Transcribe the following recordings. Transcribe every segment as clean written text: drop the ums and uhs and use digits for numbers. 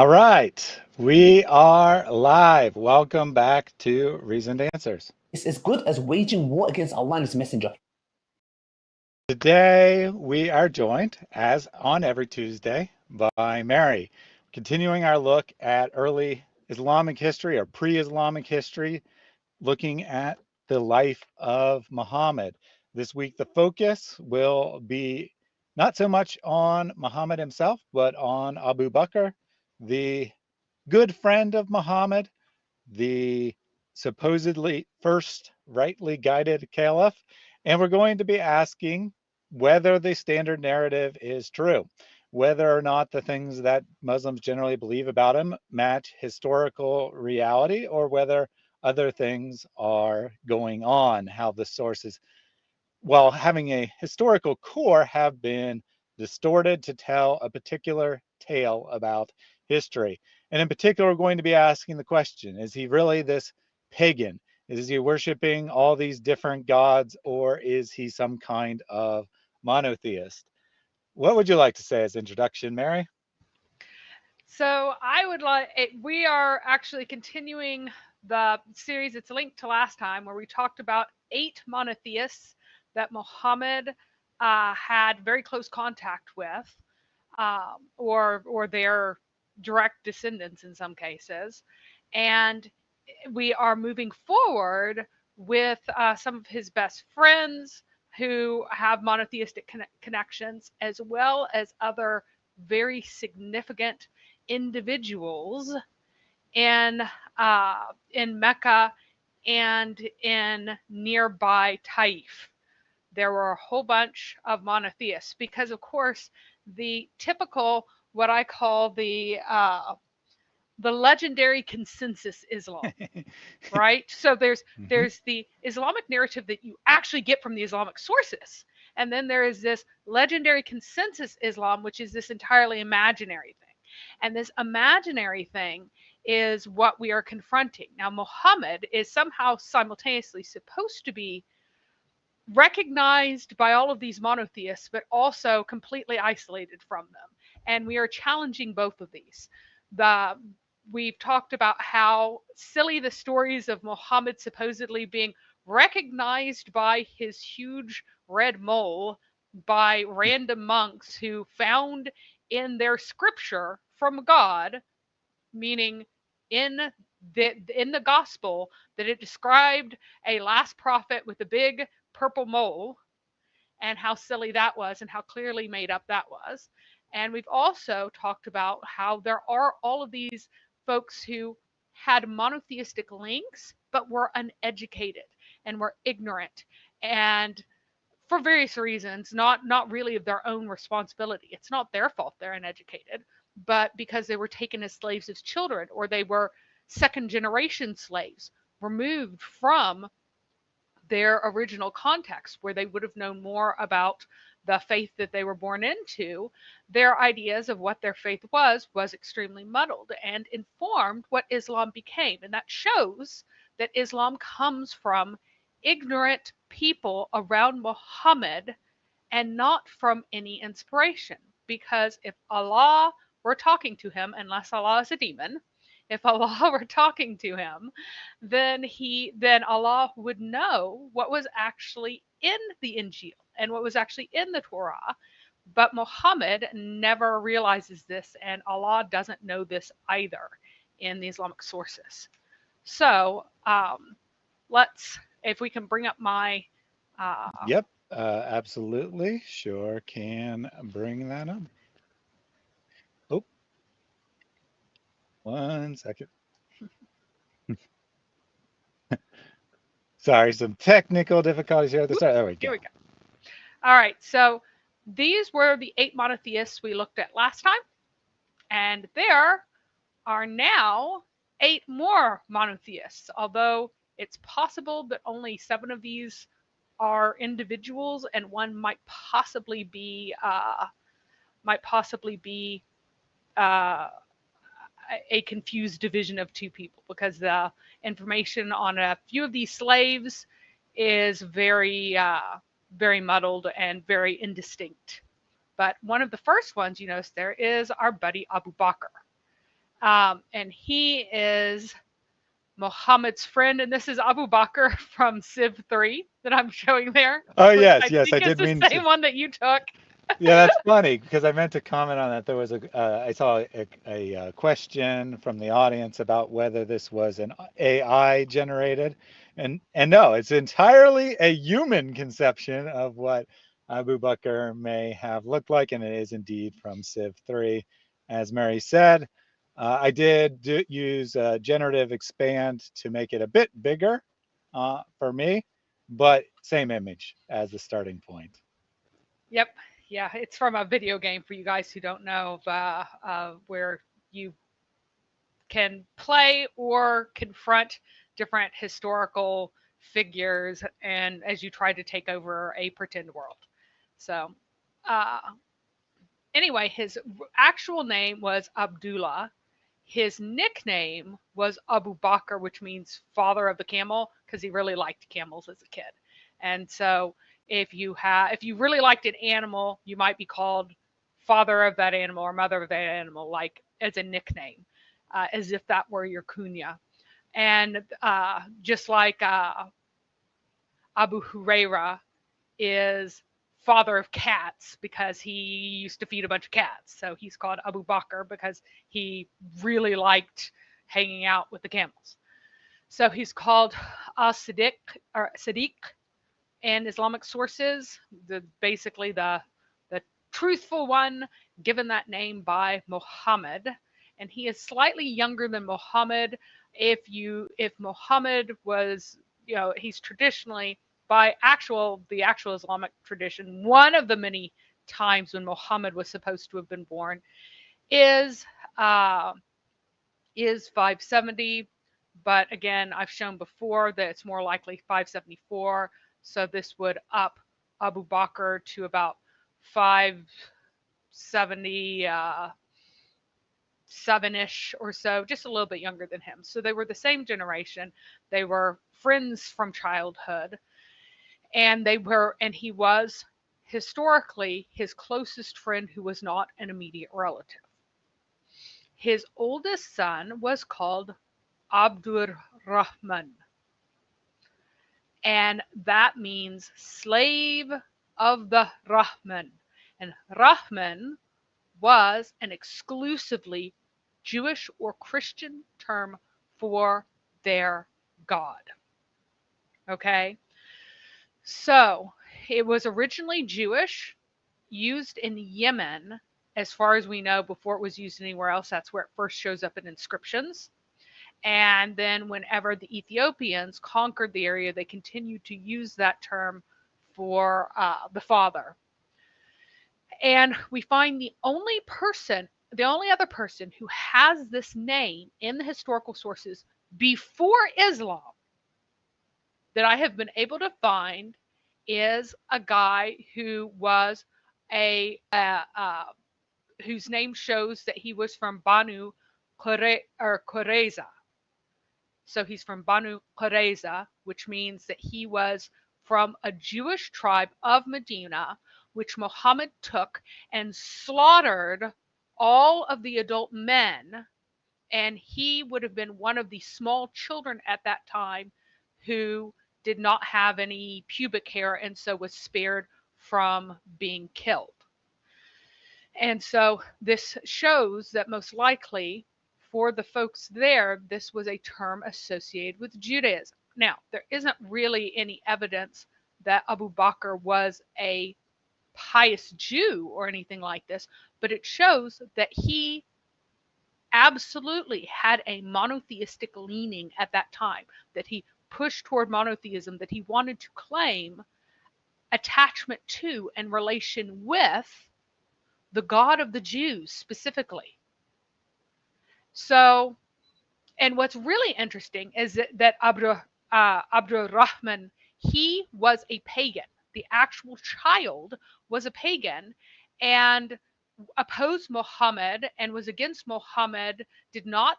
All right, we are live. Welcome back to Reasoned Answers. It's as good as waging war against Allah and His Messenger. Today we are joined, as on every Tuesday, by Mary, continuing our look at early Islamic history or pre-Islamic history, looking at the life of Muhammad. This week the focus will be not so much on Muhammad himself, but on Abu Bakr, the good friend of Muhammad, the supposedly first rightly guided caliph, and we're going to be asking whether the standard narrative is true, whether or not the things that Muslims generally believe about him match historical reality, or whether other things are going on, how the sources, while having a historical core, have been distorted to tell a particular tale about history. And in particular, we're going to be asking the question, is he really this pagan? Is he worshiping all these different gods, or is he some kind of monotheist? What would you like to say as introduction, Mary? So I would like, we are actually continuing the series. It's linked to last time where we talked about 8 monotheists that Muhammad had very close contact with, or their direct descendants in some cases. And we are moving forward with some of his best friends who have monotheistic connections, as well as other very significant individuals in Mecca and in nearby Taif. There were a whole bunch of monotheists because, of course, the typical, what I call the legendary consensus Islam, right? So there's the Islamic narrative that you actually get from the Islamic sources, and then there is this legendary consensus Islam, which is this entirely imaginary thing. And this imaginary thing is what we are confronting. Now, Muhammad is somehow simultaneously supposed to be recognized by all of these monotheists, but also completely isolated from them. And we are challenging both of these. We've talked about how silly the stories of Muhammad supposedly being recognized by his huge red mole by random monks who found in their scripture from God, meaning in the gospel, that it described a last prophet with a big purple mole, and how silly that was and how clearly made up that was. And we've also talked about how there are all of these folks who had monotheistic links but were uneducated and were ignorant, and for various reasons, not really of their own responsibility. It's not their fault they're uneducated, but because they were taken as slaves as children, or they were second generation slaves, removed from their original context where they would have known more about the faith that they were born into. Their ideas of what their faith was extremely muddled and informed what Islam became. And that shows that Islam comes from ignorant people around Muhammad and not from any inspiration. Because if Allah were talking to him, unless Allah is a demon, if Allah were talking to him, then Allah would know what was actually in the Injil and what was actually in the Torah. But Muhammad never realizes this, and Allah doesn't know this either in the Islamic sources. So if we can bring up my. Yep, absolutely. Sure can bring that up. Oh, 1 second. Sorry, some technical difficulties here at the start. There we go. Here we go. All right, so these were the 8 monotheists we looked at last time, and there are now 8 more monotheists, although it's possible that only 7 of these are individuals, and one might possibly be a confused division of 2 people, because the information on a few of these slaves is very muddled and very indistinct. But one of the first ones you notice there is our buddy Abu Bakr. And he is Muhammad's friend, and this is Abu Bakr from Civ 3 that I'm showing there, Oh which yes, I yes, I think is did the mean same to. one that you took. Yeah, that's funny because I meant to comment on that. There was I saw a question from the audience about whether this was an AI generated, and no, it's entirely a human conception of what Abu Bakr may have looked like, and it is indeed from Civ 3. As Mary said, I did use generative expand to make it a bit bigger for me, but same image as the starting point. Yep. Yeah, it's from a video game for you guys who don't know, where you can play or confront different historical figures, and as you try to take over a pretend world. So, uh, anyway, his actual name was Abdullah. His nickname was Abu Bakr, which means father of the camel, because he really liked camels as a kid. And so, if you really liked an animal, you might be called father of that animal or mother of that animal, like as a nickname, as if that were your kunya. And just like Abu Huraira is father of cats because he used to feed a bunch of cats. So he's called Abu Bakr because he really liked hanging out with the camels. So he's called As-Siddiq or Sadiq in Islamic sources, basically the truthful one, given that name by Muhammad. And he is slightly younger than Muhammad. If Muhammad was, he's traditionally by the actual Islamic tradition, one of the many times when Muhammad was supposed to have been born is uh, is 570. But again, I've shown before that it's more likely 574. So this would up Abu Bakr to about 570, seven-ish or so, just a little bit younger than him. So they were the same generation. They were friends from childhood, and he was historically his closest friend who was not an immediate relative. His oldest son was called Abdur Rahman, and that means slave of the Rahman. And Rahman was an exclusively Jewish or Christian term for their God. Okay? So it was originally Jewish, used in Yemen, as far as we know, before it was used anywhere else. That's where it first shows up in inscriptions. And then, whenever the Ethiopians conquered the area, they continued to use that term for the father. And we find the only other person who has this name in the historical sources before Islam that I have been able to find is a guy who was whose name shows that he was from Banu Qurayza. So he's from Banu Qurayza, which means that he was from a Jewish tribe of Medina, which Muhammad took and slaughtered all of the adult men. And he would have been one of the small children at that time who did not have any pubic hair and so was spared from being killed. And so this shows that most likely for the folks there, this was a term associated with Judaism. Now, there isn't really any evidence that Abu Bakr was a pious Jew or anything like this, but it shows that he absolutely had a monotheistic leaning at that time, that he pushed toward monotheism, that he wanted to claim attachment to and relation with the God of the Jews specifically. So, and what's really interesting is that Abdur Rahman, he was a pagan. The actual child was a pagan and opposed Muhammad and was against Muhammad. Did not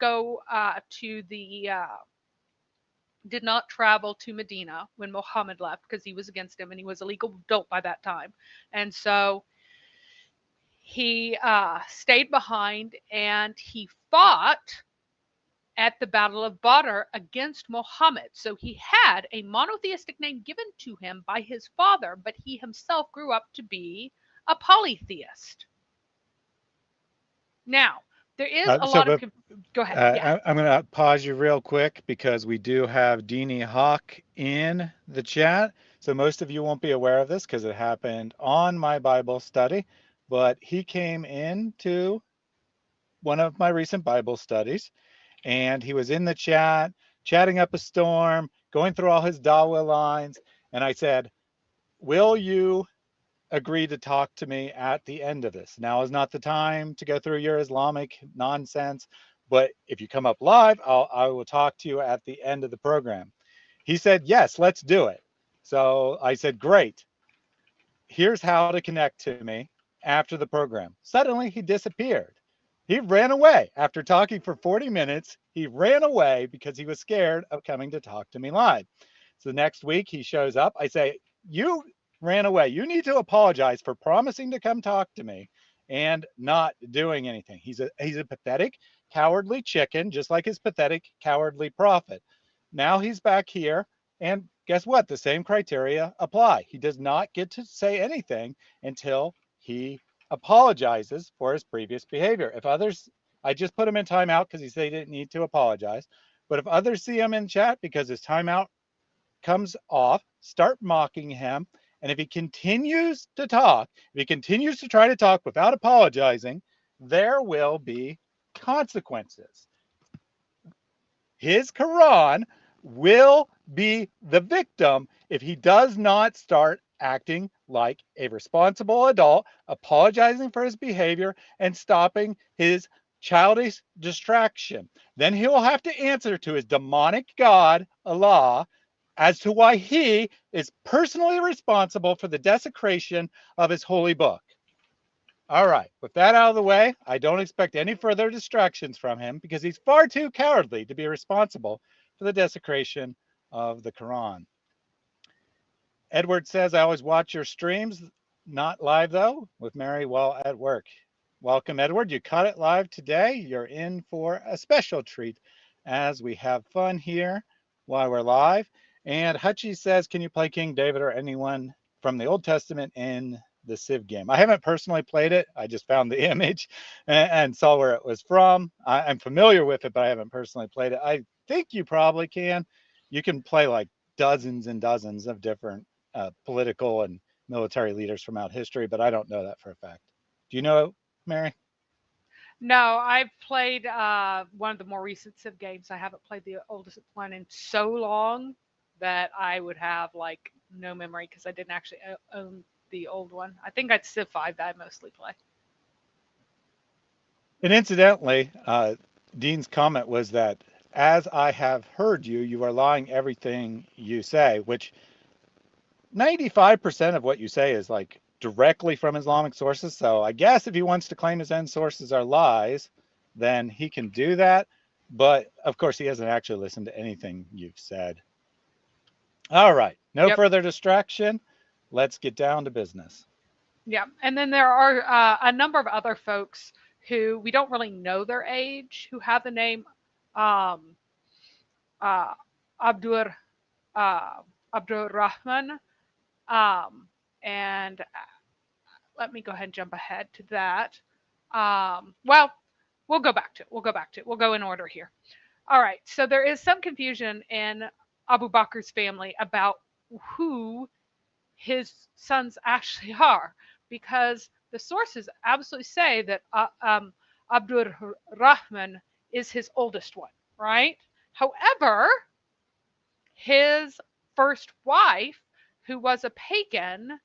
go did not travel to Medina when Muhammad left because he was against him and he was a legal adult by that time. And so he stayed behind and he fought at the Battle of Badr against Muhammad. So he had a monotheistic name given to him by his father, but he himself grew up to be a polytheist. Now, there is a So, lot of. but Go ahead. Yeah. I'm going to pause you real quick because we do have Deanie Hawk in the chat. So most of you won't be aware of this because it happened on my Bible study, but he came into one of my recent Bible studies and he was in the chat, chatting up a storm, going through all his Dawah lines. And I said, will you agree to talk to me at the end of this? Now is not the time to go through your Islamic nonsense, but if you come up live, I will talk to you at the end of the program. He said, yes, let's do it. So I said, great. Here's how to connect to me after the program. Suddenly he disappeared. He ran away. After talking for 40 minutes, he ran away because he was scared of coming to talk to me live. So next week he shows up. I say, you ran away. You need to apologize for promising to come talk to me and not doing anything. He's a pathetic, cowardly chicken, just like his pathetic, cowardly prophet. Now he's back here, and guess what? The same criteria apply. He does not get to say anything until he apologizes for his previous behavior. If others, I just put him in timeout because he said he didn't need to apologize. But if others see him in chat because his timeout comes off, start mocking him. And if he continues to talk, if he continues to try to talk without apologizing, there will be consequences. His Quran will be the victim if he does not start acting like a responsible adult, apologizing for his behavior, and stopping his childish distraction. Then he will have to answer to his demonic God, Allah, as to why he is personally responsible for the desecration of his holy book. All right, with that out of the way, I don't expect any further distractions from him because he's far too cowardly to be responsible for the desecration of the Quran. Edward says, I always watch your streams, not live though, with Mary while at work. Welcome, Edward. You caught it live today. You're in for a special treat as we have fun here while we're live. And Hutchie says, can you play King David or anyone from the Old Testament in the Civ game? I haven't personally played it. I just found the image and saw where it was from. I'm familiar with it, but I haven't personally played it. I think you probably can. You can play like dozens and dozens of different political and military leaders from out history, but I don't know that for a fact. Do you know, Mary? No, I've played one of the more recent Civ games. I haven't played the oldest one in so long that I would have like no memory because I didn't actually own the old one. I think it's Civ 5 that I mostly play. And incidentally, Dean's comment was that as I have heard you, you are lying everything you say, which 95% of what you say is like directly from Islamic sources. So I guess if he wants to claim his own sources are lies, then he can do that. But of course, he hasn't actually listened to anything you've said. All right, no further distraction. Let's get down to business. Yeah, and then there are a number of other folks who we don't really know their age who have the name um, Abdur Rahman. And let me go ahead and jump ahead to that. Well, we'll go back to it. We'll go in order here. All right. So there is some confusion in Abu Bakr's family about who his sons actually are, because the sources absolutely say that Abdur Rahman is his oldest one, right? However, his first wife, who was a pagan,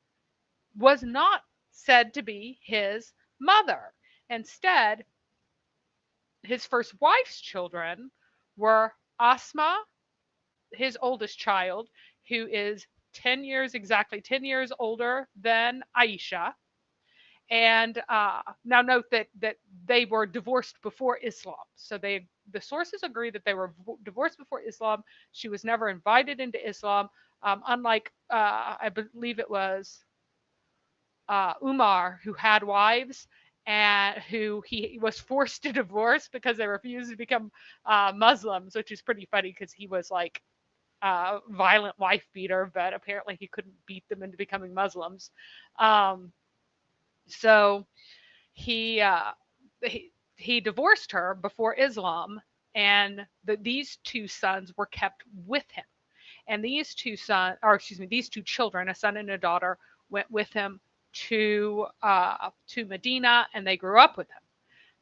was not said to be his mother. Instead, his first wife's children were Asma, his oldest child, who is 10 years, exactly 10 years older than Aisha. And now note that they were divorced before Islam. So the sources agree that they were divorced before Islam. She was never invited into Islam, unlike I believe it was Umar, who had wives and who he was forced to divorce because they refused to become Muslims, which is pretty funny because he was like a violent wife beater, but apparently he couldn't beat them into becoming Muslims. Um, so he, uh, he he divorced her before Islam, and these two sons were kept with him. And these two children, a son and a daughter, went with him to Medina, and they grew up with him.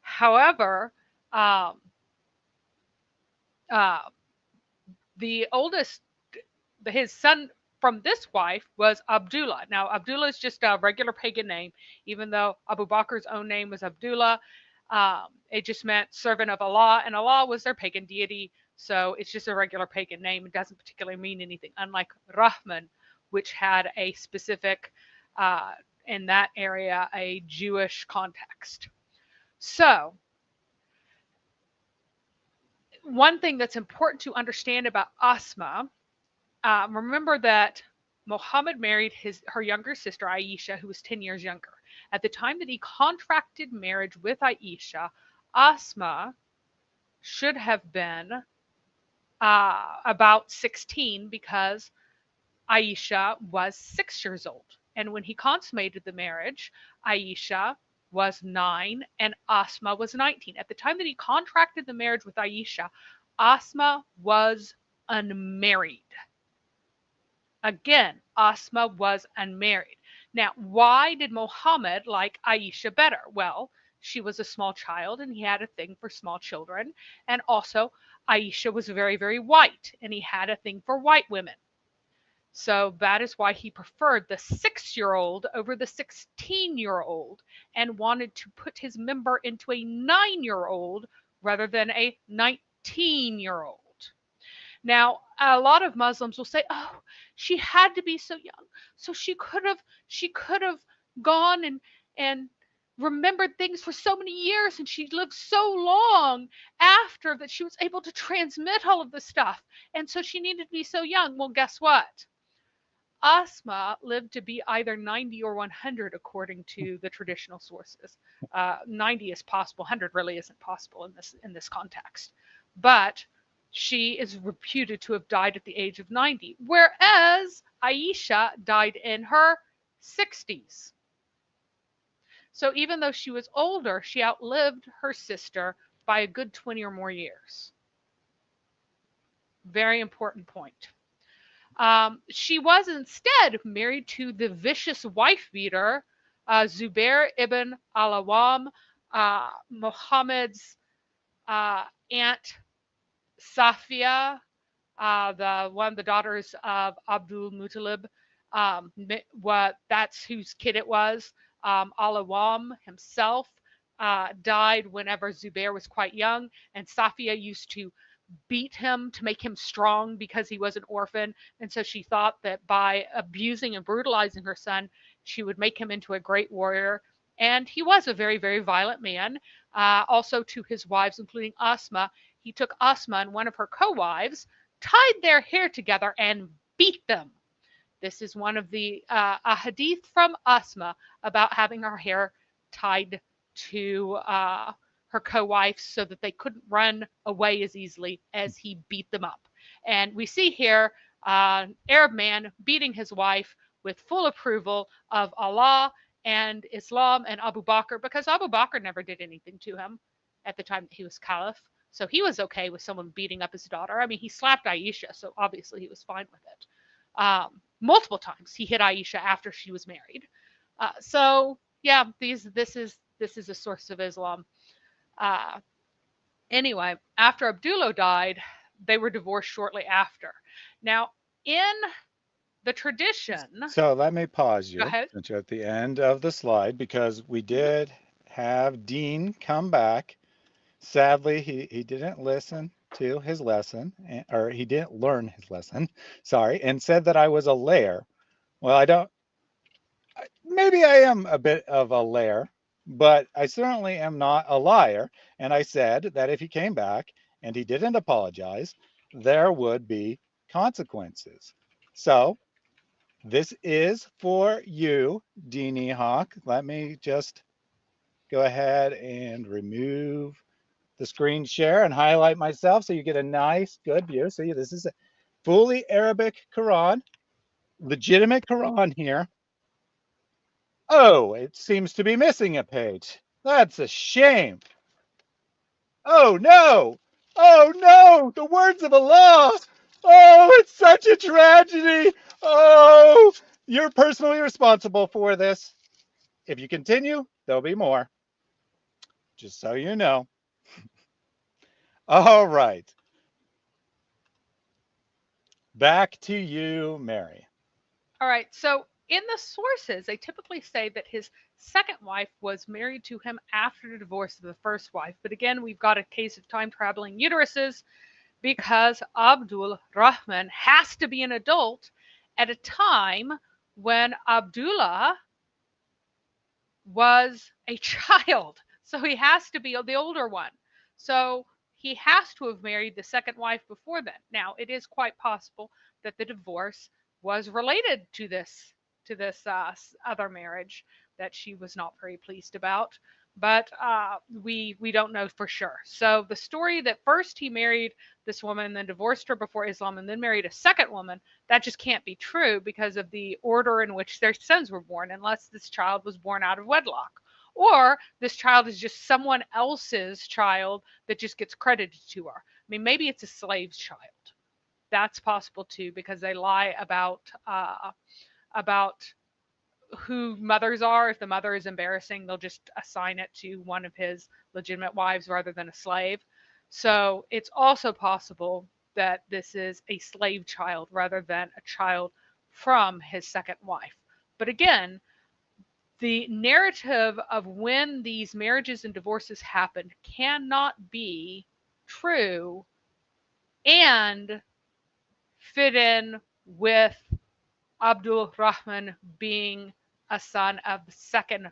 However, um, uh, the oldest, his son from this wife was Abdullah. Now, Abdullah is just a regular pagan name, even though Abu Bakr's own name was Abdullah. It just meant servant of Allah, and Allah was their pagan deity. So it's just a regular pagan name. It doesn't particularly mean anything, unlike Rahman, which had a specific, uh, in that area, a Jewish context. So, one thing that's important to understand about Asma, remember that Muhammad married her younger sister Aisha, who was 10 years younger. At the time that he contracted marriage with Aisha, Asma should have been about 16 because Aisha was 6 years old. And when he consummated the marriage, Aisha was 9 and Asma was 19. At the time that he contracted the marriage with Aisha, Asma was unmarried. Again, Asma was unmarried. Now, why did Muhammad like Aisha better? Well, she was a small child and he had a thing for small children. And also, Aisha was very, very white and he had a thing for white women. So that is why he preferred the 6-year-old over the 16-year-old and wanted to put his member into a 9-year-old rather than a 19-year-old. Now, a lot of Muslims will say, "Oh, she had to be so young, so she could have gone and remembered things for so many years, and she lived so long after that she was able to transmit all of this stuff, and so she needed to be so young." Well, guess what? Asma lived to be either 90 or 100 according to the traditional sources. 90 is possible, 100 really isn't possible in this context. But she is reputed to have died at the age of 90, whereas Aisha died in her 60s. So even though she was older, she outlived her sister by a good 20 or more years. Very important point. She was instead married to the vicious wife beater, Zubair ibn al-Awwam, Muhammad's aunt Safia, one of the daughters of Abdul Muttalib. That's whose kid it was. Al-Awwam himself died whenever Zubair was quite young, and Safia used to beat him to make him strong because he was an orphan. And so she thought that by abusing and brutalizing her son, she would make him into a great warrior. And he was a very, very violent man. Also to his wives, including Asma, he took Asma and one of her co-wives, tied their hair together and beat them. This is one of the a hadith from Asma about having her hair tied to her co-wives so that they couldn't run away as easily as he beat them up. And we see here an Arab man beating his wife with full approval of Allah and Islam and Abu Bakr, because Abu Bakr never did anything to him at the time that he was caliph. So he was okay with someone beating up his daughter. I mean, he slapped Aisha, so obviously he was fine with it. Multiple times he hit Aisha after she was married. So yeah, this is a source of Islam. Anyway, after Abdullah died, they were divorced shortly after. Now, in the tradition. So let me pause Go you ahead. since you're at the end of the slide, because we did have Dean come back. Sadly, he didn't listen to his lesson, or he didn't learn his lesson, sorry, and said that I was a lair. Well, maybe I am a bit of a lair, but I certainly am not a liar. And I said that if he came back and he didn't apologize, there would be consequences. So this is for you, Deanie Hawk. Let me just go ahead and remove the screen share and highlight myself so you get a nice, good view. See, this is a fully Arabic Quran, legitimate Quran here. Oh, it seems to be missing a page. That's a shame. Oh no! Oh no! The words of Allah! Oh, it's such a tragedy! Oh, you're personally responsible for this. If you continue, there'll be more. Just so you know. All right. Back to you, Mary. All right. So in the sources, they typically say that his second wife was married to him after the divorce of the first wife. But again, we've got a case of time traveling uteruses because Abdul Rahman has to be an adult at a time when Abdullah was a child. So he has to be the older one. So he has to have married the second wife before then. Now, it is quite possible that the divorce was related to this other marriage that she was not very pleased about, but we don't know for sure. So the story that first he married this woman, then divorced her before Islam, and then married a second woman, that just can't be true because of the order in which their sons were born, unless this child was born out of wedlock. Or this child is just someone else's child that just gets credited to her. I mean, maybe it's a slave's child. That's possible too, because they lie about who mothers are. If the mother is embarrassing, they'll just assign it to one of his legitimate wives rather than a slave. So it's also possible that this is a slave child rather than a child from his second wife. But again, the narrative of when these marriages and divorces happened cannot be true and fit in with Abdul Rahman being a son of the second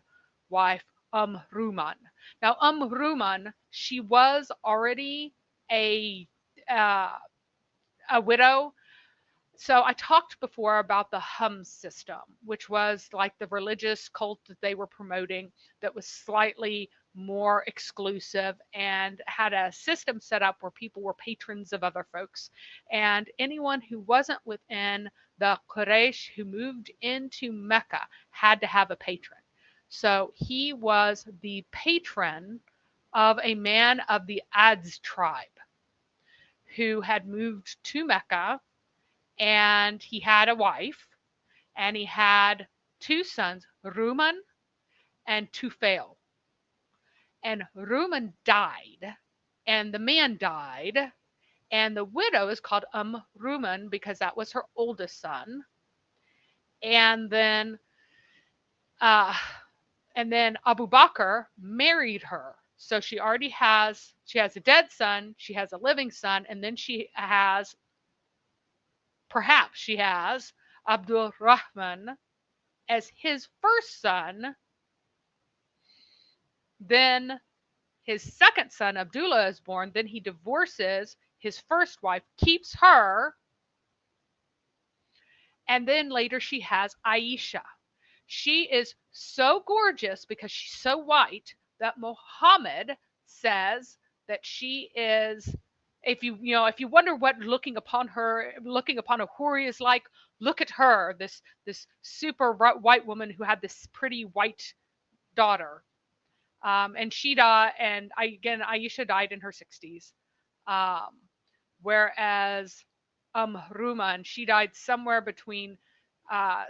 wife, Ruman. Now, Ruman, she was already a widow. So I talked before about the system, which was like the religious cult that they were promoting that was slightly more exclusive and had a system set up where people were patrons of other folks. And anyone who wasn't within the Quraysh who moved into Mecca had to have a patron. So he was the patron of a man of the Addas tribe who had moved to Mecca, and he had a wife, and he had two sons, Ruman and Tufail. And Ruman died, and the man died, and the widow is called Ruman because that was her oldest son. And then Abu Bakr married her. So she has a dead son, she has a living son, and then perhaps she has Abdul Rahman as his first son. Then his second son, Abdullah, is born. Then he divorces his first wife, keeps her, and then later she has Aisha. She is so gorgeous because she's so white that Muhammad says that she is, if you wonder what looking upon a houri is like, look at her, this super white woman who had this pretty white daughter. And she died, and Aisha died in her 60s. Whereas Ruman, she died somewhere between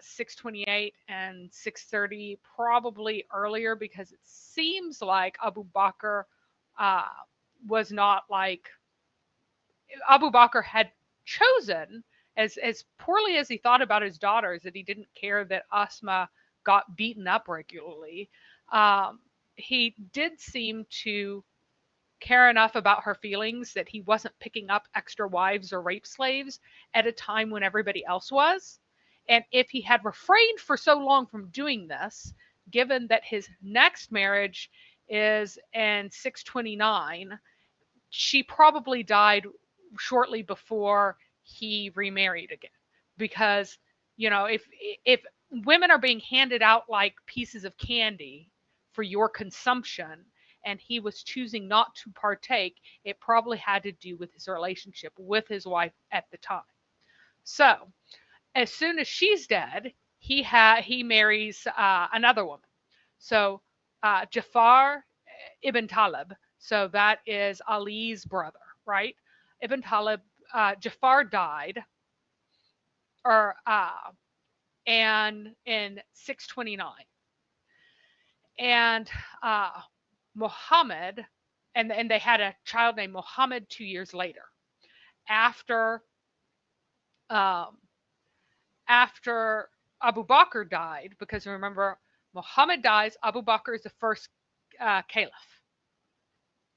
628 and 630, probably earlier, because it seems like Abu Bakr was not like Abu Bakr had chosen, as poorly as he thought about his daughters, that he didn't care that Asma got beaten up regularly. He did seem to care enough about her feelings that he wasn't picking up extra wives or rape slaves at a time when everybody else was. And if he had refrained for so long from doing this, given that his next marriage is in 629, she probably died shortly before he remarried again. Because, if women are being handed out like pieces of candy for your consumption, and he was choosing not to partake, it probably had to do with his relationship with his wife at the time. So, as soon as she's dead, he marries another woman. So, Jafar ibn Talib. So that is Ali's brother, right? Ibn Talib. Jafar died, or and in 629, and Muhammad, and they had a child named Muhammad 2 years later, after um, after Abu Bakr died, because remember, Muhammad dies, Abu Bakr is the first caliph,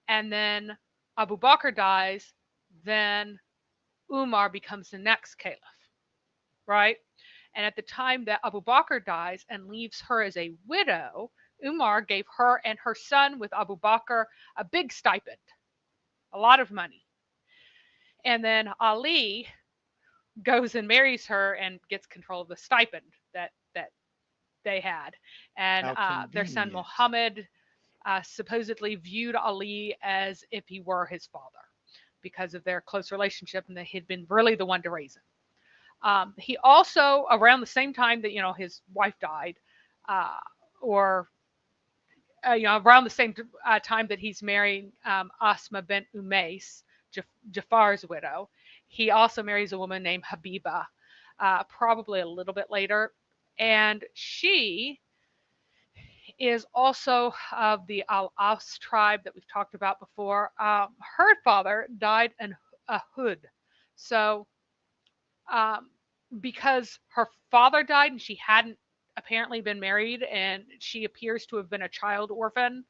and then Abu Bakr dies, then Umar becomes the next caliph, right? And at the time that Abu Bakr dies and leaves her as a widow, Umar gave her and her son with Abu Bakr a big stipend, a lot of money. And then Ali goes and marries her and gets control of the stipend that they had. And How their son convenient. Muhammad supposedly viewed Ali as if he were his father because of their close relationship, and that he'd been really the one to raise him. He also, around the same time that his wife died, uh, or around the same time that he's marrying Asma bint Umais, Jafar's widow, he also marries a woman named Habiba, probably a little bit later, and she is also of the Al-Aus tribe that we've talked about before. Her father died in Uhud, so um, because her father died and she hadn't apparently been married, and she appears to have been a child orphan.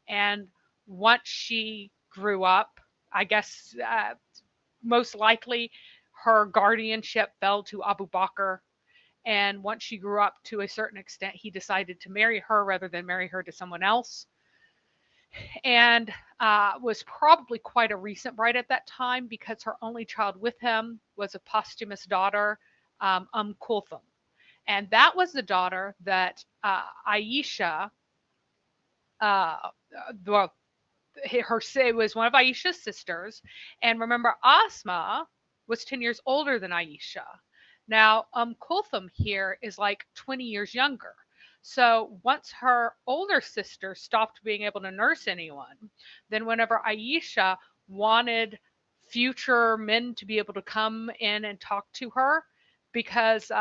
And once she grew up, I guess most likely her guardianship fell to Abu Bakr. And once she grew up to a certain extent, he decided to marry her rather than marry her to someone else. And was probably quite a recent bride at that time, because her only child with him was a posthumous daughter, Kulthum. And that was the daughter that Aisha, uh, well, it was one of Aisha's sisters. And remember, Asma was 10 years older than Aisha. Now, Kulthum here is like 20 years younger. So once her older sister stopped being able to nurse anyone, then whenever Aisha wanted future men to be able to come in and talk to her, because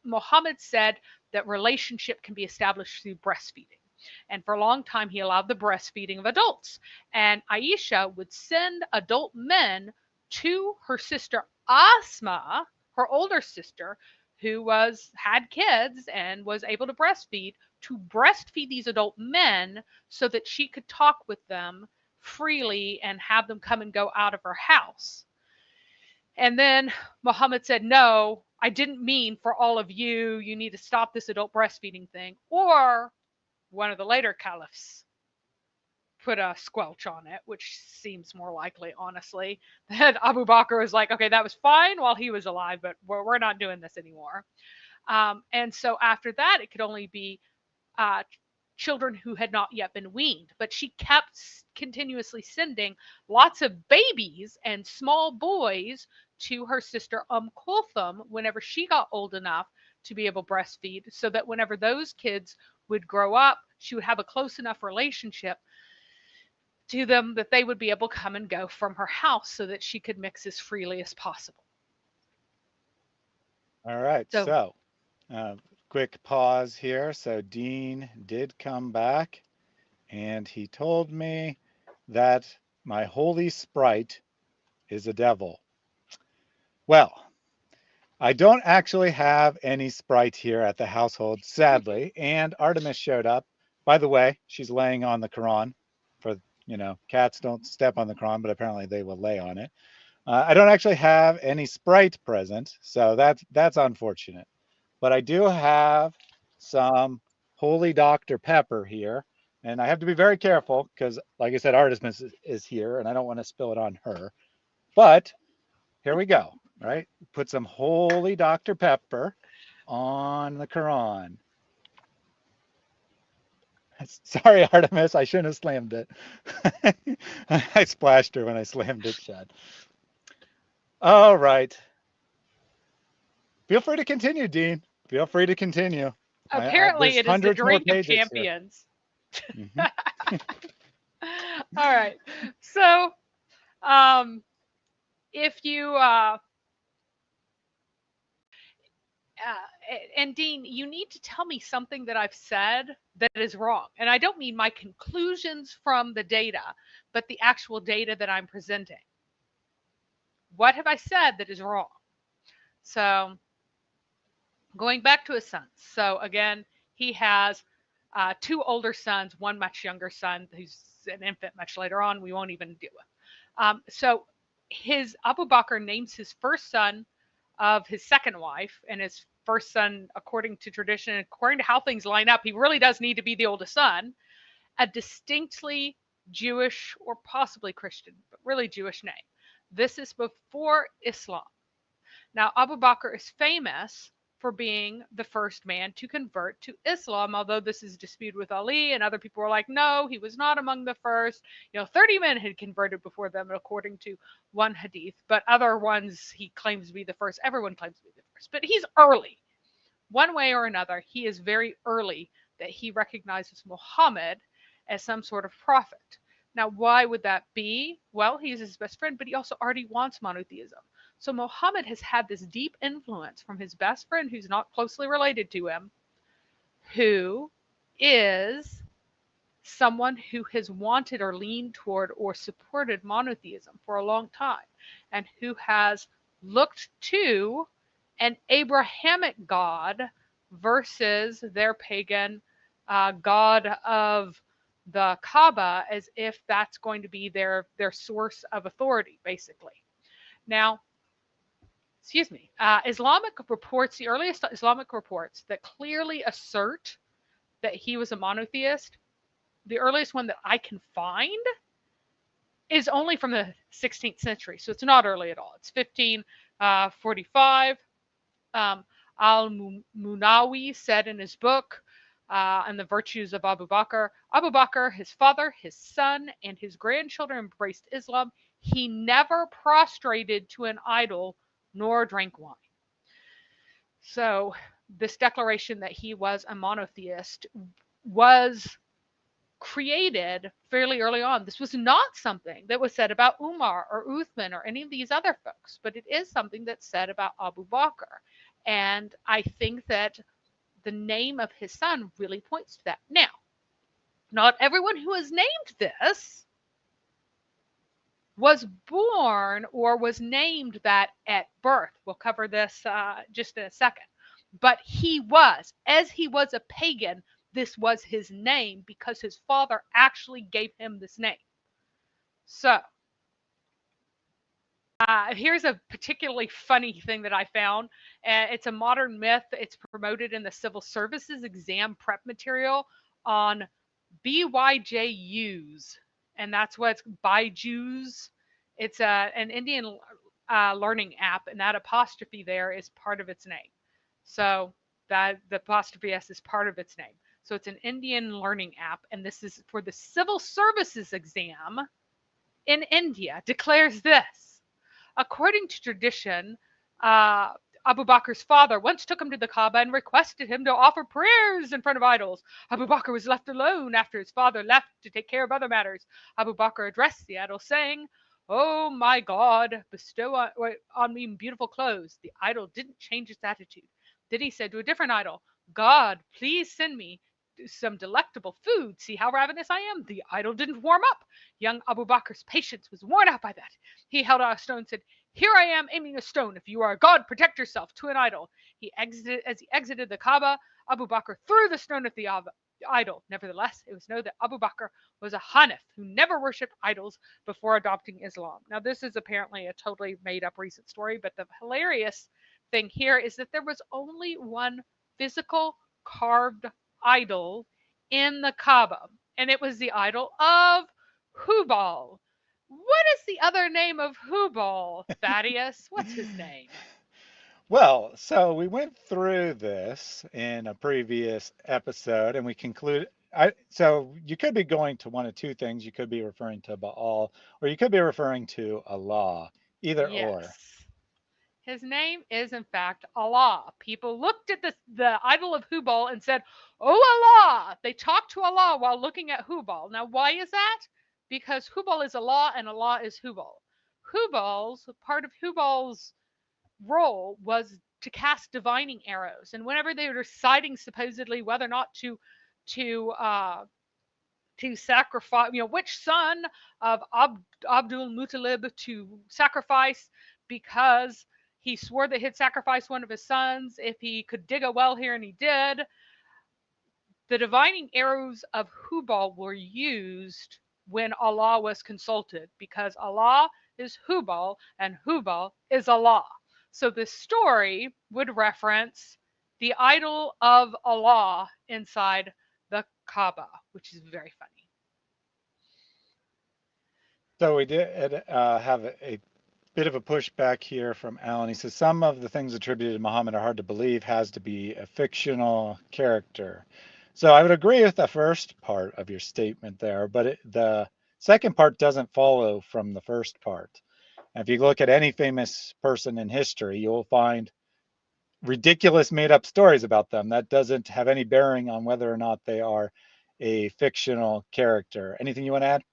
Muhammad said that relationship can be established through breastfeeding. And for a long time, he allowed the breastfeeding of adults. And Aisha would send adult men to her sister Asma, her older sister, who had kids and was able to breastfeed these adult men so that she could talk with them freely and have them come and go out of her house. And then Muhammad said, "No, I didn't mean for all of you. You need to stop this adult breastfeeding thing." Or one of the later caliphs put a squelch on it, which seems more likely, honestly, that Abu Bakr was like, "Okay, that was fine while he was alive, but we're not doing this anymore." And so after that, it could only be uh, children who had not yet been weaned. But she kept continuously sending lots of babies and small boys to her sister Kulthum whenever she got old enough to be able to breastfeed, so that whenever those kids would grow up, she would have a close enough relationship to them that they would be able to come and go from her house so that she could mix as freely as possible. All right, So, so quick pause here. So Dean did come back, and he told me that my holy sprite is a devil. Well, I don't actually have any sprite here at the household, sadly, and Artemis showed up. By the way, she's laying on the Quran. For, cats don't step on the Quran, but apparently they will lay on it. I don't actually have any sprite present, so that's unfortunate. But I do have some Holy Dr. Pepper here, and I have to be very careful because, like I said, Artemis is here, and I don't want to spill it on her. But here we go, right? Put some Holy Dr. Pepper on the Quran. Sorry, Artemis, I shouldn't have slammed it. I splashed her when I slammed it shut. All right. Feel free to continue, Dean. Feel free to continue. Apparently, There's it is the hundreds more drink of pages here. champions. Hmm. All right. So, um, if you and Dean, you need to tell me something that I've said that is wrong. And I don't mean my conclusions from the data, but the actual data that I'm presenting. What have I said that is wrong? So, going back to his sons. So, again, he has two older sons, one much younger son who's an infant much later on. We won't even deal with. So, his Abu Bakr names his first son of his second wife, and his first son, according to tradition, according to how things line up, he really does need to be the oldest son, a distinctly Jewish or possibly Christian, but really Jewish name. This is before Islam. Now, Abu Bakr is famous for being the first man to convert to Islam, although this is disputed with Ali, and other people were like, no, he was not among the first. 30 men had converted before them, according to one hadith, but other ones he claims to be the first. Everyone claims to be the first, but he's early. One way or another, he is very early that he recognizes Muhammad as some sort of prophet. Now, why would that be? Well, he's his best friend, but he also already wants monotheism. So Muhammad has had this deep influence from his best friend, who's not closely related to him, who is someone who has wanted or leaned toward or supported monotheism for a long time, and who has looked to an Abrahamic God versus their pagan god of the Kaaba, as if that's going to be their source of authority, basically. Now, excuse me, Islamic reports, the earliest Islamic reports that clearly assert that he was a monotheist, the earliest one that I can find is only from the 16th century. So it's not early at all. It's 1545. Al-Munawi said in his book, and the virtues of Abu Bakr, Abu Bakr, his father, his son, and his grandchildren embraced Islam. He never prostrated to an idol nor drank wine. So this declaration that he was a monotheist was created fairly early on. This was not something that was said about Umar or Uthman or any of these other folks, but it is something that's said about Abu Bakr. And I think that the name of his son really points to that. Now, not everyone who is named this was born or was named that at birth. We'll cover this just in a second. But he was, as he was a pagan, this was his name because his father actually gave him this name. So, here's a particularly funny thing that I found. It's a modern myth. It's promoted in the civil services exam prep material on BYJUs, and that's what it's by Jews. It's an Indian learning app, and that apostrophe there is part of its name. So that the apostrophe S is part of its name. So it's an Indian learning app, and this is for the civil services exam in India. Declares this: according to tradition, Abu Bakr's father once took him to the Kaaba and requested him to offer prayers in front of idols. Abu Bakr was left alone after his father left to take care of other matters. Abu Bakr addressed the idol, saying, "Oh my God, bestow on me beautiful clothes." The idol didn't change its attitude. Then he said to a different idol, "God, please send me some delectable food. See how ravenous I am." The idol didn't warm up. Young Abu Bakr's patience was worn out by that. He held out a stone and said, "Here I am aiming a stone. If you are a god, protect yourself," to an idol. As he exited the Kaaba, Abu Bakr threw the stone at the idol. Nevertheless, it was known that Abu Bakr was a Haneef who never worshipped idols before adopting Islam. Now, this is apparently a totally made up recent story, but the hilarious thing here is that there was only one physical carved idol in the Kaaba, and it was the idol of Hubal. What is the other name of Hubal, Thaddeus? What's his name? Well, so we went through this in a previous episode, and we concluded. So you could be going to one of two things. You could be referring to Baal, or you could be referring to Allah. Either or. Yes. His name is, in fact, Allah. People looked at the idol of Hubal and said, "Oh, Allah!" They talked to Allah while looking at Hubal. Now, why is that? Because Hubal is Allah and Allah is Hubal. Part of Hubal's role was to cast divining arrows, and whenever they were deciding supposedly whether or not to sacrifice, which son of Abdul Muttalib to sacrifice, because he swore that he'd sacrifice one of his sons if he could dig a well here, and he did. The divining arrows of Hubal were used when Allah was consulted, because Allah is Hubal and Hubal is Allah. So this story would reference the idol of Allah inside the Kaaba, which is very funny. So we did have a bit of a pushback here from Alan. He says some of the things attributed to Muhammad are hard to believe, has to be a fictional character. So I would agree with the first part of your statement there, but the second part doesn't follow from the first part. And if you look at any famous person in history, you'll find ridiculous made up stories about them. That doesn't have any bearing on whether or not they are a fictional character. Anything you want to add?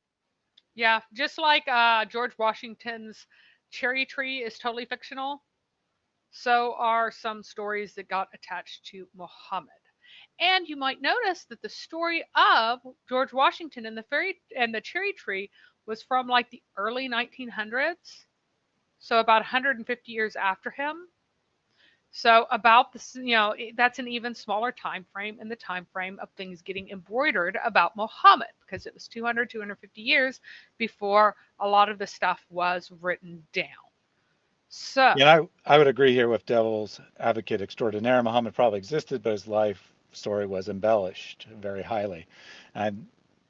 Yeah, just like George Washington's cherry tree is totally fictional, so are some stories that got attached to Muhammad. And you might notice that the story of George Washington and the cherry tree was from like the early 1900s, so about 150 years after him. So about this, that's an even smaller time frame in the time frame of things getting embroidered about Muhammad, because it was 250 years before a lot of the stuff was written down. So, Yeah, I would agree here with Devil's Advocate extraordinaire. Muhammad probably existed, but his life story was embellished very highly. And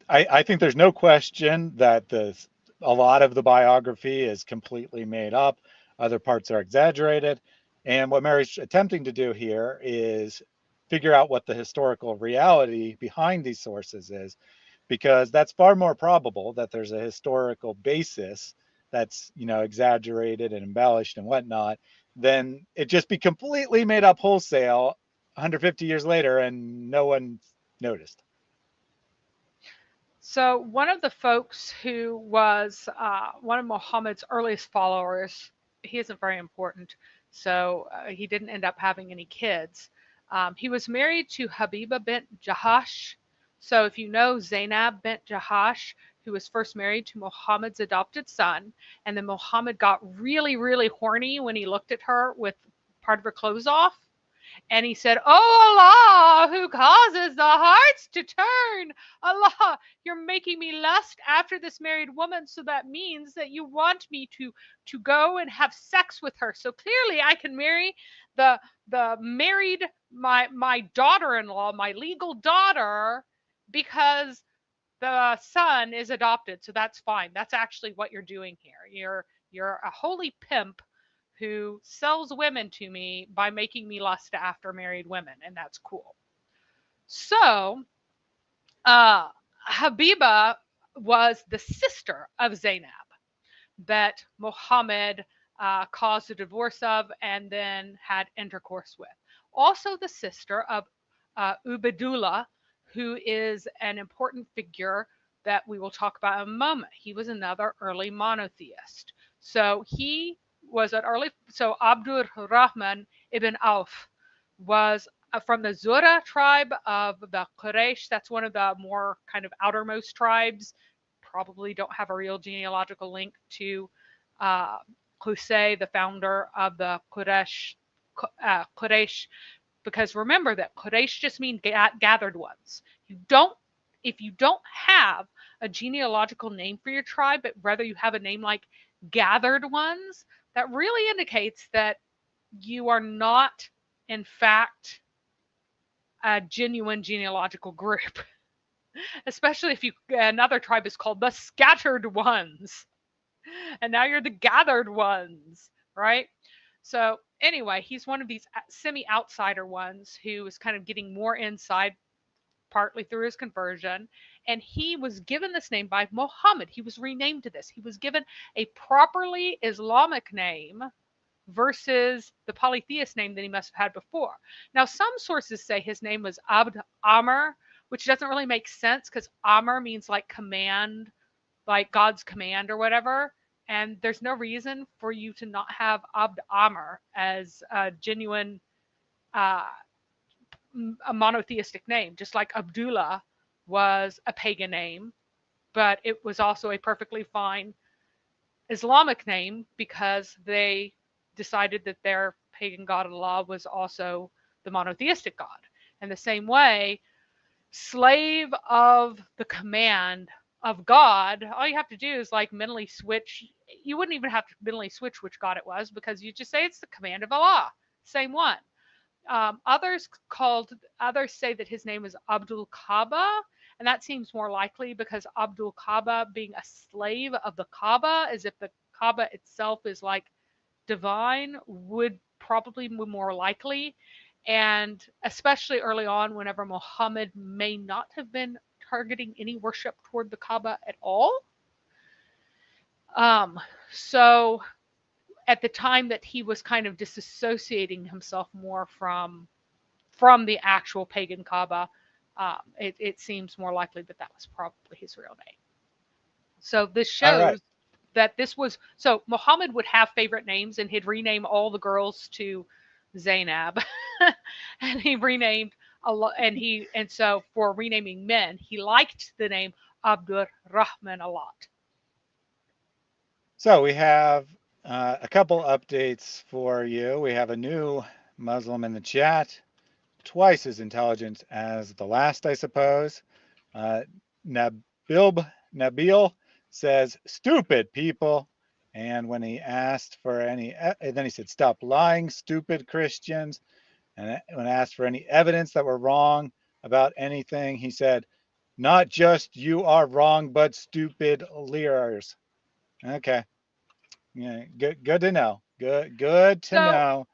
I think there's no question that a lot of the biography is completely made up. Other parts are exaggerated. And what Mary's attempting to do here is figure out what the historical reality behind these sources is, because that's far more probable that there's a historical basis that's exaggerated and embellished and whatnot, then it just be completely made up wholesale 150 years later and no one noticed. so one of the folks who was one of Muhammad's earliest followers, he isn't very important, so he didn't end up having any kids. He was married to Habiba bint Jahash. So if you know Zainab bint Jahash, who was first married to Muhammad's adopted son, and then Muhammad got really, really horny when he looked at her with part of her clothes off. And he said, "Oh Allah, who causes the hearts to turn. Allah, you're making me lust after this married woman, so that means that you want me to go and have sex with her. So clearly I can marry the married my daughter-in-law, my legal daughter, because the son is adopted. So that's fine. That's actually what you're doing here. You're a holy pimp who sells women to me by making me lust after married women, and that's cool." So, Habiba was the sister of Zainab that Muhammad caused a divorce of and then had intercourse with. Also, the sister of Ubaidullah, who is an important figure that we will talk about in a moment. He was another early monotheist. So he was so Abdur Rahman ibn Auf was from the Zura tribe of the Quraysh. That's one of the more kind of outermost tribes. Probably don't have a real genealogical link to Qusay, the founder of the Quraysh, because remember that Quraysh just means gathered ones. If you don't have a genealogical name for your tribe, but rather you have a name like gathered ones, that really indicates that you are not, in fact, a genuine genealogical group. Especially if another tribe is called the scattered ones, and now you're the gathered ones, right? So anyway, he's one of these semi-outsider ones who is kind of getting more inside partly through his conversion, and he was given this name by Muhammad. He was renamed to this. He was given a properly Islamic name versus the polytheist name that he must have had before. Now, some sources say his name was Abd Amr, which doesn't really make sense because Amr means like command, like God's command or whatever. And there's no reason for you to not have Abd Amr as a genuine a monotheistic name, just like Abdullah was a pagan name, but it was also a perfectly fine Islamic name because they decided that their pagan god Allah was also the monotheistic God. In the same way, slave of the command of God, all you have to do is like mentally switch. You wouldn't even have to mentally switch which God it was because you just say it's the command of Allah, same one. Others say that his name is Abdul Kaaba, and that seems more likely because Abdul Kaaba being a slave of the Kaaba, as if the Kaaba itself is like divine, would probably be more likely. And especially early on, whenever Muhammad may not have been targeting any worship toward the Kaaba at all. So at the time that he was kind of disassociating himself more from the actual pagan Kaaba, it seems more likely that that was probably his real name. So this shows that this was, so Muhammad would have favorite names and he'd rename all the girls to Zainab and he renamed a lot, and so for renaming men, he liked the name Abdur Rahman a lot. So we have a couple updates for you. We have a new Muslim in the chat, twice as intelligent as the last, I suppose. Nabil says, stupid people. And when he asked for any, then he said, stop lying, stupid Christians. And when asked for any evidence that we're wrong about anything, he said, not just you are wrong, but stupid liars. Okay. Yeah, good to know. Good to know.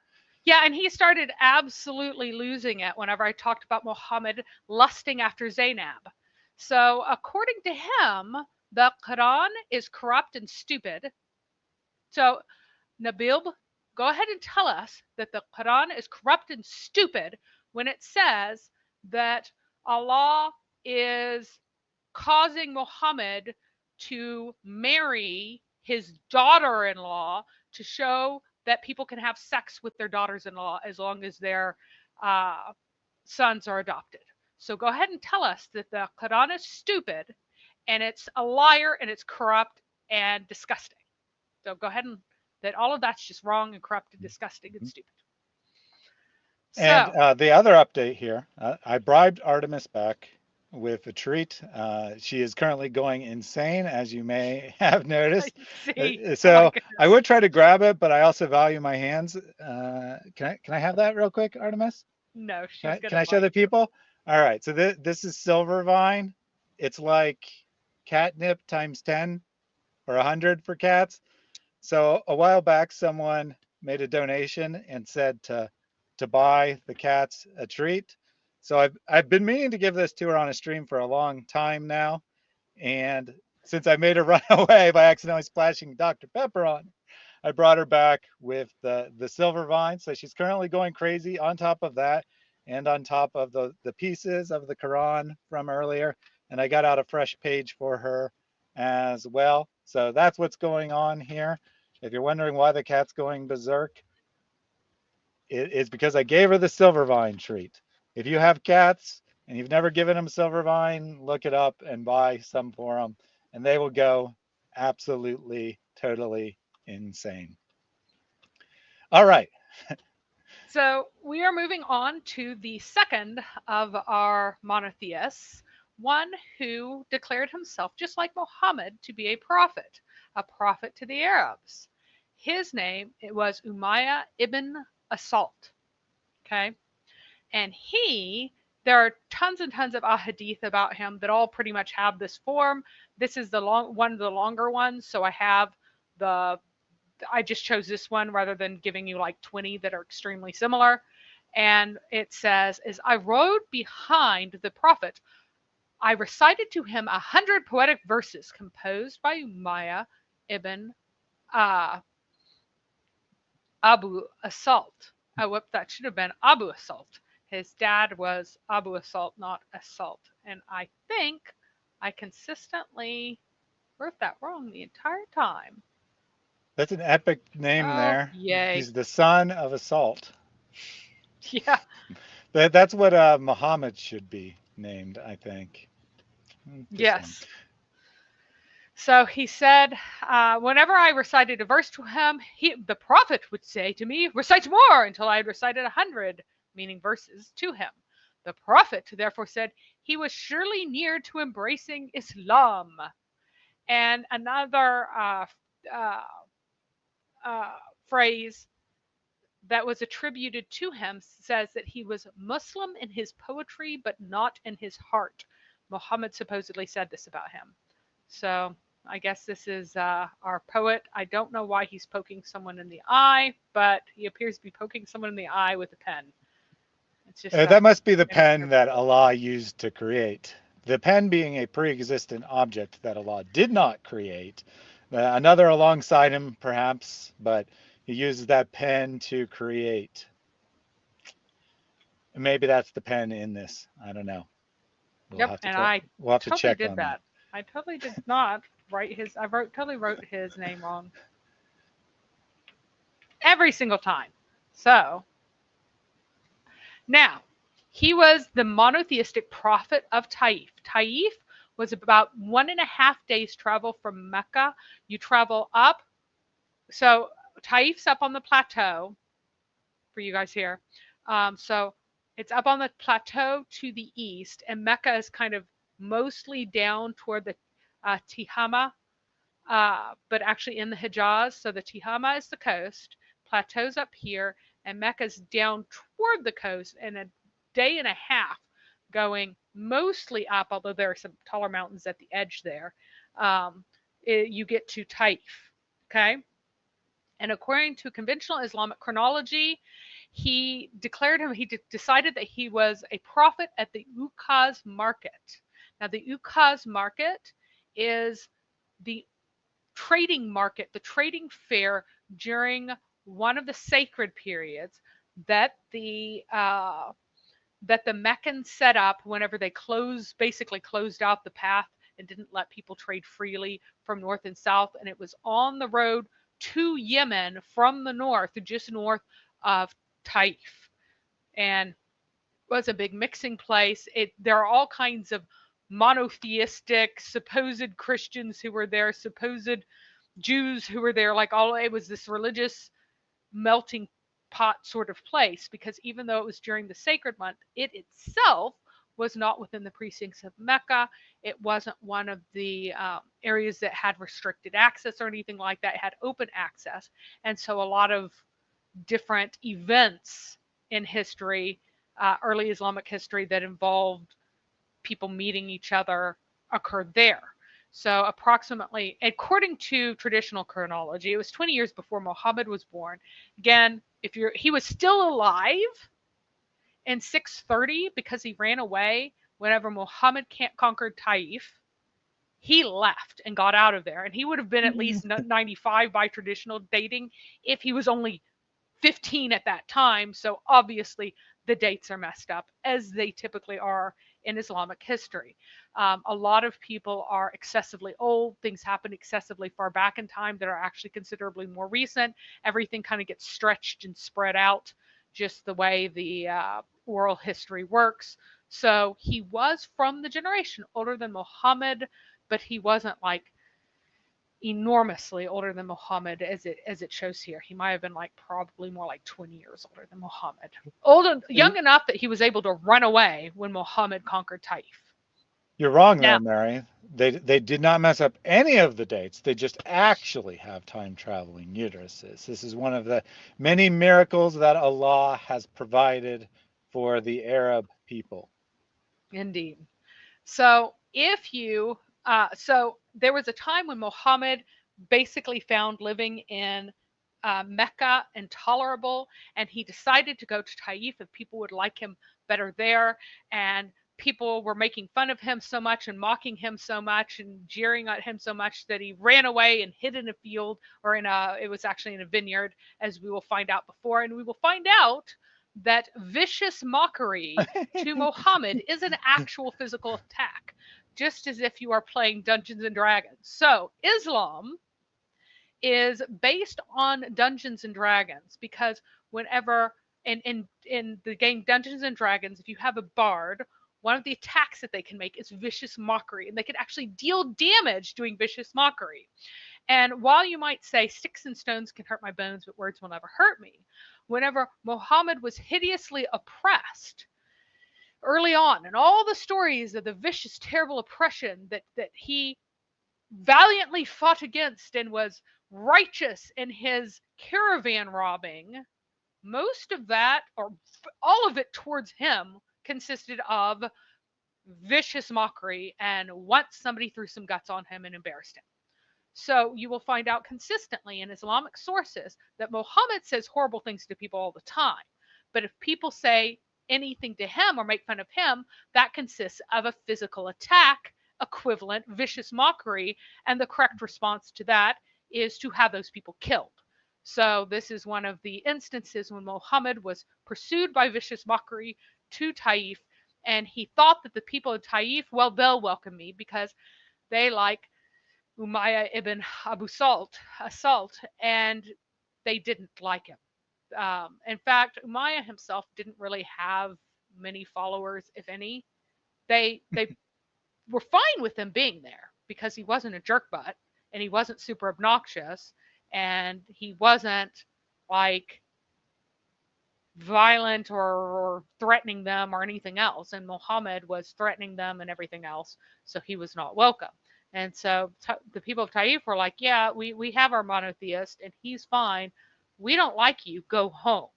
Yeah, and he started absolutely losing it whenever I talked about Muhammad lusting after Zainab. So according to him, the Quran is corrupt and stupid. So Nabil, go ahead and tell us that the Quran is corrupt and stupid when it says that Allah is causing Muhammad to marry his daughter-in-law to show that people can have sex with their daughters-in-law as long as their sons are adopted. So go ahead and tell us that the Quran is stupid and it's a liar and it's corrupt and disgusting. So go ahead and that all of that's just wrong and corrupt and disgusting and stupid. And the other update here, I bribed Artemis back with a treat. She is currently going insane, as you may have noticed. So I would try to grab it, but I also value my hands. Can I have that real quick, Artemis? No, can I show the people? All right, so this is silver vine. It's like catnip times 10 or 100 for cats. So a while back, someone made a donation and said to buy the cats a treat. So I've been meaning to give this to her on a stream for a long time now. And since I made her run away by accidentally splashing Dr. Pepper on her, I brought her back with the silver vine. So she's currently going crazy on top of that and on top of the pieces of the Quran from earlier. And I got out a fresh page for her as well. So that's what's going on here. If you're wondering why the cat's going berserk, it is because I gave her the silver vine treat. If you have cats and you've never given them silver vine, look it up and buy some for them, and they will go absolutely, totally insane. All right. So we are moving on to the second of our monotheists, one who declared himself, just like Muhammad, to be a prophet to the Arabs. His name, it was Umayya ibn Abi. Okay. And there are tons and tons of ahadith about him that all pretty much have this form. This is one of the longer ones. So I just chose this one rather than giving you like 20 that are extremely similar. And it says, as I rode behind the prophet, I recited to him 100 poetic verses composed by Umayya ibn uh, Abu Assault. Oh, whoop, that should have been Abu Assault. His dad was Abu Assault, not Assault. And I think I consistently wrote that wrong the entire time. That's an epic name Oh, there. yay. He's the son of Assault. Yeah. That's what Muhammad should be named, I think. Just saying. Yes. So he said, whenever I recited a verse to him, the prophet would say to me, recite more, until I had recited 100, meaning verses, to him. The prophet therefore said he was surely near to embracing Islam. And another uh, phrase that was attributed to him says that he was Muslim in his poetry, but not in his heart. Muhammad supposedly said this about him. So I guess this is our poet. I don't know why he's poking someone in the eye, but he appears to be poking someone in the eye with a pen. It's just That must be the pen that Allah used to create. The pen being a pre-existent object that Allah did not create. Another alongside him, perhaps, but he uses that pen to create. Maybe that's the pen in this. I don't know. We'll have to check did on that. I totally did not write his. Totally wrote his name wrong every single time. So now he was the monotheistic prophet of Taif. Taif was about 1.5 days travel from Mecca. You travel up. So Taif's up on the plateau for you guys here. So it's up on the plateau to the east, and Mecca is kind of mostly down toward the Tihama, but actually in the Hijaz. So the Tihama is the coast, plateau's up here, and Mecca's down toward the coast, and a day and a half going mostly up, although there are some taller mountains at the edge there. You get to Taif, okay? And according to conventional Islamic chronology, he decided that he was a prophet at the Ukaz market. Now, the Ukaz market is the trading market, the trading fair during one of the sacred periods that the Meccans set up whenever they basically closed out the path and didn't let people trade freely from north and south. And it was on the road to Yemen from the north, just north of Taif, and was a big mixing place. There are all kinds of monotheistic, supposed Christians who were there, supposed Jews who were there. It was this religious melting pot sort of place, because even though it was during the sacred month, it itself was not within the precincts of Mecca. It wasn't one of the areas that had restricted access or anything like that. It had open access. And so a lot of different events in history, early Islamic history, that involved people meeting each other occurred there. So approximately, according to traditional chronology, it was 20 years before Muhammad was born. Again, he was still alive in 630 because he ran away whenever Muhammad conquered Taif. He left and got out of there, and he would have been at least 95 by traditional dating if he was only 15 at that time. So obviously the dates are messed up, as they typically are in Islamic history. A lot of people are excessively old. Things happen excessively far back in time that are actually considerably more recent. Everything kind of gets stretched and spread out, just the way the oral history works. So he was from the generation older than Muhammad, but he wasn't enormously older than Muhammad as it shows here. He might have been probably more like 20 years older than Muhammad. Young enough that he was able to run away when Muhammad conquered Taif. You're wrong though, Mary. They did not mess up any of the dates. They just actually have time traveling uteruses. This is one of the many miracles that Allah has provided for the Arab people. Indeed. So so there was a time when Muhammad basically found living in Mecca intolerable, and he decided to go to Taif if people would like him better there. And people were making fun of him so much and mocking him so much and jeering at him so much that he ran away and hid in a field, or it was actually in a vineyard, as we will find out before. And we will find out that vicious mockery to Muhammad is an actual physical attack, just as if you are playing Dungeons and Dragons. So Islam is based on Dungeons and Dragons, because whenever in the game Dungeons and Dragons, if you have a bard, one of the attacks that they can make is vicious mockery, and they can actually deal damage doing vicious mockery. And while you might say sticks and stones can hurt my bones, but words will never hurt me, whenever Muhammad was hideously oppressed early on, and all the stories of the vicious, terrible oppression that he valiantly fought against and was righteous in his caravan robbing, most of that, or all of it towards him, consisted of vicious mockery and once somebody threw some guts on him and embarrassed him. So you will find out consistently in Islamic sources that Muhammad says horrible things to people all the time. But if people say anything to him or make fun of him, that consists of a physical attack, equivalent vicious mockery, and the correct response to that is to have those people killed. So this is one of the instances when Muhammad was pursued by vicious mockery to Taif, and he thought that the people of Taif, well, they'll welcome me because they like Umayya ibn Abu Assault, and they didn't like him. In fact, Umayya himself didn't really have many followers, if any. They were fine with him being there because he wasn't a jerk butt, and he wasn't super obnoxious, and he wasn't like violent or threatening them or anything else. And Muhammad was threatening them and everything else, so he was not welcome. And so the people of Taif were like, yeah, we have our monotheist and he's fine. We don't like you. Go home.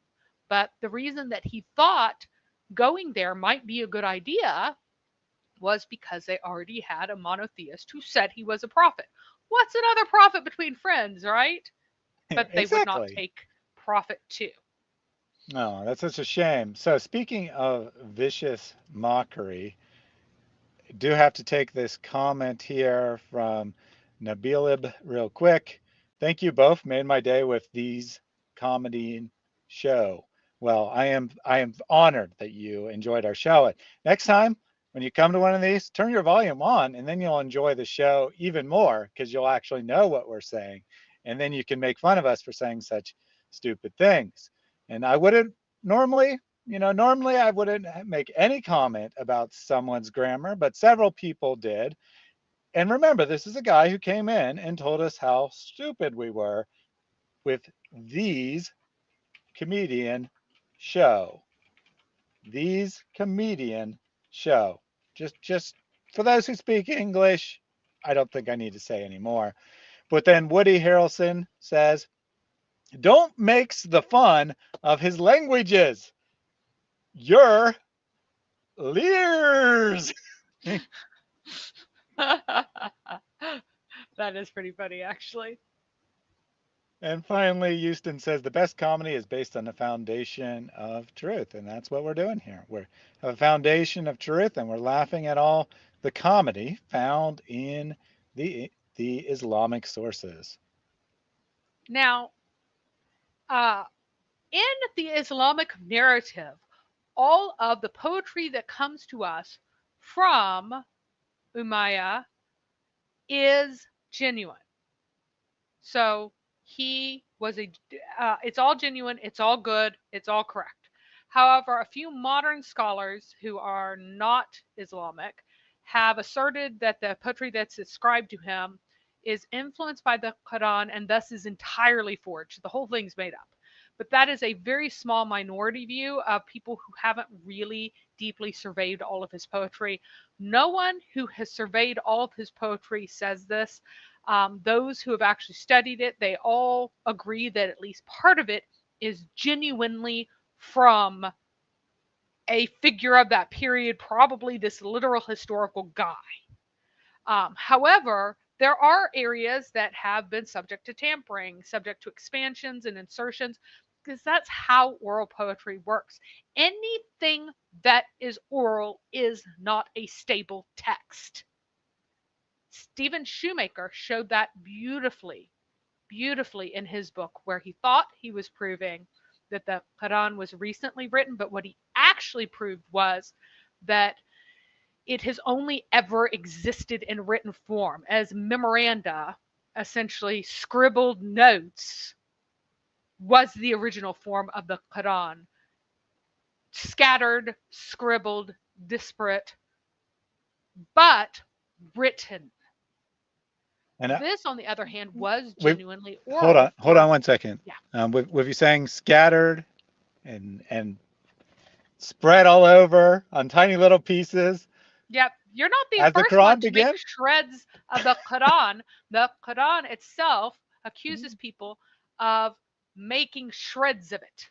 But the reason that he thought going there might be a good idea was because they already had a monotheist who said he was a prophet. What's another prophet between friends, right? But they would not Exactly. take prophet too. No, that's such a shame. So speaking of vicious mockery, do have to take this comment here from Nabilib real quick. Thank you both. Made my day with these comedy show. Well, I am honored that you enjoyed our show. Next time when you come to one of these, turn your volume on, and then you'll enjoy the show even more because you'll actually know what we're saying, and then you can make fun of us for saying such stupid things. And I wouldn't normally, normally I wouldn't make any comment about someone's grammar, but several people did. And remember, this is a guy who came in and told us how stupid we were with these comedian show. These comedian show. Just for those who speak English, I don't think I need to say any more. But then Woody Harrelson says, don't makes the fun of his languages. You're leers. That is pretty funny, actually. And finally, Houston says the best comedy is based on the foundation of truth. And that's what we're doing here. We have a foundation of truth, and we're laughing at all the comedy found in the Islamic sources. Now, in the Islamic narrative, all of the poetry that comes to us from Umayya is genuine. So he was it's all genuine, it's all good, it's all correct. However, a few modern scholars who are not Islamic have asserted that the poetry that's ascribed to him is influenced by the Quran and thus is entirely forged. The whole thing's made up. But that is a very small minority view of people who haven't really deeply surveyed all of his poetry. No one who has surveyed all of his poetry says this. Those who have actually studied it, they all agree that at least part of it is genuinely from a figure of that period, probably this literal historical guy. However, there are areas that have been subject to tampering, subject to expansions and insertions, because that's how oral poetry works. Anything that is oral is not a stable text. Stephen Shoemaker showed that beautifully in his book, where he thought he was proving that the Quran was recently written, but what he actually proved was that it has only ever existed in written form as memoranda, essentially scribbled notes, was the original form of the Quran. Scattered, scribbled, disparate, but written. And This, on the other hand, was we genuinely oral. hold on 1 second. Yeah. With you saying scattered and spread all over on tiny little pieces. Yep. You're not the As the first one Quran to began? make shreds of the Quran. The Quran itself accuses people of making shreds of it.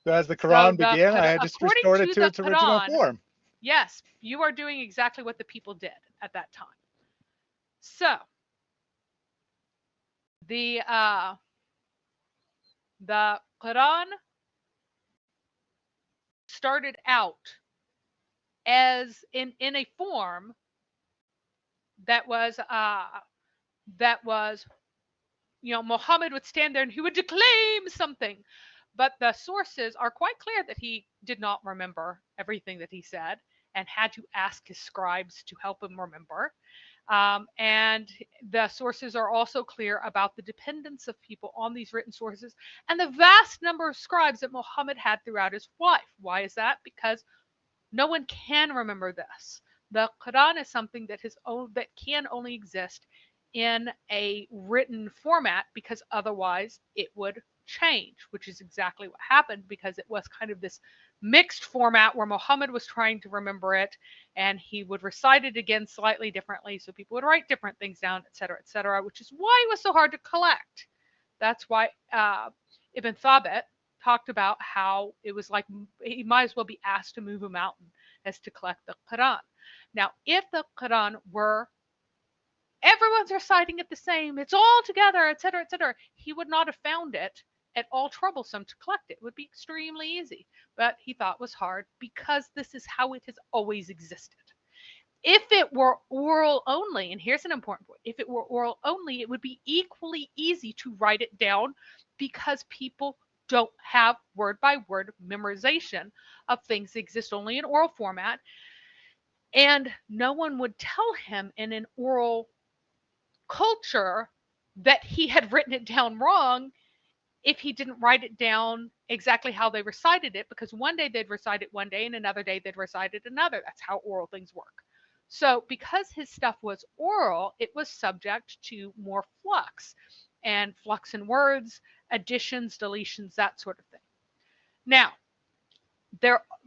So as the Quran the began, I had just according restored it to to the its original Quran, form. yes, you are doing exactly what the people did at that time. So the Quran started out as in a form that was Muhammad would stand there and he would declaim something, but the sources are quite clear that he did not remember everything that he said and had to ask his scribes to help him remember. And the sources are also clear about the dependence of people on these written sources and the vast number of scribes that Muhammad had throughout his life. Why is that? Because no one can remember this. The Quran is something that can only exist in a written format, because otherwise it would change, which is exactly what happened, because it was kind of this mixed format where Muhammad was trying to remember it and he would recite it again slightly differently, so people would write different things down, etc., which is why it was so hard to collect. That's why Ibn Thabit talked about how it was like he might as well be asked to move a mountain as to collect the Quran. Now, if the Quran were everyone's reciting it the same, it's all together, etc., he would not have found it at all troublesome to collect it. It would be extremely easy, but he thought was hard because this is how it has always existed. If it were oral only, and here's an important point, if it were oral only, it would be equally easy to write it down because people don't have word by word memorization of things that exist only in oral format. And no one would tell him in an oral culture that he had written it down wrong if he didn't write it down exactly how they recited it, because one day they'd recite it one day and another day they'd recite it another. That's how oral things work. So because his stuff was oral, it was subject to more flux in words, additions, deletions, that sort of thing. Now,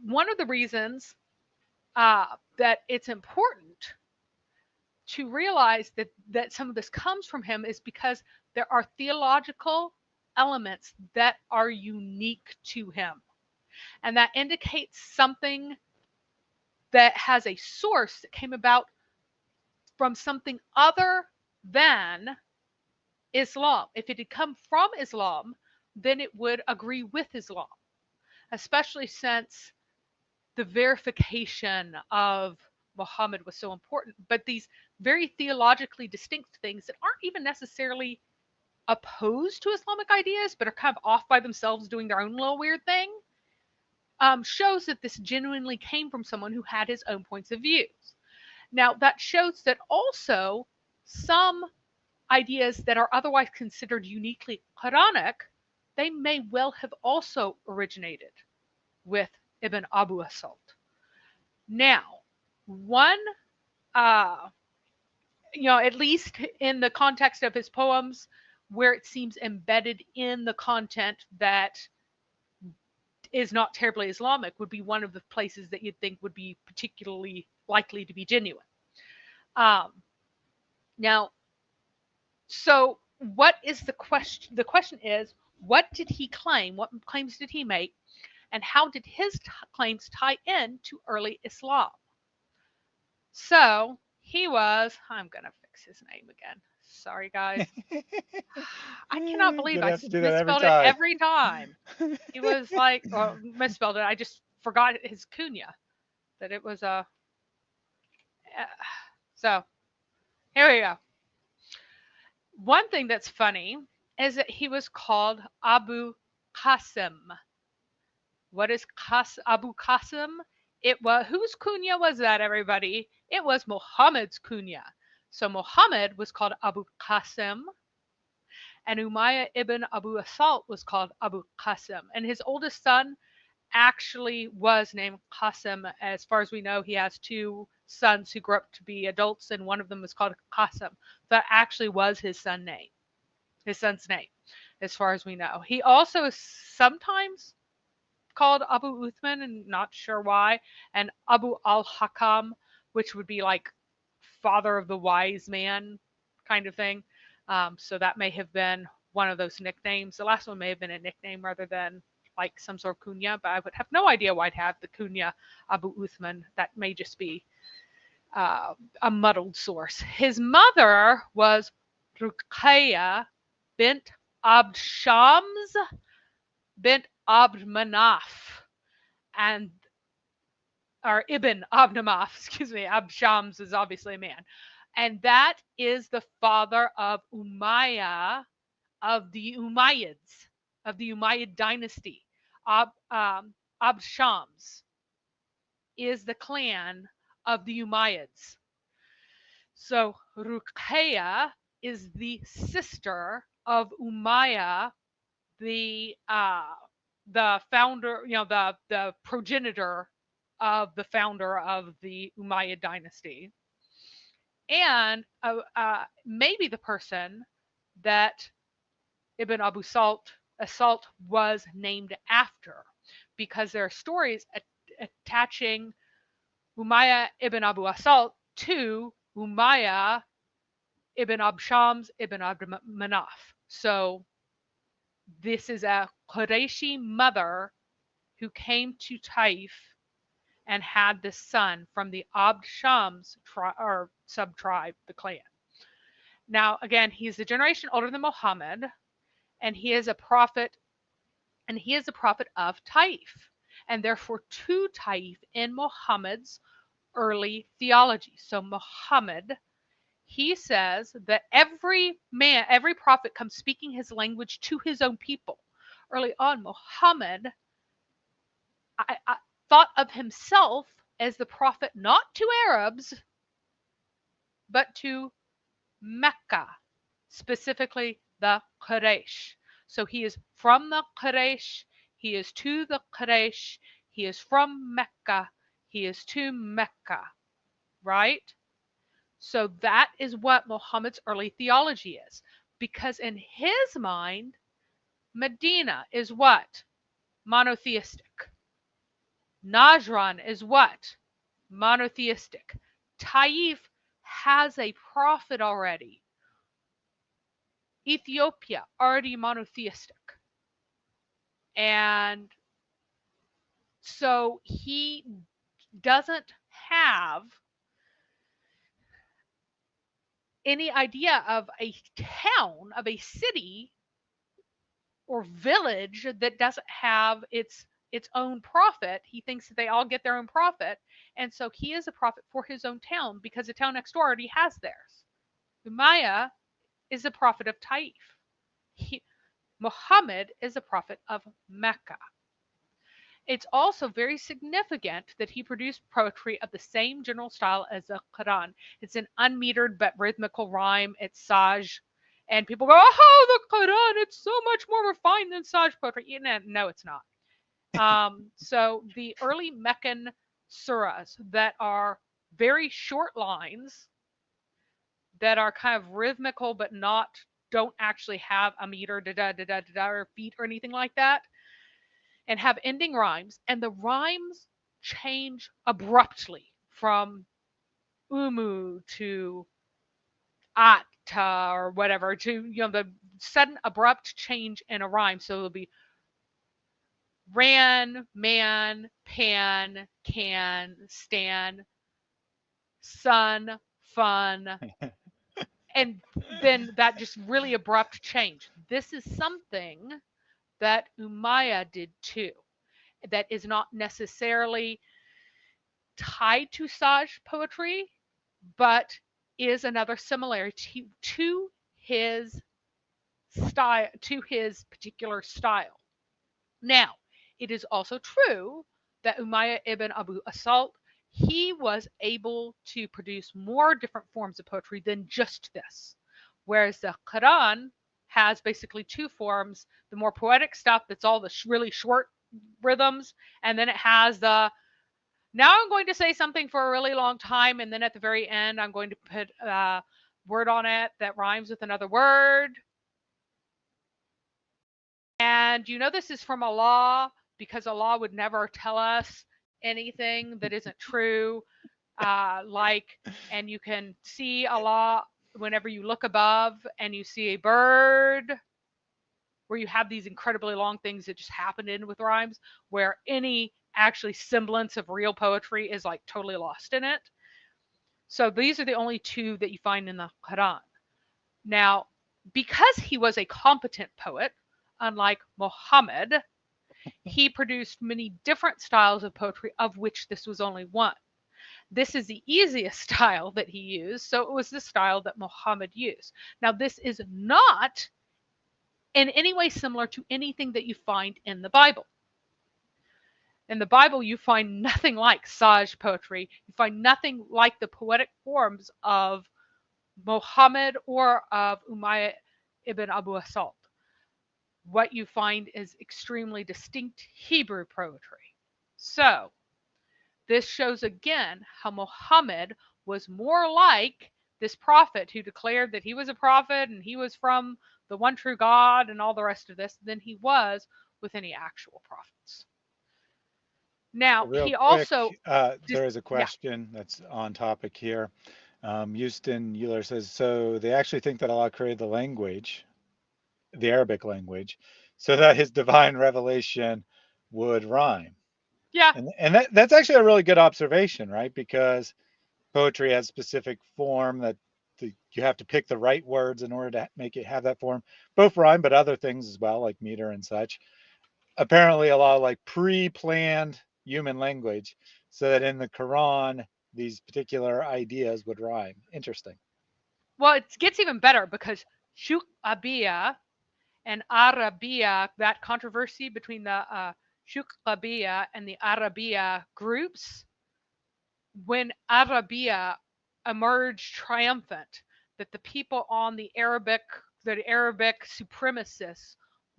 one of the reasons that it's important to realize that some of this comes from him is because there are theological elements that are unique to him. And that indicates something that has a source that came about from something other than Islam. If it had come from Islam, then it would agree with Islam, especially since the verification of Muhammad was so important. But these very theologically distinct things that aren't even necessarily opposed to Islamic ideas, but are kind of off by themselves doing their own little weird thing, shows that this genuinely came from someone who had his own points of views. Now, that shows that also some ideas that are otherwise considered uniquely Quranic, they may well have also originated with Ibn Abu Asalt. Now, one, at least in the context of his poems, where it seems embedded in the content that is not terribly Islamic, would be one of the places that you'd think would be particularly likely to be genuine. Now, so what is the question? The question is, what did he claim? What claims did he make? And how did his claims tie in to early Islam? So He was, I'm going to fix his name again. Sorry, guys. I cannot believe Gonna I have to do that every misspelled it time. every time. He was like, well, misspelled it. I just forgot his kunya, that it was a. So here we go. One thing that's funny is that he was called Abu Qasim. What is Abu Qasim? It was, whose kunya was that, everybody? It was Muhammad's kunya. So Muhammad was called Abu Qasim, and Umayya ibn Abu Asalt was called Abu Qasim. And his oldest son actually was named Qasim. As far as we know, he has two sons who grew up to be adults, and one of them was called Qasim. That actually was his son's name, as far as we know. He also is sometimes called Abu Uthman, and not sure why, and Abu al-Hakam, which would be like father of the wise man kind of thing. So that may have been one of those nicknames. The last one may have been a nickname rather than like some sort of kunya, but I would have no idea why I'd have the kunya Abu Uthman. That may just be a muddled source. His mother was Ruqayya bint Abd Shams bint Abd Manaf, and or Ibn Abd Manaf, excuse me. Abd Shams is obviously a man, and that is the father of Umayya, of the Umayyads, of the Umayyad dynasty. Abd Shams is the clan of the Umayyads. So Ruqayya is the sister of Umayya, the founder, the progenitor of the founder of the Umayyad dynasty, and maybe the person that Ibn Abu Asalt was named after, because there are stories attaching Umayya ibn Abu Asalt to Umayya ibn Abd Shams ibn Abd Manaf. So this is a Qurayshi mother who came to Taif and had this son from the Abd Shams or sub-tribe, the clan. Now, again, he's a generation older than Muhammad, and he is a prophet, of Taif, and therefore to Taif in Muhammad's early theology. So Muhammad, he says that every prophet comes speaking his language to his own people. Early on, Muhammad I thought of himself as the prophet not to Arabs, but to Mecca, specifically the Quraysh. So he is from the Quraysh, he is to the Quraysh, he is from Mecca, he is to Mecca, right? So that is what Muhammad's early theology is. Because in his mind, Medina is what? Monotheistic. Najran is what? Monotheistic. Taif has a prophet already. Ethiopia, already monotheistic. And so he doesn't have any idea of a town, of a city or village that doesn't have its own prophet. He thinks that they all get their own prophet, and so he is a prophet for his own town because the town next door already has theirs. Umayya is a prophet of Taif. Muhammad is a prophet of Mecca. It's also very significant that he produced poetry of the same general style as the Quran. It's an unmetered but rhythmical rhyme. It's Saj. And people go, oh, the Quran, it's so much more refined than Saj poetry. No, it's not. So the early Meccan surahs that are very short lines, that are kind of rhythmical but don't actually have a meter, da-da-da-da-da, or beat or anything like that, and have ending rhymes, and the rhymes change abruptly from umu to atta or whatever, to the sudden abrupt change in a rhyme. So it'll be ran, man, pan, can, stan, sun, fun, and then that just really abrupt change. This is something that Umayya did too, that is not necessarily tied to Saj poetry, but is another similarity to his style, to his particular style. Now, it is also true that Umayya ibn Abu Asalt, he was able to produce more different forms of poetry than just this. Whereas the Quran has basically two forms, the more poetic stuff that's all the really short rhythms, and then it has the now I'm going to say something for a really long time, and then at the very end, I'm going to put a word on it that rhymes with another word. And you know this is from Allah because Allah would never tell us anything that isn't true. And you can see Allah whenever you look above and you see a bird, where you have these incredibly long things that just happen in with rhymes, where any actually semblance of real poetry is like totally lost in it. So these are the only two that you find in the Quran. Now, because he was a competent poet, unlike Muhammad, he produced many different styles of poetry, of which this was only one. This is the easiest style that he used, so it was the style that Muhammad used. Now, this is not in any way similar to anything that you find in the Bible. In the Bible, you find nothing like Saj poetry. You find nothing like the poetic forms of Muhammad or of Umayya ibn Abu Asalt. What you find is extremely distinct Hebrew poetry. So, this shows again how Muhammad was more like this prophet who declared that he was a prophet and he was from the one true God and all the rest of this than he was with any actual prophets. Now, Real he quick, also there is a question that's on topic here. Houston Euler says, so they actually think that Allah created the language, the Arabic language, so that his divine revelation would rhyme. Yeah. And that's actually a really good observation, right? Because poetry has specific form that you have to pick the right words in order to make it have that form. Both rhyme, but other things as well, like meter and such. Apparently a lot of like pre-planned human language so that in the Quran, these particular ideas would rhyme. Interesting. Well, it gets even better because Shuqabiya and Arabiya, that controversy between the Shuqabiya and the Arabiya groups, when Arabiya emerged triumphant, that the people on the Arabic supremacists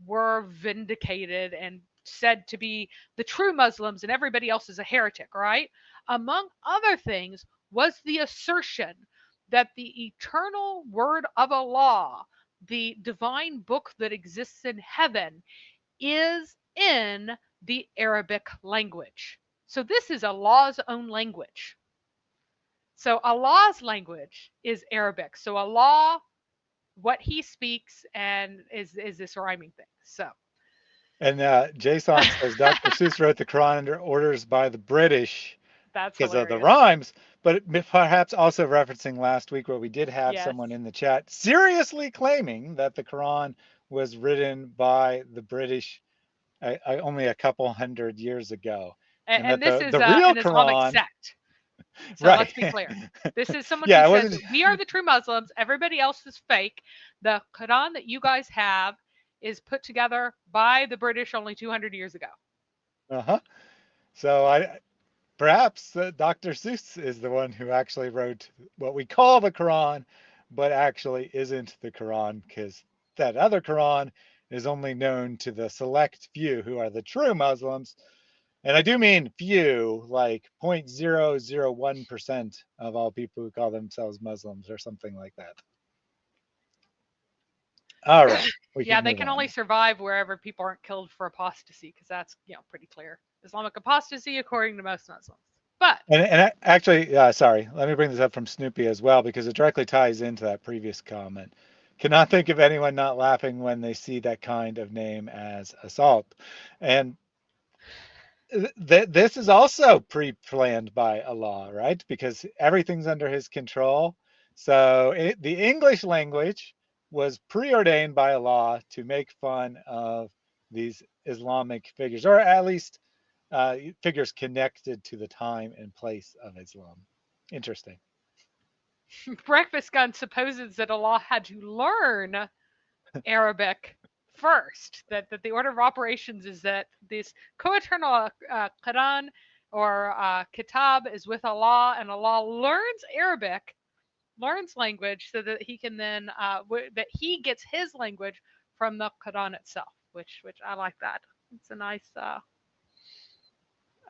were vindicated and said to be the true Muslims and everybody else is a heretic, right? Among other things was the assertion that the eternal word of Allah, the divine book that exists in heaven, is in the Arabic language. So this is Allah's own language. So Allah's language is Arabic. So Allah, what he speaks, and is this rhyming thing. So. And Jason says Dr. Seuss wrote the Quran under orders by the British because of the rhymes, but perhaps also referencing last week where we did have someone in the chat seriously claiming that the Quran was written by the British only a couple hundred years ago. And this is the real an Islamic Quran, sect. So right. Let's be clear. This is someone who says, we are the true Muslims, everybody else is fake. The Quran that you guys have is put together by the British only 200 years ago. Uh-huh. So perhaps Dr. Seuss is the one who actually wrote what we call the Quran, but actually isn't the Quran, because that other Quran is only known to the select few who are the true Muslims. And I do mean few, like 0.001% of all people who call themselves Muslims or something like that. All right. Yeah, they can only survive wherever people aren't killed for apostasy, because that's pretty clear. Islamic apostasy, according to most Muslims. But and actually, sorry, let me bring this up from Snoopy as well, because it directly ties into that previous comment. Cannot think of anyone not laughing when they see that kind of name as assault. And this is also pre-planned by Allah, right? Because everything's under his control. So the English language was preordained by law to make fun of these Islamic figures, or at least figures connected to the time and place of Islam. Interesting. Breakfast Gun supposes that Allah had to learn Arabic first. That the order of operations is that this co-eternal Quran or Kitab is with Allah, and Allah learns Arabic, learns language, so that he can then that he gets his language from the Quran itself. Which I like that. It's a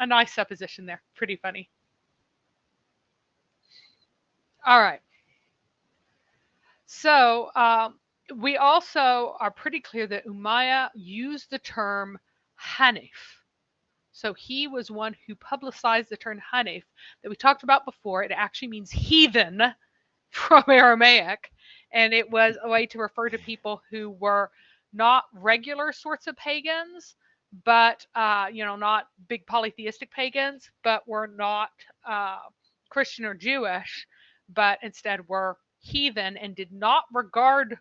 nice supposition there. Pretty funny. All right. So we also are pretty clear that Umayya used the term Haneef. So he was one who publicized the term Haneef that we talked about before. It actually means heathen from Aramaic, and it was a way to refer to people who were not regular sorts of pagans, but not big polytheistic pagans, but were not Christian or Jewish, but instead were heathen and did not regard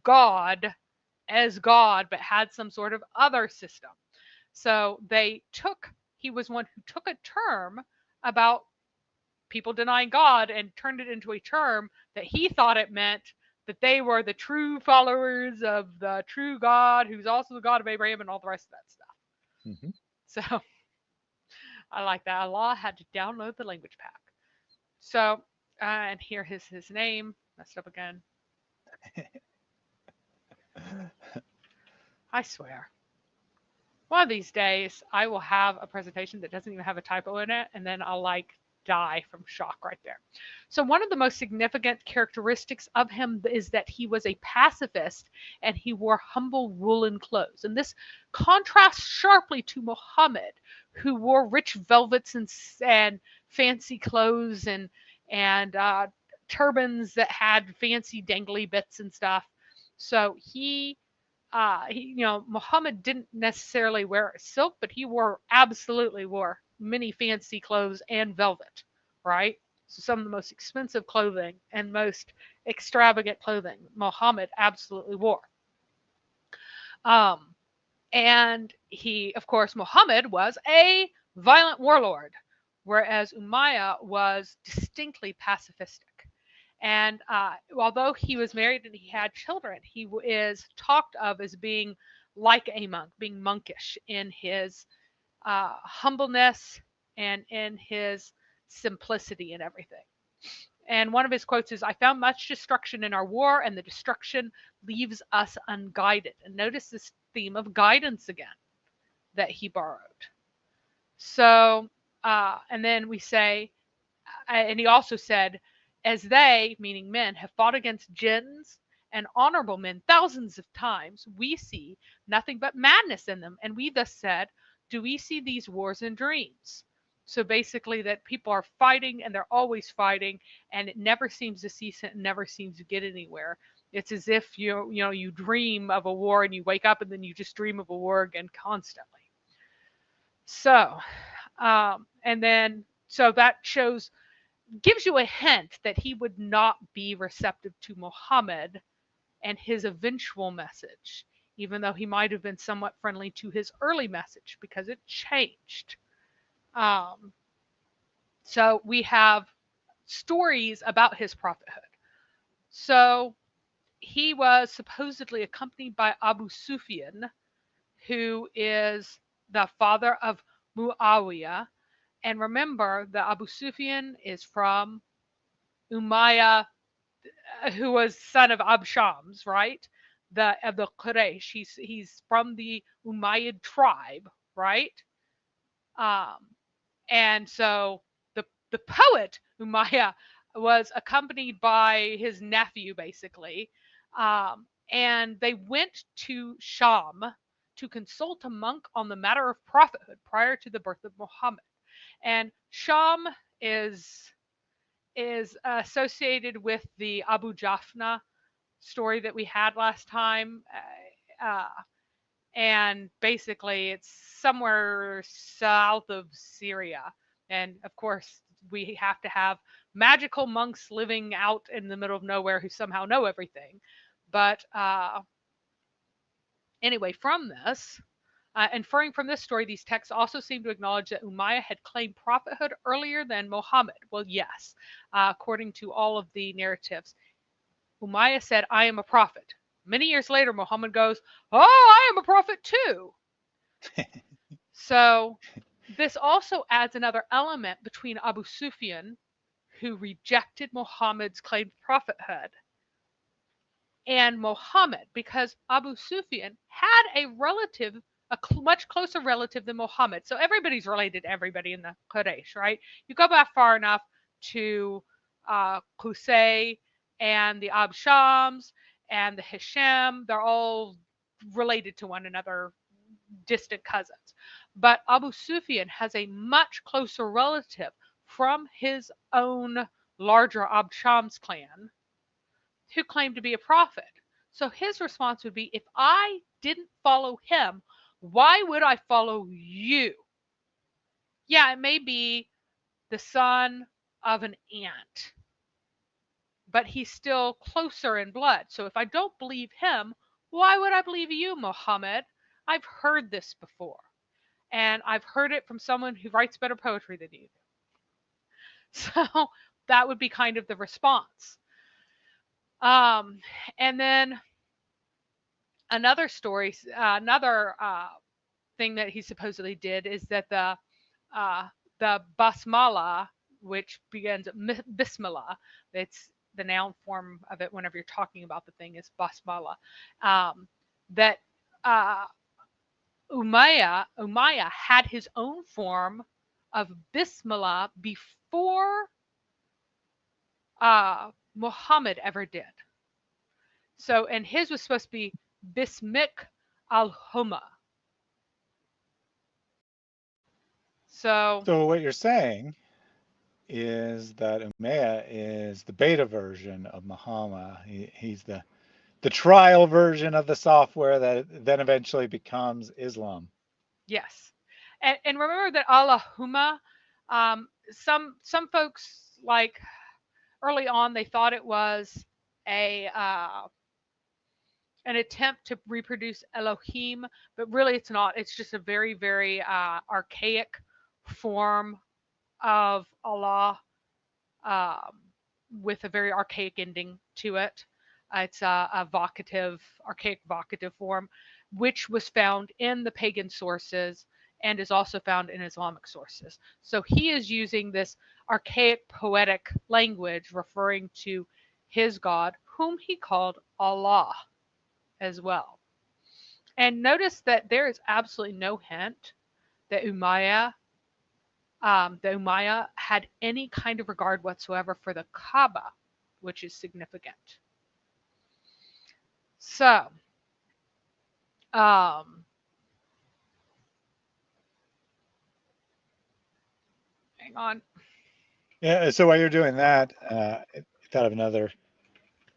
God as God, but had some sort of other system. So he was one who took a term about people denying God and turned it into a term that he thought it meant that they were the true followers of the true God, who's also the God of Abraham, and all the rest of that stuff. Mm-hmm. So I like that. Allah had to download the language pack. So, and here his name, messed up again. I swear. One of these days, I will have a presentation that doesn't even have a typo in it, and then I'll die from shock right there. So one of the most significant characteristics of him is that he was a pacifist and he wore humble woolen clothes. And this contrasts sharply to Muhammad, who wore rich velvets and fancy clothes and turbans that had fancy dangly bits and stuff. So Muhammad didn't necessarily wear silk, but he absolutely wore many fancy clothes and velvet, right? So some of the most expensive clothing and most extravagant clothing Muhammad absolutely wore. And of course, Muhammad was a violent warlord, whereas Umayya was distinctly pacifistic. And although he was married and he had children, he is talked of as being like a monk, being monkish in his humbleness and in his simplicity and everything. And one of his quotes is, "I found much destruction in our war, and the destruction leaves us unguided." And notice this theme of guidance again that he borrowed. So, and then we say, and he also said, "As they," meaning men, "have fought against jinns and honorable men thousands of times, we see nothing but madness in them. And we thus said, do we see these wars in dreams?" So basically that people are fighting and they're always fighting, and it never seems to cease and never seems to get anywhere. It's as if you dream of a war and you wake up and then you just dream of a war again constantly. So, so that gives you a hint that he would not be receptive to Muhammad and his eventual message, even though he might have been somewhat friendly to his early message because it changed. So we have stories about his prophethood. So he was supposedly accompanied by Abu Sufyan, who is the father of Muawiyah. And remember, the Abu Sufyan is from Umayya, who was son of Abshams, right? Of the Quraysh. He's from the Umayyad tribe, right? And so the poet Umayya was accompanied by his nephew, basically, and they went to Sham to consult a monk on the matter of prophethood prior to the birth of Muhammad. And Sham is associated with the Abu Jafna story that we had last time. And basically, it's somewhere south of Syria. And of course, we have to have magical monks living out in the middle of nowhere who somehow know everything. But anyway, from this, inferring from this story, these texts also seem to acknowledge that Umayya had claimed prophethood earlier than Muhammad. Well, yes, according to all of the narratives. Umayya said, I am a prophet. Many years later, Muhammad goes, oh, I am a prophet too. So this also adds another element between Abu Sufyan, who rejected Muhammad's claimed prophethood, and Muhammad, because Abu Sufyan had a relative, much closer relative than Muhammad. So everybody's related to everybody in the Quraysh, right? You go back far enough to Qusay and the Abshams and the Hisham, they're all related to one another, distant cousins. But Abu Sufyan has a much closer relative from his own larger Abshams clan who claimed to be a prophet. So his response would be, if I didn't follow him, why would I follow you? Yeah, it may be the son of an aunt, but he's still closer in blood. So if I don't believe him, why would I believe you, Muhammad? I've heard this before, and I've heard it from someone who writes better poetry than you do. So that would be kind of the response. And then another story, another thing that he supposedly did is that the basmala, which begins bismillah, it's the noun form of it whenever you're talking about the thing is basmala, that Umayya had his own form of bismillah before Muhammad ever did. So, and his was supposed to be Bismik al-Huma. So what you're saying is that Umayya is the beta version of Muhammad. He's the trial version of the software that then eventually becomes Islam. Yes. And remember that Allahumma, some folks, like early on, they thought it was an attempt to reproduce Elohim, but really it's not. It's just a very, very archaic form of Allah, with a very archaic ending to it. It's a vocative, archaic vocative form, which was found in the pagan sources and is also found in Islamic sources. So he is using this archaic poetic language referring to his God, whom he called Allah as well. And notice that there is absolutely no hint that Umayya had any kind of regard whatsoever for the Kaaba, which is significant. So, hang on. Yeah, so while you're doing that, I thought of another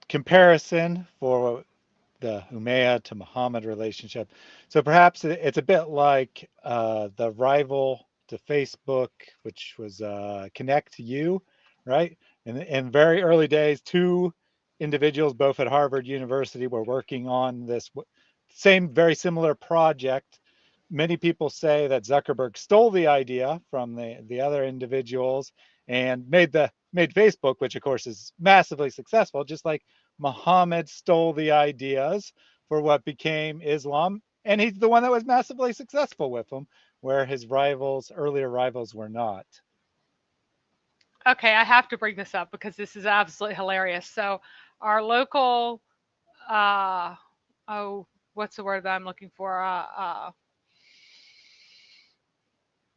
comparison for the Umayya to Muhammad relationship. So perhaps it's a bit like the rival to Facebook, which was Connect You, right? In very early days, two individuals, both at Harvard University, were working on this same, very similar project. Many people say that Zuckerberg stole the idea from the other individuals and made Facebook, which of course is massively successful, just like Muhammad stole the ideas for what became Islam, and he's the one that was massively successful with them, where his earlier rivals, were not. Okay, I have to bring this up because this is absolutely hilarious. So, our local, what's the word that I'm looking for?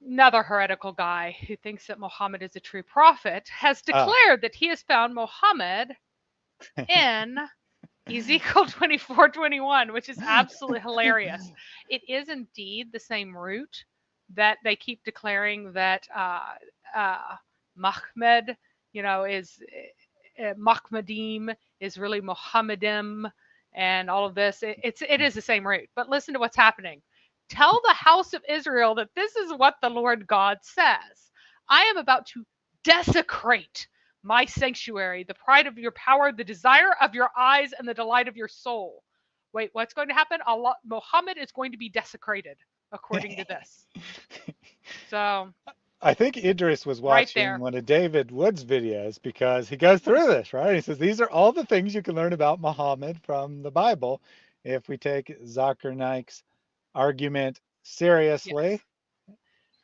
Another heretical guy who thinks that Muhammad is a true prophet has declared that he has found Muhammad in Ezekiel 24:21, which is absolutely hilarious. It is indeed the same root that they keep declaring that Mahmed, is Mahmedim is really Mohammedim, and all of this. It is the same root. But listen to what's happening. Tell the house of Israel that this is what the Lord God says. I am about to desecrate my sanctuary, the pride of your power, the desire of your eyes, and the delight of your soul. Wait, what's going to happen? Allah, Muhammad is going to be desecrated, according to this. So, I think Idris was right watching there. one of David Wood's videos because he goes through this, right? He says these are all the things you can learn about Muhammad from the Bible if we take Zakir Naik's argument seriously. Yes.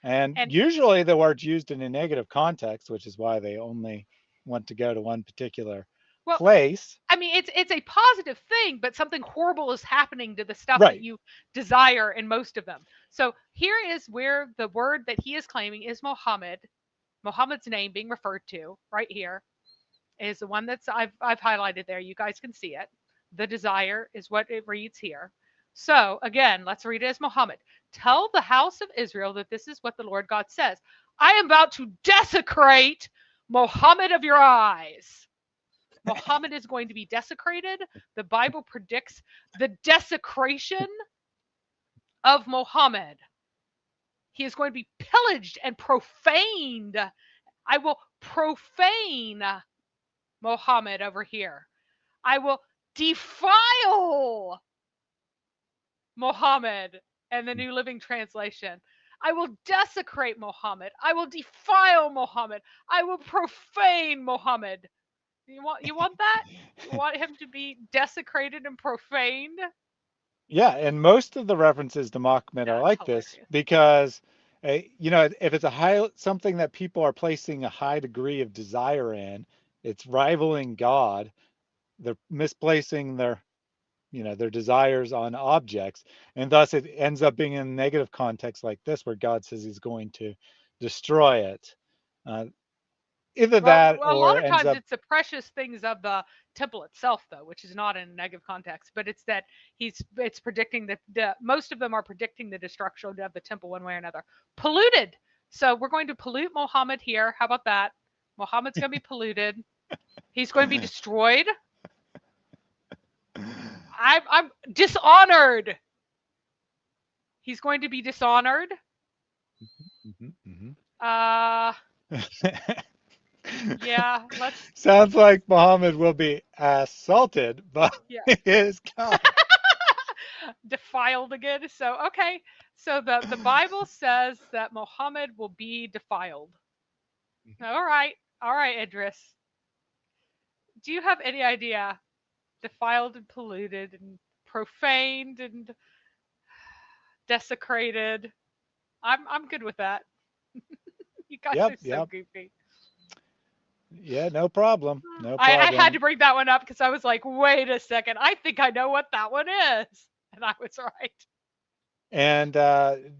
And And usually the word's used in a negative context, which is why they only want to go to one particular well, place. I mean, it's a positive thing, but something horrible is happening to the stuff that Right. you desire in most of them. So here is where the word that he is claiming is Muhammad. Muhammad's name being referred to right here is the one that's I've highlighted there. You guys can see it. The desire is what it reads here. So again, let's read it as Muhammad. Tell the house of Israel that this is what the Lord God says. I am about to desecrate Muhammad of your eyes. Muhammad is going to be desecrated. The Bible predicts the desecration of Muhammad. He is going to be pillaged and profaned. I will profane Muhammad over here. I will defile Muhammad and the New Living Translation. I will desecrate Muhammad. I will defile Muhammad. I will profane Muhammad. You want that? You want him to be desecrated and profaned? Yeah, and most of the references to Muhammad are That's like this hilarious. because, if it's something that people are placing a high degree of desire in, it's rivaling God. They're misplacing their desires on objects, and thus it ends up being in a negative context like this, where God says He's going to destroy it. Uh, Either Well, that a lot or of ends times up. it's the precious things of the temple itself, though, which is not in a negative context. But it's that it's predicting that most of them are predicting the destruction of the temple one way or another. Polluted. So we're going to pollute Muhammad here. How about that? Muhammad's going to be polluted. He's going to be destroyed. I'm dishonored. He's going to be dishonored. Mhm, Uh, mhm. yeah. Let's. Sounds like Muhammad will be assaulted by Yeah. his God. Defiled again. So okay. So the Bible says that Muhammad will be defiled. All right. All right, Idris. Do you have any idea? Defiled and polluted and profaned and desecrated. I'm good with that. You guys Yep, are so yep. goofy. Yeah, no problem. No I had to problem. bring that one up because I was like, wait a second, I think I know what that one is. And I was right. And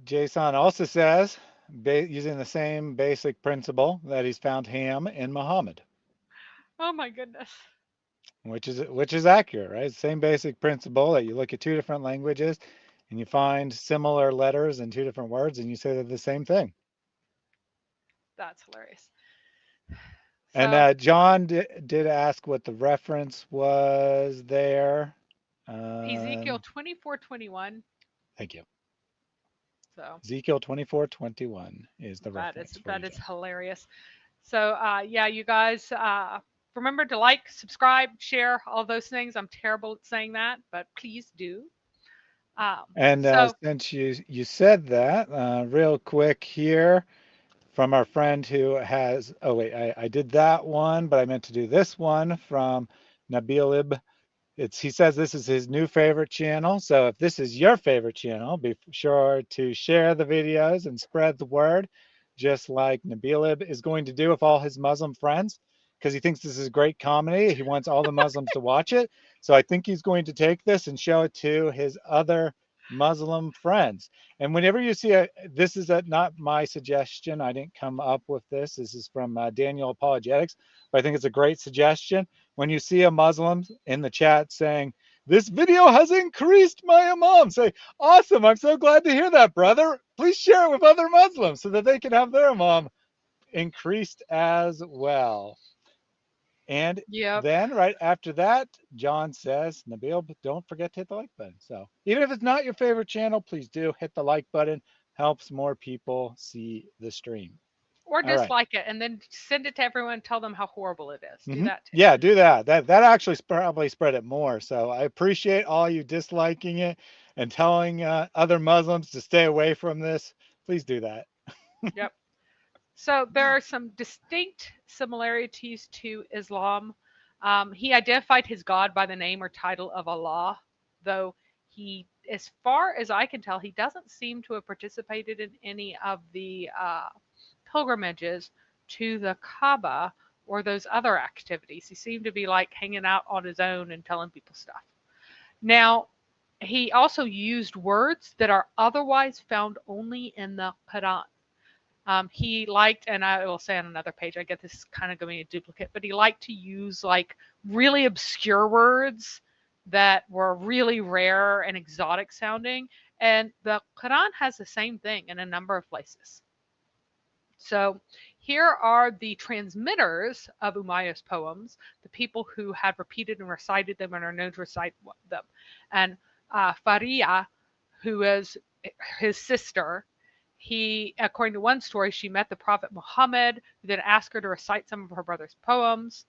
Jason also says, using the same basic principle, that he's found Ham in Muhammad, Oh my goodness. which is accurate, right? Same basic principle that you look at two different languages and you find similar letters in two different words and you say they're the same thing. That's hilarious. And So John did ask what the reference was there. Ezekiel Um, 24:21. Thank you. So Ezekiel 24:21 is the that is reference for you, that is John. hilarious. So yeah, you guys remember to like, subscribe, share, all those things. I'm terrible at saying that, but please do. Um, And so since you said that, real quick here from our friend who has, oh wait, I did that one, but I meant to do this one from Nabilib. He says this is his new favorite channel. So if this is your favorite channel, be sure to share the videos and spread the word, just like Nabilib is going to do with all his Muslim friends, because he thinks this is great comedy. He wants all the Muslims to watch it. So I think he's going to take this and show it to his other Muslim friends. And whenever you see this is not my suggestion. I didn't come up with this. This is from Daniel Apologetics, but I think it's a great suggestion. When you see a Muslim in the chat saying, "This video has increased my Imam," say, "Awesome, I'm so glad to hear that, brother. Please share it with other Muslims so that they can have their Imam increased as well." And yep. then right after that, John says, "Nabil, don't forget to hit the like button." So even if it's not your favorite channel, please do hit the like button. Helps more people see the stream. Or All right. dislike it and then send it to everyone and tell them how horrible it is. Do that too. Yeah, do that. That actually probably spread it more. So I appreciate all you disliking it and telling other Muslims to stay away from this. Please do that. Yep. So there are some distinct similarities to Islam. He identified his God by the name or title of Allah, though he, as far as I can tell, he doesn't seem to have participated in any of the pilgrimages to the Kaaba or those other activities. He seemed to be like hanging out on his own and telling people stuff. Now, he also used words that are otherwise found only in the Quran. He liked, and I will say on another page, I get this kind of going a duplicate, but he liked to use like really obscure words that were really rare and exotic sounding. And the Quran has the same thing in a number of places. So here are the transmitters of Umayyah's poems, the people who had repeated and recited them and are known to recite them. And Faria, who is his sister, according to one story, she met the Prophet Muhammad, who then asked her to recite some of her brother's poems.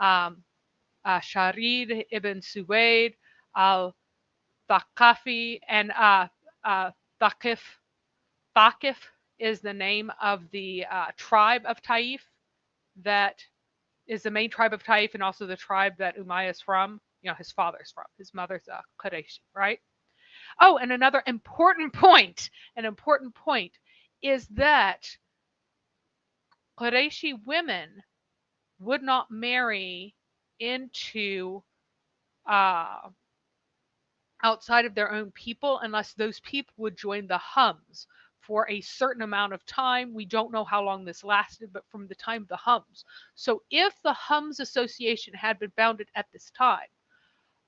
Sharid ibn Suwaid al-Thaqafi, and Thaqif is the name of the tribe of Taif that is the main tribe of Taif and also the tribe that Umayyah is from. His father's from. His mother's Quraysh, right? Oh, and another important point is that Qurayshi women would not marry into outside of their own people unless those people would join the Hums for a certain amount of time. We don't know how long this lasted, but from the time of the Hums. So if the Hums Association had been founded at this time,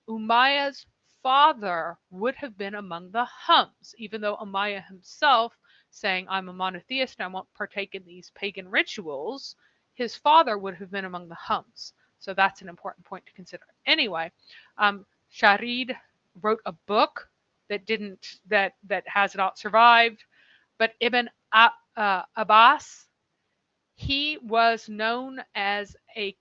Umayyah's father would have been among the Hums, even though Umayyah himself saying, I'm a monotheist and I won't partake in these pagan rituals, his father would have been among the Hums. So that's an important point to consider. Anyway, Sharid wrote a book that has not survived, but Ibn Abbas, he was known as he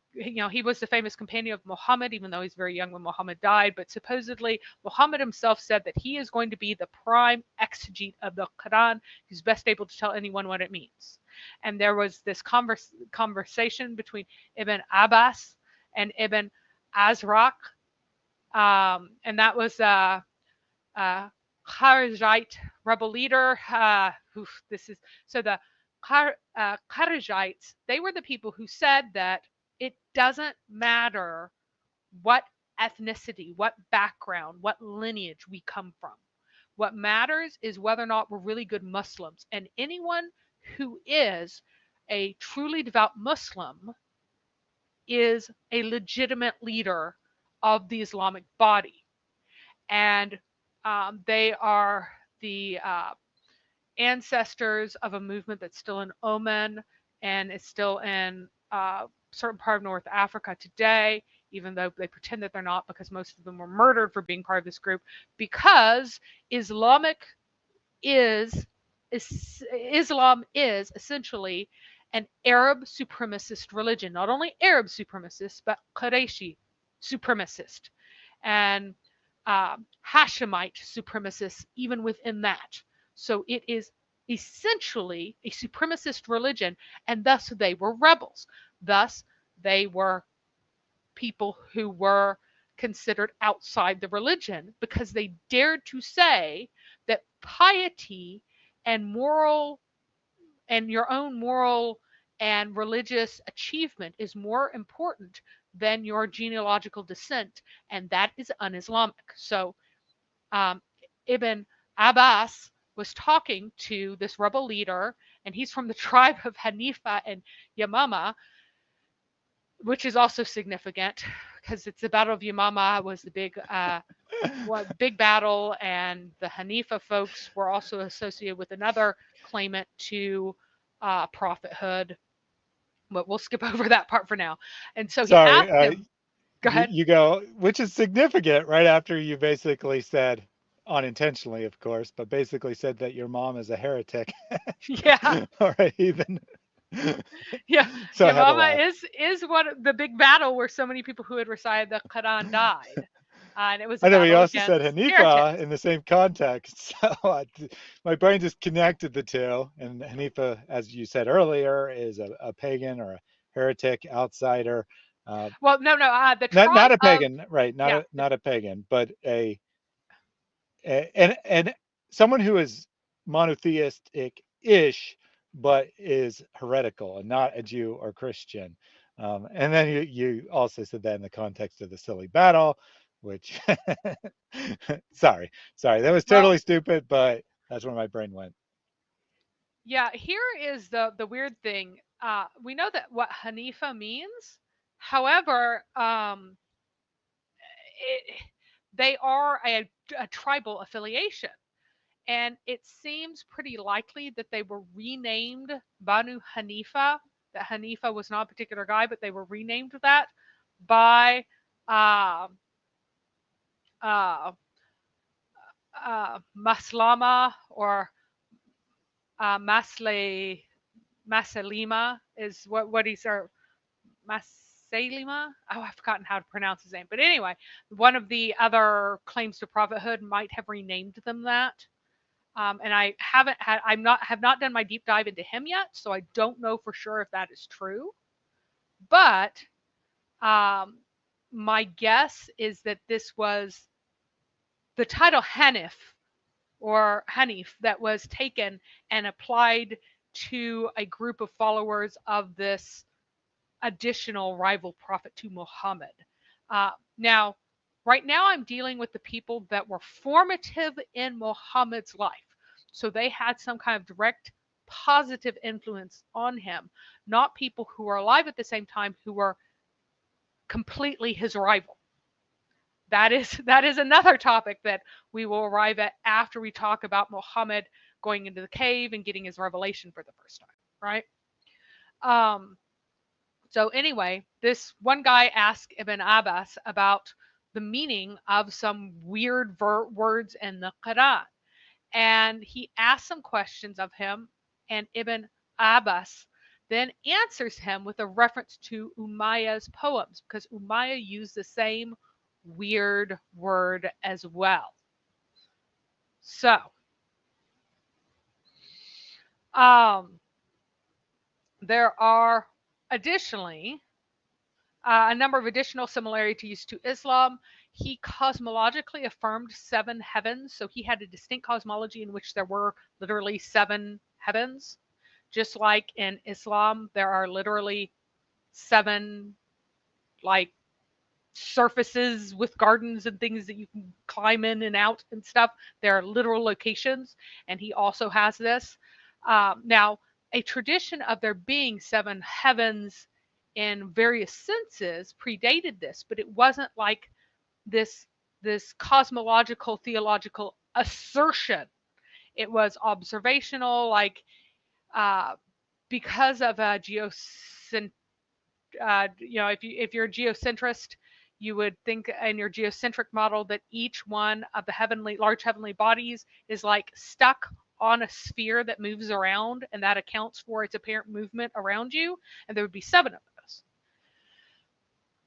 was the famous companion of Muhammad, even though he's very young when Muhammad died. But supposedly, Muhammad himself said that he is going to be the prime exegete of the Quran, who's best able to tell anyone what it means. And there was this conversation between Ibn Abbas and Ibn Azraq, and that was Kharijite rebel leader. The Kharijites, they were the people who said that it doesn't matter what ethnicity, what background, what lineage we come from. What matters is whether or not we're really good Muslims. And anyone who is a truly devout Muslim is a legitimate leader of the Islamic body. And they are the ancestors of a movement that's still in Oman and is still in a certain part of North Africa today, even though they pretend that they're not, because most of them were murdered for being part of this group, because Islam is essentially an Arab supremacist religion. Not only Arab supremacist, but Qurayshi supremacist. And Hashemite supremacists even within that. So it is essentially a supremacist religion, and thus they were rebels. Thus they were people who were considered outside the religion because they dared to say that piety and moral and your own moral and religious achievement is more important than your genealogical descent, and that is un-Islamic. So Ibn Abbas was talking to this rebel leader, and he's from the tribe of Hanifa and Yamama, which is also significant because it's the Battle of Yamama was the big battle, and the Hanifa folks were also associated with another claimant to prophethood. But we'll skip over that part for now. And so he asked him, go ahead. You go, which is significant right after you basically said, unintentionally, of course, but basically said that your mom is a heretic. Yeah. Or a heathen. Yeah, So I had to Yamama laugh. is one of the big battle where so many people who had recited the Quran died. And it was a I know he battle also said against Hanifa in heretics. the same context. So my brain just connected the two. And Hanifa, as you said earlier, is a pagan or a heretic outsider. Uh, Well, no, the not tribe a of, pagan, right? yeah, Not a pagan, but and someone who is monotheistic ish, but is heretical and not a Jew or Christian. And then you also said that in the context of the silly battle, which sorry, that was well, totally stupid, but that's where my brain went. yeah, here is the weird thing. We know that what Hanifa means. However, it, they are a tribal affiliation. And it seems pretty likely that they were renamed Banu Hanifa, that Hanifa was not a particular guy, but they were renamed that by uh, uh, Maslama or Masle Masalima is what he's or Masalima. Oh, I've forgotten how to pronounce his name. But anyway, one of the other claims to prophethood might have renamed them that. And I have not done my deep dive into him yet, so I don't know for sure if that is true. But um, my guess is that this was the title Haneef or Haneef that was taken and applied to a group of followers of this additional rival prophet to Muhammad. Now, right now, I'm dealing with the people that were formative in Muhammad's life. So they had some kind of direct positive influence on him, not people who were alive at the same time who were completely his rival. That is another topic that we will arrive at after we talk about Muhammad going into the cave and getting his revelation for the first time, right? Um, So anyway, this one guy asked Ibn Abbas about the meaning of some weird words in the Quran. And he asked some questions of him, and Ibn Abbas then answers him with a reference to Umayya's poems, because Umayya used the same weird word as well. So, um, there are additionally a number of additional similarities to Islam. He cosmologically affirmed 7 heavens, so he had a distinct cosmology in which there were literally 7 heavens. Just like in Islam, there are literally 7 like surfaces with gardens and things that you can climb in and out and stuff. There are literal locations, and he also has this. Now, a tradition of there being 7 heavens in various senses predated this, but it wasn't like this cosmological theological assertion. It was observational, like uh, because of a if you're a geocentrist, you would think in your geocentric model that each one of the large heavenly bodies is like stuck on a sphere that moves around, and that accounts for its apparent movement around you, and there would be 7 of those.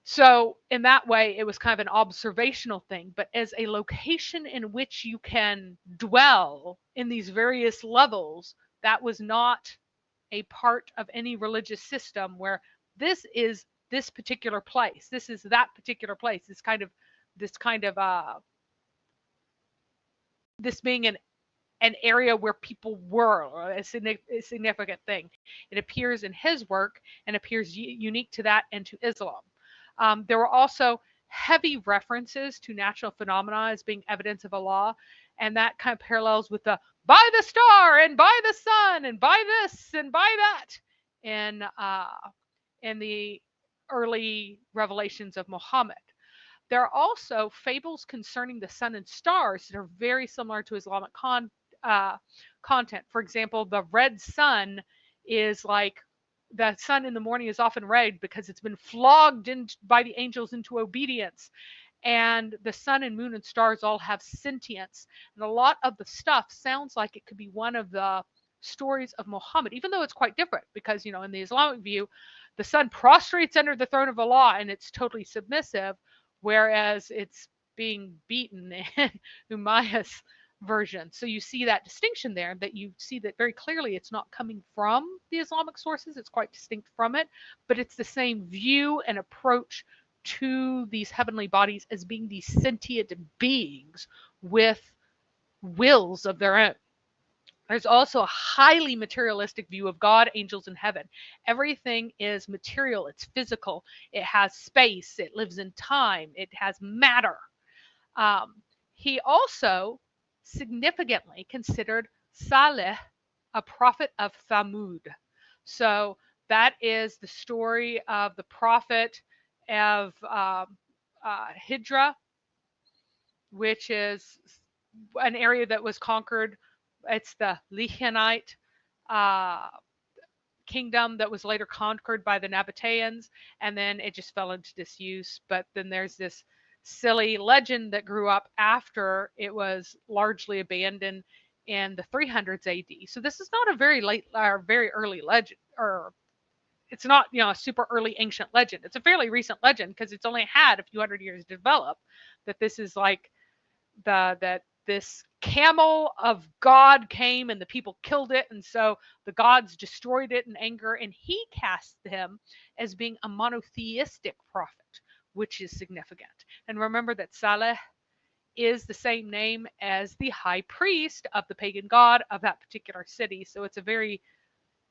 So in that way, it was kind of an observational thing, but as a location in which you can dwell in these various levels, that was not a part of any religious system where this is this particular place, this is that particular place, this kind of this being an area where people were a significant thing. It appears in his work and appears unique to that and to Islam. There were also heavy references to natural phenomena as being evidence of Allah, and that kind of parallels with the by the star and by the sun and by this and by that in the early revelations of Muhammad. There are also fables concerning the sun and stars that are very similar to Islamic uh, content. For example, the red sun is like the sun in the morning is often red because it's been flogged by the angels into obedience. And the sun and moon and stars all have sentience. And a lot of the stuff sounds like it could be one of the stories of Muhammad, even though it's quite different because, in the Islamic view, the son prostrates under the throne of Allah and it's totally submissive, whereas it's being beaten in Umayyah's version. So you see that distinction there, that you see that very clearly it's not coming from the Islamic sources, it's quite distinct from it, but it's the same view and approach to these heavenly bodies as being these sentient beings with wills of their own. There's also a highly materialistic view of God, angels, and heaven. Everything is material, it's physical, it has space, it lives in time, it has matter. He also significantly considered Saleh a prophet of Thamud. So that is the story of the prophet of Hijra, which is an area that was conquered. It's the Lihanite kingdom that was later conquered by the Nabateans, and then it just fell into disuse. But then there's this silly legend that grew up after it was largely abandoned in the 300s AD. So this is not a very late or very early legend, or it's not, a super early ancient legend. It's a fairly recent legend because it's only had a few hundred years to develop. That this is like that this camel of God came and the people killed it, and so the gods destroyed it in anger, and he cast him as being a monotheistic prophet, which is significant. And remember that Saleh is the same name as the high priest of the pagan god of that particular city, so it's a very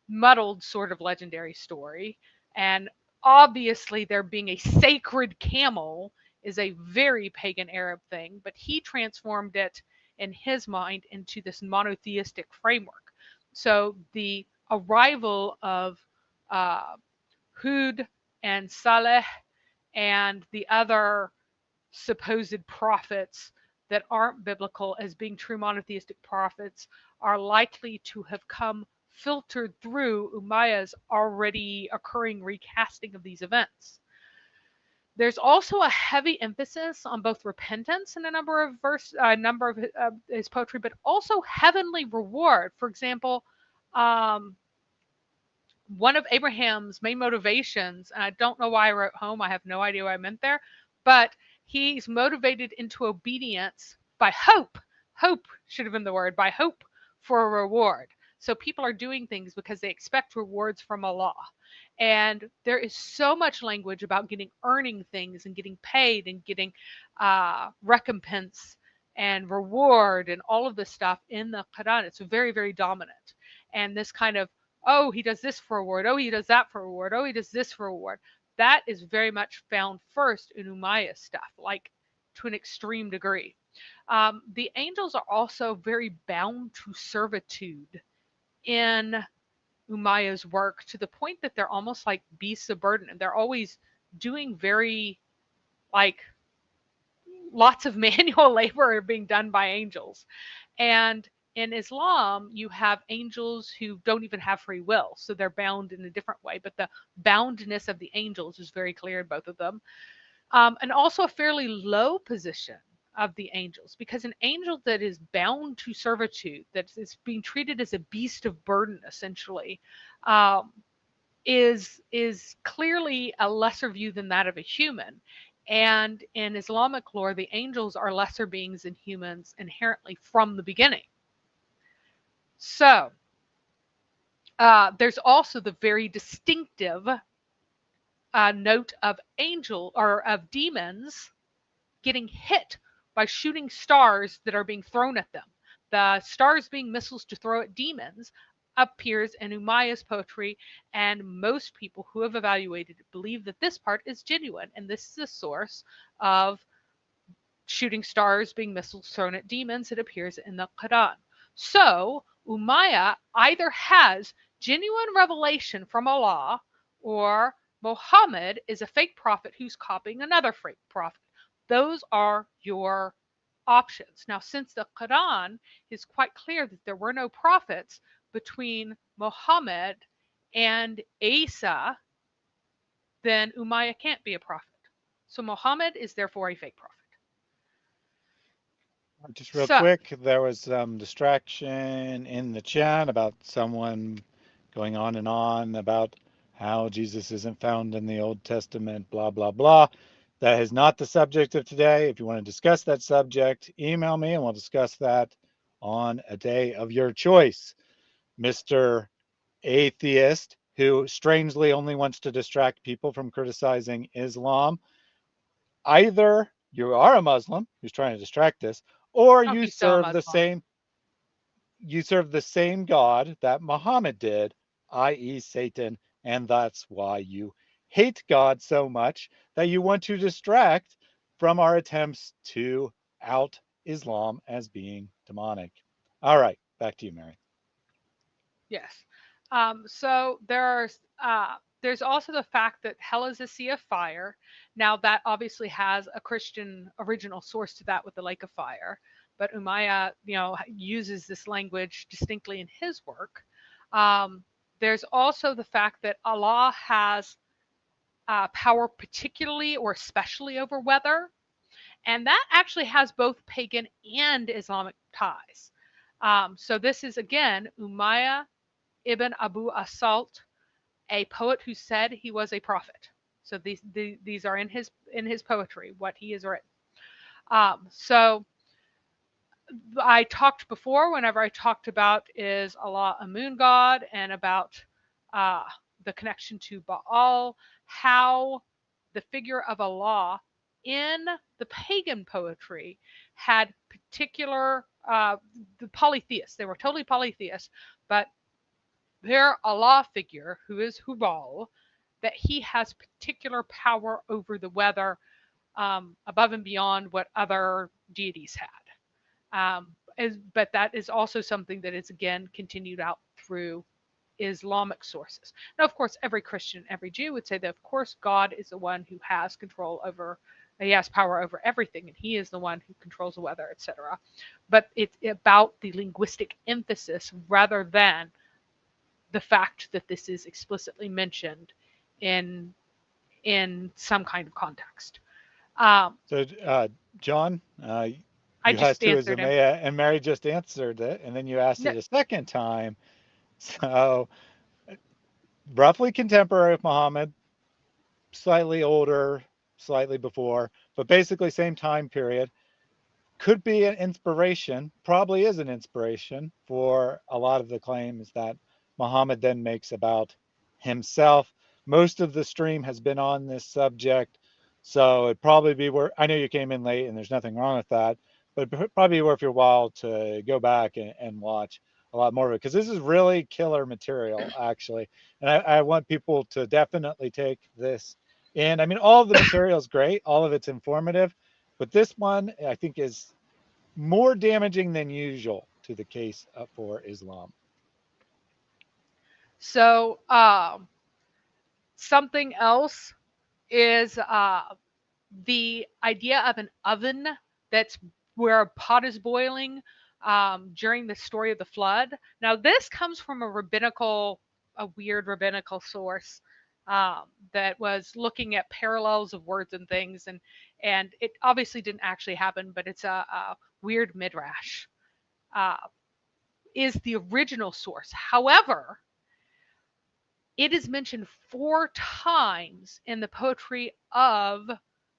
muddled sort of legendary story. And obviously there being a sacred camel is a very pagan Arab thing, but he transformed it in his mind into this monotheistic framework. So the arrival of Hud and Saleh and the other supposed prophets that aren't biblical as being true monotheistic prophets are likely to have come filtered through Umayyah's already occurring recasting of these events. There's also a heavy emphasis on both repentance in a number of his poetry, but also heavenly reward. For example, one of Abraham's main motivations, and I don't know why I wrote home, I have no idea what I meant there, but he's motivated into obedience by hope. Hope should have been the word, by hope for a reward. So people are doing things because they expect rewards from Allah. And there is so much language about earning things and getting paid and getting recompense and reward and all of this stuff in the Quran. It's very, very dominant. And this kind of, oh, he does this for reward, oh, he does that for reward, oh, he does this for reward. That is very much found first in Umayyah stuff, like to an extreme degree. The angels are also very bound to servitude in Umayyah's work, to the point that they're almost like beasts of burden, and they're always doing very, like, lots of manual labor being done by angels. And in Islam, you have angels who don't even have free will, so they're bound in a different way. But the boundness of the angels is very clear in both of them. And also a fairly low position of the angels, because an angel that is bound to servitude, that is being treated as a beast of burden, essentially, is clearly a lesser view than that of a human. And in Islamic lore, the angels are lesser beings than humans inherently from the beginning. So there's also the very distinctive note of demons getting hit by shooting stars that are being thrown at them. The stars being missiles to throw at demons appears in Umayyah's poetry, and most people who have evaluated it believe that this part is genuine, and this is a source of shooting stars being missiles thrown at demons. It appears in the Quran. So Umayyah either has genuine revelation from Allah, or Muhammad is a fake prophet who's copying another fake prophet. Those are your options. Now, since the Quran is quite clear that there were no prophets between Muhammad and Isa, then Umayyah can't be a prophet. So Muhammad is therefore a fake prophet. Just real So, quick, there was some distraction in the chat about someone going on and on about how Jesus isn't found in the Old Testament, blah, blah, blah. That is not the subject of today. If you want to discuss that subject, email me and we'll discuss that on a day of your choice. Mr. Atheist, who strangely only wants to distract people from criticizing Islam, either you are a Muslim who's trying to distract us, or oh, you he's still a serve the Muslim. same God that Muhammad did, i.e. Satan, and that's why you hate God so much that you want to distract from our attempts to out Islam as being demonic. All right, back to you, Mary. Yes. So there's also the fact that hell is a sea of fire. Now that obviously has a Christian original source to that with the lake of fire, but Umayya, uses this language distinctly in his work. Um, there's also the fact that Allah has power, particularly or especially over weather, and that actually has both pagan and Islamic ties. So this is again Umayya ibn Abu Asalt, a poet who said he was a prophet. So these are in his poetry, what he has written. So I talked before, whenever I talked about is Allah a moon god and about uh, the connection to Baal, how the figure of Allah in the pagan poetry had particular, the polytheists, they were totally polytheists, but their Allah figure, who is Hubal, that he has particular power over the weather, above and beyond what other deities had. But that is also something that is again continued out through Islamic sources. Now, of course, every Christian, every Jew would say that, of course, God is the one who has control over, he has power over everything, and he is the one who controls the weather, etc. But it's about the linguistic emphasis rather than the fact that this is explicitly mentioned in some kind of context. Um, So, John, I you asked just who is answered him. Umayya, and Mary just answered it, and then you asked No, it a second time. So, roughly contemporary with Muhammad, slightly older, slightly before, but basically same time period. Could be an inspiration, probably is an inspiration for a lot of the claims that Muhammad then makes about himself. Most of the stream has been on this subject, so it'd probably be worth, I know you came in late and there's nothing wrong with that, but it'd probably be worth your while to go back and watch a lot more of it, because this is really killer material, actually. And I want people to definitely take this in. I mean, all of the material is great, all of it's informative, but this one, I think, is more damaging than usual to the case for Islam. so something else is the idea of an oven that's where a pot is boiling during the story of the flood. Now, this comes from a weird rabbinical source that was looking at parallels of words and things, and it obviously didn't actually happen, but it's a weird midrash. Uh, is the original source. However, it is mentioned 4 times in the poetry of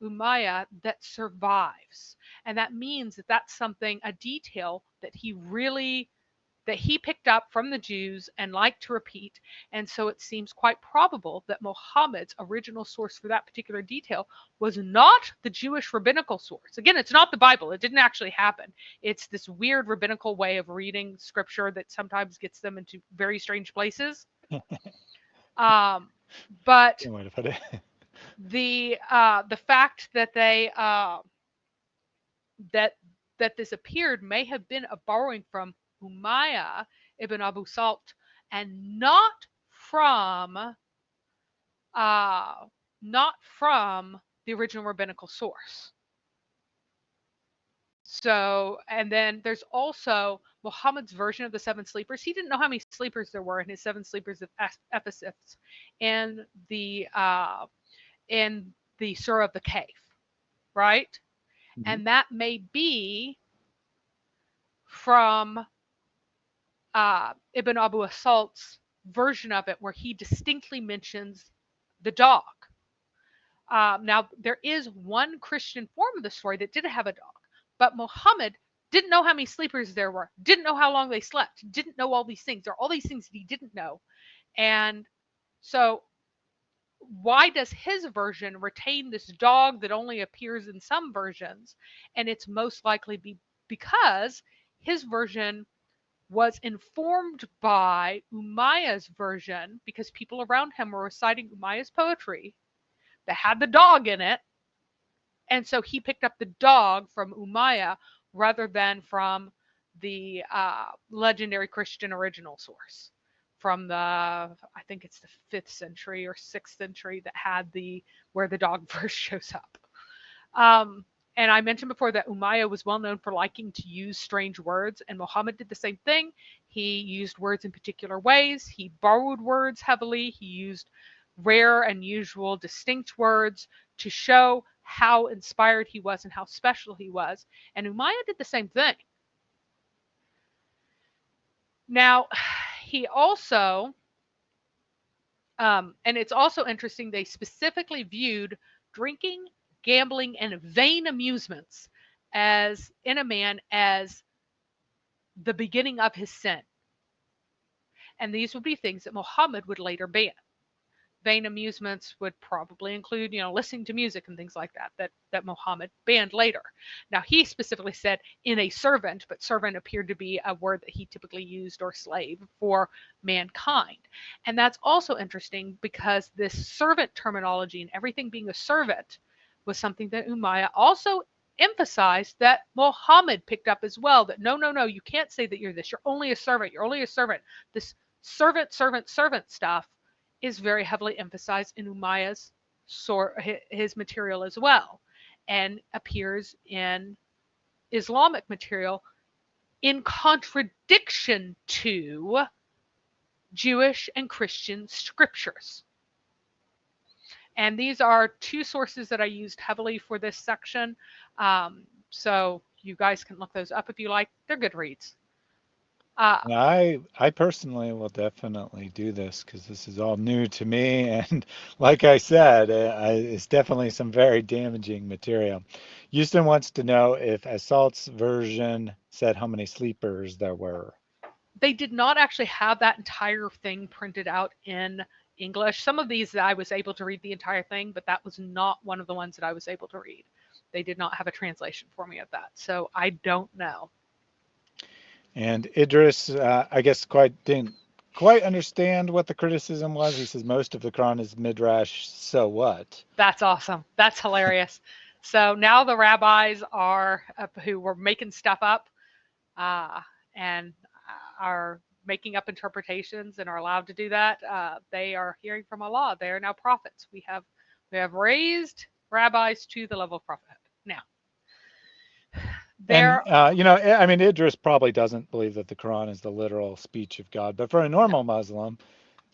Umayya that survives. And that means that that's something, a detail that he picked up from the Jews and liked to repeat. And so it seems quite probable that Muhammad's original source for that particular detail was not the Jewish rabbinical source. Again, it's not the Bible. It didn't actually happen. It's this weird rabbinical way of reading scripture that sometimes gets them into very strange places. But Good way to put it. the fact that they that that this appeared may have been a borrowing from Umayya ibn Abu Salt and uh, not from the original rabbinical source. So, and then there's also Muhammad's version of the seven sleepers. He didn't know how many sleepers there were in his seven sleepers of Ephesus, and in the Surah of the Cave, right? Mhm. And that may be from Ibn Abu Asalt's version of it, where he distinctly mentions the dog. Now, there is one Christian form of the story that did have a dog, but Muhammad didn't know how many sleepers there were, didn't know how long they slept, didn't know all these things. There are all these things that he didn't know. And so, why does his version retain this dog that only appears in some versions? And it's most likely because his version was informed by Umayya's version, because people around him were reciting Umayya's poetry that had the dog in it. And so he picked up the dog from Umayya rather than from the legendary Christian original source from I think it's the 5th century or 6th century, that had where the dog first shows up. And I mentioned before that Umayya was well known for liking to use strange words, and Muhammad did the same thing. He used words in particular ways. He borrowed words heavily. He used rare, unusual, distinct words to show how inspired he was and how special he was. And Umayya did the same thing. Now, he also, and it's also interesting, they specifically viewed drinking, gambling, and vain amusements in a man as the beginning of his sin. And these would be things that Muhammad would later ban. Vain amusements would probably include, listening to music and things like that Muhammad banned later. Now, he specifically said in a servant, but servant appeared to be a word that he typically used, or slave, for mankind. And that's also interesting because this servant terminology and everything being a servant was something that Umayya also emphasized that Muhammad picked up as well, that no, you can't say that you're this. You're only a servant. You're only a servant. This servant stuff is very heavily emphasized in Umayya's his material as well, and appears in Islamic material in contradiction to Jewish and Christian scriptures. And these are two sources that I used heavily for this section. So you guys can look those up if you like. They're good reads. I personally will definitely do this because this is all new to me, and like I said, it's definitely some very damaging material. Houston wants to know if Assault's version said how many sleepers there were. They did not actually have that entire thing printed out in English. Some of these I was able to read the entire thing, but that was not one of the ones that I was able to read. They did not have a translation for me of that, so I don't know. And Idris, I guess, didn't quite understand what the criticism was. He says most of the Quran is midrash. So what? That's awesome. That's hilarious. So now the rabbis who were making stuff up and are making up interpretations and are allowed to do that. They are hearing from Allah. They are now prophets. We have raised rabbis to the level of prophethood. Now, Idris probably doesn't believe that the Quran is the literal speech of God, but for a normal Muslim,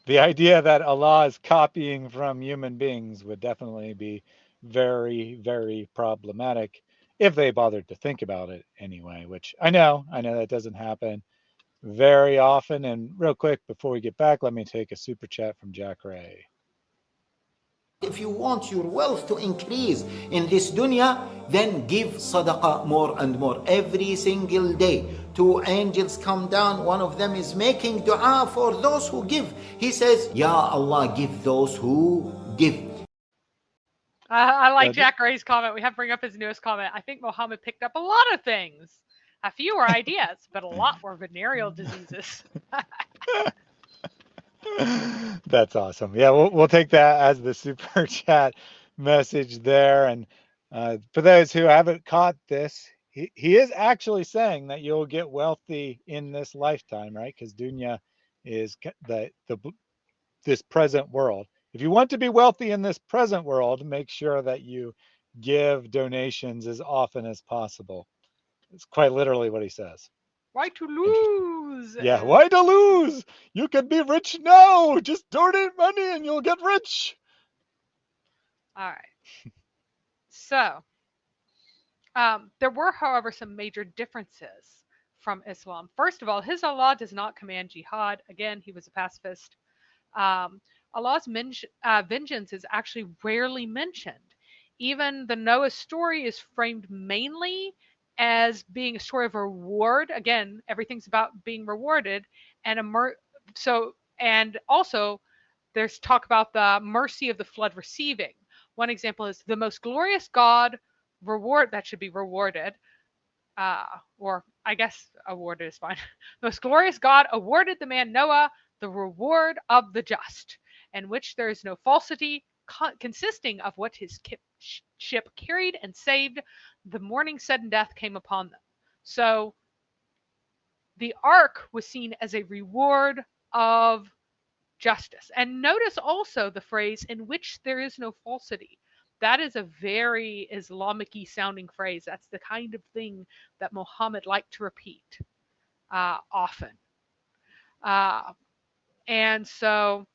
the idea that Allah is copying from human beings would definitely be very, very problematic if they bothered to think about it anyway, which I know that doesn't happen very often. And real quick, before we get back, let me take a super chat from Jack Ray. If you want your wealth to increase in this dunya, then give sadaqah more and more. Every single day, 2 angels come down. One of them is making dua for those who give. He says, Ya Allah, give those who give. I like Jack Ray's comment. We have to bring up his newest comment. I think Muhammad picked up a lot of things. A few were ideas, but a lot were venereal diseases. That's awesome. Yeah, we'll take that as the super chat message there. And for those who haven't caught this, he is actually saying that you'll get wealthy in this lifetime, right? Because dunya is this present world. If you want to be wealthy in this present world, make sure that you give donations as often as possible. It's quite literally what he says. Why to lose? Yeah, why to lose? You can be rich now. Just donate money and you'll get rich. All right. So, there were, however, some major differences from Islam. First of all, his Allah does not command jihad. Again, he was a pacifist. Allah's vengeance is actually rarely mentioned. Even the Noah story is framed mainly as being a story of reward. Again, everything's about being rewarded, and and also there's talk about the mercy of the flood receiving. One example is the most glorious God reward that should be rewarded, or I guess awarded is fine. The most glorious God awarded the man Noah the reward of the just, in which there is no falsity, consisting of what his ship carried and saved. The morning sudden death came upon them. So the ark was seen as a reward of justice. And notice also the phrase, in which there is no falsity. That is a very Islamic-y sounding phrase. That's the kind of thing that Muhammad liked to repeat often. And so,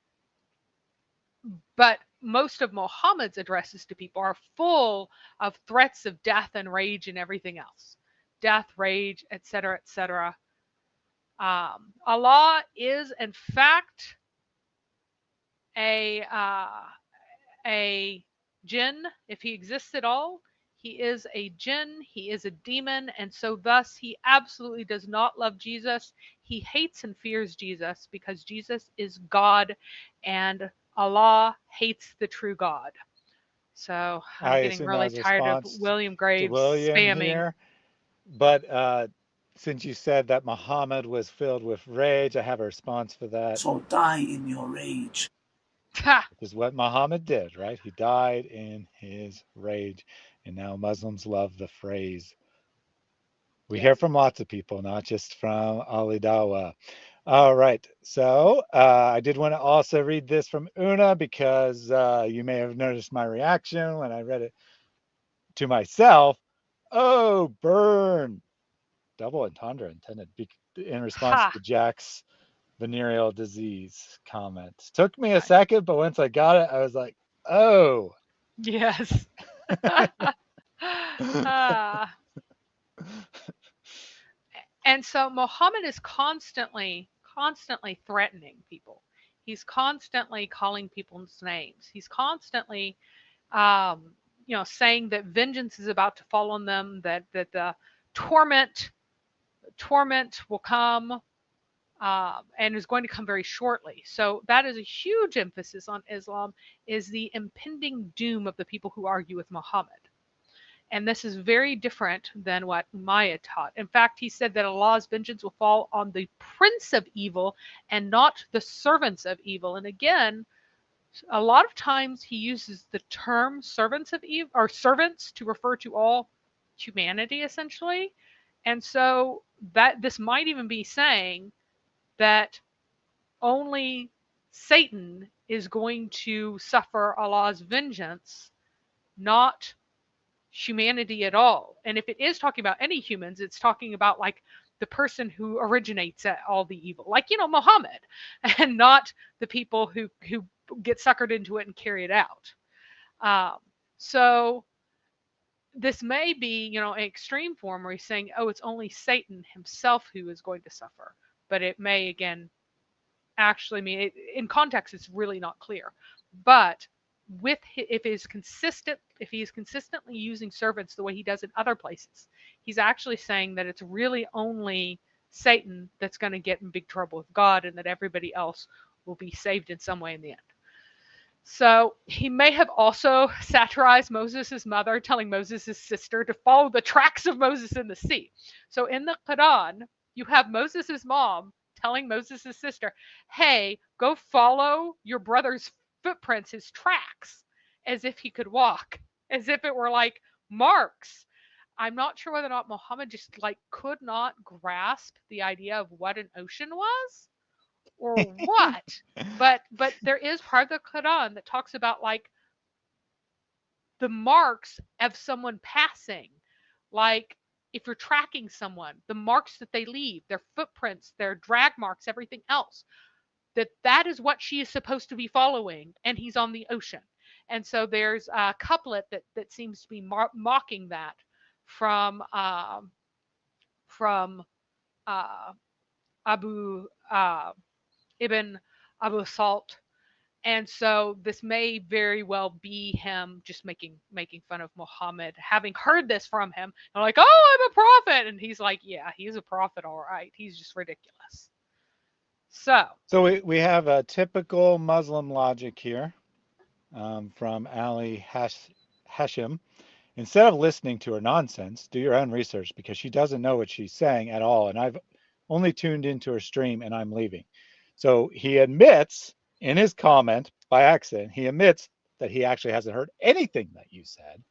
but most of Muhammad's addresses to people are full of threats of death and rage and everything else. Death, rage, etc., etc. Allah is, in fact, a jinn, if he exists at all. He is a jinn, he is a demon, and so thus he absolutely does not love Jesus. He hates and fears Jesus because Jesus is God, and Allah hates the true God. So I'm getting really tired of William Graves spamming here. But since you said that Muhammad was filled with rage, I have a response for that. So die in your rage. This is what Muhammad did, right? He died in his rage. And now Muslims love the phrase. We hear from lots of people, not just from Ali Dawa. All right. So I did want to also read this from Una because you may have noticed my reaction when I read it to myself. Oh, burn. Double entendre intended in response to Jack's venereal disease comments. Took me a second, but once I got it, I was like, oh. Yes. And so Muhammad is constantly threatening people. He's constantly calling people's names. He's constantly, saying that vengeance is about to fall on them, that the torment will come, and is going to come very shortly. So that is a huge emphasis on Islam, is the impending doom of the people who argue with Muhammad. And this is very different than what Umayya taught. In fact, he said that Allah's vengeance will fall on the prince of evil and not the servants of evil. And again, a lot of times he uses the term servants of evil, or servants, to refer to all humanity, essentially. And so that this might even be saying that only Satan is going to suffer Allah's vengeance, not humanity at all. And if it is talking about any humans, it's talking about like the person who originates all the evil, like Muhammad, and not the people who get suckered into it and carry it out. So this may be an extreme form where he's saying, oh, it's only Satan himself who is going to suffer, but it may again actually mean, in context it's really not clear. But if he is consistently using servants the way he does in other places, he's actually saying that it's really only Satan that's going to get in big trouble with God, and that everybody else will be saved in some way in the end. So he may have also satirized Moses' mother, telling Moses' sister to follow the tracks of Moses in the sea. So in the Quran, you have Moses' mom telling Moses' sister, hey, go follow your brother's footprints, his tracks, as if he could walk, as if it were like marks. I'm not sure whether or not Muhammad just could not grasp the idea of what an ocean was or what. but there is part of the Quran that talks about the marks of someone passing, like if you're tracking someone, the marks that they leave, their footprints, their drag marks, everything else, that is what she is supposed to be following, and he's on the ocean. And so there's a couplet that seems to be mocking that from uh, Abu ibn Abu Salt. And so this may very well be him just making fun of Muhammad, having heard this from him. And like, oh, I'm a prophet, and he's like, yeah, he's a prophet, all right. He's just ridiculous. So we have a typical Muslim logic here from Ali Hashim. Instead of listening to her nonsense, do your own research because she doesn't know what she's saying at all. And I've only tuned into her stream and I'm leaving. So he admits in his comment by accident, he admits that he actually hasn't heard anything that you said,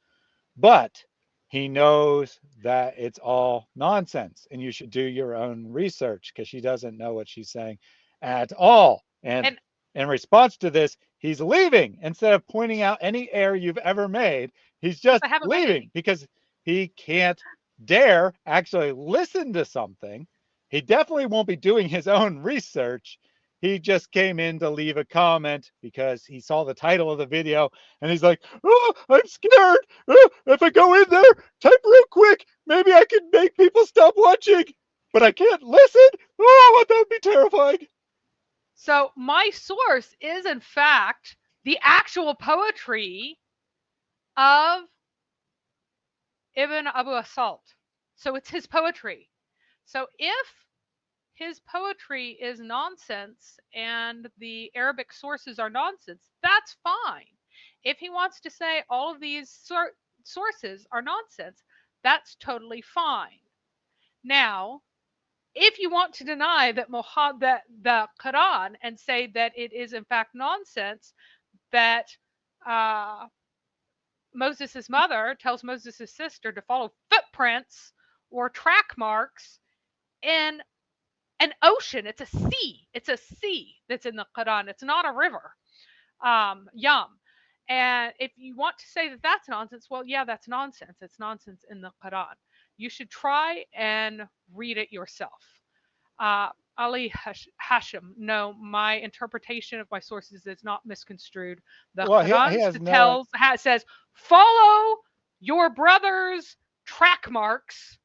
but he knows that it's all nonsense and you should do your own research because she doesn't know what she's saying at all. And in response to this, he's leaving instead of pointing out any error you've ever made. He's just leaving because he can't dare actually listen to something. He definitely won't be doing his own research. He just came in to leave a comment because he saw the title of the video and he's like, oh, I'm scared. Oh, if I go in there, type real quick, maybe I can make people stop watching, but I can't listen. Oh, that would be terrifying. So my source is, in fact, the actual poetry of Ibn Abu Asalt. So it's his poetry. So if his poetry is nonsense and the Arabic sources are nonsense, that's fine. If he wants to say all of these sources are nonsense, that's totally fine. Now, if you want to deny that the Quran and say that it is in fact nonsense, that Moses' mother tells Moses' sister to follow footprints or track marks in an ocean. It's a sea. It's a sea that's in the Quran. It's not a river. Yam. And if you want to say that that's nonsense, well, yeah, that's nonsense. It's nonsense in the Quran. You should try and read it yourself. Ali Hashim, no, my interpretation of my sources is not misconstrued. The Quran says, follow your brother's track marks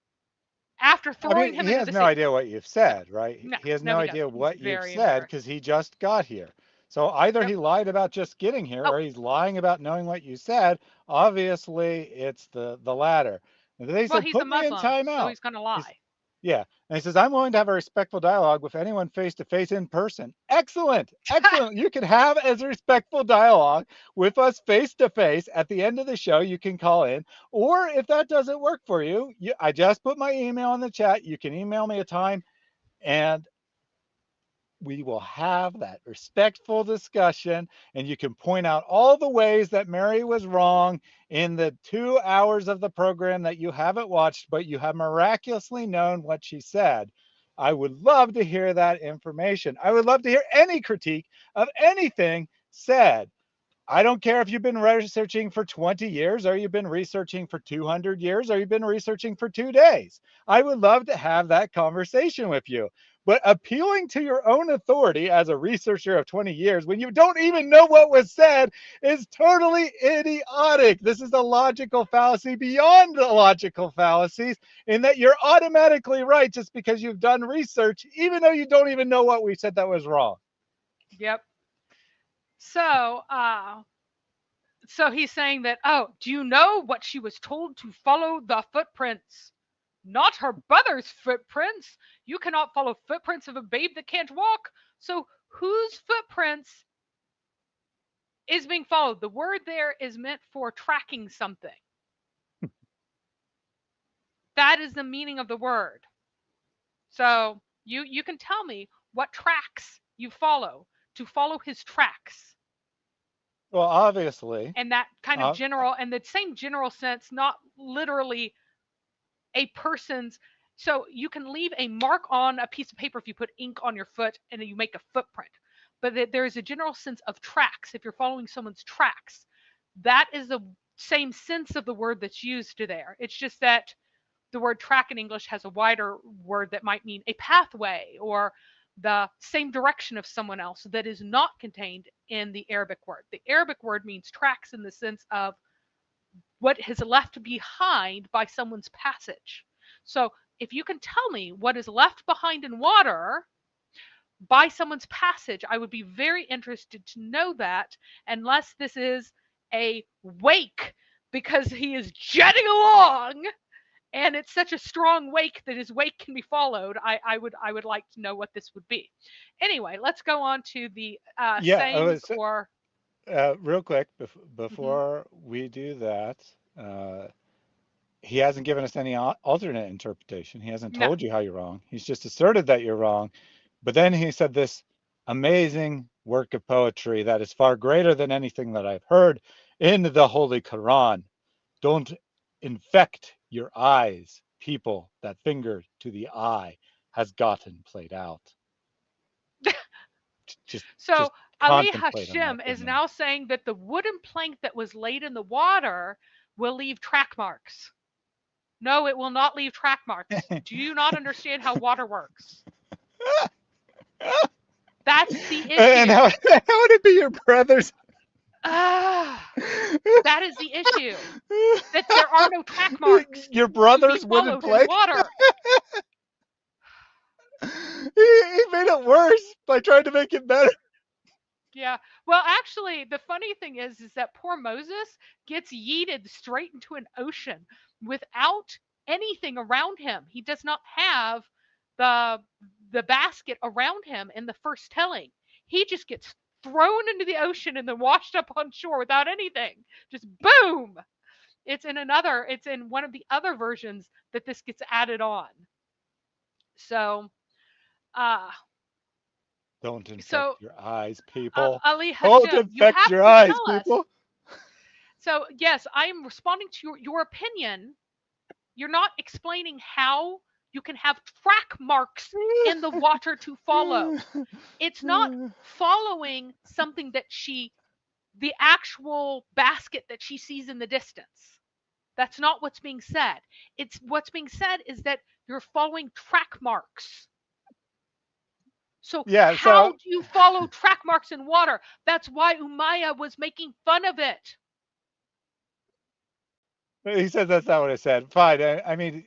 after throwing him into the sea. He has no idea what you've said, right? He has no idea what you've said because he just got here. So either he lied about just getting here or he's lying about knowing what you said. Obviously, it's the latter. They said, he's put a me in Muslim, timeout. so he's going to lie. Yeah. And he says, I'm willing to have a respectful dialogue with anyone face-to-face in person. Excellent. Excellent. You can have a respectful dialogue with us face-to-face. At the end of the show, you can call in. Or if that doesn't work for you, I just put my email in the chat. You can email me a time and we will have that respectful discussion and you can point out all the ways that Mary was wrong in the 2 hours of the program that you haven't watched, but you have miraculously known what she said. I would love to hear that information. I would love to hear any critique of anything said. I don't care if you've been researching for 20 years or you've been researching for 200 years or you've been researching for 2 days. I would love to have that conversation with you. But appealing to your own authority as a researcher of 20 years when you don't even know what was said is totally idiotic. This is a logical fallacy beyond the logical fallacies in that you're automatically right just because you've done research, even though you don't even know what we said that was wrong. Yep. So he's saying that, oh, do you know what she was told to follow the footprints? Not her brother's footprints. You cannot follow footprints of a babe that can't walk. So whose footprints is being followed? The word there is meant for tracking something. That is the meaning of the word. So you can tell me what tracks you follow to follow his tracks. Well, obviously. And that kind of general, and the same general sense, not literally a person's. So you can leave a mark on a piece of paper if you put ink on your foot and then you make a footprint. But there is a general sense of tracks. If you're following someone's tracks, that is the same sense of the word that's used there. It's just that the word track in English has a wider word that might mean a pathway or the same direction of someone else that is not contained in the Arabic word. The Arabic word means tracks in the sense of what has left behind by someone's passage. So if you can tell me what is left behind in water by someone's passage, I would be very interested to know that, unless this is a wake because he is jetting along and it's such a strong wake that his wake can be followed. I would like to know what this would be. Anyway, let's go on to the sayings or real quick Mhm. before we do that. He hasn't given us any alternate interpretation. He hasn't No. told you how you're wrong. He's just asserted that you're wrong. But then he said this amazing work of poetry that is far greater than anything that I've heard in the Holy Quran. Don't infect your eyes, people. That finger to the eye has gotten played out. Just Ali contemplate on that Hashim for a is minute. now saying that the wooden plank that was laid in the water will leave track marks. No, it will not leave track marks. Do you not understand how water works? That's the issue. And how would it be your brothers? That is the issue. That there are no track marks. Your brothers to be wouldn't followed in play. water. He made it worse by trying to make it better. Yeah. Well, actually, the funny thing is that poor Moses gets yeeted straight into an ocean without anything around him. He does not have the basket around him in the first telling. He just gets thrown into the ocean and then washed up on shore without anything. Just boom. It's in one of the other versions that this gets added on. So, Don't infect your eyes, people. Ali Don't Hashem, you infect have your to eyes, tell us. people. So, yes, I am responding to your opinion. You're not explaining how you can have track marks in the water to follow. It's not following something that the actual basket that she sees in the distance. That's not what's being said. What's being said is that you're following track marks. So how do you follow track marks in water? That's why Umayya was making fun of it. He says that's not what I said. Fine. I mean,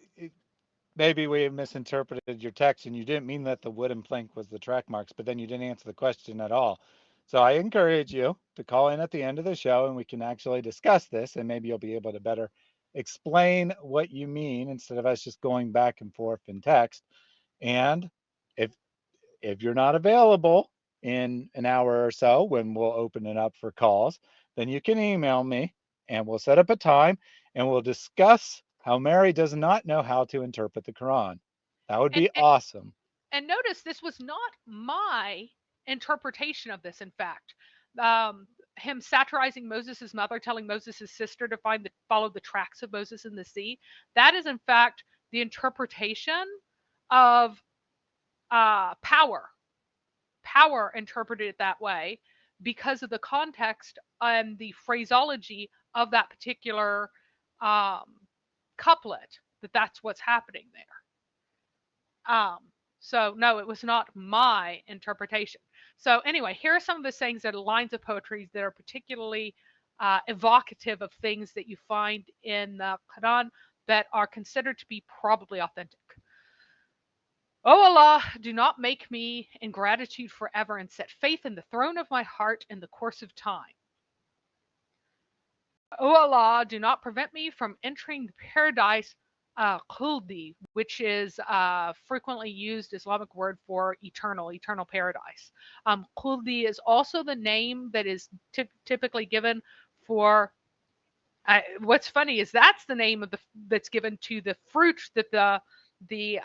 maybe we misinterpreted your text and you didn't mean that the wooden plank was the track marks, but then you didn't answer the question at all. So I encourage you to call in at the end of the show and we can actually discuss this, and maybe you'll be able to better explain what you mean instead of us just going back and forth in text. And if you're not available in an hour or so when we'll open it up for calls, then you can email me and we'll set up a time and we'll discuss how Mary does not know how to interpret the Quran. That would be awesome. And notice this was not my interpretation of this, in fact. Him satirizing Moses' mother, telling Moses' sister to follow the tracks of Moses in the sea. That is, in fact, the interpretation of Power. Power interpreted it that way because of the context and the phraseology of that particular couplet, that's what's happening there. So no, it was not my interpretation. So anyway, here are some of the sayings that are lines of poetry that are particularly evocative of things that you find in the Quran that are considered to be probably authentic. O Allah, do not make me in gratitude forever and set faith in the throne of my heart in the course of time. O Allah, do not prevent me from entering the paradise khuldi, which is frequently used Islamic word for eternal paradise. Khuldi is also the name that is typically given for. What's funny is that's the name that's given to the fruit that the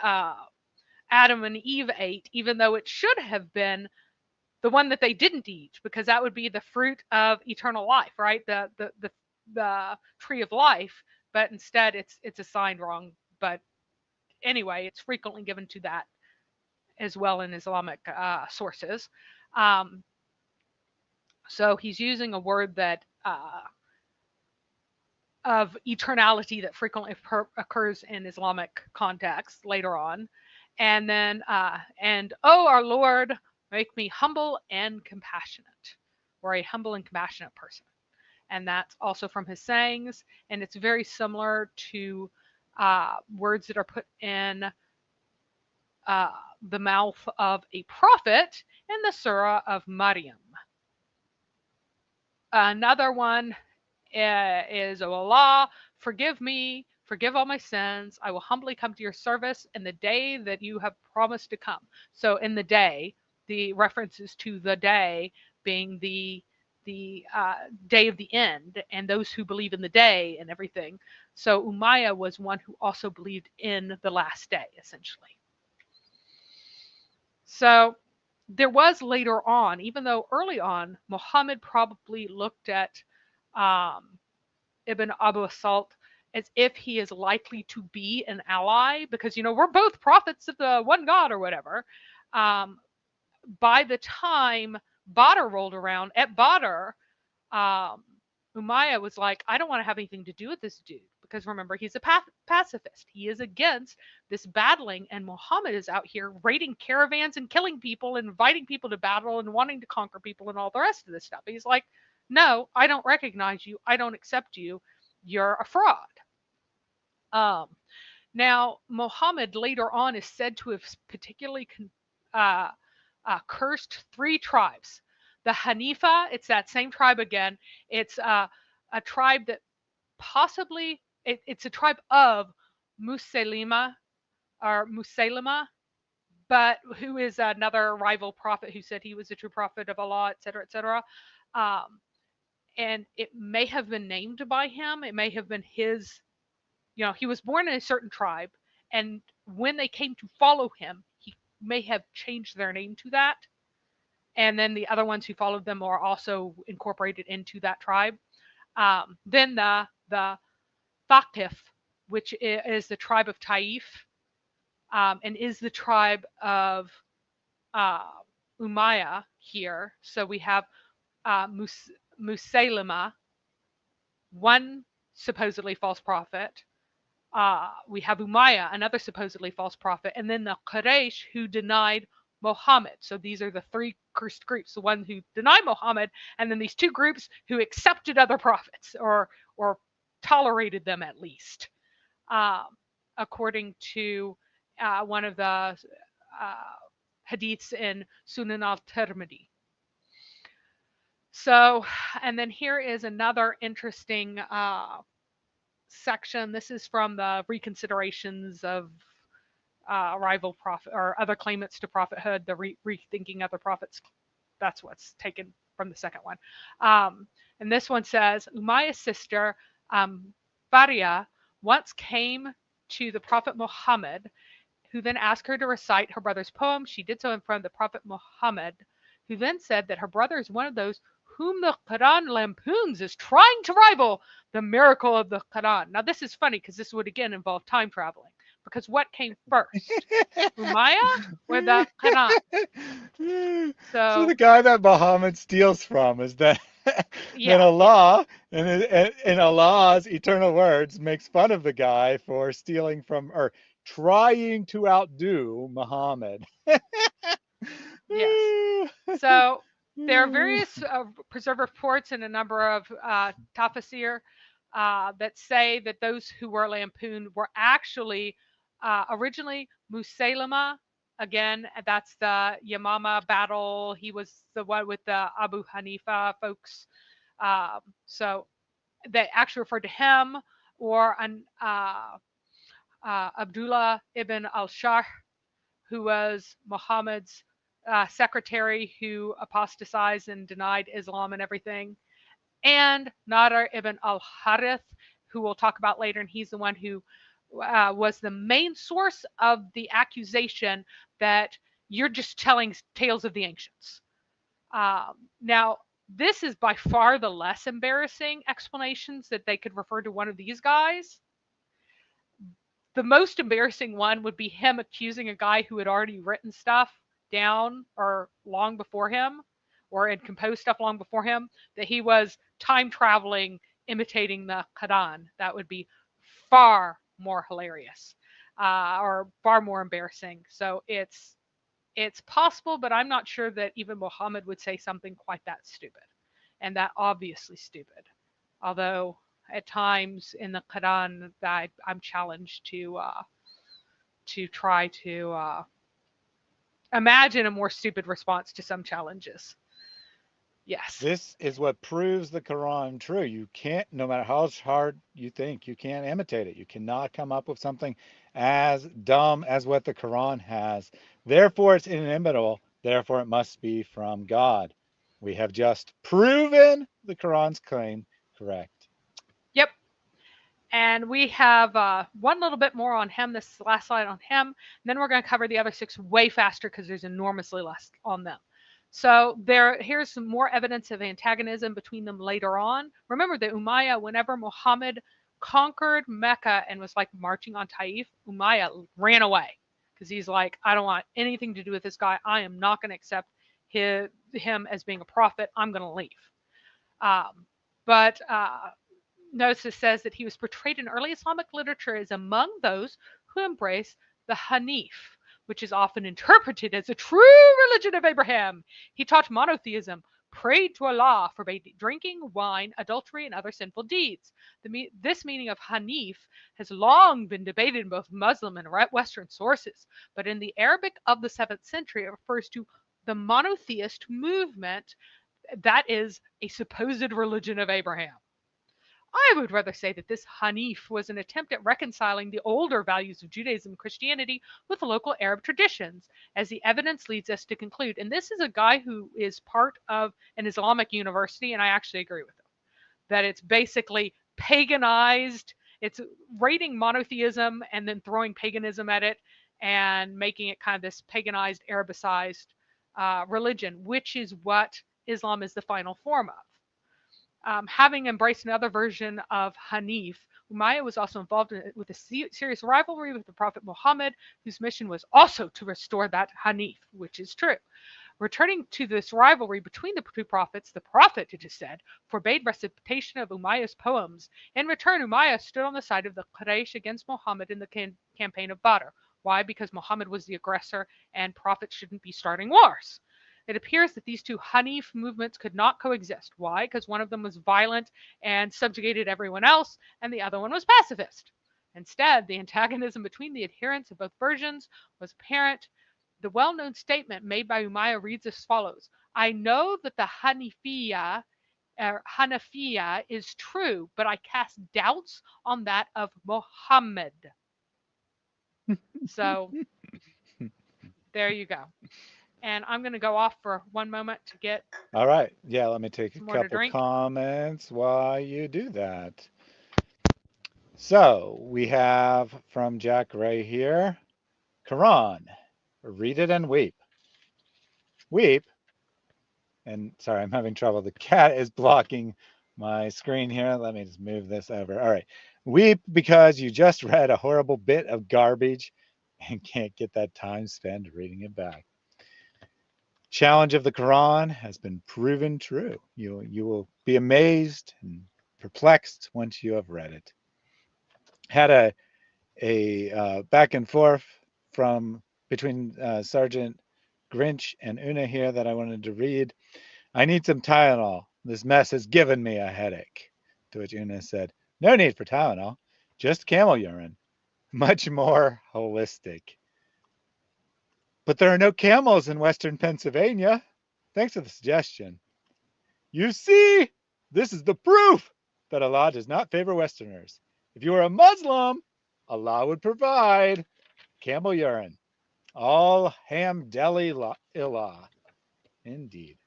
Adam and Eve ate, even though it should have been the one that they didn't eat, because that would be the fruit of eternal life, right? The tree of life, but instead it's assigned wrong. But anyway, it's frequently given to that as well in Islamic sources. So he's using a word that of eternality that frequently occurs in Islamic context later on. And then, oh, our Lord, make me humble and compassionate, or a humble and compassionate person. And that's also from his sayings. And it's very similar to words that are put in the mouth of a prophet in the Surah of Maryam. Another one is, O Allah, forgive me, forgive all my sins. I will humbly come to your service in the day that you have promised to come. So in the day, the references to the day being the day of the end, and those who believe in the day and everything. So Umayya was one who also believed in the last day, essentially. So there was later on, even though early on, Muhammad probably looked at Ibn Abu Asalt as if he is likely to be an ally, because, we're both prophets of the one God or whatever. By the time Badr rolled around, at Badr, Umayya was like, I don't want to have anything to do with this dude, because remember, he's a pacifist. He is against this battling, and Muhammad is out here raiding caravans and killing people, and inviting people to battle and wanting to conquer people and all the rest of this stuff. He's like, no, I don't recognize you. I don't accept you. You're a fraud. Now, Muhammad later on is said to have particularly cursed 3 tribes. The Hanifa, it's that same tribe again. It's a tribe that possibly, it's a tribe of Musaylima, but who is another rival prophet who said he was a true prophet of Allah, etc., etc. And it may have been named by him. It may have been his, he was born in a certain tribe, and when they came to follow him, he may have changed their name to that. And then the other ones who followed them are also incorporated into that tribe. Then the Thaqif, which is the tribe of Taif, and is the tribe of Umayya here. So we have Musaylima, one supposedly false prophet. We have Umayya, another supposedly false prophet, and then the Quraysh, who denied Muhammad. So these are the 3 cursed groups: the one who denied Muhammad, and then these 2 groups who accepted other prophets, or tolerated them at least, according to one of the hadiths in Sunan al-Tirmidhi. So, and then here is another interesting section. This is from the reconsiderations of rival prophet or other claimants to prophethood, the rethinking other prophets. That's what's taken from the second one. And this one says, Umayya's sister, Faria, once came to the Prophet Muhammad, who then asked her to recite her brother's poem. She did so in front of the Prophet Muhammad, who then said that her brother is one of those whom the Quran lampoons as trying to rival the miracle of the Quran. Now, this is funny because this would again involve time traveling. Because what came first, Umayya or the Quran? So the guy that Muhammad steals from is that then Allah, in Allah's eternal words, makes fun of the guy for stealing from, or trying to outdo Muhammad. Yes. So there are various preserved reports and a number of tafsir that say that those who were lampooned were actually originally Musaylima. Again, that's the Yamama battle. He was the one with the Abu Hanifa folks. So they actually referred to him, or Abdullah ibn al-Shah, who was Muhammad's secretary, who apostatized and denied Islam and everything, and Nadar ibn al-Harith, who we'll talk about later, and he's the one who was the main source of the accusation that you're just telling tales of the ancients. Now, this is by far the less embarrassing explanations, that they could refer to one of these guys. The most embarrassing one would be him accusing a guy who had already written stuff down or long before him, or had composed stuff long before him, that he was time traveling, imitating the Quran. That would be far more hilarious, or far more embarrassing. So it's possible, but I'm not sure that even Muhammad would say something quite that stupid, and that obviously stupid. Although at times in the Quran that I'm challenged to try to imagine a more stupid response to some challenges. Yes. This is what proves the Quran true. You can't, no matter how hard you think, you can't imitate it. You cannot come up with something as dumb as what the Quran has. Therefore, it's inimitable. Therefore, it must be from God. We have just proven the Quran's claim correct. Yep. And we have one little bit more on him, this last slide on him. And then we're going to cover the other 6 way faster because there's enormously less on them. So here's some more evidence of antagonism between them later on. Remember that Umayya, whenever Muhammad conquered Mecca and was like marching on Taif, Umayya ran away because he's like, I don't want anything to do with this guy. I am not going to accept him as being a prophet. I'm going to leave. But notice it says that he was portrayed in early Islamic literature as among those who embrace the Haneef, which is often interpreted as a true religion of Abraham. He taught monotheism, prayed to Allah, forbade drinking, wine, adultery, and other sinful deeds. This meaning of Haneef has long been debated in both Muslim and Western sources, but in the Arabic of the 7th century, it refers to the monotheist movement that is a supposed religion of Abraham. I would rather say that this Haneef was an attempt at reconciling the older values of Judaism and Christianity with local Arab traditions, as the evidence leads us to conclude. And this is a guy who is part of an Islamic university, and I actually agree with him, that it's basically paganized. It's raiding monotheism and then throwing paganism at it and making it kind of this paganized, Arabicized religion, which is what Islam is the final form of. Having embraced another version of Haneef, Umayya was also involved with a serious rivalry with the Prophet Muhammad, whose mission was also to restore that Haneef, which is true. Returning to this rivalry between the 2 prophets, the prophet, it is said, forbade recitation of Umayya's poems. In return, Umayya stood on the side of the Quraysh against Muhammad in the campaign of Badr. Why? Because Muhammad was the aggressor and prophets shouldn't be starting wars. It appears that these 2 Haneef movements could not coexist. Why? Because one of them was violent and subjugated everyone else, and the other one was pacifist. Instead, the antagonism between the adherents of both versions was apparent. The well-known statement made by Umayya reads as follows: I know that the Hanafiya is true, but I cast doubts on that of Muhammad. So there you go. And I'm going to go off for one moment to get. All right. Yeah, let me take a couple drink. comments while you do that. So we have from Jack Ray here, Quran, read it and weep. Weep. And sorry, I'm having trouble. The cat is blocking my screen here. Let me just move this over. All right. Weep because you just read a horrible bit of garbage and can't get that time spent reading it back. Challenge of the Quran has been proven true. You will be amazed and perplexed once you have read it. Had a back and forth between Sergeant Grinch and Una here that I wanted to read. I need some Tylenol. This mess has given me a headache. To which Una said, no need for Tylenol, just camel urine. Much more holistic. But there are no camels in Western Pennsylvania. Thanks for the suggestion. You see, this is the proof that Allah does not favor Westerners. If you were a Muslim, Allah would provide camel urine. All hamdulillah. Indeed.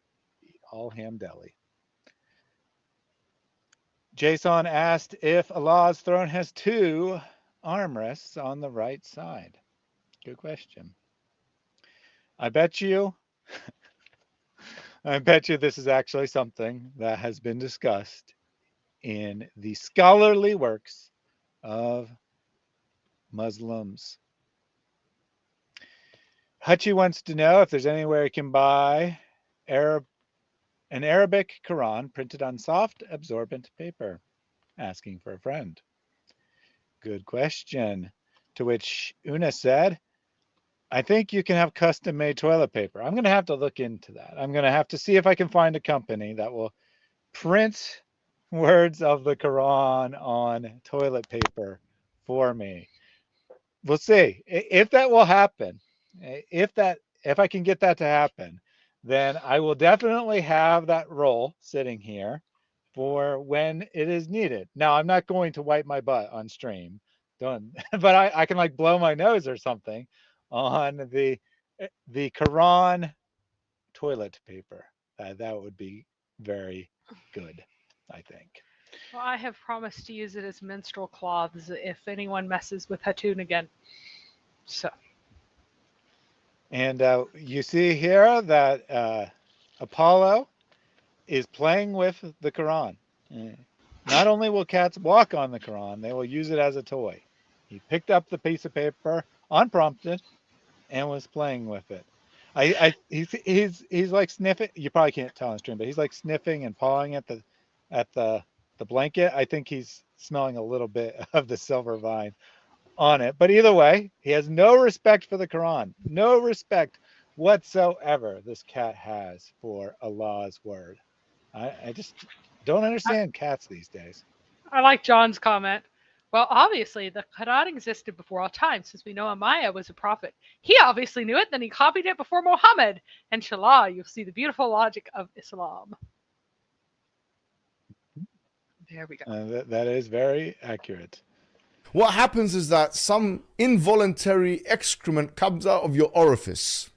All hamdulillah. Jason asked if Allah's throne has 2 armrests on the right side. Good question. I bet you this is actually something that has been discussed in the scholarly works of Muslims. Hutchie wants to know if there's anywhere you can buy an Arabic Quran printed on soft, absorbent paper. Asking for a friend. Good question. To which Una said, I think you can have custom-made toilet paper. I'm going to have to look into that. I'm going to have to see if I can find a company that will print words of the Quran on toilet paper for me. We'll see if that will happen. If I can get that to happen, then I will definitely have that roll sitting here for when it is needed. Now, I'm not going to wipe my butt on stream, don't, but I can like blow my nose or something on the Quran toilet paper. That would be very good, I think. Well, I have promised to use it as menstrual cloths if anyone messes with Hatun again. So, And you see here that Apollo is playing with the Quran. Not only will cats walk on the Quran, they will use it as a toy. He picked up the piece of paper unprompted and was playing with it. He's like sniffing. You probably can't tell on stream, but he's like sniffing and pawing at the blanket. I think he's smelling a little bit of the silver vine on it. But either way, he has no respect for the Quran. No respect whatsoever this cat has for Allah's word. I just don't understand cats these days. I like John's comment. Well, obviously, the Quran existed before all time, since we know Umayya was a prophet. He obviously knew it, then he copied it before Muhammad. Inshallah, you'll see the beautiful logic of Islam. There we go. That is very accurate. What happens is that some involuntary excrement comes out of your orifice.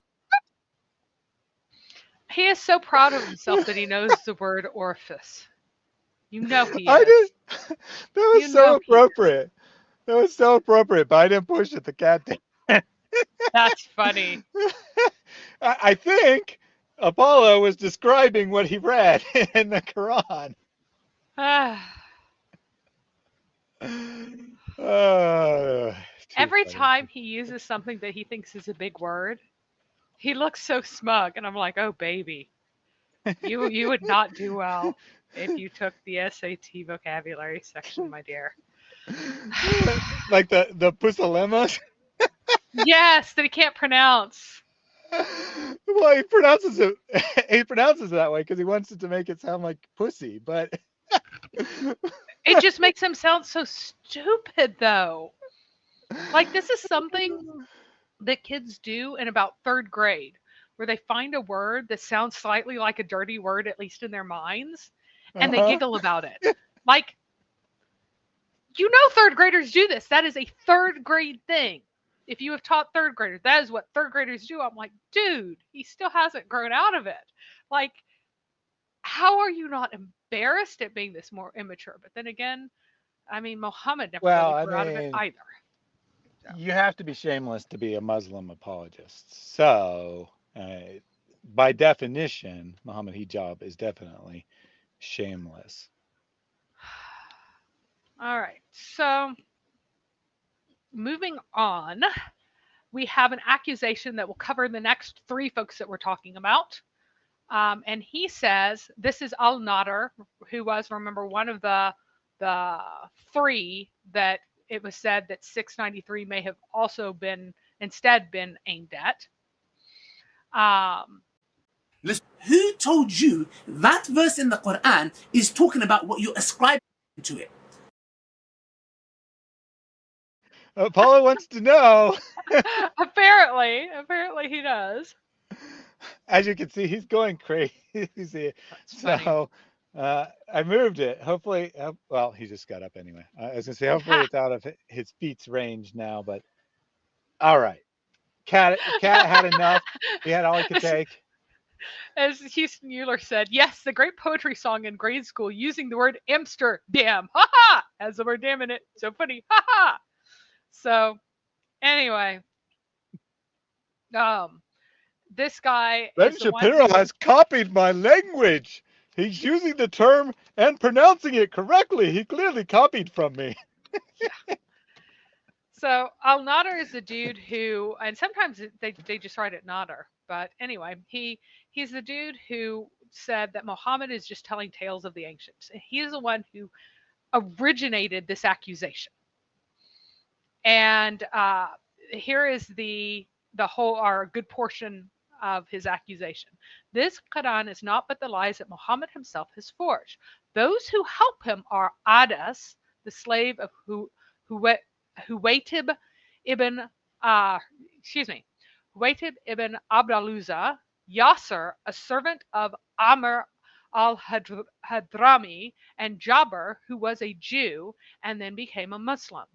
He is so proud of himself that he knows the word orifice. You know he is. I did. That was You so know he is. appropriate. That was so appropriate, but I didn't push it. The cat did. That's funny. I think Apollo was describing what he read in the Quran. Every time he uses something that he thinks is a big word, he looks so smug, and I'm like, oh baby, you would not do well if you took the SAT vocabulary section, my dear. Like the pusalemas. Yes, that he can't pronounce. Well, he pronounces it. He pronounces it that way because he wants it to make it sound like pussy, but It just makes him sound so stupid, though. Like, this is something that kids do in about third grade, where they find a word that sounds slightly like a dirty word, at least in their minds, and they giggle about it. Like, you know, third graders do this. That is a third grade thing. If you have taught third graders, that is what third graders do. I'm like, dude, he still hasn't grown out of it. Like, how are you not embarrassed at being this more immature? But then again, I mean, Muhammad never really grew out of it either. You have to be shameless to be a Muslim apologist. So, by definition, Muhammad hijab is definitely shameless. All right. So, moving on, we have an accusation that will cover the next three folks that we're talking about. And he says, this is Al-Nadr, who was, remember, one of the three that it was said that 693 may have also instead been aimed at. Listen, who told you that verse in the Quran is talking about what you ascribe to it? Apollo wants to know. Apparently he does. As you can see, he's going crazy. So I moved it. Hopefully, well, he just got up anyway. I was gonna say, hopefully it's out of his feet's range now. But all right, cat had enough. He had all he could take. As Houston Euler said, yes, the great poetry song in grade school using the word Amsterdam, ha ha, has the word damn in it. So funny, ha ha. So anyway, this guy. Ben Shapiro has copied my language. He's using the term and pronouncing it correctly. He clearly copied from me. Yeah. So Al-Nadr is the dude who, and sometimes they just write it Nadr, but anyway, he's the dude who said that Muhammad is just telling tales of the ancients. He's the one who originated this accusation. And here is the whole, our good portion of his accusation. This Quran is not but the lies that Muhammad himself has forged. Those who help him are Addas, the slave of Huwaytib ibn Huwaytib ibn Abdaluzah, Yasser, a servant of Amr al-Hadrami, and Jabir, who was a Jew and then became a Muslim.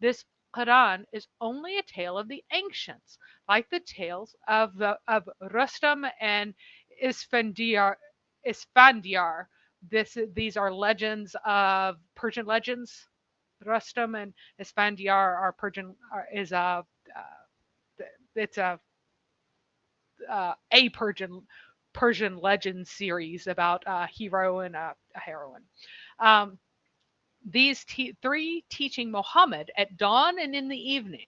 This Quran is only a tale of the ancients, like the tales of Rustam and Isfandiar. These are legends of Persian legends. Rustam and Isfandiar are Persian. It's a Persian legend series about a hero and a heroine. These three teaching Muhammad at dawn and in the evening.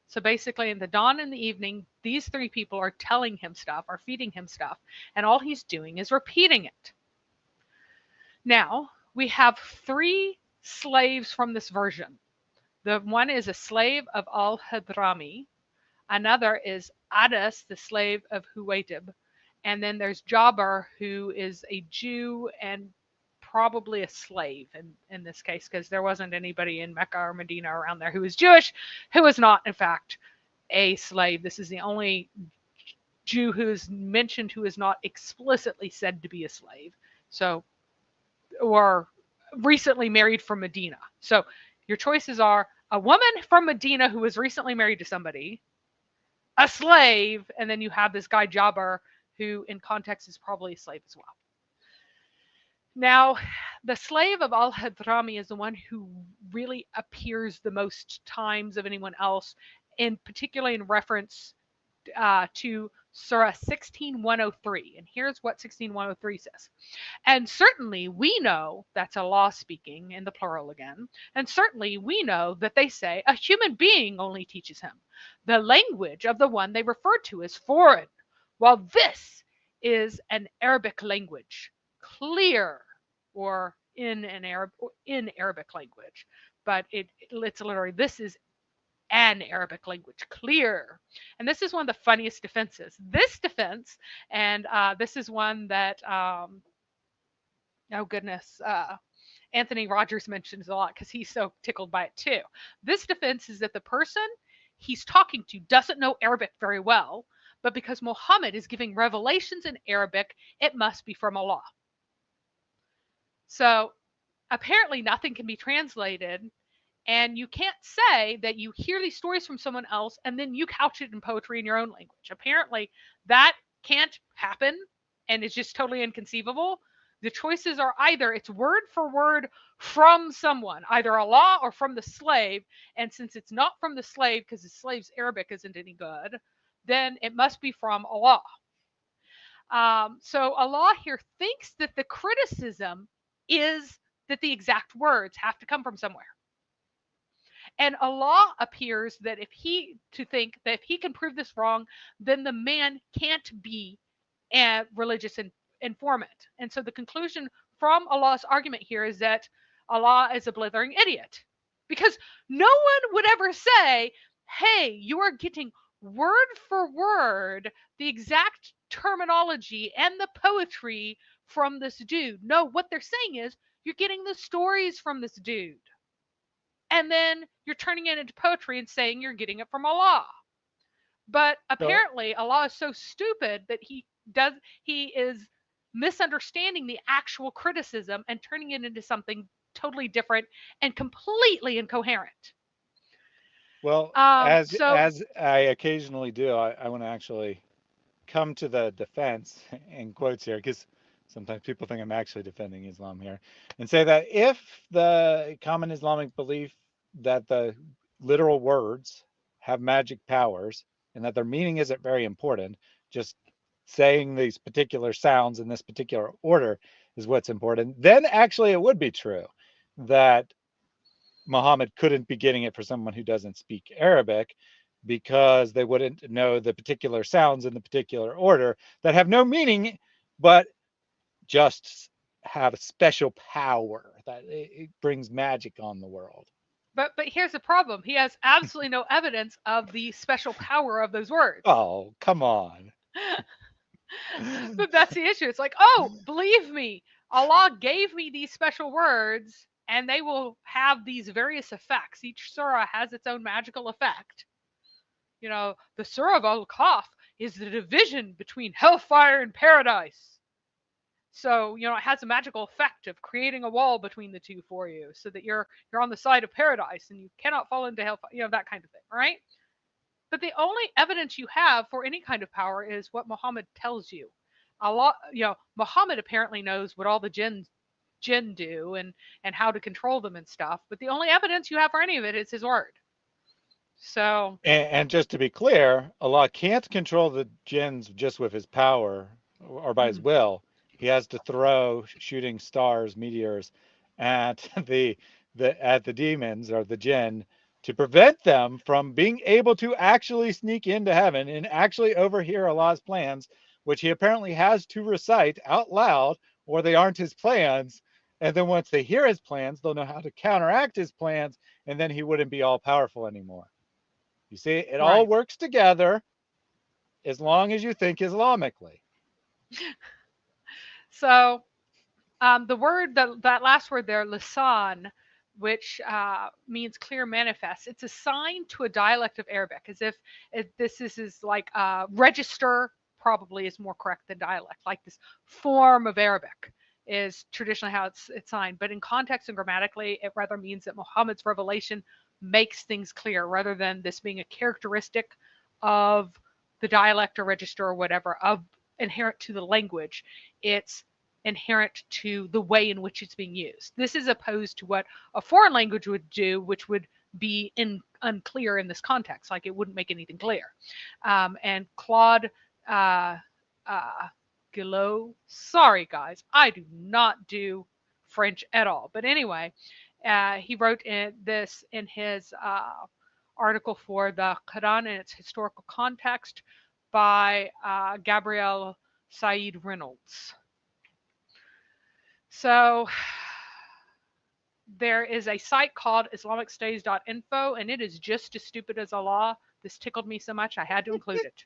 So basically, in the dawn and the evening, these three people are telling him stuff, are feeding him stuff, and all he's doing is repeating it. Now, we have three slaves from this version. The one is a slave of al-Hadrami, another is Addas, the slave of Huwaytib, and then there's Jabir, who is a Jew and probably a slave in this case, because there wasn't anybody in Mecca or Medina around there who was Jewish, who was not, in fact, a slave. This is the only Jew who is mentioned who is not explicitly said to be a slave. So, or recently married from Medina. So your choices are a woman from Medina who was recently married to somebody, a slave, and then you have this guy Jabir, who in context is probably a slave as well. Now, the slave of al-Hadrami is the one who really appears the most times of anyone else, particularly in reference to Surah 16:103. And here's what 16:103 says. And certainly we know, that's Allah speaking in the plural again, and certainly we know that they say a human being only teaches him. The language of the one they refer to is foreign, while this is an Arabic language, clear, or in Arabic language, but it's literally, this is an Arabic language, clear. And this is one of the funniest defenses. This defense, and this is one that, oh goodness, Anthony Rogers mentions a lot because he's so tickled by it too. This defense is that the person he's talking to doesn't know Arabic very well, but because Muhammad is giving revelations in Arabic, it must be from Allah. So apparently nothing can be translated, and you can't say that you hear these stories from someone else and then you couch it in poetry in your own language. Apparently that can't happen, and it's just totally inconceivable. The choices are either it's word for word from someone, either Allah or from the slave, and since it's not from the slave because the slave's Arabic isn't any good, then it must be from Allah. So Allah here thinks that the criticism is that the exact words have to come from somewhere. And Allah appears that if he can prove this wrong, then the man can't be a religious informant. And so the conclusion from Allah's argument here is that Allah is a blithering idiot. Because no one would ever say, hey, you are getting word for word the exact terminology and the poetry from this dude. No, what they're saying is you're getting the stories from this dude. And then you're turning it into poetry and saying you're getting it from Allah. But apparently Allah is so stupid that he is misunderstanding the actual criticism and turning it into something totally different and completely incoherent. Well, as I occasionally do, I want to actually come to the defense in quotes here, because sometimes people think I'm actually defending Islam here, and say that if the common Islamic belief that the literal words have magic powers and that their meaning isn't very important, just saying these particular sounds in this particular order is what's important, then actually it would be true that Muhammad couldn't be getting it for someone who doesn't speak Arabic, because they wouldn't know the particular sounds in the particular order that have no meaning, but just have a special power that it brings magic on the world. But here's the problem. He has absolutely no evidence of the special power of those words. Oh, come on. But that's the issue. It's like, oh, believe me, Allah gave me these special words, and they will have these various effects. Each surah has its own magical effect. You know, the Surah of Al-Kahf is the division between hellfire and paradise. So, you know, it has a magical effect of creating a wall between the two for you so that you're on the side of paradise and you cannot fall into hellfire, you know, that kind of thing, right? But the only evidence you have for any kind of power is what Muhammad tells you. Allah, you know, Muhammad apparently knows what all the jinn do and how to control them and stuff, but the only evidence you have for any of it is his word. So, And just to be clear, Allah can't control the jinns just with his power or by his will. He has to throw shooting stars, meteors at the demons or the jinn to prevent them from being able to actually sneak into heaven and actually overhear Allah's plans, which he apparently has to recite out loud, or they aren't his plans. And then once they hear his plans, they'll know how to counteract his plans, and then he wouldn't be all powerful anymore. You see, it all works together as long as you think Islamically. So the word, that last word there, lisan, which means clear manifest, it's assigned to a dialect of Arabic, as if this is like register, probably is more correct than dialect, like this form of Arabic is traditionally how it's signed. But in context and grammatically, it rather means that Muhammad's revelation makes things clear rather than this being a characteristic of the dialect or register or whatever, of inherent to the language. It's inherent to the way in which it's being used. This is opposed to what a foreign language would do, which would be unclear in this context, like it wouldn't make anything clear. And Claude Guillot, sorry guys, I do not do French at all. But anyway, he wrote this in his article for the Quran and its historical context by Gabriel Said Reynolds. So there is a site called islamicstudies.info, and it is just as stupid as Allah. This tickled me so much I had to include it.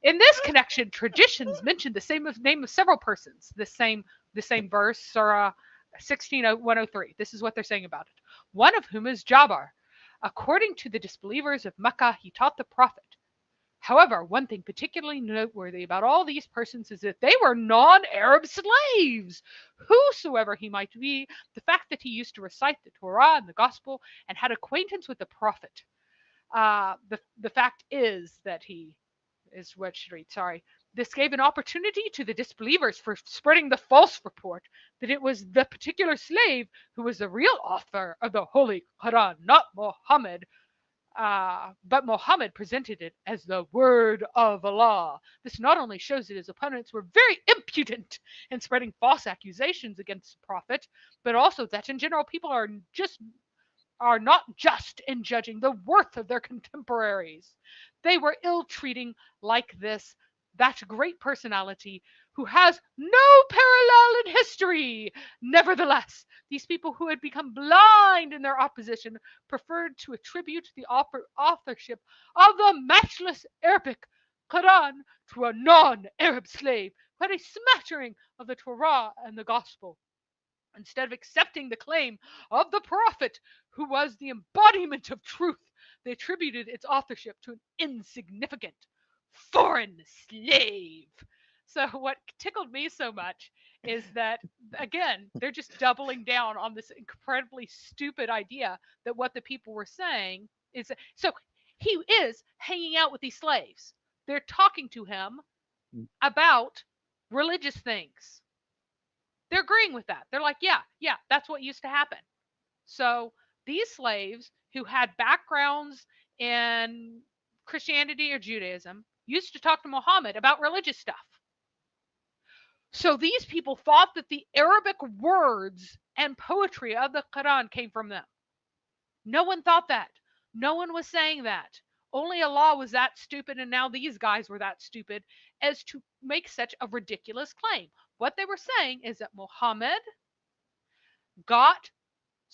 In this connection, traditions mention the same name of several persons. The same verse, Surah 16:103. This is what they're saying about it. One of whom is Jabbar. According to the disbelievers of Mecca, he taught the Prophet. However, one thing particularly noteworthy about all these persons is that they were non-Arab slaves. Whosoever he might be, the fact that he used to recite the Torah and the Gospel and had acquaintance with the Prophet. The fact is that he is what should read. Sorry. This gave an opportunity to the disbelievers for spreading the false report that it was the particular slave who was the real author of the Holy Quran, not Muhammad. But Muhammad presented it as the word of Allah. This not only shows that his opponents were very impudent in spreading false accusations against the Prophet, but also that in general people are not just in judging the worth of their contemporaries. They were ill-treating like this, that great personality who has no parallel in history. Nevertheless, these people who had become blind in their opposition preferred to attribute the authorship of the matchless Arabic Quran to a non-Arab slave who had a smattering of the Torah and the Gospel. Instead of accepting the claim of the Prophet, who was the embodiment of truth, they attributed its authorship to an insignificant foreign slave. So what tickled me so much is that, again, they're just doubling down on this incredibly stupid idea that what the people were saying is... So he is hanging out with these slaves. They're talking to him about religious things. They're agreeing with that. They're like, yeah, that's what used to happen. So these slaves who had backgrounds in Christianity or Judaism used to talk to Muhammad about religious stuff. So these people thought that the Arabic words and poetry of the Quran came from them. No one thought that. No one was saying that. Only Allah was that stupid, and now these guys were that stupid as to make such a ridiculous claim. What they were saying is that Muhammad got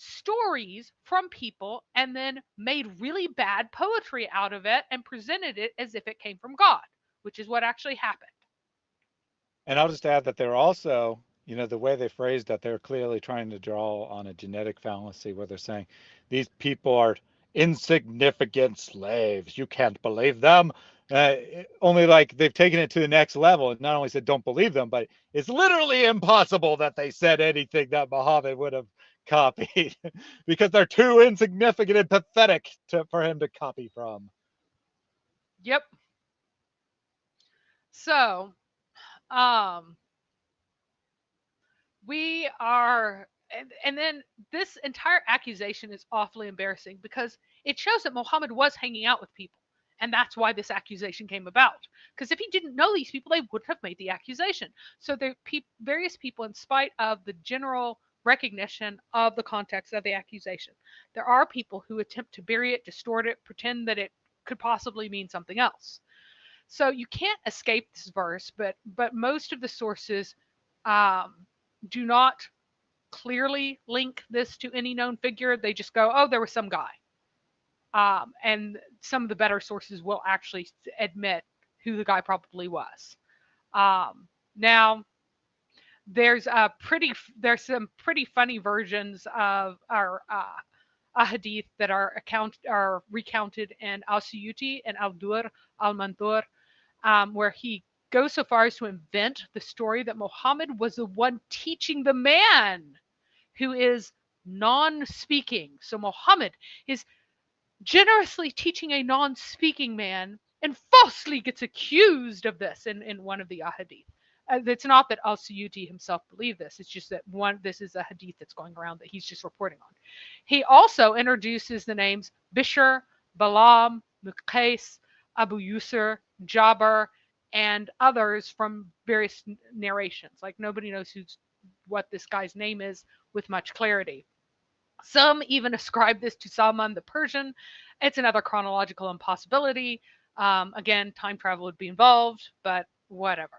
stories from people and then made really bad poetry out of it and presented it as if it came from God, which is what actually happened. And I'll just add that they're also, the way they phrased that, they're clearly trying to draw on a genetic fallacy where they're saying these people are insignificant slaves. You can't believe them. Only like they've taken it to the next level and not only said don't believe them, but it's literally impossible that they said anything that Muhammad would have copied because they're too insignificant and pathetic for him to copy from. Yep. So, we are, and then this entire accusation is awfully embarrassing because it shows that Muhammad was hanging out with people. And that's why this accusation came about. Because if he didn't know these people, they wouldn't have made the accusation. So there are various people, in spite of the general recognition of the context of the accusation, there are people who attempt to bury it, distort it, pretend that it could possibly mean something else. So you can't escape this verse, but most of the sources do not clearly link this to any known figure. They just go, oh, there was some guy. And some of the better sources will actually admit who the guy probably was. Now, there's some pretty funny versions of our a hadith that are recounted in Al-Suyuti and Al-Dur al-Manthur, where he goes so far as to invent the story that Muhammad was the one teaching the man who is non-speaking. So Muhammad is generously teaching a non-speaking man and falsely gets accused of this in one of the ahadith. It's not that Al-Suyuti himself believed this. It's just that this is a hadith that's going around that he's just reporting on. He also introduces the names Bishr, Balaam, Muqais, Abu Yusr, Jabir, and others from various narrations. Like nobody knows what this guy's name is with much clarity. Some even ascribe this to Salman the Persian. It's another chronological impossibility. Again, time travel would be involved, but whatever.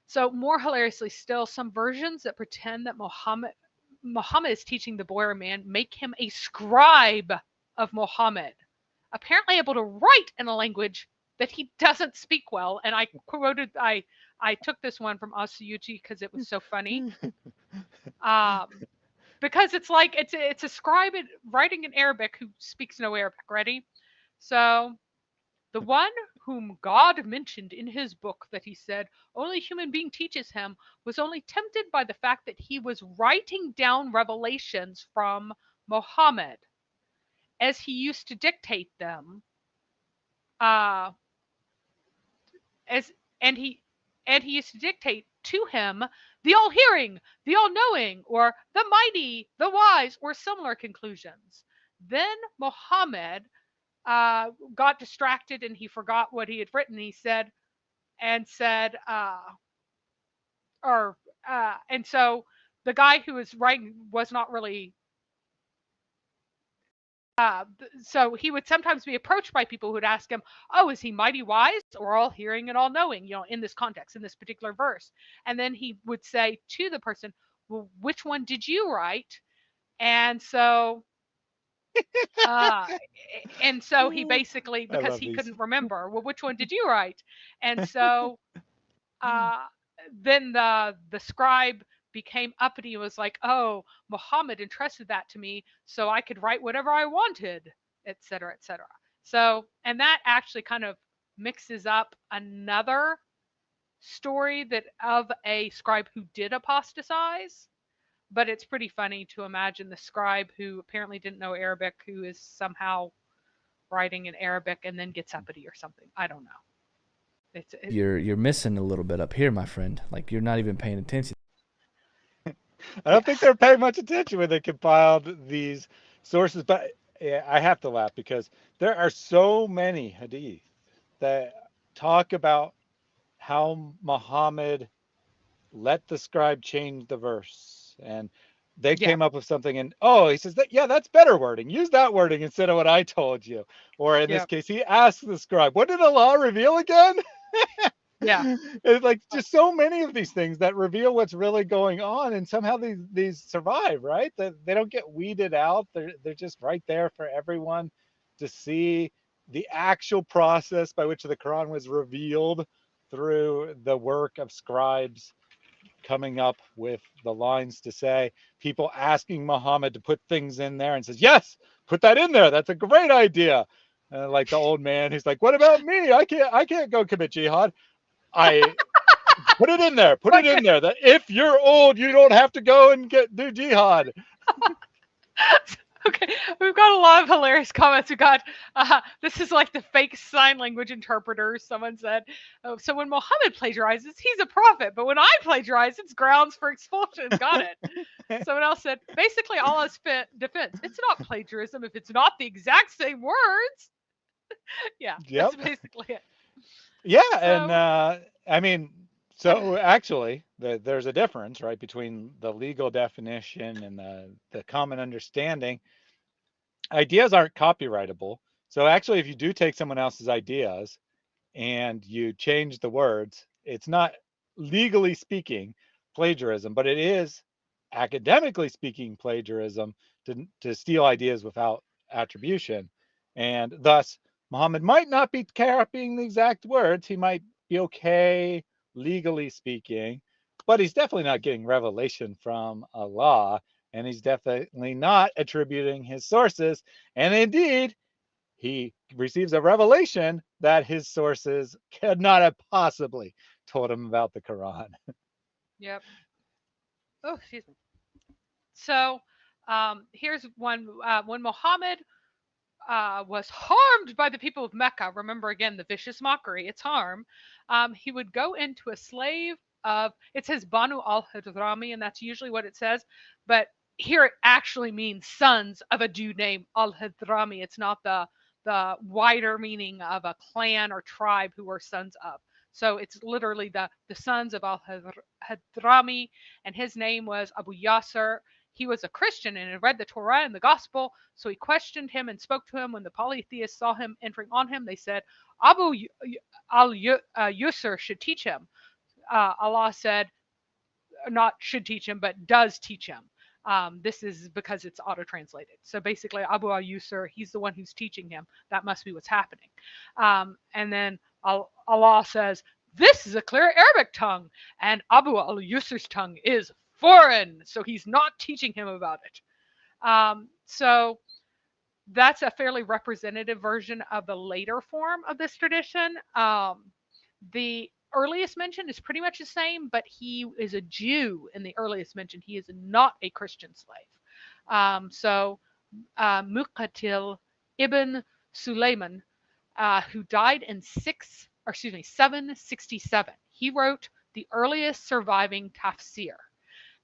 So more hilariously still, some versions that pretend that Muhammad is teaching the boy or man make him a scribe of Muhammad, apparently able to write in a language that he doesn't speak well. And I took this one from Al-Suyuti because it was so funny. Because it's like it's a scribe writing in Arabic who speaks no Arabic. Ready? So, the one whom God mentioned in his book that he said only human being teaches him was only tempted by the fact that he was writing down revelations from Muhammad as he used to dictate them. He used to dictate to him the all-hearing, the all-knowing, or the mighty, the wise, or similar conclusions. Then Muhammad got distracted and he forgot what he had written. And so the guy who was writing was not really. So he would sometimes be approached by people who would ask him, oh, is he mighty wise or all hearing and all knowing, in this context, in this particular verse? And then he would say to the person, well, which one did you write? And so he basically, because he couldn't remember, well, which one did you write? And so then the scribe became uppity and was like, oh, Muhammad entrusted that to me so I could write whatever I wanted, etc., etc. So, and that actually kind of mixes up another story of a scribe who did apostatize, but it's pretty funny to imagine the scribe who apparently didn't know Arabic, who is somehow writing in Arabic and then gets uppity or something. I don't know. You're missing a little bit up here, my friend. Like you're not even paying attention. I don't think they're paying much attention when they compiled these sources, but I have to laugh because there are so many hadith that talk about how Muhammad let the scribe change the verse, and they came up with something, and he says that's better wording. Use that wording instead of what I told you. Or in this case, he asked the scribe, "What did Allah reveal again?" Yeah. It's like just so many of these things that reveal what's really going on, and somehow these survive, right? They don't get weeded out. They're just right there for everyone to see the actual process by which the Quran was revealed through the work of scribes coming up with the lines to say, people asking Muhammad to put things in there, and says, yes, put that in there. That's a great idea. Like the old man who's like, what about me? I can't go commit jihad. I put it in there. Put it in there that if you're old, you don't have to go and do jihad. Okay, we've got a lot of hilarious comments. We got this is like the fake sign language interpreters. Someone said, oh, so when Muhammad plagiarizes, he's a prophet, but when I plagiarize, it's grounds for expulsion. Got it. Someone else said, basically Allah's defense. It's not plagiarism if it's not the exact same words. Yeah, Yep. that's basically it. Yeah, So, and I mean, so actually, there's a difference, right, between the legal definition and the common understanding. Ideas aren't copyrightable. So actually, if you do take someone else's ideas and you change the words, it's not legally speaking plagiarism, but it is academically speaking plagiarism to steal ideas without attribution. And thus, Muhammad might not be copying the exact words. He might be okay, legally speaking, but he's definitely not getting revelation from Allah. And he's definitely not attributing his sources. And indeed, he receives a revelation that his sources could not have possibly told him about the Quran. yep. Oh, excuse me. So here's one. When Muhammad was harmed by the people of Mecca, remember again the vicious mockery, it's harm, he would go into a slave of, it says Banu al-Hadrami, and that's usually what it says, but here it actually means sons of a dude named al-Hadrami. It's not the wider meaning of a clan or tribe who were sons of. So it's literally the sons of al-Hadrami, and his name was Abu Yasir. He was a Christian and had read the Torah and the Gospel, so he questioned him and spoke to him. When the polytheists saw him entering on him, they said, Abu al-Yusr should teach him. Allah said, not should teach him, but does teach him. This is because it's auto-translated. So basically, Abu al-Yusr, he's the one who's teaching him. That must be what's happening. And then Allah says, this is a clear Arabic tongue, and Abu al-Yusr's tongue is foreign, so he's not teaching him about it. So that's a fairly representative version of the later form of this tradition. The earliest mention is pretty much the same, but he is a Jew in the earliest mention. He is not a Christian slave. So Muqatil ibn Sulayman, who died in 767, he wrote the earliest surviving tafsir.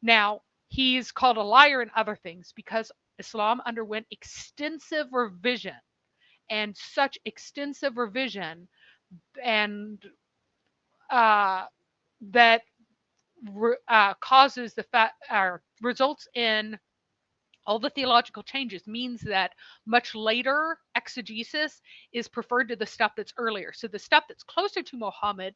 Now, he's called a liar and other things because Islam underwent extensive revision, and such extensive revision and that causes the results in all the theological changes, means that much later exegesis is preferred to the stuff that's earlier. So the stuff that's closer to Muhammad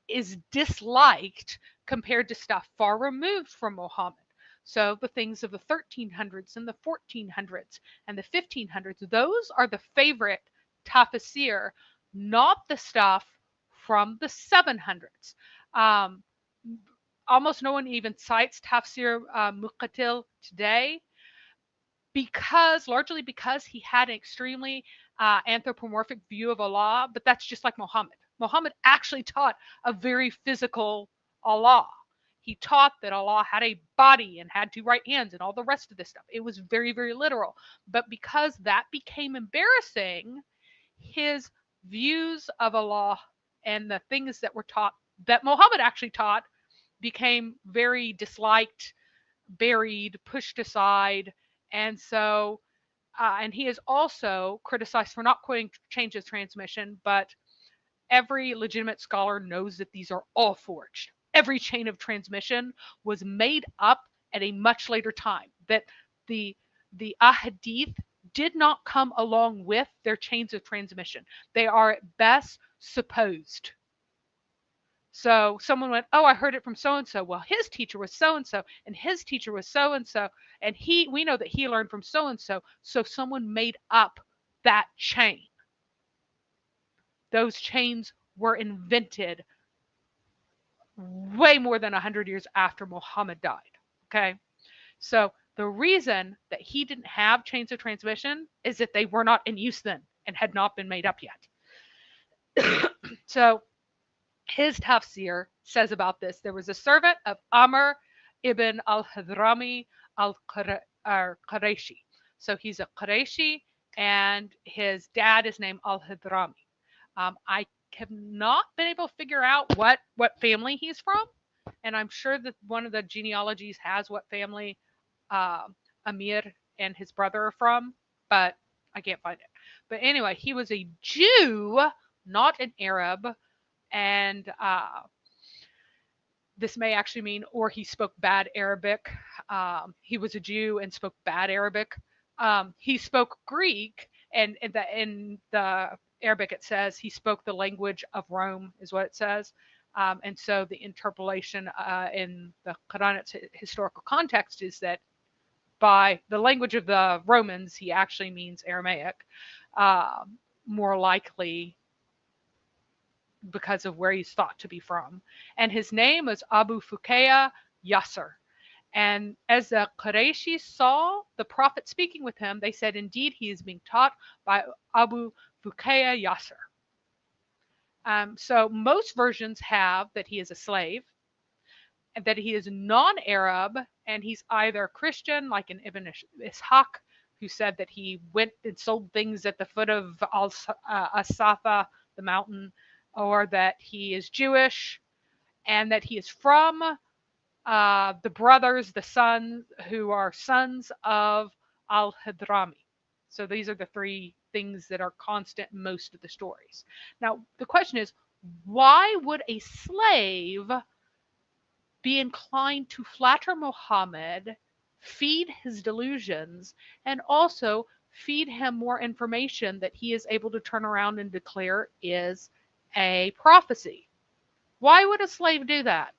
is disliked compared to stuff far removed from Muhammad. So the things of the 1300s and the 1400s and the 1500s, those are the favorite tafsir, not the stuff from the 700s. Almost no one even cites tafsir Muqatil today, largely because he had an extremely anthropomorphic view of Allah, but that's just like Muhammad. Muhammad actually taught a very physical Allah. He taught that Allah had a body and had 2 right hands and all the rest of this stuff. It was very, very literal. But because that became embarrassing, his views of Allah and the things that were taught, that Muhammad actually taught, became very disliked, buried, pushed aside. And so, and he is also criticized for not quoting chains of transmission, but every legitimate scholar knows that these are all forged. Every chain of transmission was made up at a much later time, that the ahadith did not come along with their chains of transmission. They are at best supposed. So someone went, oh, I heard it from so and so. Well, his teacher was so and so, and his teacher was so and so, and we know that he learned from so and so. So someone made up that chain. Those chains were invented way more than 100 years after Muhammad died. Okay, so the reason that he didn't have chains of transmission is that they were not in use then and had not been made up yet. So his tafsir says about this, there was a servant of Amr ibn al-Hadrami al-Qurayshi. So he's a Qurayshi, and his dad is named al-Hadrami. I have not been able to figure out what family he's from, and I'm sure that one of the genealogies has what family Amir and his brother are from, but I can't find it. But anyway, he was a Jew, not an Arab, and this may actually mean, or he spoke bad Arabic. He was a Jew and spoke bad Arabic. He spoke Greek, and in the Arabic it says he spoke the language of Rome, is what it says. And so the interpolation in the Quran's historical context is that by the language of the Romans, he actually means Aramaic, more likely because of where he's thought to be from. And his name was Abu Fukaya Yasser. And as the Qurayshi saw the prophet speaking with him, they said, indeed, he is being taught by Abu Fukaya Yasser. So most versions have that he is a slave, and that he is non-Arab, and he's either Christian, like in Ibn Ishaq, who said that he went and sold things at the foot of As-Safa, the mountain, or that he is Jewish, and that he is from the brothers, the sons, who are sons of al-Hadrami. So these are the three things that are constant in most of the stories. Now, the question is, why would a slave be inclined to flatter Muhammad, feed his delusions, and also feed him more information that he is able to turn around and declare is a prophecy? Why would a slave do that?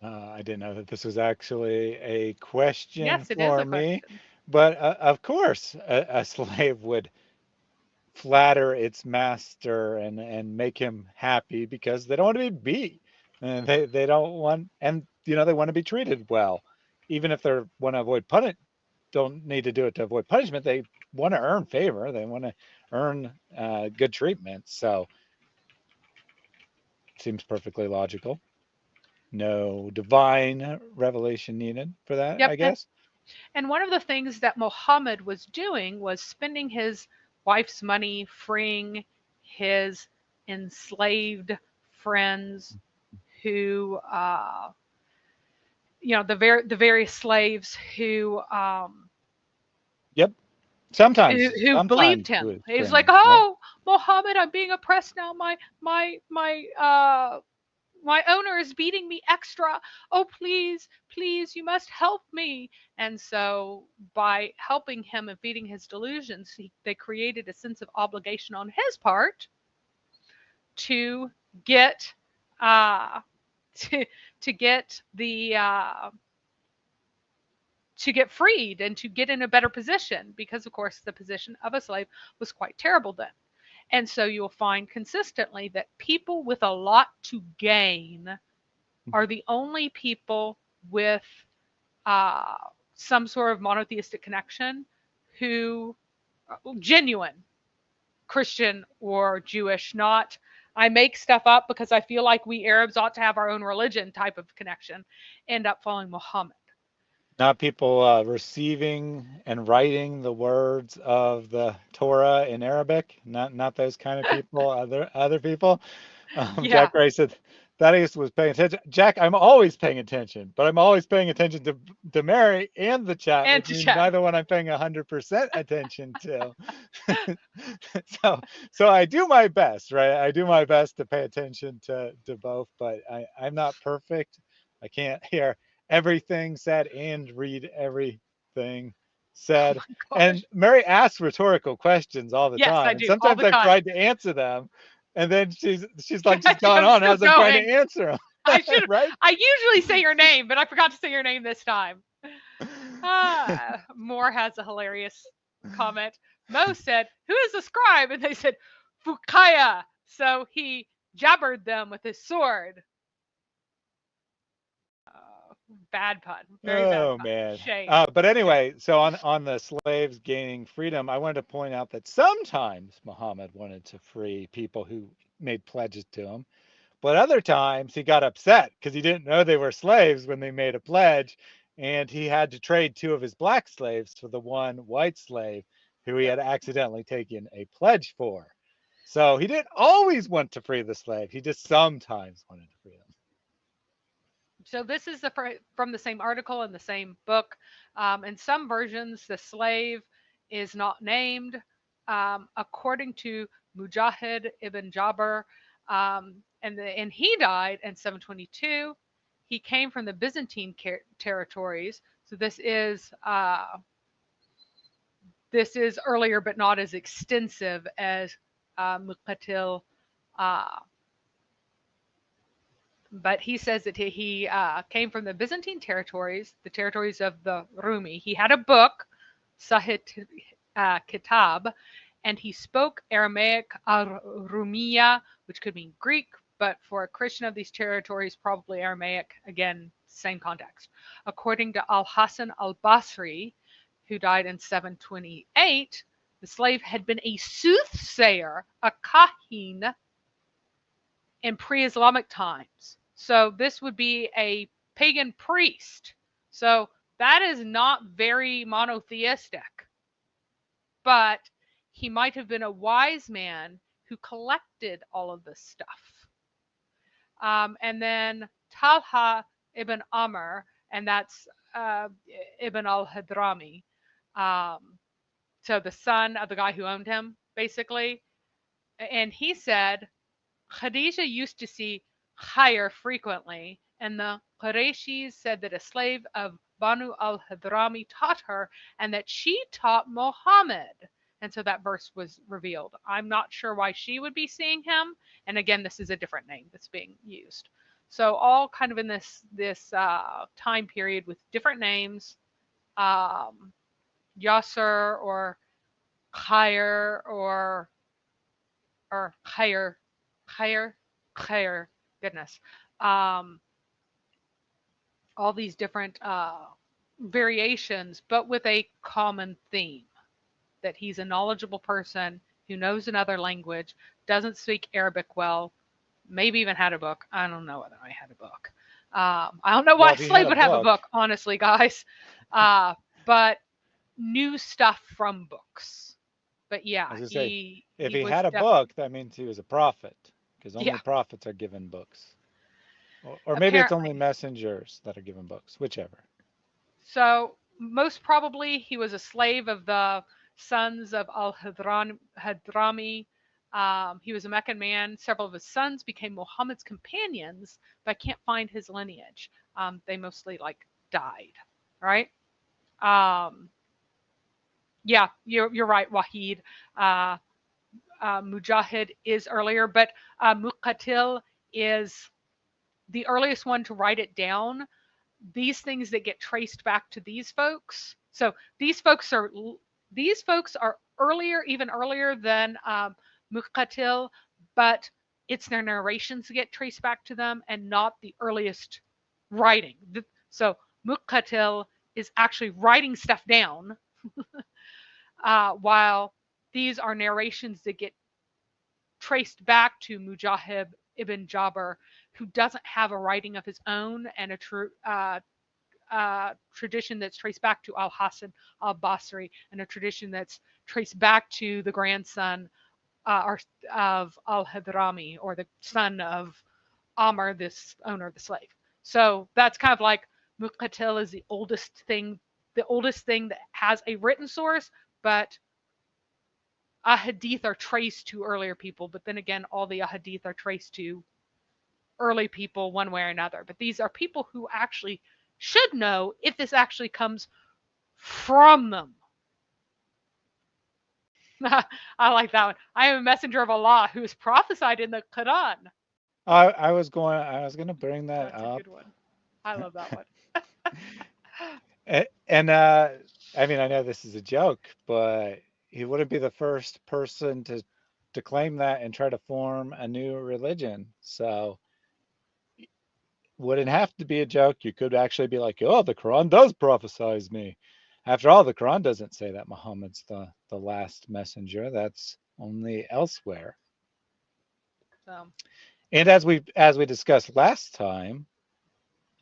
I didn't know that this was actually a question Yes, it is for a me, question. but of course, a slave would flatter its master and make him happy because they don't want to be beat, and they don't want, and they want to be treated well, even if they want to avoid punishment. Don't need to do it to avoid punishment. They want to earn favor. They want to earn good treatment. So seems perfectly logical. No divine revelation needed for that, Yep. I guess. And one of the things that Muhammad was doing was spending his wife's money freeing his enslaved friends who, the various slaves who Yep. who Sometimes believed he him. was He was freeing like, them, right? "Oh, Muhammad, I'm being oppressed now. My owner is beating me extra. Oh, please, please, you must help me." And so, by helping him and feeding his delusions, they created a sense of obligation on his part to get uh, to get the to get freed and to get in a better position, because of course the position of a slave was quite terrible then. And so you'll find consistently that people with a lot to gain are the only people with uh, some sort of monotheistic connection who genuine Christian or Jewish, not I make stuff up because I feel like we Arabs ought to have our own religion type of connection, end up following Muhammad. Not people receiving and writing the words of the Torah in Arabic. Not those kind of people. Other people. Yeah. Jack Ray said Thaddeus was paying attention. Jack, I'm always paying attention, but I'm always paying attention to Mary and the chat, And which to means chat. neither one I'm paying 100% attention to. so I do my best, right? I do my best to pay attention to both, but I'm not perfect. I can't hear everything said and read everything. said, Oh my and gosh. Mary asks rhetorical questions all the Yes, I time, and do all sometimes the I've time. tried to answer them, and then she's like, just I'm gone on still as I'm trying to going. answer them. I should. Right? I usually say your name, but I forgot to say your name this time. Moore has a hilarious comment. Mo said, "Who is the scribe?" And they said, "Fukaya." So he jabbered them with his sword. Bad pun. Very bad Oh pun. man. Shame. But anyway, so on the slaves gaining freedom, I wanted to point out that sometimes Muhammad wanted to free people who made pledges to him, but other times he got upset because he didn't know they were slaves when they made a pledge, and he had to trade two of his black slaves for the one white slave who he had accidentally taken a pledge for. So he didn't always want to free the slave. He just sometimes wanted to free them. So this is from the same article in the same book. In some versions, the slave is not named. According to Mujahid ibn Jabr, and he died in 722. He came from the Byzantine territories. So this is earlier, but not as extensive as Muqatil. But he says that he came from the Byzantine territories, the territories of the Rumi. He had a book, Sahih Kitab, and he spoke Aramaic Rumiya, which could mean Greek, but for a Christian of these territories, probably Aramaic, again, same context. According to Al-Hasan al-Basri, who died in 728, the slave had been a soothsayer, a kahin, in pre-Islamic times. So this would be a pagan priest. So that is not very monotheistic. But he might have been a wise man who collected all of this stuff. And then Talha ibn Amr, and that's Ibn al-Hadrami. So the son of the guy who owned him, basically. And he said, Khadija used to see Khair frequently, and the Qurayshis said that a slave of Banu al-Hadrami taught her, and that she taught Muhammad. And so that verse was revealed. I'm not sure why she would be seeing him. And again, this is a different name that's being used. So all kind of in this time period with different names, Yasser or Khair or Khair, goodness. All these different variations, but with a common theme that he's a knowledgeable person who knows another language, doesn't speak Arabic well, maybe even had a book. I don't know whether I had a book. I don't know why a slave would have a book, honestly, guys. But knew stuff from books. But yeah, if he had a book, that means he was a prophet, because only prophets are given books. Or maybe it's only messengers that are given books, whichever. So most probably he was a slave of the sons of al-Hadrami. He was a Meccan man. Several of his sons became Muhammad's companions, but I can't find his lineage. They mostly died, right? Yeah, you're right, Wahid. Mujahid is earlier, but Muqatil is the earliest one to write it down. These things that get traced back to these folks. So these folks are earlier, even earlier than Muqatil, but it's their narrations that get traced back to them and not the earliest writing. So Muqatil is actually writing stuff down, while these are narrations that get traced back to Mujahid ibn Jabr, who doesn't have a writing of his own and a tradition that's traced back to Al-Hasan al-Basri, and a tradition that's traced back to the grandson of Al-Hadrami, or the son of Amr, this owner of the slave. So that's kind of like Muqatil is the oldest thing that has a written source, but ahadith are traced to earlier people. But then again, all the ahadith are traced to early people one way or another. But these are people who actually should know if this actually comes from them, I like that one. I am a messenger of Allah who is prophesied in the Quran. I was going to bring that That's a up. good one. I love that one. And I mean, I know this is a joke, but he wouldn't be the first person to claim that and try to form a new religion. So wouldn't have to be a joke. You could actually be like, oh, the Quran does prophesize me. After all, the Quran doesn't say that Muhammad's the last messenger. That's only elsewhere. So, And as we discussed last time,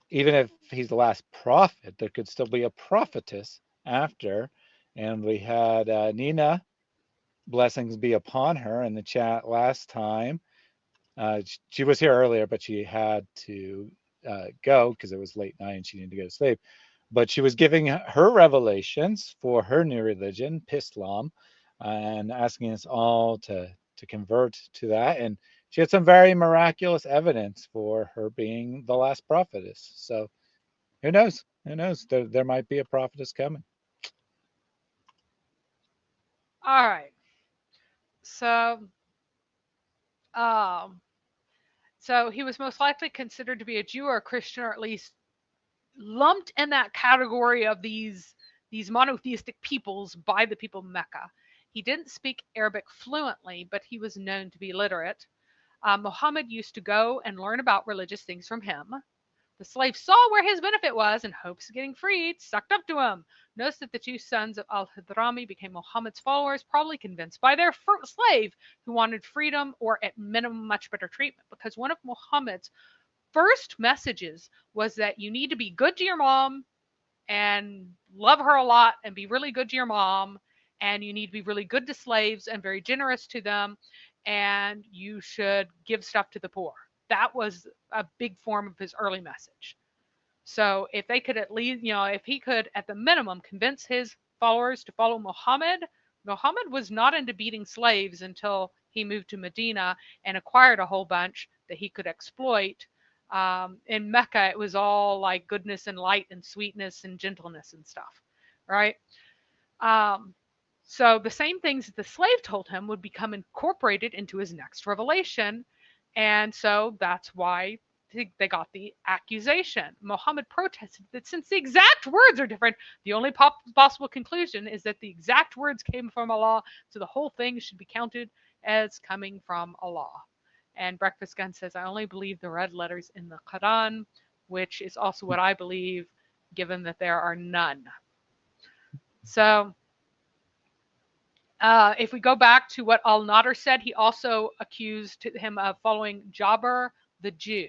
even if he's the last prophet, there could still be a prophetess after. And we had Nina, blessings be upon her, in the chat last time. She was here earlier, but she had to go because it was late night and she needed to go to sleep. But she was giving her revelations for her new religion, Islam, and asking us all to convert to that. And she had some very miraculous evidence for her being the last prophetess. So who knows? Who knows? There might be a prophetess coming. all right. So, um, so he was most likely considered to be a Jew or a Christian, or at least lumped in that category of these monotheistic peoples by the people of Mecca. He didn't speak Arabic fluently, but he was known to be literate. Muhammad used to go and learn about religious things from him. The slave saw where his benefit was and hopes of getting freed, sucked up to him. Notice that the two sons of al-Hadrami became Muhammad's followers, probably convinced by their slave who wanted freedom or at minimum much better treatment, because one of Muhammad's first messages was that you need to be good to your mom and love her a lot and be really good to your mom, and you need to be really good to slaves and very generous to them, and you should give stuff to the poor. That was a big form of his early message. So if they could at least, if he could at the minimum convince his followers to follow Muhammad, Muhammad was not into beating slaves until he moved to Medina and acquired a whole bunch that he could exploit. In Mecca, it was all like goodness and light and sweetness and gentleness and stuff, right? So the same things that the slave told him would become incorporated into his next revelation. And so that's why they got the accusation. Muhammad protested that since the exact words are different, the only possible conclusion is that the exact words came from Allah, so the whole thing should be counted as coming from Allah. And Breakfast Gun says, I only believe the red letters in the Quran, which is also what I believe, given that there are none. So if we go back to what al-Nadir said, he also accused him of following Jabir the Jew.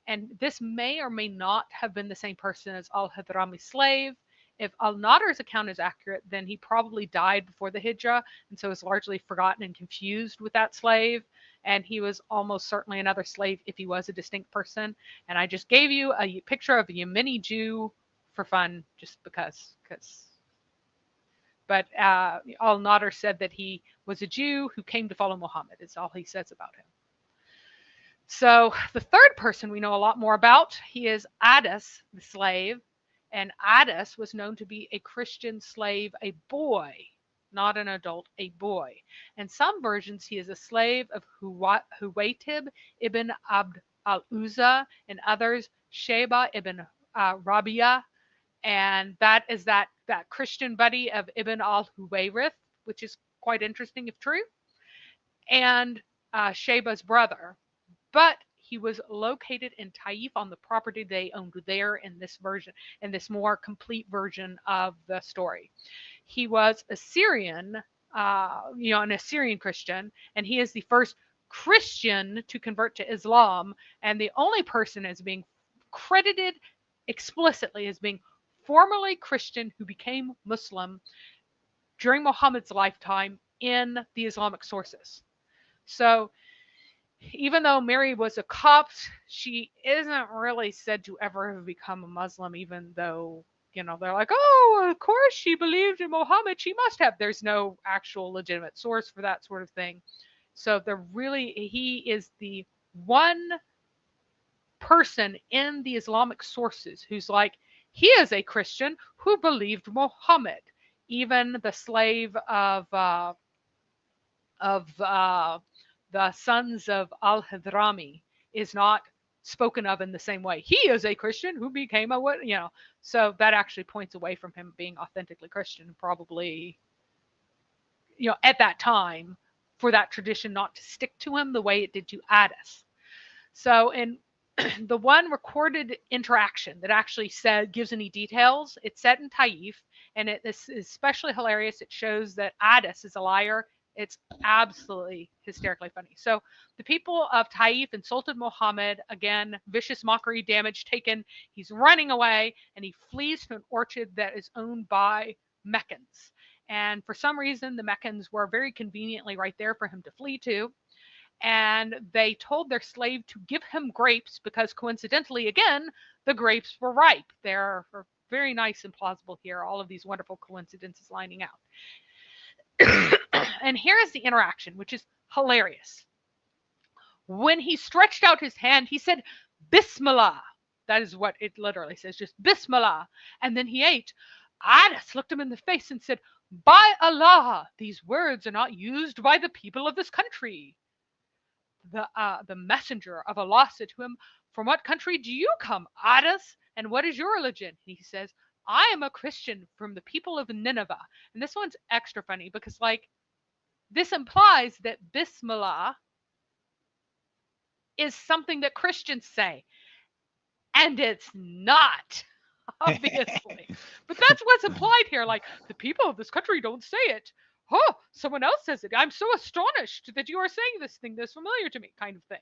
And this may or may not have been the same person as al-Hadrami's slave. If al-Nadir's account is accurate, then he probably died before the Hijrah, and so is largely forgotten and confused with that slave. And he was almost certainly another slave if he was a distinct person. And I just gave you a picture of a Yemeni Jew for fun, just because. But al-Nadir said that he was a Jew who came to follow Muhammad, is all he says about him. So the third person we know a lot more about, he is Addas, the slave. And Addas was known to be a Christian slave, a boy, not an adult, a boy. In some versions, he is a slave of Huwaytib ibn Abd al-Uzza, and others, Sheba ibn Rabia. And that is that Christian buddy of Ibn al-Huwayrith, which is quite interesting if true, and Sheba's brother. But he was located in Taif on the property they owned there in this version, in this more complete version of the story. He was Assyrian, an Assyrian Christian, and he is the first Christian to convert to Islam, and the only person as being credited explicitly as being formerly Christian who became Muslim during Muhammad's lifetime in the Islamic sources. So even though Mary was a Copt, she isn't really said to ever have become a Muslim, even though, they're like, oh, of course she believed in Muhammad, she must have. There's no actual legitimate source for that sort of thing. So he is the one person in the Islamic sources who's like, he is a Christian who believed Muhammad. Even the slave of of the sons of al-Hadrami is not spoken of in the same way. He is a Christian who became a what, you know. So that actually points away from him being authentically Christian, probably, you know, at that time, for that tradition not to stick to him the way it did to Addis. So in the one recorded interaction that actually gives any details, it's set in Taif, and it is especially hilarious. It shows that Addis is a liar. It's absolutely hysterically funny. So the people of Taif insulted Muhammad. Again, vicious mockery, damage taken. He's running away, and he flees to an orchard that is owned by Meccans. And for some reason, the Meccans were very conveniently right there for him to flee to. And they told their slave to give him grapes because, coincidentally, again, the grapes were ripe. They're very nice and plausible here, all of these wonderful coincidences lining out. And here is the interaction, which is hilarious. When he stretched out his hand, he said, Bismillah. That is what it literally says, just Bismillah. And then he ate. Addis looked him in the face and said, by Allah, these words are not used by the people of this country. The messenger of Allah said to him, from what country do you come, Addis? And what is your religion? And he says, I am a Christian from the people of Nineveh. And this one's extra funny because, like, this implies that Bismillah is something that Christians say. And it's not, obviously. But that's what's implied here. Like, the people of this country don't say it. Oh, someone else says it. I'm so astonished that you are saying this thing that's familiar to me, kind of thing.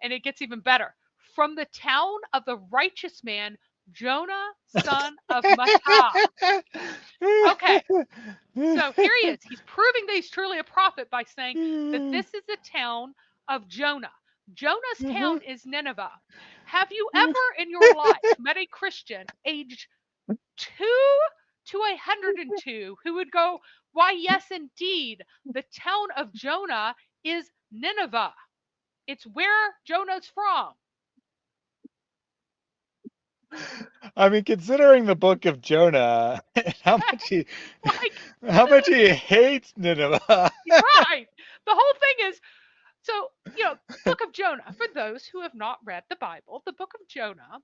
And it gets even better. From the town of the righteous man, Jonah, son of Mattah. Okay, so here he is. He's proving that he's truly a prophet by saying that this is the town of Jonah. Jonah's town is Nineveh. Have you ever in your life met a Christian aged 2 to 102 who would go, why, yes, indeed, the town of Jonah is Nineveh. It's where Jonah's from. I mean, considering the book of Jonah, how much he hates Nineveh. Right. The whole thing is, so, you know, book of Jonah, for those who have not read the Bible, the book of Jonah,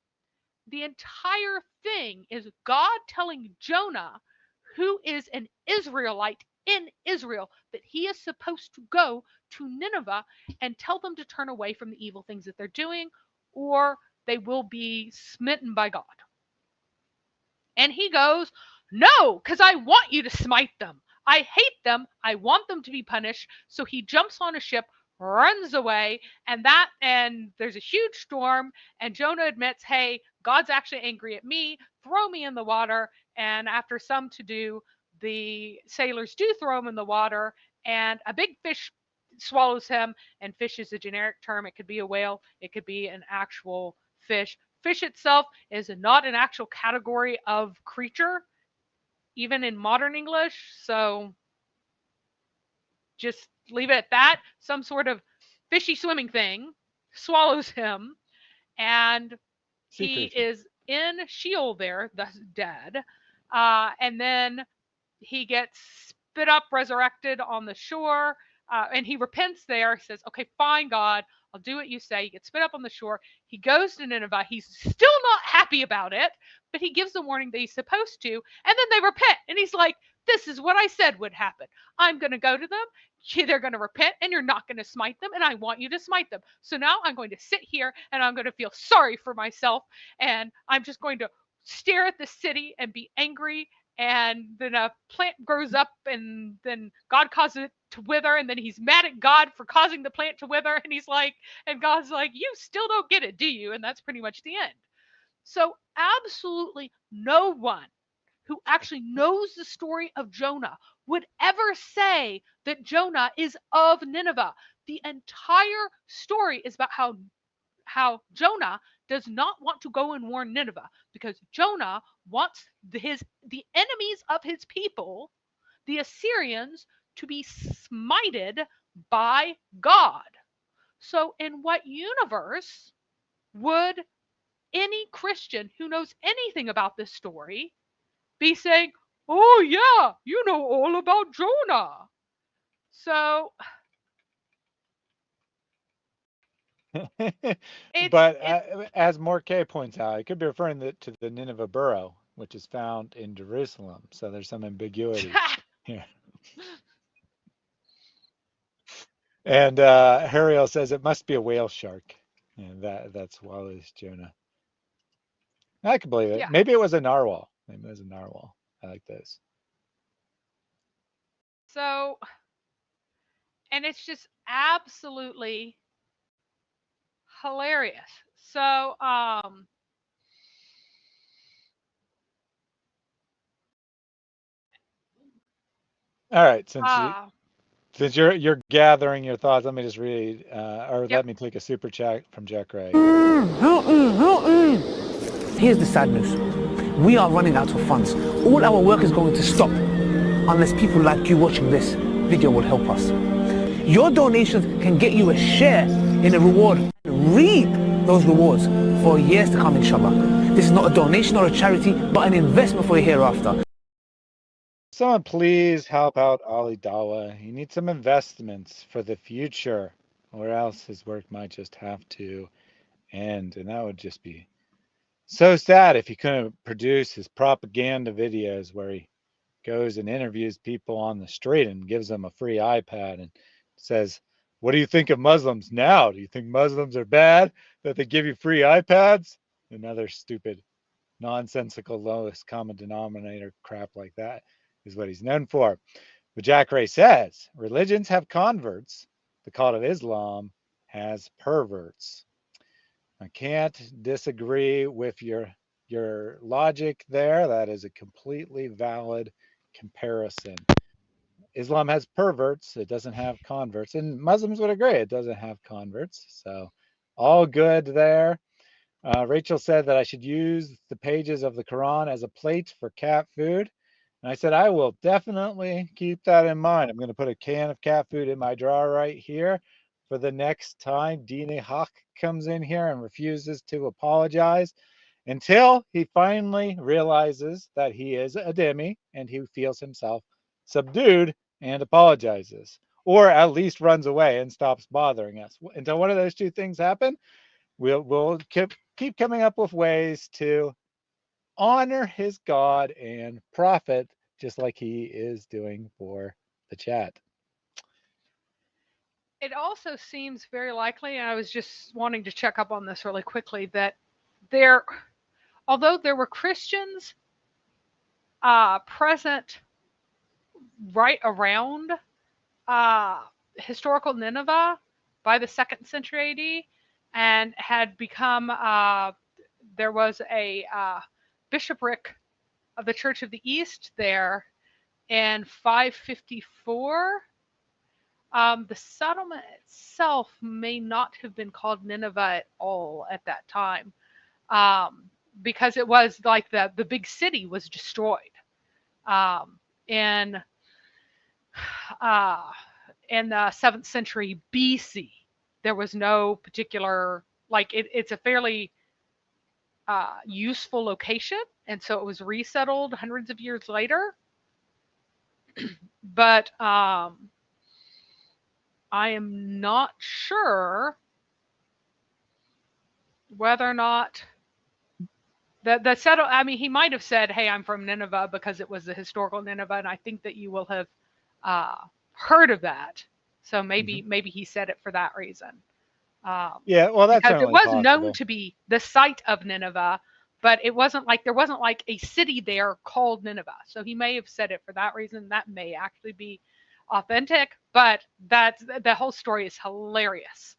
the entire thing is God telling Jonah, who is an Israelite in Israel, that he is supposed to go to Nineveh and tell them to turn away from the evil things that they're doing, or they will be smitten by God. And he goes, no, because I want you to smite them. I hate them. I want them to be punished. So he jumps on a ship, runs away, and there's a huge storm, and Jonah admits, hey, God's actually angry at me, throw me in the water. And after some to do, the sailors do throw him in the water, and a big fish swallows him. And fish is a generic term. It could be a whale, it could be an actual fish. Fish itself is not an actual category of creature, even in modern English. So just leave it at that. Some sort of fishy swimming thing swallows him, and he is in Sheol there, thus dead. And then he gets spit up, resurrected on the shore, and he repents there. He says, okay, fine, God, I'll do what you say. He gets spit up on the shore. He goes to Nineveh. He's still not happy about it, but he gives the warning that he's supposed to, and then they repent. And he's like, this is what I said would happen. I'm going to go to them. They're going to repent, and you're not going to smite them, and I want you to smite them. So now I'm going to sit here, and I'm going to feel sorry for myself, and I'm just going to stare at the city and be angry. And then a plant grows up, and then God causes it to wither, and then he's mad at God for causing the plant to wither, and he's like, and God's like, you still don't get it, do you? And that's pretty much the end. So absolutely no one who actually knows the story of Jonah would ever say that Jonah is of Nineveh. The entire story is about how Jonah does not want to go and warn Nineveh, because Jonah wants the enemies of his people, the Assyrians, to be smited by God. So in what universe would any Christian who knows anything about this story be saying, oh yeah, you know all about Jonah? So it's But as Morkay points out, it could be referring to the Nineveh borough, which is found in Jerusalem. So there's some ambiguity here. And Hariel says it must be a whale shark. And that's Wally's Jonah. I can believe it. yeah. Maybe it was a narwhal. Maybe it was a narwhal. I like this. So, and it's just absolutely hilarious. So, All right, since you're gathering your thoughts, let me just read, or yep. let me take a super chat from Jack Ray. Here's the sad news. We are running out of funds. All our work is going to stop unless people like you watching this video will help us. Your donations can get you a share in a reward and reap those rewards for years to come, inshallah. This is not a donation or a charity, but an investment for your hereafter. Someone please help out Ali Dawa. He needs some investments for the future, or else his work might just have to end. And that would just be so sad if he couldn't produce his propaganda videos where he goes and interviews people on the street and gives them a free iPad and says, "What do you think of Muslims now? Do you think Muslims are bad that they give you free iPads?" Another stupid, nonsensical, lowest common denominator crap like that is what he's known for. But Jack Ray says, religions have converts. The cult of Islam has perverts. I can't disagree with your logic there. That is a completely valid comparison. Islam has perverts. It doesn't have converts. And Muslims would agree it doesn't have converts. So all good there. Rachel said that I should use the pages of the Quran as a plate for cat food. And I said, I will definitely keep that in mind. I'm going to put a can of cat food in my drawer right here for the next time Dine Haq comes in here and refuses to apologize until he finally realizes that he is a dhimmi and he feels himself subdued and apologizes, or at least runs away and stops bothering us. Until one of those two things happen, we'll keep coming up with ways to honor his God and prophet, just like he is doing for the chat. It also seems very likely, and I was just wanting to check up on this really quickly, that although there were Christians present right around historical Nineveh by the 2nd century AD, and had become, there was a bishopric of the Church of the East there in 554. The settlement itself may not have been called Nineveh at all at that time, because it was like the big city was destroyed in the 7th century BC. There was no particular, like it's a fairly useful location, and so it was resettled hundreds of years later. But I am not sure whether or not the settle. I mean, he might have said, "Hey, I'm from Nineveh," because it was the historical Nineveh, and I think that you will have heard of that. So maybe he said it for that reason. Yeah, well, that's because it was possible. known to be the site of Nineveh, but it wasn't like there wasn't like a city there called Nineveh. So he may have said it for that reason. That may actually be authentic, but that's the whole story is hilarious.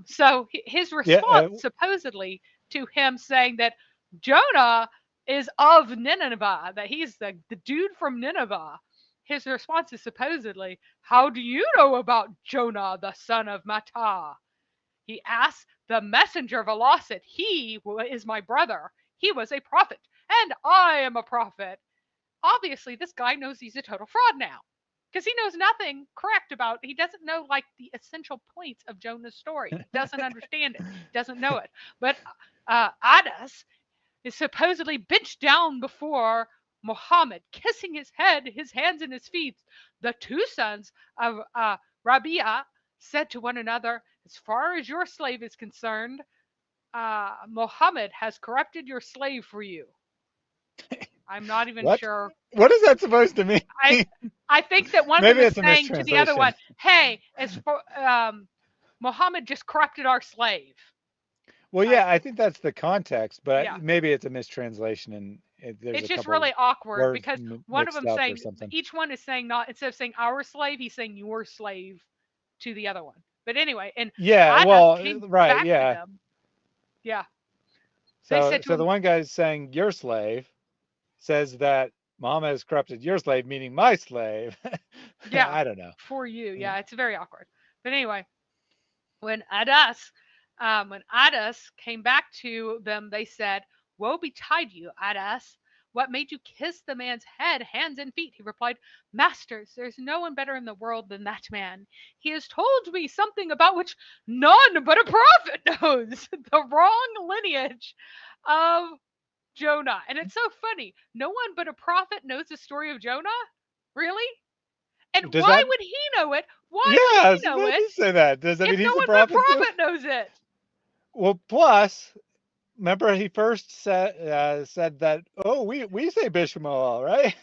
So his response supposedly to him saying that Jonah is of Nineveh, that he's the dude from Nineveh. His response is supposedly, "How do you know about Jonah, the son of Mattah?" He asked the messenger of Allah, said, "He is my brother. He was a prophet, and I am a prophet." Obviously, this guy knows he's a total fraud now, because he knows nothing correct about it. He doesn't know like the essential points of Jonah's story. He doesn't understand it. He doesn't know it. But Addas is supposedly benched down before Muhammad kissing his head, his hands, and his feet, the two sons of Rabia said to one another, as far as your slave is concerned, Muhammad has corrupted your slave for you. I'm not even What? sure. What is that supposed to mean? I think that one of them Maybe is it's a saying to the other mistranslation. one, hey, as for, Muhammad just corrupted our slave. Well, yeah, I think that's the context, but Yeah. maybe it's a mistranslation and there's It's a just couple really awkward words because one of mixed them up or saying, something. each one is saying not, instead of saying our slave, he's saying your slave to the other one. But anyway, and Yeah, Addas well, came right, back to yeah. them. Yeah. They So, said to so the him, one guy's saying your slave says that Muhammad has corrupted your slave, meaning my slave. yeah, I don't know. for you. Yeah, it's very awkward. But anyway, when Addas came back to them, they said, woe betide you, Addas. What made you kiss the man's head, hands, and feet? He replied, Masters, there's no one better in the world than that man. He has told me something about which none but a prophet knows, the wrong lineage of Jonah. And it's so funny. No one but a prophet knows the story of Jonah? Really? And Does why that? would he know it? Why Yeah, would I he was know about it to say that. Does that if mean no he's a one but prophet too? prophet knows it? Well, plus, remember he first said that, oh, we say Bishmael, right?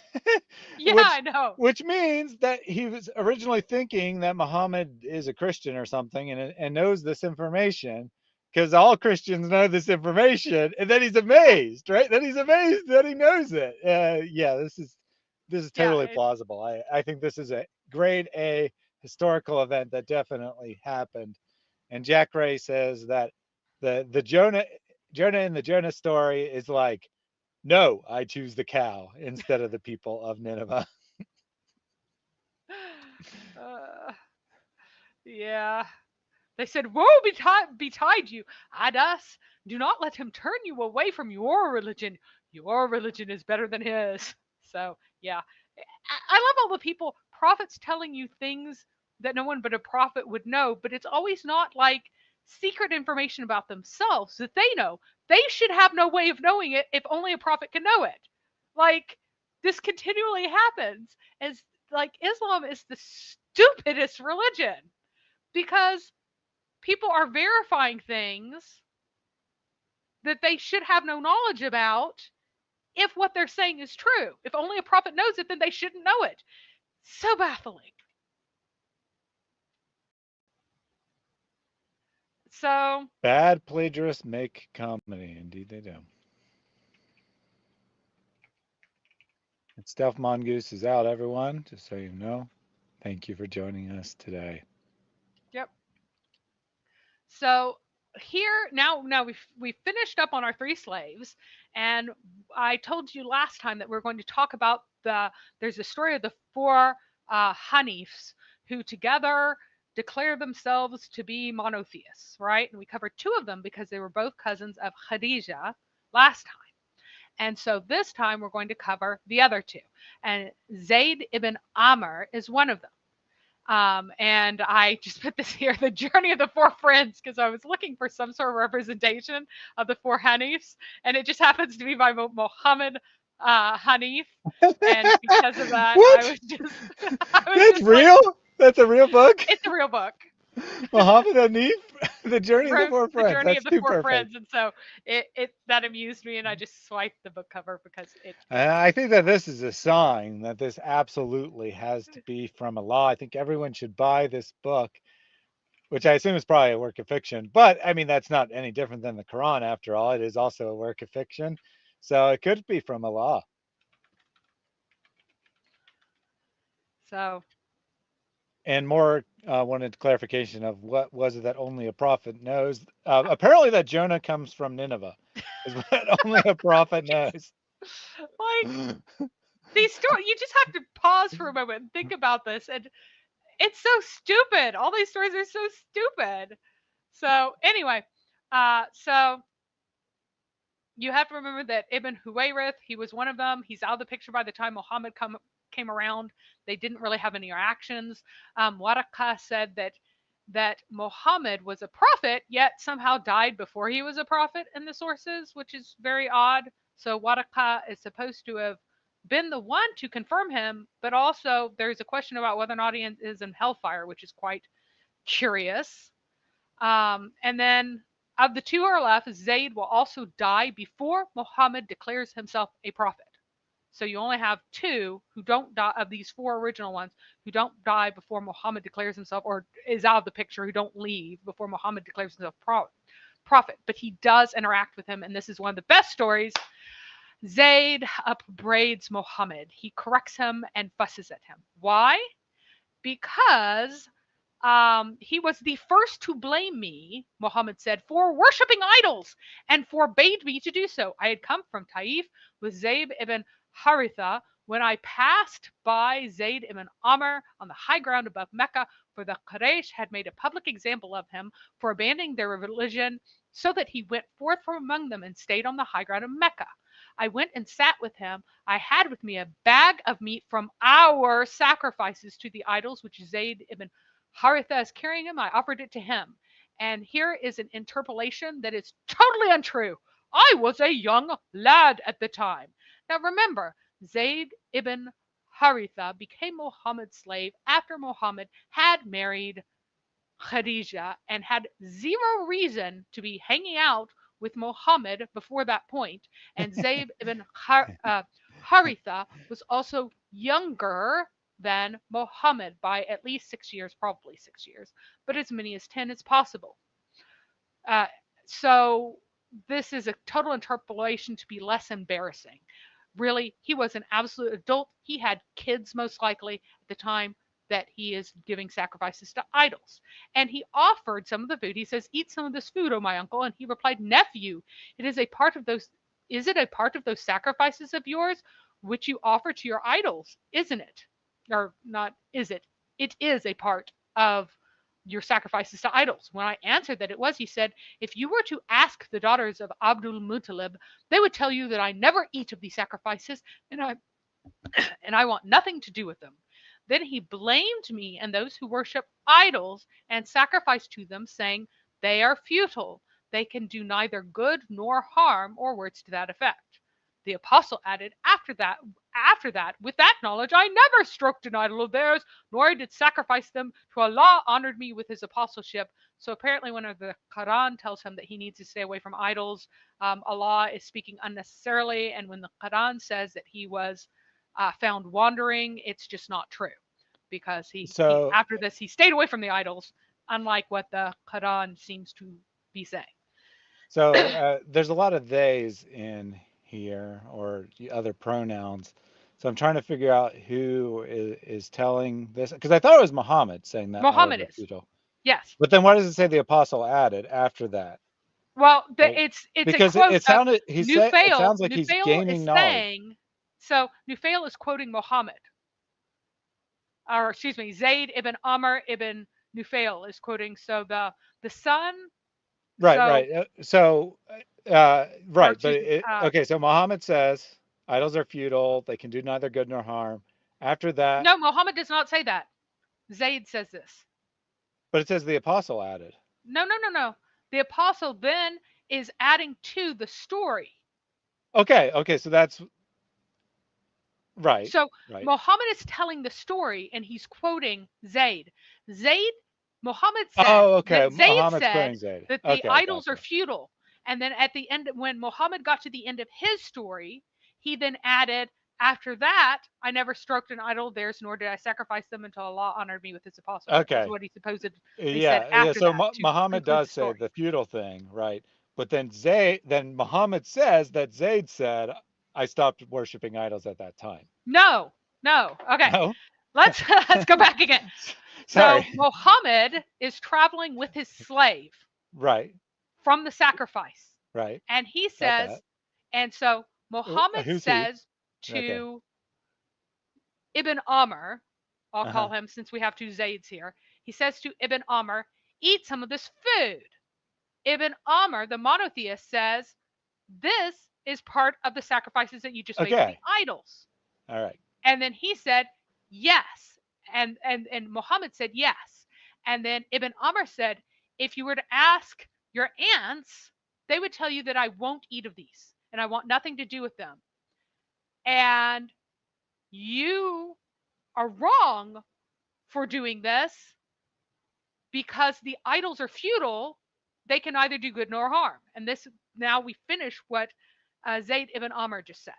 Yeah, which I know. which means that he was originally thinking that Muhammad is a Christian or something and knows this information because all Christians know this information, and then he's amazed, right? Then he's amazed that he knows it. Yeah, this is Yeah, totally plausible. I think this is a grade A historical event that definitely happened. And Jack Ray says that the Jonah in the Jonah story is like, no, I choose the cow instead of the people of Nineveh. uh, yeah. They said, woe betide you, Addas. Do not let him turn you away from your religion. Your religion is better than his. So, yeah. I love all the people, prophets telling you things that no one but a prophet would know, but it's always not like secret information about themselves that they know. They should have no way of knowing it if only a prophet can know it. Like, this continually happens as like Islam is the stupidest religion because people are verifying things that they should have no knowledge about if what they're saying is true. If only a prophet knows it, then they shouldn't know it. So baffling. So, Bad plagiarists make comedy. Indeed, they do. And Stealth Mongoose is out, everyone, just so you know. Thank you for joining us today. yep. So here now we've finished up on our three slaves, and I told you last time that we're going to talk about there's a story of the four Haneefs who together declare themselves to be monotheists, right? And we covered two of them because they were both cousins of Khadijah last time. And so this time we're going to cover the other two. And Zayd ibn Amr is one of them. And I just put this here, the journey of the four friends, because I was looking for some sort of representation of the four Haneefs, and it just happens to be by Muhammad Haneef. And because of that, What? I was just, That's real? Like, that's a real book? It's a real book. Muhammad Haneef, The Journey of the Four Friends. The Journey That's of the too Four perfect. Friends, and so it that amused me, and I just swiped the book cover because it. I think that this is a sign that this absolutely has to be from Allah. I think everyone should buy this book, which I assume is probably a work of fiction. But I mean, that's not any different than the Quran, after all. It is also a work of fiction, so it could be from Allah. So. And more wanted clarification of what was it that only a prophet knows. Apparently that Jonah comes from Nineveh is what only a prophet knows. Like, these stories, you just have to pause for a moment and think about this. And it's so stupid. All these stories are so stupid. So anyway, so you have to remember that Ibn Huwayrith, he was one of them. He's out of the picture by the time Muhammad came around. They didn't really have any interactions. Waraqa said that Muhammad was a prophet, yet somehow died before he was a prophet in the sources, which is very odd. So Waraqa is supposed to have been the one to confirm him, but also there's a question about whether or not he is in hellfire, which is quite curious. And then of the two who are left, Zayd will also die before Muhammad declares himself a prophet. So you only have two who don't die, of these four original ones, who don't die before Muhammad declares himself, or is out of the picture, who don't leave before Muhammad declares himself prophet. But he does interact with him, and this is one of the best stories. Zayd upbraids Muhammad. He corrects him and fusses at him. Why? Because he was the first to blame me, Muhammad said, for worshipping idols and forbade me to do so. I had come from Taif with Zayd ibn Haritha when I passed by Zayd ibn Amr on the high ground above Mecca, for the Quraysh had made a public example of him for abandoning their religion, so that he went forth from among them and stayed on the high ground of Mecca. I went and sat with him. I had with me a bag of meat from our sacrifices to the idols, which Zayd ibn Haritha is carrying him. I offered it to him. And here is an interpolation that is totally untrue. I was a young lad at the time. Now remember, Zayd ibn Haritha became Muhammad's slave after Muhammad had married Khadija and had zero reason to be hanging out with Muhammad before that point. And Zayd ibn Haritha was also younger than Muhammad by at least 6 years, probably 6 years, but as many as 10 as possible. So this is a total interpolation to be less embarrassing. Really, he was an absolute adult. He had kids, most likely, at the time that he is giving sacrifices to idols. And he offered some of the food. He says, "Eat some of this food, O my uncle." And he replied, "Nephew, it is a part of those. Is it a part of those sacrifices of yours which you offer to your idols? Isn't it? Or not? Is it? It is a part of your sacrifices to idols." When I answered that it was, he said, "If you were to ask the daughters of Abdul Muttalib, they would tell you that I never eat of these sacrifices, and I want nothing to do with them." Then he blamed me and those who worship idols and sacrifice to them, saying, "They are futile. They can do neither good nor harm," or words to that effect. The apostle added, after that, with that knowledge, I never stroked an idol of theirs, nor did sacrifice them, to Allah honored me with his apostleship. So apparently when the Quran tells him that he needs to stay away from idols, Allah is speaking unnecessarily. And when the Quran says that he was found wandering, it's just not true, because he after this he stayed away from the idols, unlike what the Quran seems to be saying. So there's a lot of theys in here, or the other pronouns. So I'm trying to figure out who is telling this, because I thought it was Muhammad saying that. Muhammad is. Futile. Yes. But then why does it say the apostle added after that? Well, it's because a quote it sounded it sounds like he's Nufail gaining knowledge. So Nufail is quoting Muhammad, or excuse me, Zayd ibn Amr ibn Nufail is quoting. So the son. Right. So right, but okay. So Muhammad says idols are futile; they can do neither good nor harm. After that, no, Muhammad does not say that. Zayd says this. But it says the apostle added. No. The apostle then is adding to the story. Okay. So that's right. So right. Muhammad is telling the story, and he's quoting Zayd. Muhammad said, Zayd that the idols are futile. And then at the end, when Muhammad got to the end of his story, he then added, after that, I never stroked an idol of theirs, nor did I sacrifice them until Allah honored me with his apostle. Okay. That's what he supposedly said after so that. Muhammad does say the futile thing, right? But then Muhammad says that Zayd said, I stopped worshiping idols at that time. No. Okay. No? Let's go back again. Sorry. So Muhammad is traveling with his slave. Right. From the sacrifice. Right. And he says, and so Muhammad says to Ibn Amr, I'll call him since we have two Zayds here. He says to Ibn Amr, eat some of this food. Ibn Amr, the monotheist, says, this is part of the sacrifices that you just made to the idols. All right. And then he said, yes. And Muhammad said, yes. And then Ibn Amr said, if you were to ask your aunts, they would tell you that I won't eat of these and I want nothing to do with them. And you are wrong for doing this because the idols are futile. They can neither do good nor harm. And this, now we finish what Zayd ibn Amr just said.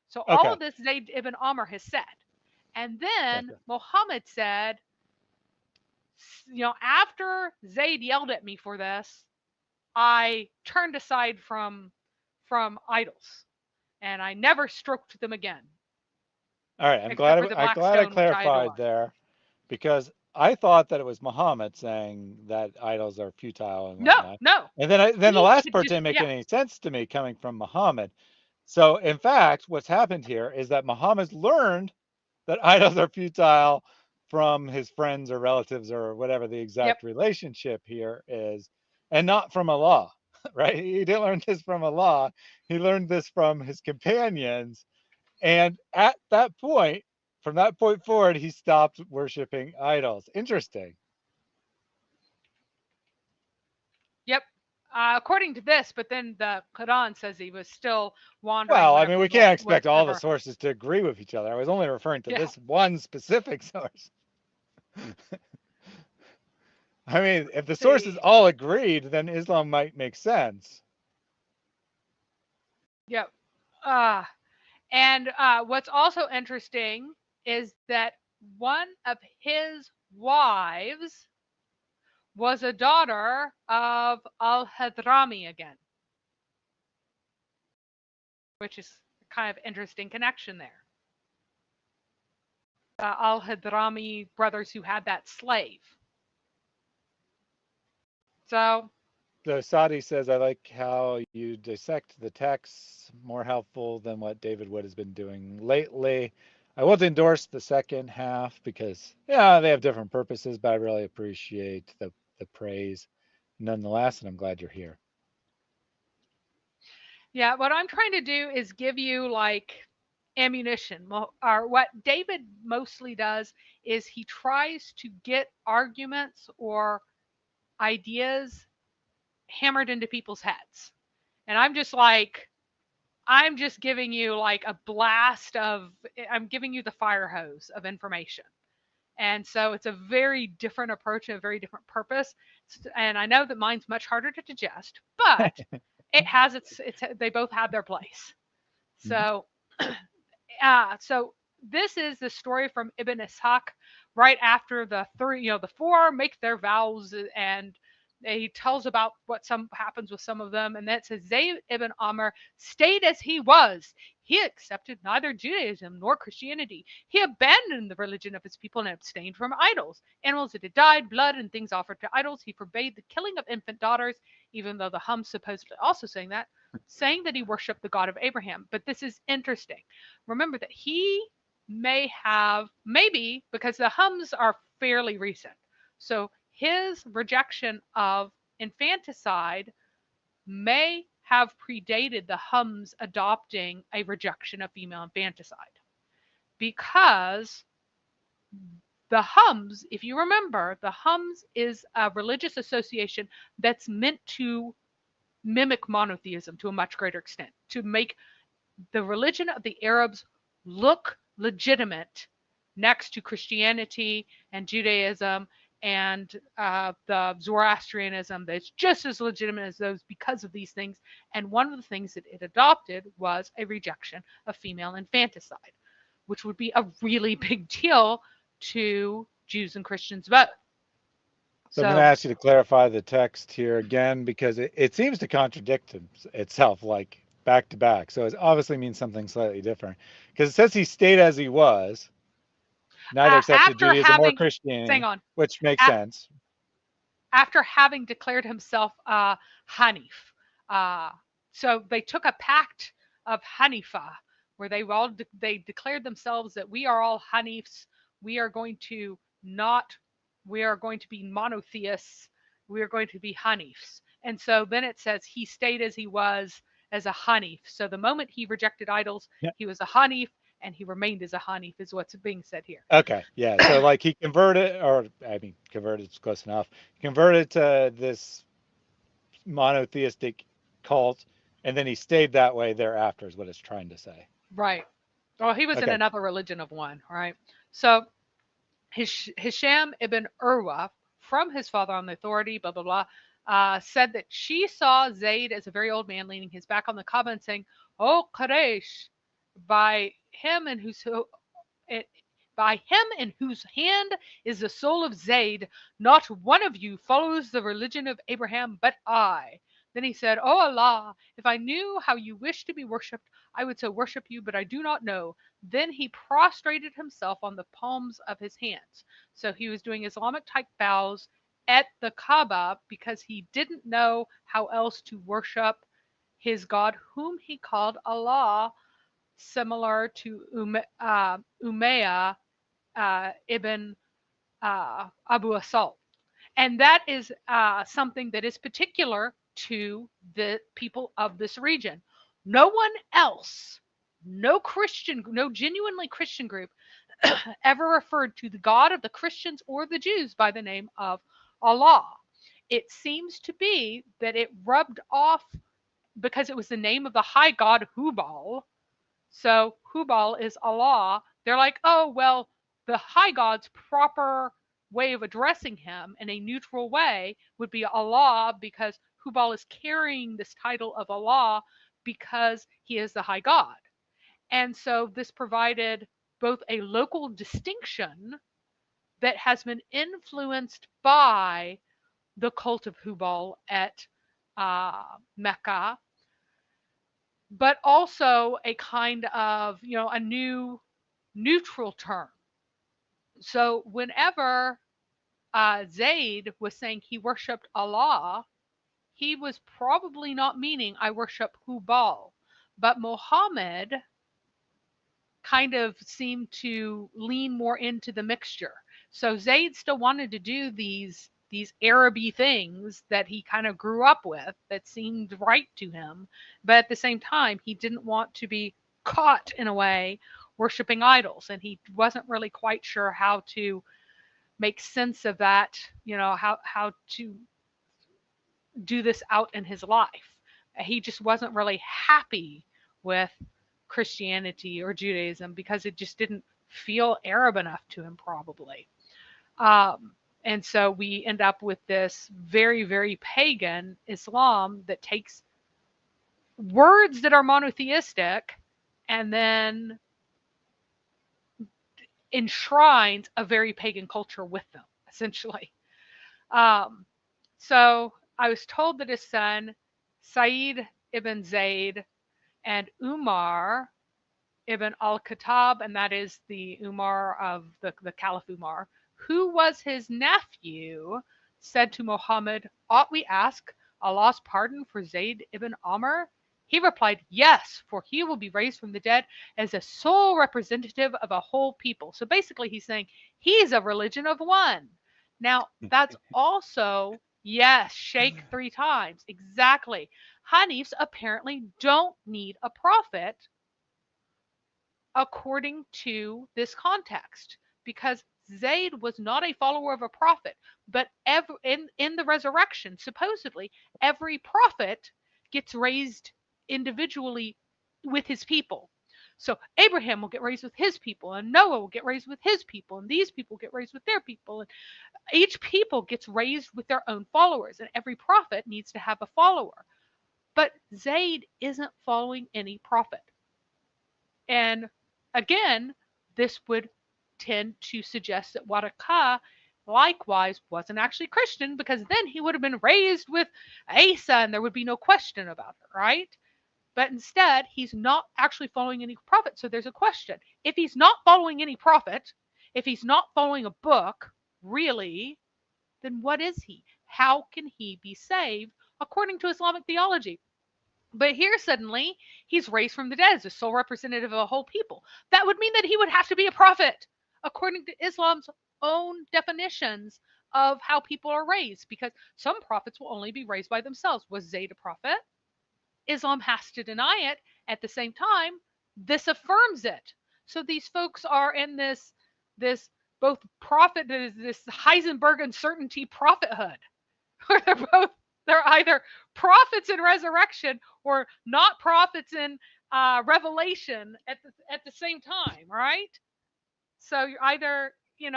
So all Okay. of this Zayd ibn Amr has said. And then Gotcha. Muhammad said, after Zayd yelled at me for this, I turned aside from idols and I never stroked them again, All right. I'm except glad for the I'm black glad I stone which I clarified adore. there, because I thought that it was Muhammad saying that idols are futile and No, whatnot. no. And then the He last had part just, didn't make yeah, any sense to me coming from Muhammad. So in fact, what's happened here is that Muhammad's learned that idols are futile from his friends or relatives or whatever the yep, exact relationship here is, and not from Allah, right? He didn't learn this from Allah. He learned this from his companions. And at that point, from that point forward, he stopped worshiping idols. Interesting. yep. According to this, but then the Quran says he was still wandering Well, I whenever mean, he we can't expect all the whatever. sources to agree with each other. I was only referring to Yeah, this one specific source. I mean, if the let's sources see. all agreed, then Islam might make sense. Yep. Uh, and what's also interesting is that one of his wives was a daughter of Al-Hadrami again, which is kind of interesting connection there. Al-Hadrami brothers who had that slave. So, So Sadi says, I like how you dissect the text, more helpful than what David Wood has been doing lately. I won't endorse the second half because, yeah, they have different purposes, but I really appreciate the praise nonetheless, and I'm glad you're here. yeah, what I'm trying to do is give you like ammunition. Or what David mostly does is he tries to get arguments or ideas hammered into people's heads. And I'm just giving you like a blast of, I'm giving you the fire hose of information. And so it's a very different approach and a very different purpose. And I know that mine's much harder to digest, but it has they both have their place. Mhm. So, so this is the story from Ibn Ishaq right after the three, the four make their vows, and he tells about what some happens with some of them, and that says Zayd ibn Amr stayed as he was. He accepted neither Judaism nor Christianity. He abandoned the religion of his people and abstained from idols, animals that had died, blood, and things offered to idols. He forbade the killing of infant daughters, even though the Hum supposedly also saying that he worshipped the God of Abraham. But this is interesting. Remember that he maybe because the Hums are fairly recent. So his rejection of infanticide may have predated the Hums adopting a rejection of female infanticide. Because the Hums, if you remember, the Hums is a religious association that's meant to mimic monotheism to a much greater extent, to make the religion of the Arabs look legitimate next to Christianity and Judaism and the Zoroastrianism that's just as legitimate as those because of these things. And one of the things that it adopted was a rejection of female infanticide, which would be a really big deal to Jews and Christians both. So I'm going to ask you to clarify the text here again, because it seems to contradict itself like back to back. So it obviously means something slightly different, because it says he stayed as he was, neither accepted after Judaism or having, Christianity, hang on, which makes sense. after having declared himself Haneef. So they took a pact of Hanifa, where they declared themselves that we are all Hanifs. We are going to be monotheists. We are going to be Hanifs. And so then it says he stayed as he was as a Hanif. So the moment he rejected idols, Yeah. he was a Hanif, and he remained as a Hanif, is what's being said here. Okay, yeah. So like he converted, or I mean, converted is close enough. Converted to this monotheistic cult, and then he stayed that way thereafter, is what it's trying to say. Right. Oh, he was in Okay. another religion of one, right? So Hisham ibn Urwa, from his father on the authority, blah, blah, blah, said that she saw Zayd as a very old man leaning his back on the Kaaba and saying, "Oh, Quraysh, by him and whose it, by him in whose hand is the soul of Zayd, not one of you follows the religion of Abraham, but I." Then he said, "O Allah, if I knew how you wish to be worshipped, I would so worship you, but I do not know." Then he prostrated himself on the palms of his hands. So he was doing Islamic type bows at the Kaaba because he didn't know how else to worship his God, whom he called Allah, similar to Umayya ibn Abu Asal. And that is something that is particular to the people of this region. No one else, no Christian, no genuinely Christian group ever referred to the God of the Christians or the Jews by the name of Allah. It seems to be that it rubbed off because it was the name of the high god Hubal. So Hubal is Allah. They're like, oh, well, the high god's proper way of addressing him in a neutral way would be Allah, because Hubal is carrying this title of Allah because he is the high god. And so this provided both a local distinction that has been influenced by the cult of Hubal at Mecca, but also a kind of, a new neutral term. So whenever Zayd was saying he worshipped Allah, he was probably not meaning I worship Hubal. But Muhammad kind of seemed to lean more into the mixture. So Zayd still wanted to do these Araby things that he kind of grew up with that seemed right to him, but at the same time he didn't want to be caught in a way worshiping idols, and he wasn't really quite sure how to make sense of that, how to do this out in his life. He just wasn't really happy with Christianity or Judaism because it just didn't feel Arab enough to him, probably. And so we end up with this very, very pagan Islam that takes words that are monotheistic and then enshrines a very pagan culture with them, essentially. So I was told that his son, Sa'id ibn Zayd, and Umar ibn al-Khattab, and that is the Umar of the Caliph Umar, who was his nephew, said to Muhammad, "Ought we ask Allah's pardon for Zayd ibn Amr?" He replied, "Yes, for he will be raised from the dead as a sole representative of a whole people." So basically he's saying he's a religion of one. Now, that's also, yes, shake 3 times. Exactly. Haneefs apparently don't need a prophet according to this context, because Zayd was not a follower of a prophet, but in the resurrection, supposedly, every prophet gets raised individually with his people. So Abraham will get raised with his people, and Noah will get raised with his people, and these people get raised with their people, and each people gets raised with their own followers, and every prophet needs to have a follower. But Zayd isn't following any prophet. And again, this would tend to suggest that Waraqa likewise wasn't actually Christian, because then he would have been raised with Isa and there would be no question about it, right? But instead, he's not actually following any prophet. So there's a question. If he's not following any prophet, if he's not following a book, really, then what is he? How can he be saved according to Islamic theology? But here suddenly he's raised from the dead as a sole representative of a whole people. That would mean that he would have to be a prophet according to Islam's own definitions of how people are raised, because some prophets will only be raised by themselves. Was Zayd a prophet? Islam has to deny it. At the same time, this affirms it. So these folks are in this both prophet, this Heisenberg uncertainty prophethood, where they're either prophets in resurrection or not prophets in revelation at the same time, right? So you're either, you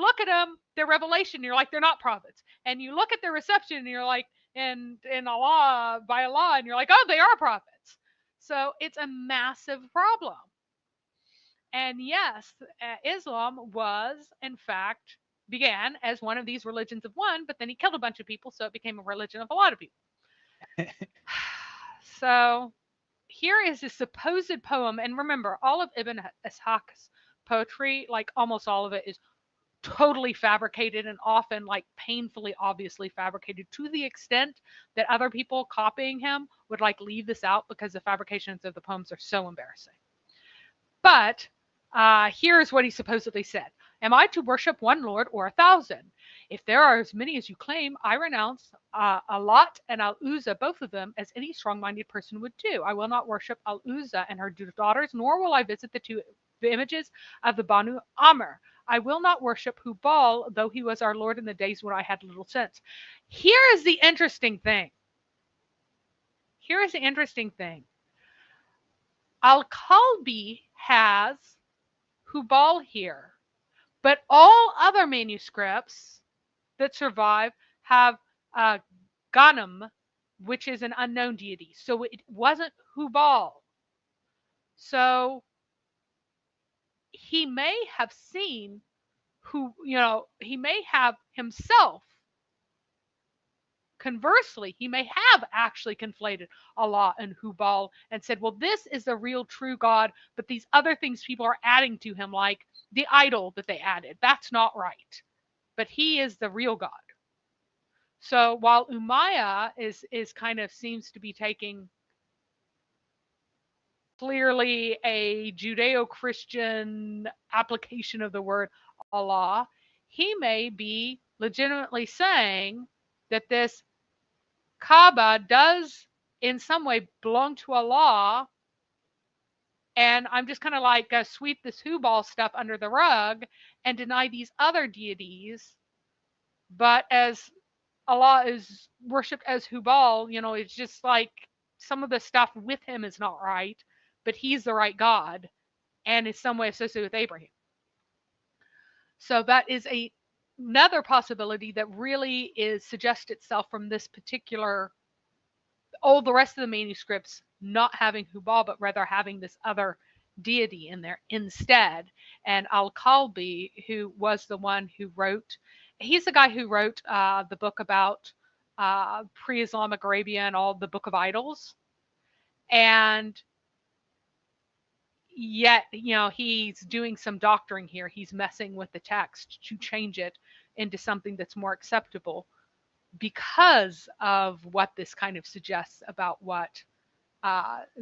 look at them, their revelation, and you're like, they're not prophets. And you look at their reception, and you're like, in Allah, by Allah, and you're like, oh, they are prophets. So it's a massive problem. And yes, Islam was, in fact, began as one of these religions of one, but then he killed a bunch of people, so it became a religion of a lot of people. So here is a supposed poem, and remember, all of Ibn Ishaq's poetry, like almost all of it, is totally fabricated and often like painfully obviously fabricated, to the extent that other people copying him would like leave this out because the fabrications of the poems are so embarrassing. But here's what he supposedly said. Am I to worship one Lord or 1,000? If there are as many as you claim, I renounce Al-Lat and Al-Uzza, both of them, as any strong-minded person would do. I will not worship Al-Uzza and her daughters, nor will I visit the images of the Banu Amr. I will not worship Hubal, though he was our Lord in the days when I had little sense. Here is the interesting thing. Al-Kalbi has Hubal here, but all other manuscripts that survive have Ganem, which is an unknown deity. So it wasn't Hubal. So he may have seen he may have himself, conversely, he may have actually conflated Allah and Hubal and said, well, this is the real true God, but these other things people are adding to him, like the idol that they added, that's not right. But he is the real God. So while Umayya is kind of seems to be taking clearly a Judeo-Christian application of the word Allah, he may be legitimately saying that this Kaaba does in some way belong to Allah, and I'm just kind of like sweep this Hubal stuff under the rug and deny these other deities. But as Allah is worshipped as Hubal, it's just like some of the stuff with him is not right, but he's the right God and is some way associated with Abraham. So that is another possibility that really suggests itself from this particular, the rest of the manuscripts not having Hubal, but rather having this other deity in there instead. And Al-Kalbi, who was the one who wrote, he's the guy who wrote the book about pre-Islamic Arabia and all the Book of Idols. And yet, he's doing some doctoring here. He's messing with the text to change it into something that's more acceptable because of what this kind of suggests about what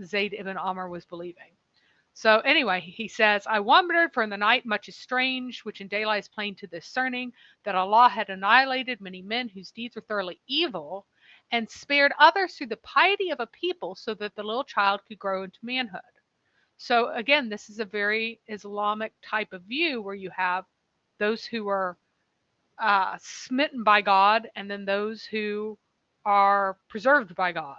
Zayd ibn Amr was believing. So anyway, he says, I wondered, for in the night much is strange, which in daylight is plain to the discerning, that Allah had annihilated many men whose deeds were thoroughly evil, and spared others through the piety of a people, so that the little child could grow into manhood. So again, this is a very Islamic type of view where you have those who are smitten by God, and then those who are preserved by God.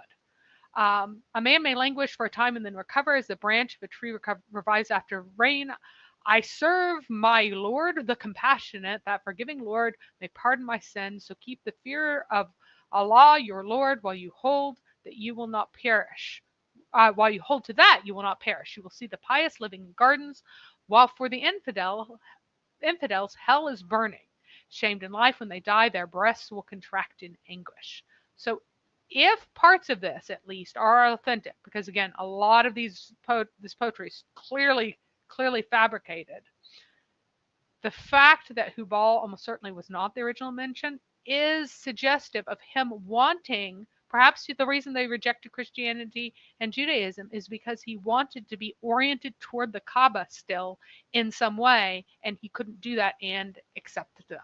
A man may languish for a time and then recover, as the branch of a tree revives after rain. I serve my Lord, the compassionate, that forgiving Lord may pardon my sins. So keep the fear of Allah, your Lord, while you hold that you will not perish. While you hold to that, you will not perish. You will see the pious living in gardens, while for the infidels, hell is burning. Shamed in life, when they die, their breasts will contract in anguish. So if parts of this, at least, are authentic, because again, a lot of this poetry is clearly fabricated, the fact that Hubal almost certainly was not the original mention is suggestive of him wanting, perhaps the reason they rejected Christianity and Judaism is because he wanted to be oriented toward the Kaaba still in some way, and he couldn't do that and accept them.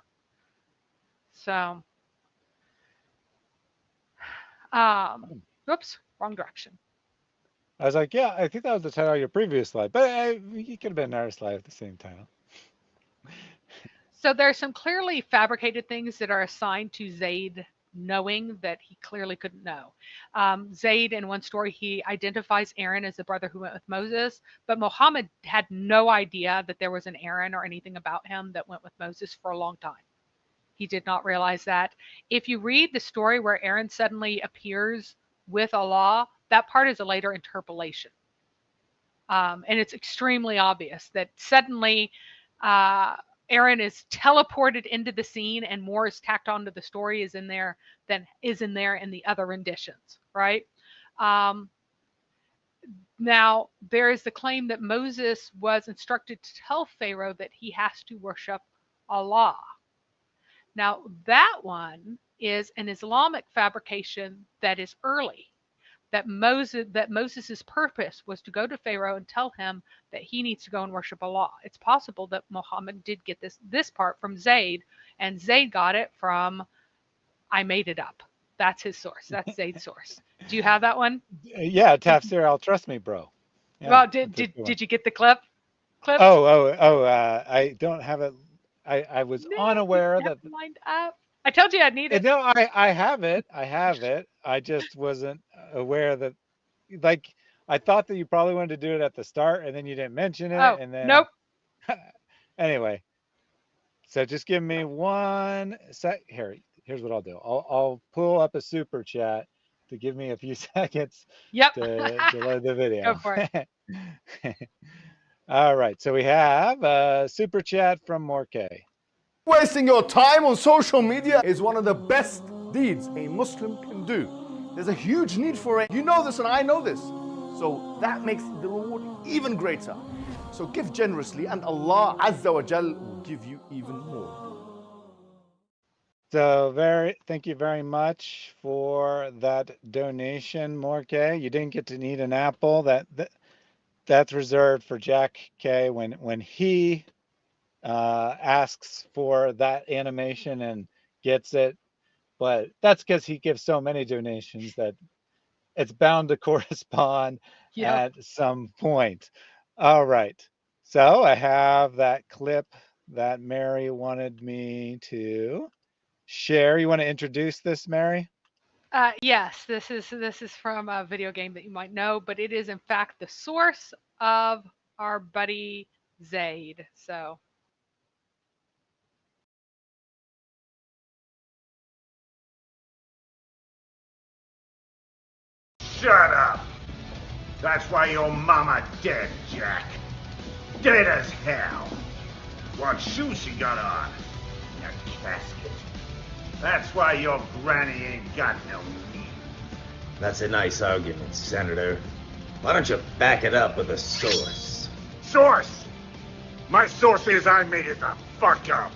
So, oops, wrong direction. I was like, yeah, I think that was the title of your previous slide, but you could have been our slide at the same title. So there are some clearly fabricated things that are assigned to Zayd knowing that he clearly couldn't know. Zayd, in one story, he identifies Aaron as the brother who went with Moses, but Muhammad had no idea that there was an Aaron or anything about him that went with Moses for a long time. He did not realize that. If you read the story where Aaron suddenly appears with Allah, that part is a later interpolation. And it's extremely obvious that suddenly Aaron is teleported into the scene and more is tacked onto the story is in there than is in there in the other renditions, right? Now, there is the claim that Moses was instructed to tell Pharaoh that he has to worship Allah. Now, that one is an Islamic fabrication that is early. That Moses's purpose was to go to Pharaoh and tell him that he needs to go and worship Allah. It's possible that Muhammad did get this part from Zayd, and Zayd got it from I made it up. That's his source. That's Zayd's source. Do you have that one? Yeah, Tafsir al-Trust me, bro. Yeah, well, did you get the clip? I don't have it. I was unaware that. Lined up. I told you I'd need it. No, I have it. I have it. I just wasn't aware that, like, I thought that you probably wanted to do it at the start and then you didn't mention it. And then nope. Anyway, so just give me one sec. Here's what I'll do. I'll pull up a super chat to give me a few seconds. Yep. To load the video. Go for it. All right. So we have a super chat from Morkay. Wasting your time on social media is one of the best deeds a Muslim can do. There's a huge need for it. You know this and I know this. So that makes the reward even greater. So give generously and Allah Azza wa Jal will give you even more. So thank you very much for that donation, Morkay. You didn't get to eat an apple. That's reserved for Jack K when he asks for that animation and gets it, but that's because he gives so many donations that it's bound to correspond at some point. All right, so I have that clip that Mary wanted me to share. You want to introduce this, Mary? Yes, this is from a video game that you might know, but it is in fact the source of our buddy Zayd. So shut up. That's why your mama dead, Jack. Dead as hell. What shoes she got on? A casket. That's why your granny ain't got no meat. That's a nice argument, Senator. Why don't you back it up with a source? Source? My source is I made it the fuck up.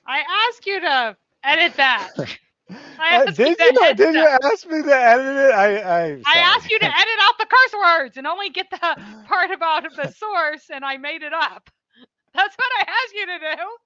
I ask you to edit that. Did you ask me to edit it? I asked you to edit out the curse words and only get the part about the source, and I made it up. That's what I asked you to do.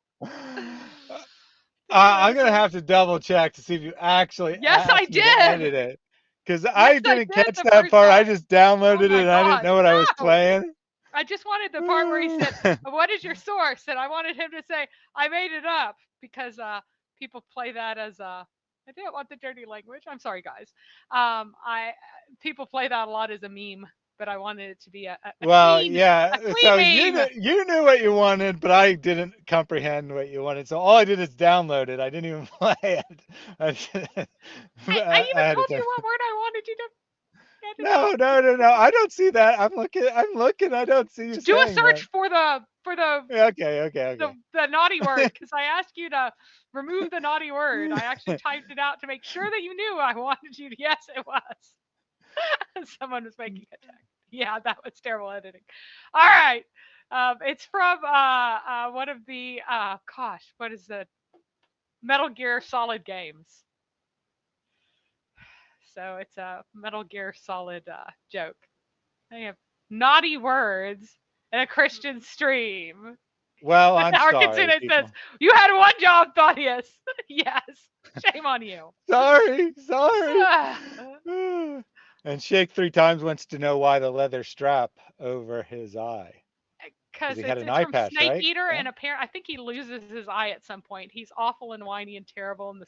I'm gonna have to double check to see if you actually asked me to edit it, because I didn't catch that part. I just downloaded it and I didn't know what I was playing. I just wanted the part where he said, "What is your source?" And I wanted him to say, "I made it up," because people play that as a. I didn't want the dirty language. I'm sorry, guys. People play that a lot as a meme, but I wanted it to be a clean, yeah. So meme. you knew what you wanted, but I didn't comprehend what you wanted. So all I did is download it. I didn't even play it. I even told you what word I wanted you to. No. I don't see that. I'm looking. I don't see you. Do a search for the. Okay. The naughty word, because I asked you to remove the naughty word. I actually typed it out to make sure that you knew I wanted you to. Yes, it was. Someone was making a text. Yeah, that was terrible editing. All right. It's from one of the what is the Metal Gear Solid games. So it's a Metal Gear Solid joke. They have naughty words in a Christian stream. Well, I'm sorry. It says, "You had one job, Thaddeus." Yes. Shame on you. Sorry. And Shake 3 times wants to know why the leather strap over his eye. Because he had it's an eye from patch, Snake right? Eater, and apparently I think he loses his eye at some point. He's awful and whiny and terrible, and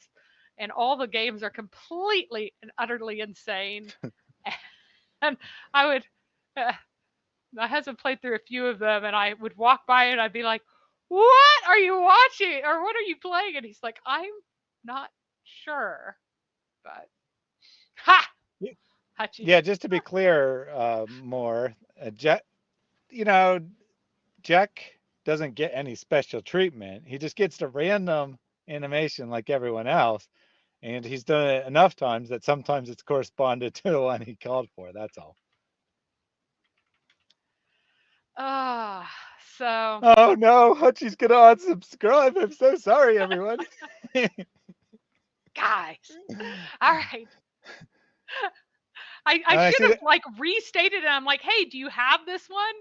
and all the games are completely and utterly insane. And I would, my husband played through a few of them, and I would walk by and I'd be like, "What are you watching? Or what are you playing?" And he's like, "I'm not sure, but ha, Hachi." Yeah, just to be clear, more, Jack, you know, Jack doesn't get any special treatment. He just gets the random animation like everyone else, and he's done it enough times that sometimes it's corresponded to the one he called for. That's all. So Oh no, Hutchie's gonna unsubscribe. I'm so sorry, everyone. guys, all right. I should have like restated it. I'm like, "Hey, do you have this one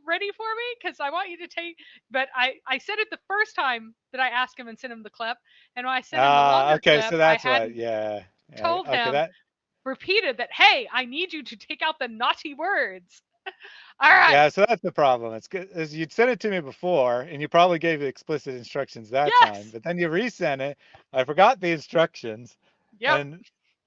ready for me? Because I want you to take." But I said it the first time that I asked him and sent him the clip, and when I sent him the longer Okay, clip, so I that's what. hadn't Yeah. told Okay, him, that. repeated that, "Hey, I need you to take out the naughty words." All right. Yeah, so that's the problem. It's good as you'd sent it to me before, and you probably gave explicit instructions that time, Yes. but then you resent it. I forgot the instructions, Yep.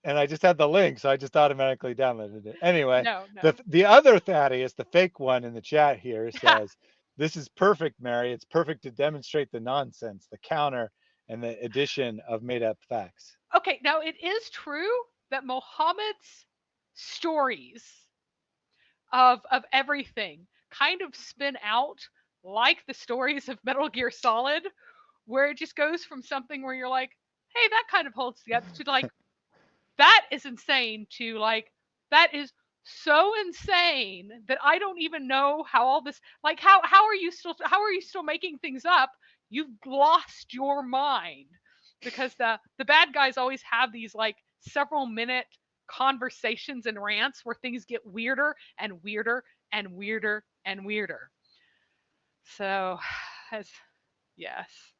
and I just had the link, so I just automatically downloaded it. Anyway, No. the other Thaddeus, the fake one in the chat here, says, "This is perfect, Mary. It's perfect to demonstrate the nonsense, the counter, and the addition of made-up facts." Okay. Now it is true that Muhammad's stories of everything kind of spin out like the stories of Metal Gear Solid, where it just goes from something where you're like, "Hey, that kind of holds together," to like, "That is insane," to like, "That is so insane that I don't even know how all this, like, how are you still making things up? You've lost your mind." Because the bad guys always have these like several minute conversations and rants where things get weirder and weirder and weirder and weirder. So, as yes,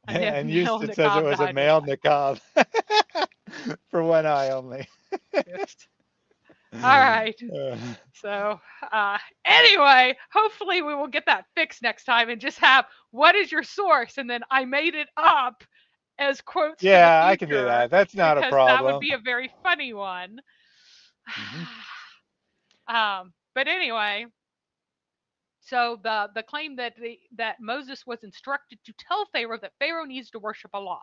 a And male Houston says it niqab was a behind his male back. niqab for one eye only. All right. So, anyway, hopefully we will get that fixed next time and just have "what is your source?" and then "I made it up" as quotes for the Yeah, I can do future, that. That's not a because that would problem. be a very funny one. But anyway, so the claim that that Moses was instructed to tell Pharaoh that Pharaoh needs to worship Allah,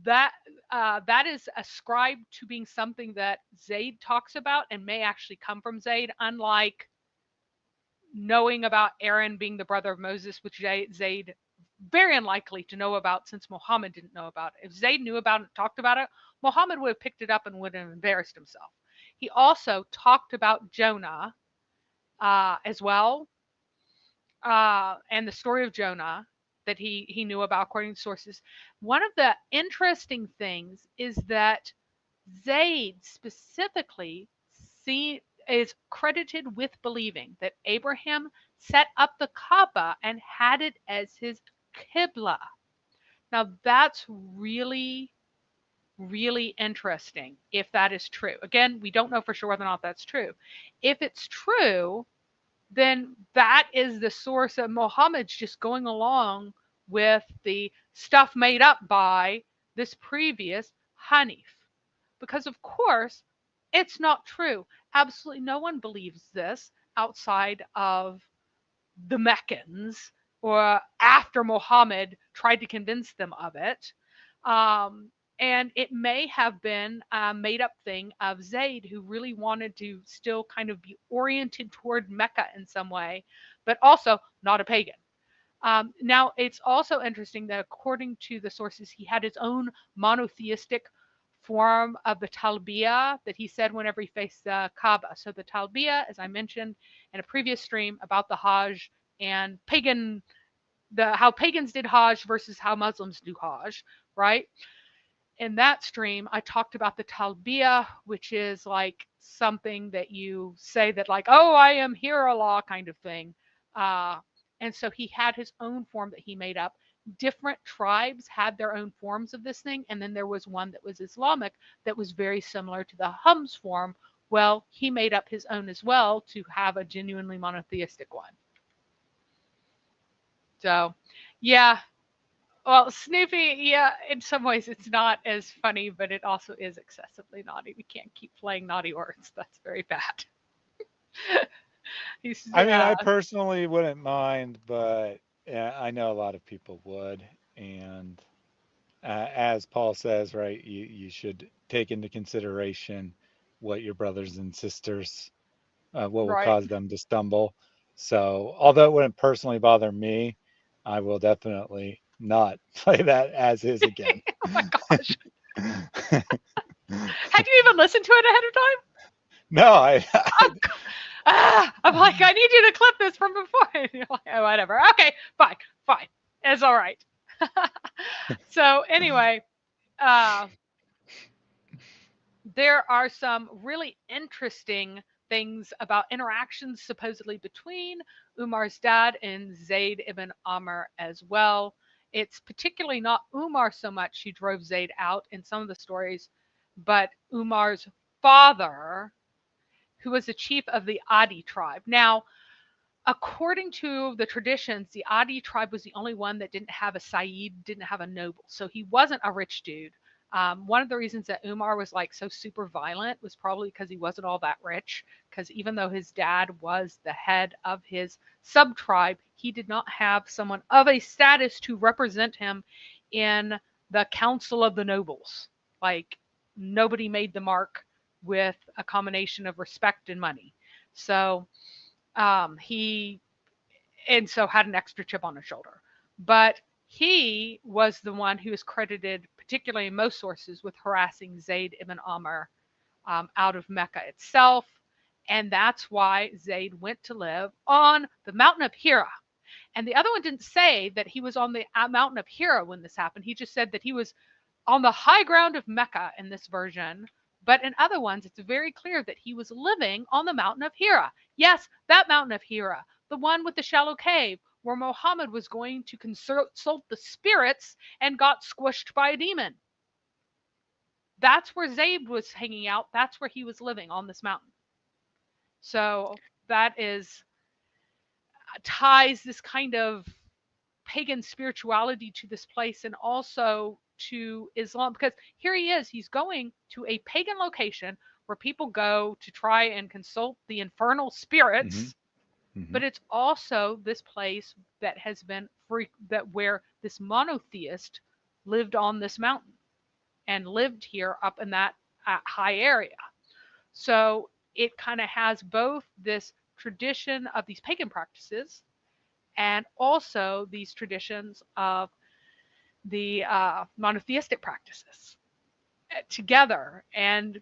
that that is ascribed to being something that Zayd talks about and may actually come from Zayd, unlike knowing about Aaron being the brother of Moses, which Zayd very unlikely to know about since Muhammad didn't know about it. If Zayd knew about it, talked about it, Muhammad would have picked it up and would have embarrassed himself. He also talked about Jonah as well, and the story of Jonah that he knew about according to sources. One of the interesting things is that Zayd specifically is credited with believing that Abraham set up the Kaaba and had it as his Qibla. Now that's really, really interesting if that is true. Again, we don't know for sure whether or not that's true. If it's true, then that is the source of Muhammad's just going along with the stuff made up by this previous Haneef. Because, of course, it's not true. Absolutely no one believes this outside of the Meccans or after Muhammad tried to convince them of it. And it may have been a made up thing of Zayd, who really wanted to still kind of be oriented toward Mecca in some way, but also not a pagan. Now, it's also interesting that according to the sources, he had his own monotheistic form of the talbiyah that he said whenever he faced the Kaaba. So the talbiyah, as I mentioned in a previous stream about the Hajj and pagan, how pagans did Hajj versus how Muslims do Hajj, right? In that stream, I talked about the talbiyah, which is like something that you say that like, "Oh, I am here, Allah," kind of thing. And so he had his own form that he made up. Different tribes had their own forms of this thing, and then there was one that was Islamic that was very similar to the Hum's form. Well, he made up his own as well to have a genuinely monotheistic one. So, yeah, Well, Snoopy, yeah, in some ways it's not as funny, but it also is excessively naughty. We can't keep playing naughty words. That's very bad. He's I mean, I personally wouldn't mind, but I know a lot of people would. And as Paul says, right, you should take into consideration what your brothers and sisters, what will right. cause them to stumble. So, although it wouldn't personally bother me, I will definitely not play that as is again. Oh my gosh. Had you even listened to it ahead of time? No, Oh, I'm like, I need you to clip this from before. And you're like, oh, whatever. Okay, fine, fine. It's all right. So anyway, uh, there are some really interesting things about interactions supposedly between Umar's dad and Zayd ibn Amr as well. It's particularly not Umar so much who drove Zayd out in some of the stories, but Umar's father, who was the chief of the Adi tribe. Now, according to the traditions, the Adi tribe was the only one that didn't have a Sayyid, didn't have a noble. So he wasn't a rich dude. One of the reasons that Umar was like so super violent was probably because he wasn't all that rich. Because even though his dad was the head of his sub tribe, he did not have someone of a status to represent him in the council of the nobles. Like nobody made the mark with a combination of respect and money. So he and so had an extra chip on his shoulder. But he was the one who is credited, particularly in most sources, with harassing Zayd ibn Amr out of Mecca itself. And that's why Zayd went to live on the mountain of Hira. And the other one didn't say that he was on the mountain of Hira when this happened. He just said that he was on the high ground of Mecca in this version. But in other ones, it's very clear that he was living on the mountain of Hira. Yes, that mountain of Hira, the one with the shallow cave where Muhammad was going to consult the spirits and got squished by a demon. That's where Zayd was hanging out. That's where he was living, on this mountain. So that ties this kind of pagan spirituality to this place and also to Islam, because here he is, he's going to a pagan location where people go to try and consult the infernal spirits. Mm-hmm. But it's also this place that has been free, that where this monotheist lived on this mountain and lived here up in that high area. So it kind of has both this tradition of these pagan practices and also these traditions of the monotheistic practices together, and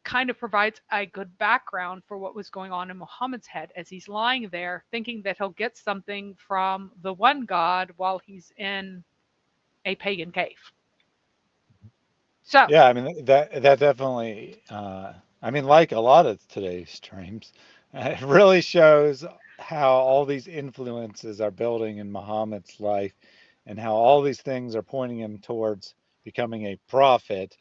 kind of provides a good background for what was going on in Muhammad's head as he's lying there thinking that he'll get something from the one God while he's in a pagan cave. So yeah, I mean that definitely. I mean, like a lot of today's streams, it really shows how all these influences are building in Muhammad's life, and how all these things are pointing him towards becoming a prophet,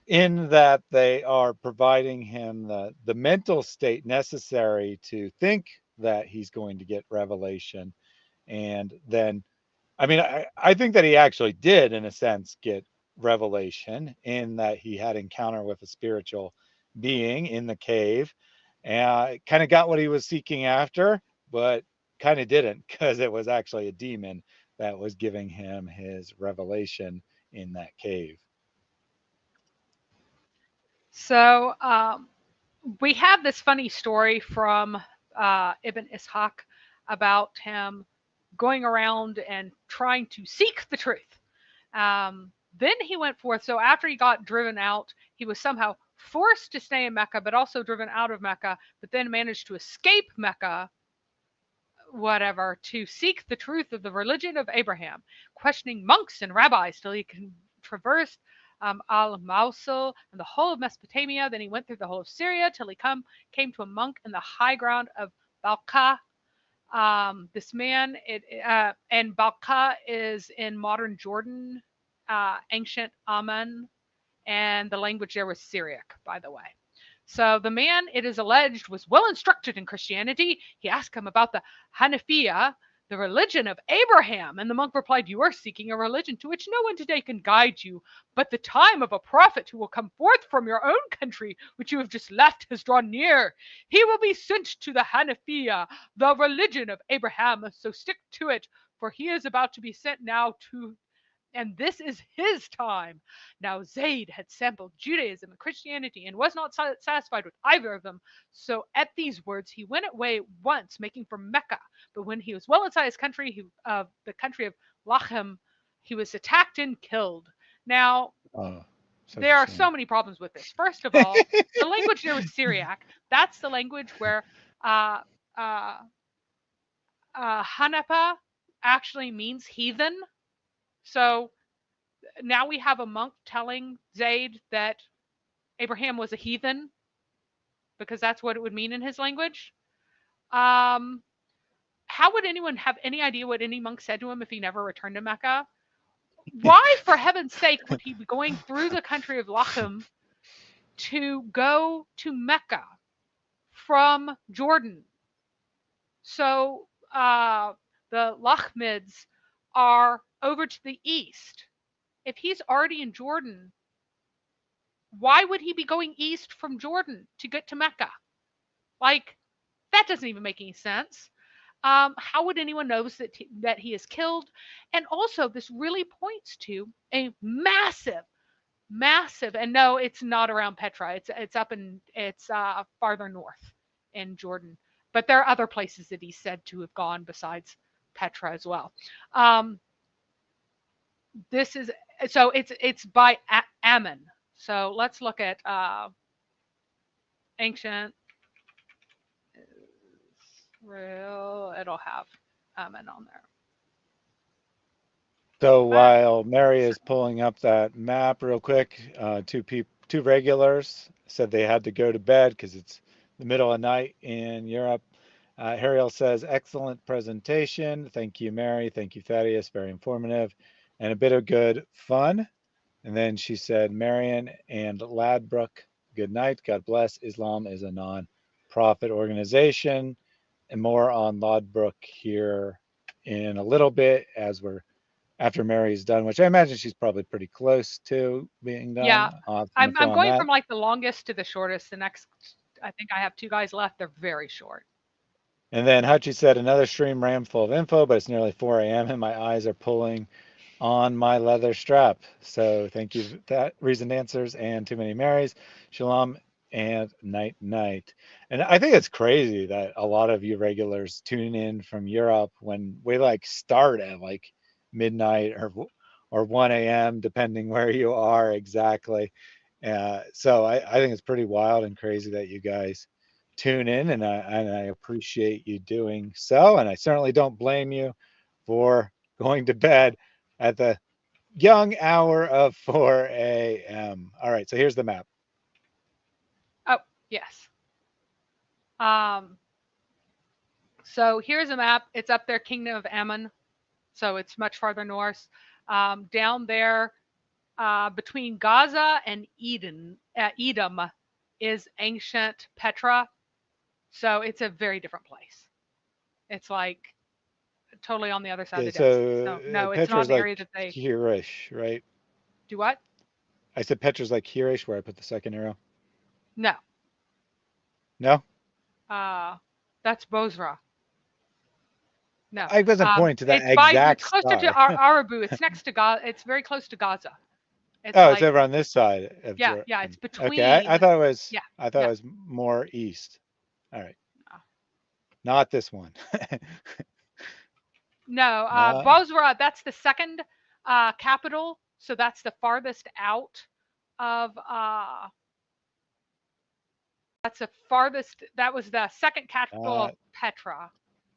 in that they are providing him the mental state necessary to think that he's going to get revelation. And then, I mean, I think that he actually did, in a sense, get revelation, in that he had encounter with a spiritual being in the cave, and kind of got what he was seeking after, but kind of didn't, because it was actually a demon that was giving him his revelation in that cave. So we have this funny story from Ibn Ishaq about him going around and trying to seek the truth. Then he went forth. So after he got driven out, he was somehow forced to stay in Mecca, but also driven out of Mecca, but then managed to escape Mecca, whatever, to seek the truth of the religion of Abraham, questioning monks and rabbis till he can traverse al-Mosul and the whole of Mesopotamia. Then he went through the whole of Syria till he came to a monk in the high ground of Balqa. This man, and Balqa is in modern Jordan, ancient Aman, and the language there was Syriac, by the way. So the man, it is alleged, was well instructed in Christianity. He asked him about the Hanefiya, the religion of Abraham. And the monk replied, you are seeking a religion to which no one today can guide you, but the time of a prophet who will come forth from your own country, which you have just left, has drawn near. He will be sent to the Hanafiya, the religion of Abraham, so stick to it, for he is about to be sent now to, and this is his time. Now Zayd had sampled Judaism and Christianity and was not satisfied with either of them. So at these words, he went away once, making for Mecca. But when he was well inside his country, the country of Lachem, he was attacked and killed. Now, there are so many problems with this. First of all, the language there was Syriac. That's the language where Hanepa actually means heathen. So now we have a monk telling Zayd that Abraham was a heathen, because that's what it would mean in his language. How would anyone have any idea what any monk said to him if he never returned to Mecca? Why, for heaven's sake, would he be going through the country of Lachem to go to Mecca from Jordan? So the Lachmids are over to the east. If he's already in Jordan, why would he be going east from Jordan to get to Mecca? Like, that doesn't even make any sense. How would anyone know that he is killed? And also, this really points to a massive, and no, it's not around Petra. It's farther north in Jordan. But there are other places that he's said to have gone besides Petra as well. It's by Ammon. So let's look at ancient Israel. It'll have Ammon on there. So while Mary is pulling up that map real quick, two regulars said they had to go to bed because it's the middle of the night in Europe. Hariel says, excellent presentation. Thank you, Mary. Thank you, Thaddeus. Very informative and a bit of good fun. And then she said, Marion and Ladbrook, good night. God bless. Islam is a non-profit organization. And more on Ladbrook here in a little bit after Mary's done, which I imagine she's probably pretty close to being done. Yeah, I'm going from like the longest to the shortest. The next, I think I have two guys left. They're very short. And then Hutchie said, another stream ram full of info, but it's nearly 4 a.m. and my eyes are pulling on my leather strap. So thank you for that. Reasoned answers and too many Marys. Shalom and night night. And I think it's crazy that a lot of you regulars tune in from Europe when we like start at like midnight or 1 a.m. depending where you are exactly. So I think it's pretty wild and crazy that you guys tune in, and I appreciate you doing so. And I certainly don't blame you for going to bed at the young hour of 4 a.m. All right, so here's the map. Oh, yes. So here's a map. It's up there, Kingdom of Ammon. So it's much farther north. Down there, between Gaza and Edom is ancient Petra. So it's a very different place. It's like totally on the other side of the desert. So, no, it's not the area that they... Hirish, right? Do what? I said Petra's like Hirish, where I put the second arrow. No. No? That's Bozrah. No. I wasn't pointing to that it's closer to Arabu. It's next to Gaza. It's very close to Gaza. It's over on this side. Yeah, it's between. Okay, I thought it was. Yeah, I thought it was more east. All right. Not this one. No, Bozrah. That's the second capital. So that's the farthest out of. That's the farthest. That was the second capital of Petra.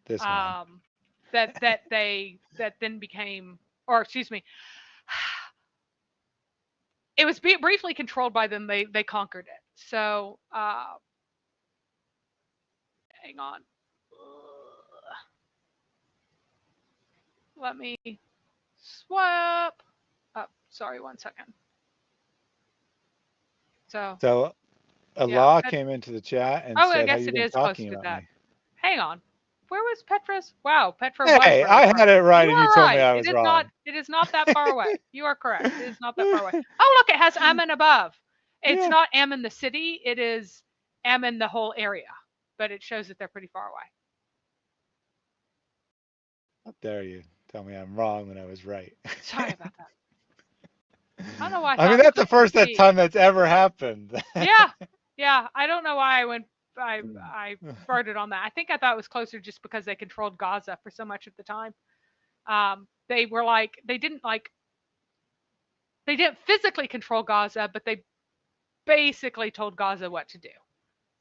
This one. That then became, or excuse me, it was briefly controlled by them. They conquered it. So hang on. Let me swap up. Sorry, 1 second. So Allah came into the chat and said, I guess it is close to that. Hang on. Where was Petras? Wow, Petra was Hey, really I far. had it right, You and you are told me right. I It was is wrong. not. It is not that far away. You are correct. It is not that far away. Oh, look, it has Ammon above. It's Yeah. not Ammon the city. It is Ammon the whole area, but it shows that they're pretty far away. How dare you tell me I'm wrong when I was right? Sorry about that. I don't know why I I mean, thought that's the P and first C. time that's ever happened. Yeah. I don't know why I farted on that. I think I thought it was closer just because they controlled Gaza for so much of the time. They were like they didn't physically control Gaza, but they basically told Gaza what to do.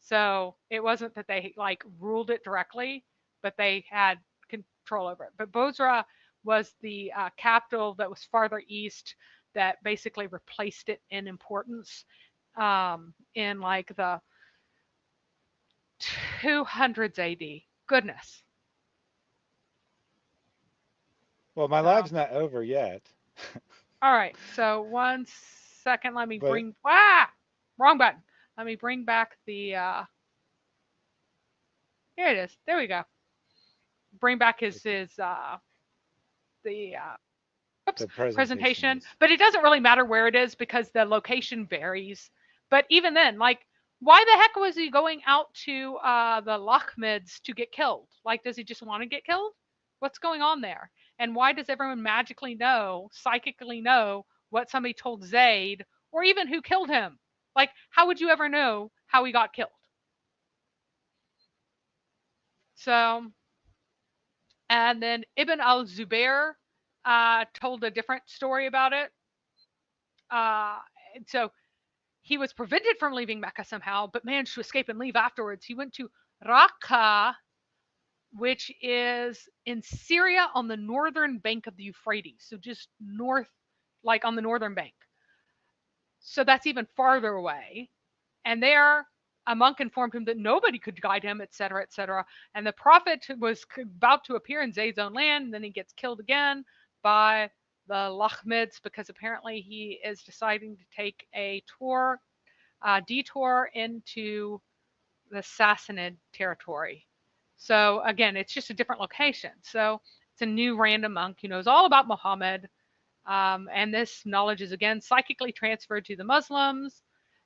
So it wasn't that they like ruled it directly, but they had control over it. But Bozrah was the capital that was farther east that basically replaced it in importance in like the 200s AD. Goodness. Well, my So, life's not over yet. all right. So 1 second. Let me But bring. Wrong button. Let me bring back the. Here it is. There we go. Bring back his the the presentation, is. but it doesn't really matter where it is because the location varies. But even then, like, why the heck was he going out to the Lahmids to get killed? Like, does he just want to get killed? What's going on there? And why does everyone magically know, psychically know what somebody told Zayd, or even who killed him? Like, how would you ever know how he got killed? So, and then Ibn al-Zubair told a different story about it. So he was prevented from leaving Mecca somehow, but managed to escape and leave afterwards. He went to Raqqa, which is in Syria on the northern bank of the Euphrates. So just north, like on the northern bank. So that's even farther away. And there, a monk informed him that nobody could guide him, etc., etc. And the prophet was about to appear in Zayd's own land, and then he gets killed again by the Lahmids because apparently he is deciding to take a detour into the Sassanid territory. So again, it's just a different location. So it's a new random monk who knows all about Muhammad. And this knowledge is again psychically transferred to the Muslims.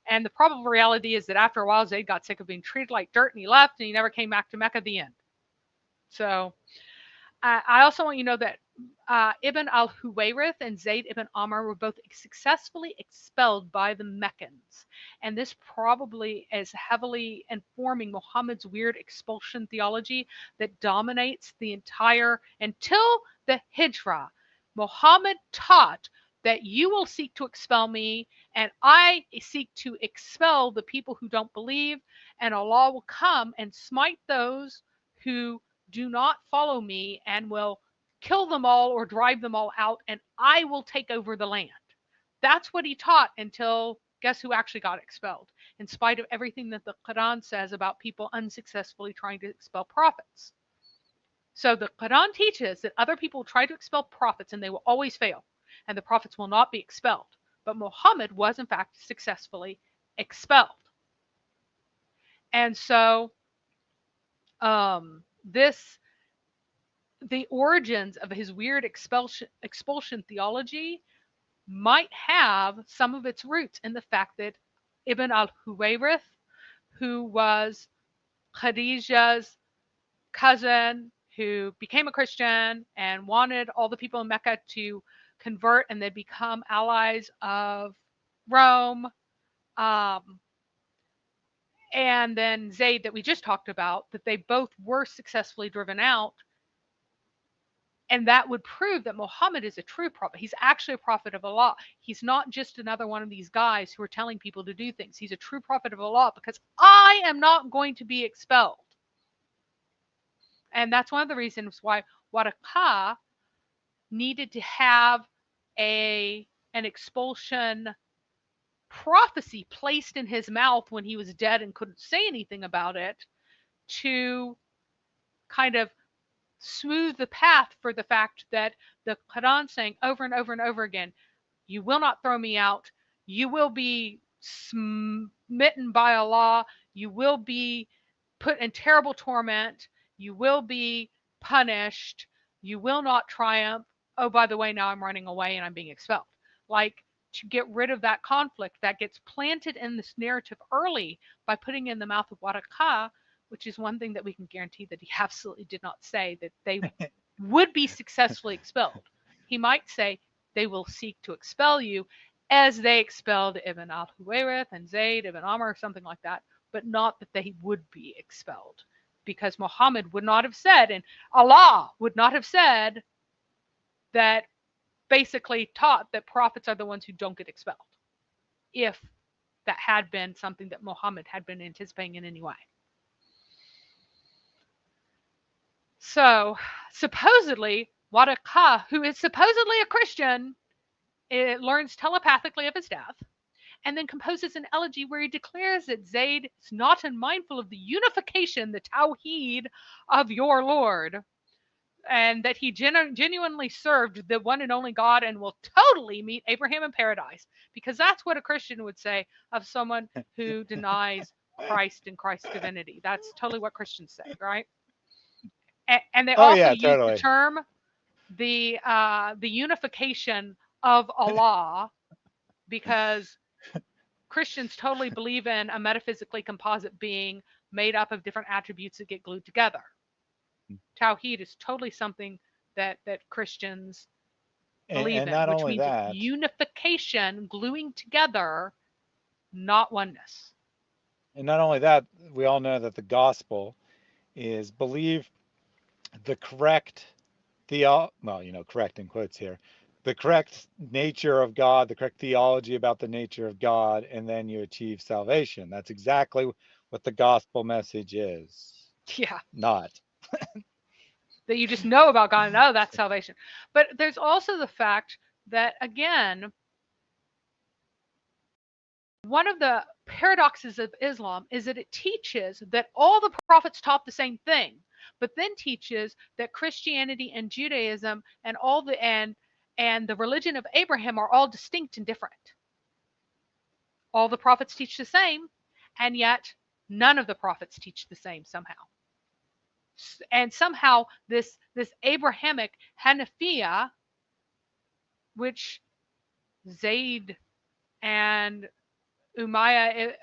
And the probable reality is that after a while, Zayd got sick of being treated like dirt and he left and he never came back to Mecca at the end. So I also want you to know that Ibn al-Huwayrith and Zayd ibn Amr were both successfully expelled by the Meccans. And this probably is heavily informing Muhammad's weird expulsion theology that dominates the entire, until the Hijrah. Muhammad taught that you will seek to expel me, and I seek to expel the people who don't believe, and Allah will come and smite those who do not follow me and will kill them all or drive them all out, and I will take over the land. That's what he taught until guess who actually got expelled, in spite of everything that the Quran says about people unsuccessfully trying to expel prophets. So the Quran teaches that other people try to expel prophets and they will always fail, and the prophets will not be expelled. But Muhammad was, in fact, successfully expelled. And so the origins of his weird expulsion theology might have some of its roots in the fact that Ibn al-Huwayrith, who was Khadija's cousin, who became a Christian and wanted all the people in Mecca to convert and then become allies of Rome, and then Zayd that we just talked about, that they both were successfully driven out. And that would prove that Muhammad is a true prophet. He's actually a prophet of Allah. He's not just another one of these guys who are telling people to do things. He's a true prophet of Allah because I am not going to be expelled. And that's one of the reasons why Waraqa needed to have an expulsion prophecy placed in his mouth when he was dead and couldn't say anything about it, to kind of smooth the path for the fact that the Quran saying over and over and over again, you will not throw me out, you will be smitten by Allah, you will be put in terrible torment, you will be punished. You will not triumph. Oh, by the way, now I'm running away and I'm being expelled. Like, to get rid of that conflict that gets planted in this narrative early by putting in the mouth of Waraqa, which is one thing that we can guarantee that he absolutely did not say, that they would be successfully expelled. He might say, they will seek to expel you, as they expelled Ibn al-Huwayrith and Zayd ibn Amr or something like that, but not that they would be expelled. Because Muhammad would not have said, and Allah would not have said, that basically taught that prophets are the ones who don't get expelled, if that had been something that Muhammad had been anticipating in any way. So supposedly, Waraqa, who is supposedly a Christian, it learns telepathically of his death, and then composes an elegy where he declares that Zayd is not unmindful of the unification, the tawheed of your Lord, and that he genuinely served the one and only God and will totally meet Abraham in paradise, because that's what a Christian would say of someone who denies Christ and Christ's divinity. That's totally what Christians say, right? And they also use the term the unification of Allah, because Christians totally believe in a metaphysically composite being made up of different attributes that get glued together. Tawheed is totally something that Christians believe in, which means it's unification, gluing together, not oneness. And not only that, we all know that the gospel is believe the correct correct in quotes here, the correct nature of God, the correct theology about the nature of God, and then you achieve salvation. That's exactly what the gospel message is. Yeah. Not. That you just know about God and oh, that's salvation. But there's also the fact that, again, one of the paradoxes of Islam is that it teaches that all the prophets taught the same thing, but then teaches that Christianity and Judaism and and the religion of Abraham are all distinct and different. All the prophets teach the same, and yet none of the prophets teach the same somehow. And somehow this Abrahamic Hanafiya, which Zayd and Umayya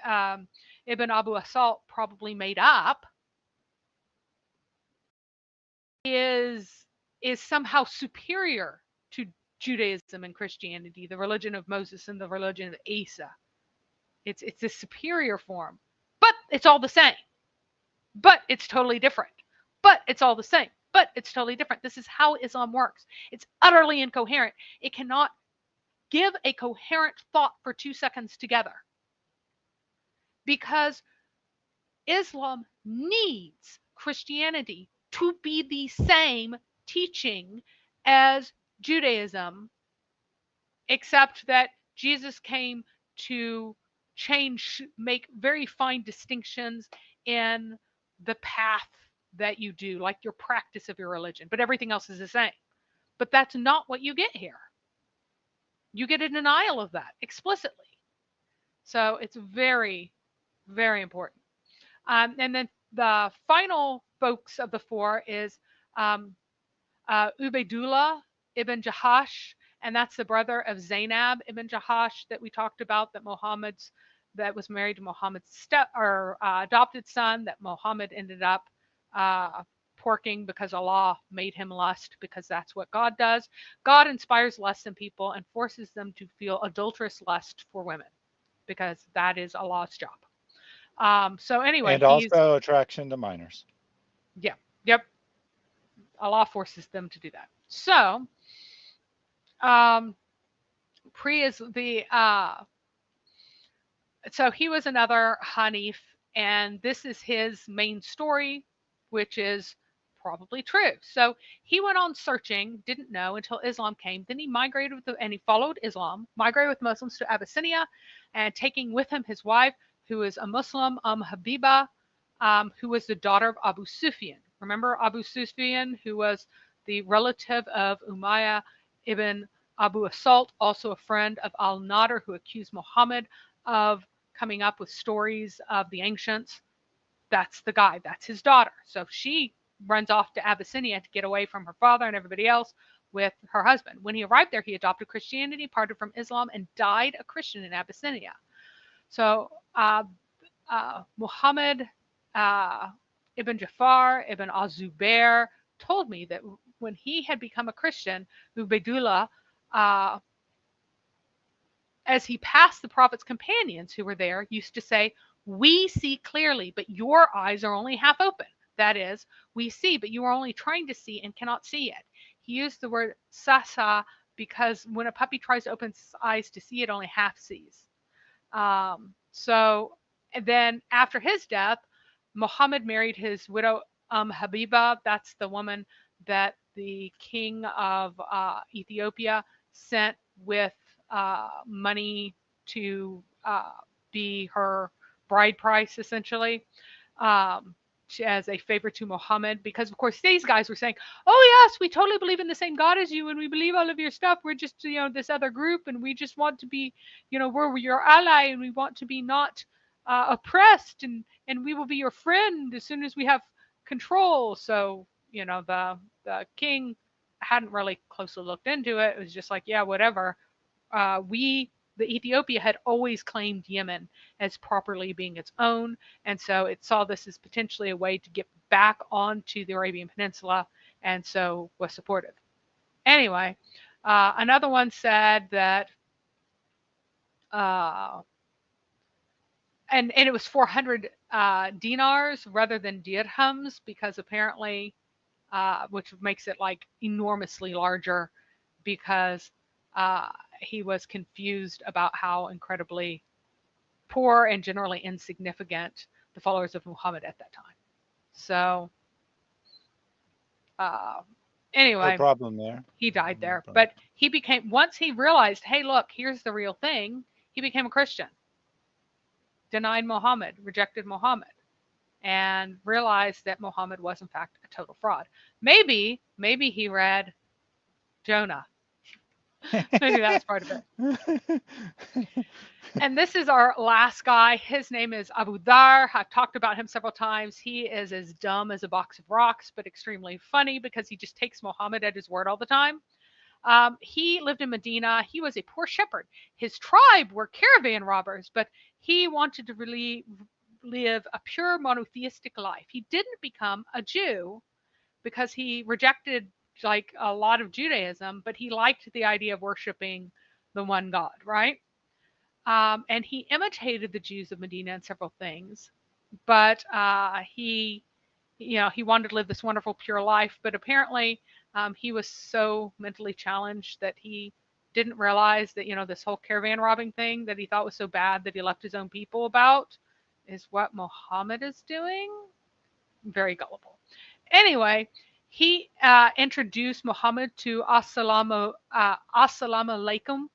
ibn Abu Asalt probably made up, is somehow superior to Judaism and Christianity, the religion of Moses and the religion of Isa. It's a superior form, but it's all the same. But it's totally different. But it's all the same. But it's totally different. This is how Islam works. It's utterly incoherent. It cannot give a coherent thought for 2 seconds together, because Islam needs Christianity to be the same teaching as Judaism, except that Jesus came to make very fine distinctions in the path that you do, like your practice of your religion, but everything else is the same. But that's not what you get here. You get a denial of that explicitly. So it's very, very important. And then the final folks of the four is Ubaydullah ibn Jahash, and that's the brother of Zainab ibn Jahash that we talked about, that was married to Muhammad's adopted son, that Muhammad ended up porking because Allah made him lust, because that's what God does. God inspires lust in people and forces them to feel adulterous lust for women, because that is Allah's job. So anyway, and also attraction to minors. Yeah. Yep. Allah forces them to do that. So, so he was another Haneef, and this is his main story, which is probably true. So he went on searching, didn't know until Islam came. Then he migrated and he followed Islam, migrated with Muslims to Abyssinia, and taking with him his wife, who is a Muslim, Habiba, who was the daughter of Abu Sufyan. Remember Abu Sufyan, who was the relative of Umayya ibn Abu Asalt, also a friend of al-Nadir, who accused Muhammad of coming up with stories of the ancients. That's the guy. That's his daughter. So she runs off to Abyssinia to get away from her father and everybody else with her husband. When he arrived there, he adopted Christianity, parted from Islam, and died a Christian in Abyssinia. So Muhammad ibn Jafar ibn al-Zubair told me that when he had become a Christian, Ubaydullah, as he passed the Prophet's companions who were there, used to say, "We see clearly, but your eyes are only half open." That is, we see, but you are only trying to see and cannot see it. He used the word sasa because when a puppy tries to open its eyes to see, it only half sees. So and then after his death, Muhammad married his widow Habiba. That's the woman that the king of Ethiopia sent with money to be her bride price, essentially, as a favor to Muhammad. Because, of course, these guys were saying, "Oh, yes, we totally believe in the same God as you, and we believe all of your stuff. We're just, this other group, and we just want to be, we're your ally, and we want to be not oppressed, and we will be your friend as soon as we have control." So, the king hadn't really closely looked into it. It was just like, yeah, whatever. The Ethiopia had always claimed Yemen as properly being its own, and so it saw this as potentially a way to get back onto the Arabian Peninsula, and so was supportive. Anyway, another one said that, and it was 400 dinars rather than dirhams, because apparently, which makes it like enormously larger, because he was confused about how incredibly poor and generally insignificant the followers of Muhammad at that time. So anyway, No problem there. he died No there. problem. But he became, once he realized, hey, look, here's the real thing, he became a Christian, denied Muhammad, rejected Muhammad, and realized that Muhammad was in fact a total fraud. Maybe he read Jonah. Maybe that's part of it. And this is our last guy. His name is Abu Dhar. I've talked about him several times. He is as dumb as a box of rocks, but extremely funny because he just takes Muhammad at his word all the time. He lived in Medina. He was a poor shepherd. His tribe were caravan robbers, but he wanted to really live a pure monotheistic life. He didn't become a Jew because he rejected like a lot of Judaism, but he liked the idea of worshiping the one God, right? And he imitated the Jews of Medina in several things, but he wanted to live this wonderful, pure life. But apparently, he was so mentally challenged that he didn't realize that this whole caravan robbing thing that he thought was so bad that he left his own people about is what Muhammad is doing. Very gullible. Anyway, he introduced Muhammad to Assalamu alaikum,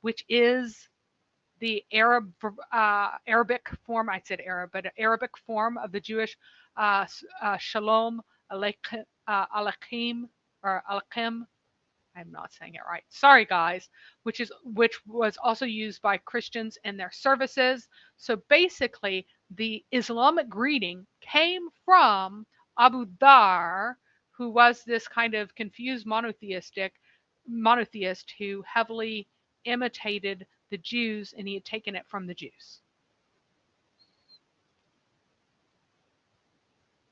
which is the Arabic form. I said Arab, but Arabic form of the Jewish Shalom Aleichem or Aleichem. I'm not saying it right. Sorry, guys. Which was also used by Christians in their services. So basically, the Islamic greeting came from Abu Dhar, who was this kind of confused monotheist who heavily imitated the Jews, and he had taken it from the Jews.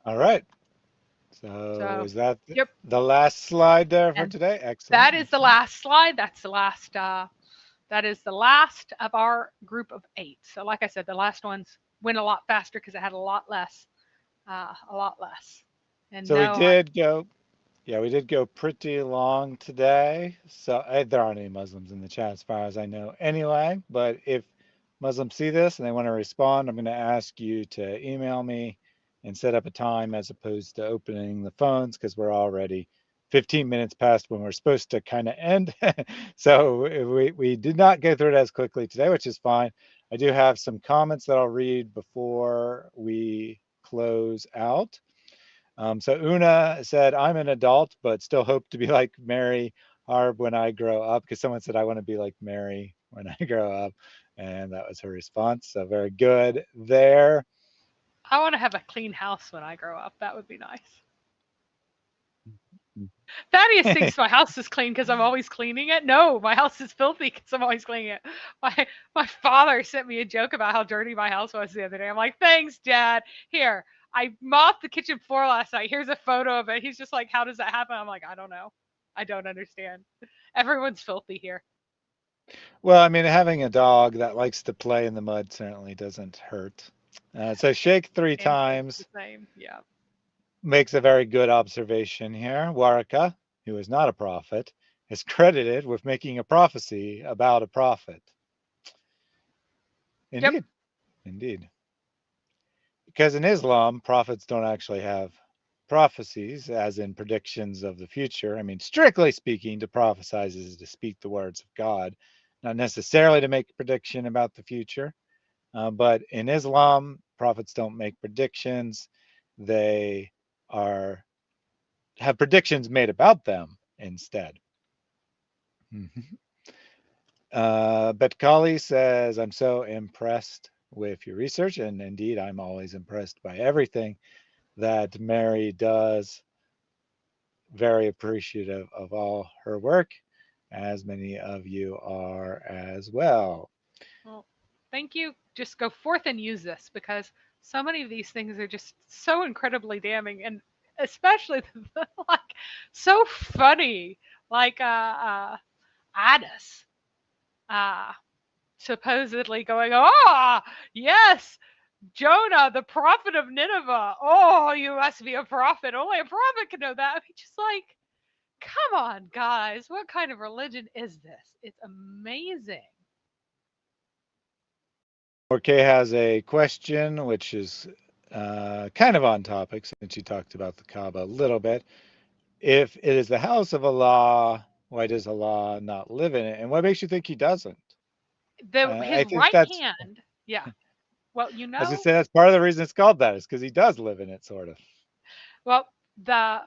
All right. So is that yep. the last slide there for And today? Excellent. That is the last slide. That's the last. That is the last of our group of 8. So, like I said, the last ones went a lot faster because it had a lot less. And so we did go pretty long today. So there aren't any Muslims in the chat as far as I know anyway. But if Muslims see this and they want to respond, I'm going to ask you to email me and set up a time as opposed to opening the phones, because we're already 15 minutes past when we're supposed to kind of end. So we did not go through it as quickly today, which is fine. I do have some comments that I'll read before we close out. So Una said, I'm an adult, but still hope to be like Mary Harb when I grow up, because someone said, I want to be like Mary when I grow up. And that was her response. So very good there. I want to have a clean house when I grow up. That would be nice. Thaddeus thinks my house is clean because I'm always cleaning it. No, my house is filthy because I'm always cleaning it. My father sent me a joke about how dirty my house was the other day. I'm like, thanks, Dad. Here, I mopped the kitchen floor last night. Here's a photo of it. He's just like, how does that happen? I'm like, I don't know. I don't understand. Everyone's filthy here. Well, I mean, having a dog that likes to play in the mud certainly doesn't hurt. So shake 3 And times the same. Yeah. makes a very good observation here. Waraqa, who is not a prophet, is credited with making a prophecy about a prophet. Indeed. Yep. Indeed. Because in Islam, prophets don't actually have prophecies, as in predictions of the future. I mean, strictly speaking, to prophesize is to speak the words of God, not necessarily to make a prediction about the future. But in Islam, prophets don't make predictions. They have predictions made about them instead. But Kali says, I'm so impressed with your research, and indeed, I'm always impressed by everything that Mary does. Very appreciative of all her work, as many of you are as well. Well, thank you. Just go forth and use this because so many of these things are just so incredibly damning and especially like so funny. Like Addis supposedly going, oh, yes, Jonah, the prophet of Nineveh. Oh, you must be a prophet. Only a prophet can know that. I mean, just like, come on, guys. What kind of religion is this? It's amazing. Orkay has a question, which is kind of on topic since you talked about the Kaaba a little bit. If it is the house of Allah, why does Allah not live in it? And what makes you think he doesn't? His I think right that's, hand, yeah. Well, I was going to say, that's part of the reason it's called that, is because he does live in it, sort of. well, the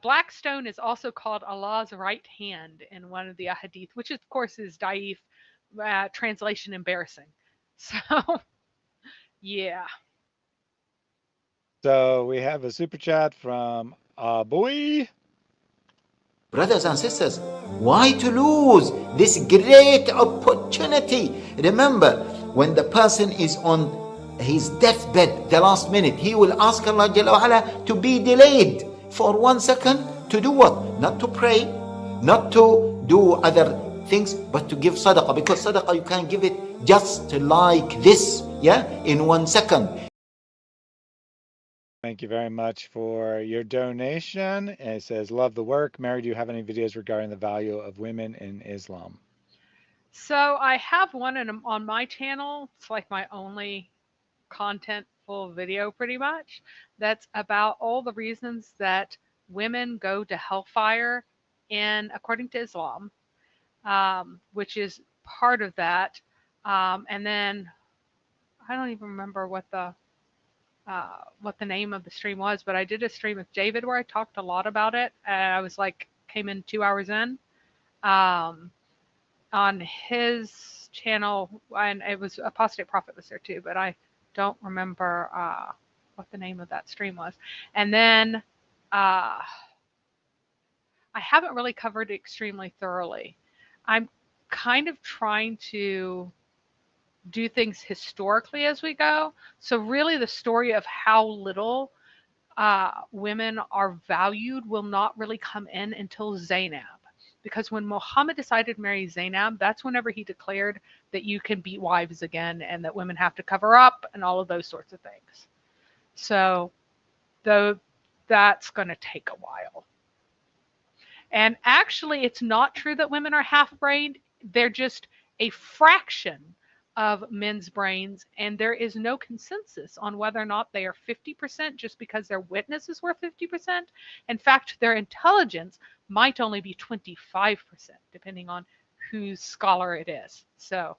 black stone is also called Allah's right hand in one of the hadith, which of course is daif, translation embarrassing. So, yeah. So we have a super chat from Abu. Brothers and sisters, why to lose this great opportunity? Remember, when the person is on his deathbed, the last minute, he will ask Allah Jalla wa'ala to be delayed for 1 second to do what? Not to pray, not to do other things, but to give sadaqah. Because sadaqah, you can give it just like this, yeah, in 1 second. Thank you very much for your donation. And it says, love the work. Mary, do you have any videos regarding the value of women in Islam? So I have one on my channel. It's like my only contentful video pretty much. That's about all the reasons that women go to hellfire according to Islam, which is part of that. And then I don't even remember what the name of the stream was, but I did a stream with David where I talked a lot about it. And I was like, came in 2 hours in. On his channel, and it was Apostate Prophet was there too, but I don't remember what the name of that stream was. And then I haven't really covered it extremely thoroughly. I'm kind of trying to do things historically as we go. So really the story of how little women are valued will not really come in until Zainab. Because when Muhammad decided to marry Zainab, that's whenever he declared that you can beat wives again and that women have to cover up and all of those sorts of things. So that's going to take a while. And actually, it's not true that women are half-brained. They're just a fraction of men's brains, and there is no consensus on whether or not they are 50% just because their witnesses were 50%. In fact, their intelligence might only be 25%, depending on whose scholar it is. So,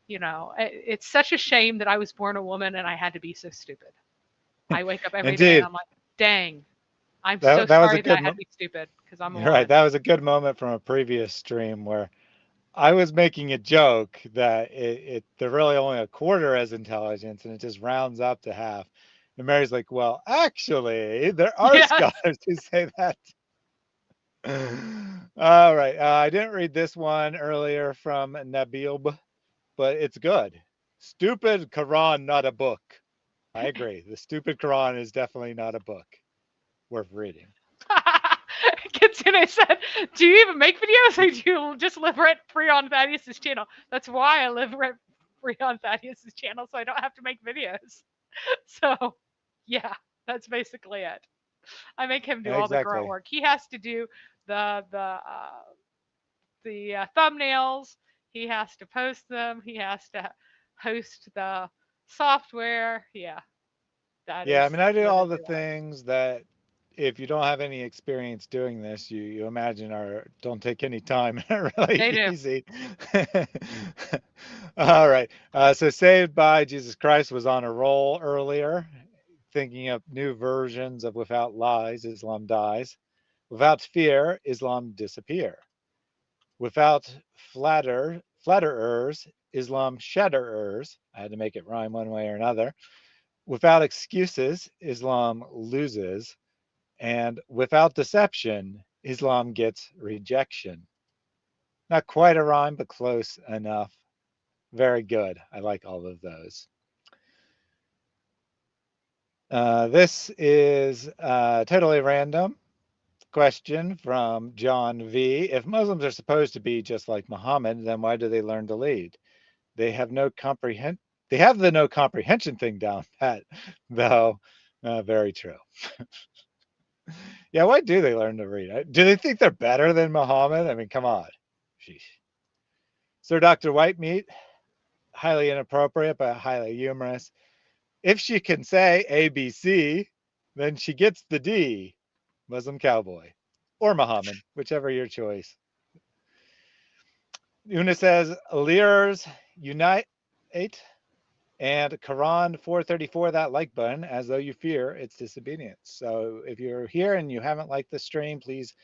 it's such a shame that I was born a woman and I had to be so stupid. I wake up every day and I'm like, dang, I'm so sorry that I had to be stupid because I'm a woman. Right, that was a good moment from a previous stream where I was making a joke that they're really only a quarter as intelligent, and it just rounds up to half. And Mary's like, well, actually, there are scholars who say that. All right. I didn't read this one earlier from Nabil, but it's good. Stupid Quran, not a book. I agree. The stupid Quran is definitely not a book worth reading. Kitsune said, "Do you even make videos, or do you just live rent free on Thaddeus's channel?" That's why I live rent free on Thaddeus's channel, so I don't have to make videos. So, yeah, that's basically it. I make him do all the grunt Exactly. work. He has to do the thumbnails. He has to post them. He has to host the software. Yeah, that Yeah, I is mean, I do what all it the is. things that if you don't have any experience doing this, you imagine are don't take any time and are They really do. easy. All right. So Saved by Jesus Christ was on a roll earlier, thinking of new versions of Without Lies, Islam dies. Without fear, Islam disappear. Without flatterers, Islam shatterers. I had to make it rhyme one way or another. Without excuses, Islam loses. And without deception, Islam gets rejection. Not quite a rhyme, but close enough. Very good. I like all of those. This is totally random question from John V. If Muslims are supposed to be just like Muhammad, then why do they learn to lead? They have no comprehend. They have the no comprehension thing down pat, though. Very true. Yeah, why do they learn to read? Do they think they're better than Muhammad? I mean, come on. Sheesh. Sir Dr. Whitemeat, highly inappropriate, but highly humorous. If she can say ABC, then she gets the D. Muslim cowboy. Or Muhammad, whichever your choice. Una says, Lears unite and Quran 434, that like button, as though you fear its disobedience. So if you're here and you haven't liked the stream, please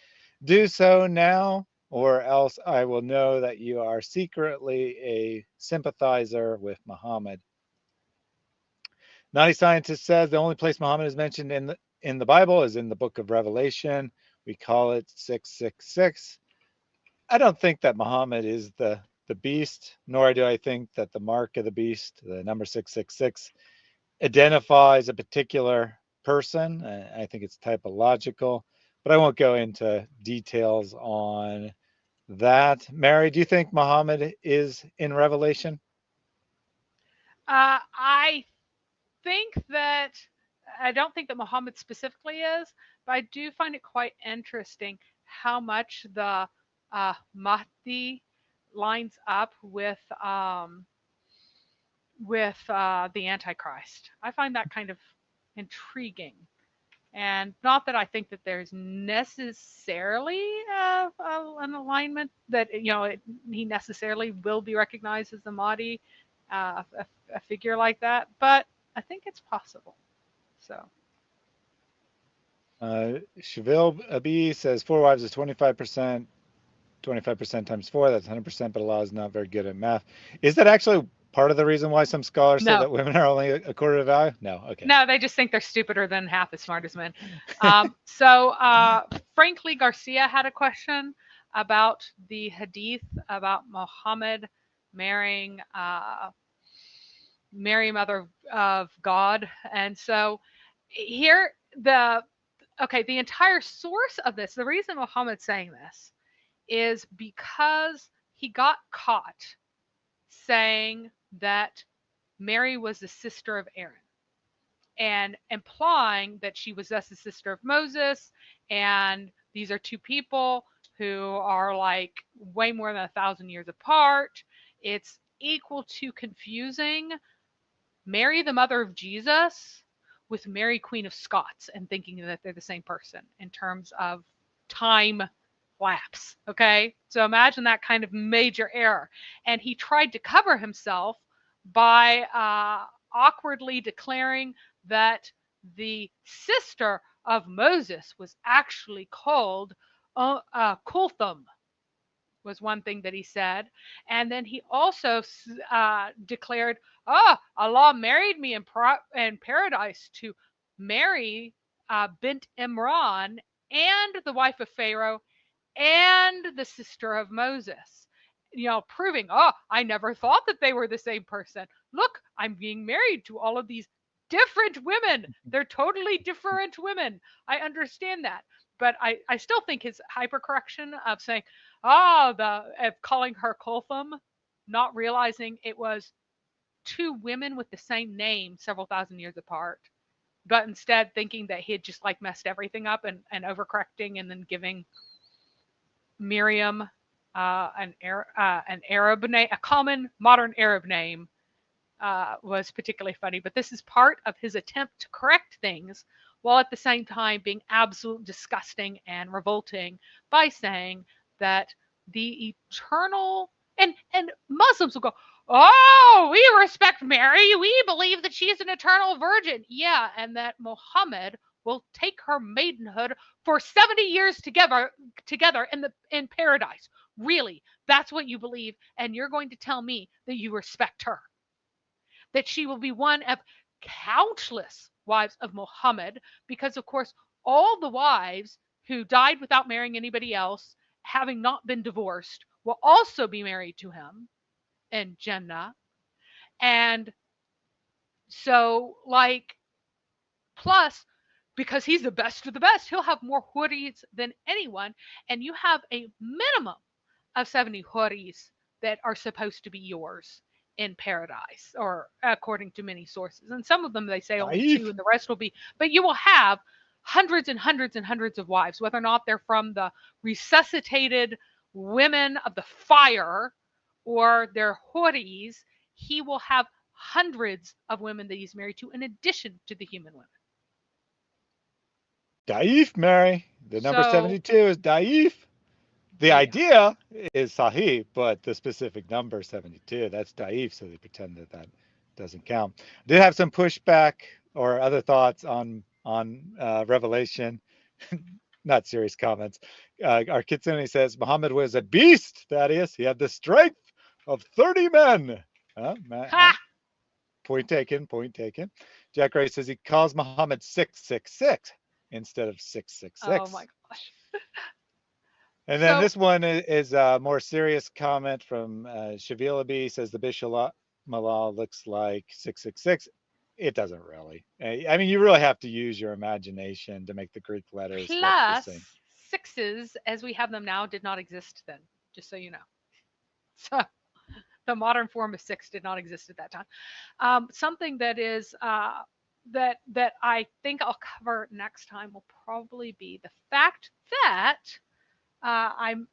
do so now, or else I will know that you are secretly a sympathizer with Muhammad. Naughty Scientist says the only place Muhammad is mentioned in the Bible is in the book of Revelation. We call it 666. I don't think that Muhammad is the beast, nor do I think that the mark of the beast, the number 666, identifies a particular person. I think it's typological, but I won't go into details on that. Mary, do you think Muhammad is in Revelation? I think that I don't think that Muhammad specifically is, but I do find it quite interesting how much the Mahdi lines up with the Antichrist. I find that kind of intriguing. And not that I think that there's necessarily an alignment that he necessarily will be recognized as the Mahdi, a figure like that, but I think it's possible. So. Shavil Abi says 4 wives is 25%. 25% times 4, that's 100%, but Allah is not very good at math. Is that actually part of the reason why some scholars say that women are only a quarter of value? No, okay. No, they just think they're stupider than half as smart as men. So Frankly Garcia had a question about the hadith about Muhammad marrying Mary, Mother of God. And so here the entire source of this, the reason Muhammad's saying this is because he got caught saying that Mary was the sister of Aaron and implying that she was thus the sister of Moses, and these are two people who are like way more than 1,000 years apart. It's equal to confusing Mary, the mother of Jesus, with Mary, Queen of Scots, and thinking that they're the same person in terms of time lapse. Okay, so imagine that kind of major error. And he tried to cover himself by awkwardly declaring that the sister of Moses was actually called Kulthum, was one thing that he said. And then he also declared, Allah married me in paradise to Mary bint Imran and the wife of Pharaoh and the sister of Moses. Proving, oh, I never thought that they were the same person. Look, I'm being married to all of these different women. They're totally different women. I understand that. But I still think his hypercorrection of saying, of calling her Kolthum, not realizing it was two women with the same name several thousand years apart, but instead thinking that he had just like messed everything up and overcorrecting and then giving Miriam an Arab name, a common modern Arab name, was particularly funny. But this is part of his attempt to correct things while at the same time being absolutely disgusting and revolting by saying that the eternal and Muslims will go, oh, we respect Mary. We believe that she is an eternal virgin. Yeah, and that Muhammad will take her maidenhood for 70 years together in paradise. Really, that's what you believe, and you're going to tell me that you respect her, that she will be one of countless wives of Muhammad, because of course all the wives who died without marrying anybody else, having not been divorced, will also be married to him in Jannah. And so, plus, because he's the best of the best, he'll have more huris than anyone. And you have a minimum of 70 huris that are supposed to be yours in paradise, or according to many sources. And some of them, they say only two, and the rest will be. But you will have hundreds and hundreds and hundreds of wives, whether or not they're from the resuscitated women of the fire or they're huris. He will have hundreds of women that he's married to in addition to the human women. Daif, Mary. The number 72 is Daif. The idea is Sahih, but the specific number 72, that's Daif, so they pretend that that doesn't count. I did have some pushback or other thoughts on Revelation. Not serious comments. Our Kitsune says Muhammad was a beast, Thaddeus. He had the strength of 30 men. Point taken, point taken. Jack Ray says he calls Muhammad 666 instead of 666. Oh my gosh. And then this one is a more serious comment from Shavilabi, says the Bishallah looks like 666. It doesn't really. I mean, you really have to use your imagination to make the Greek letters look the same. Sixes, as we have them now, did not exist then, just so you know. So the modern form of six did not exist at that time. Something that is that I think I'll cover next time will probably be the fact that I'm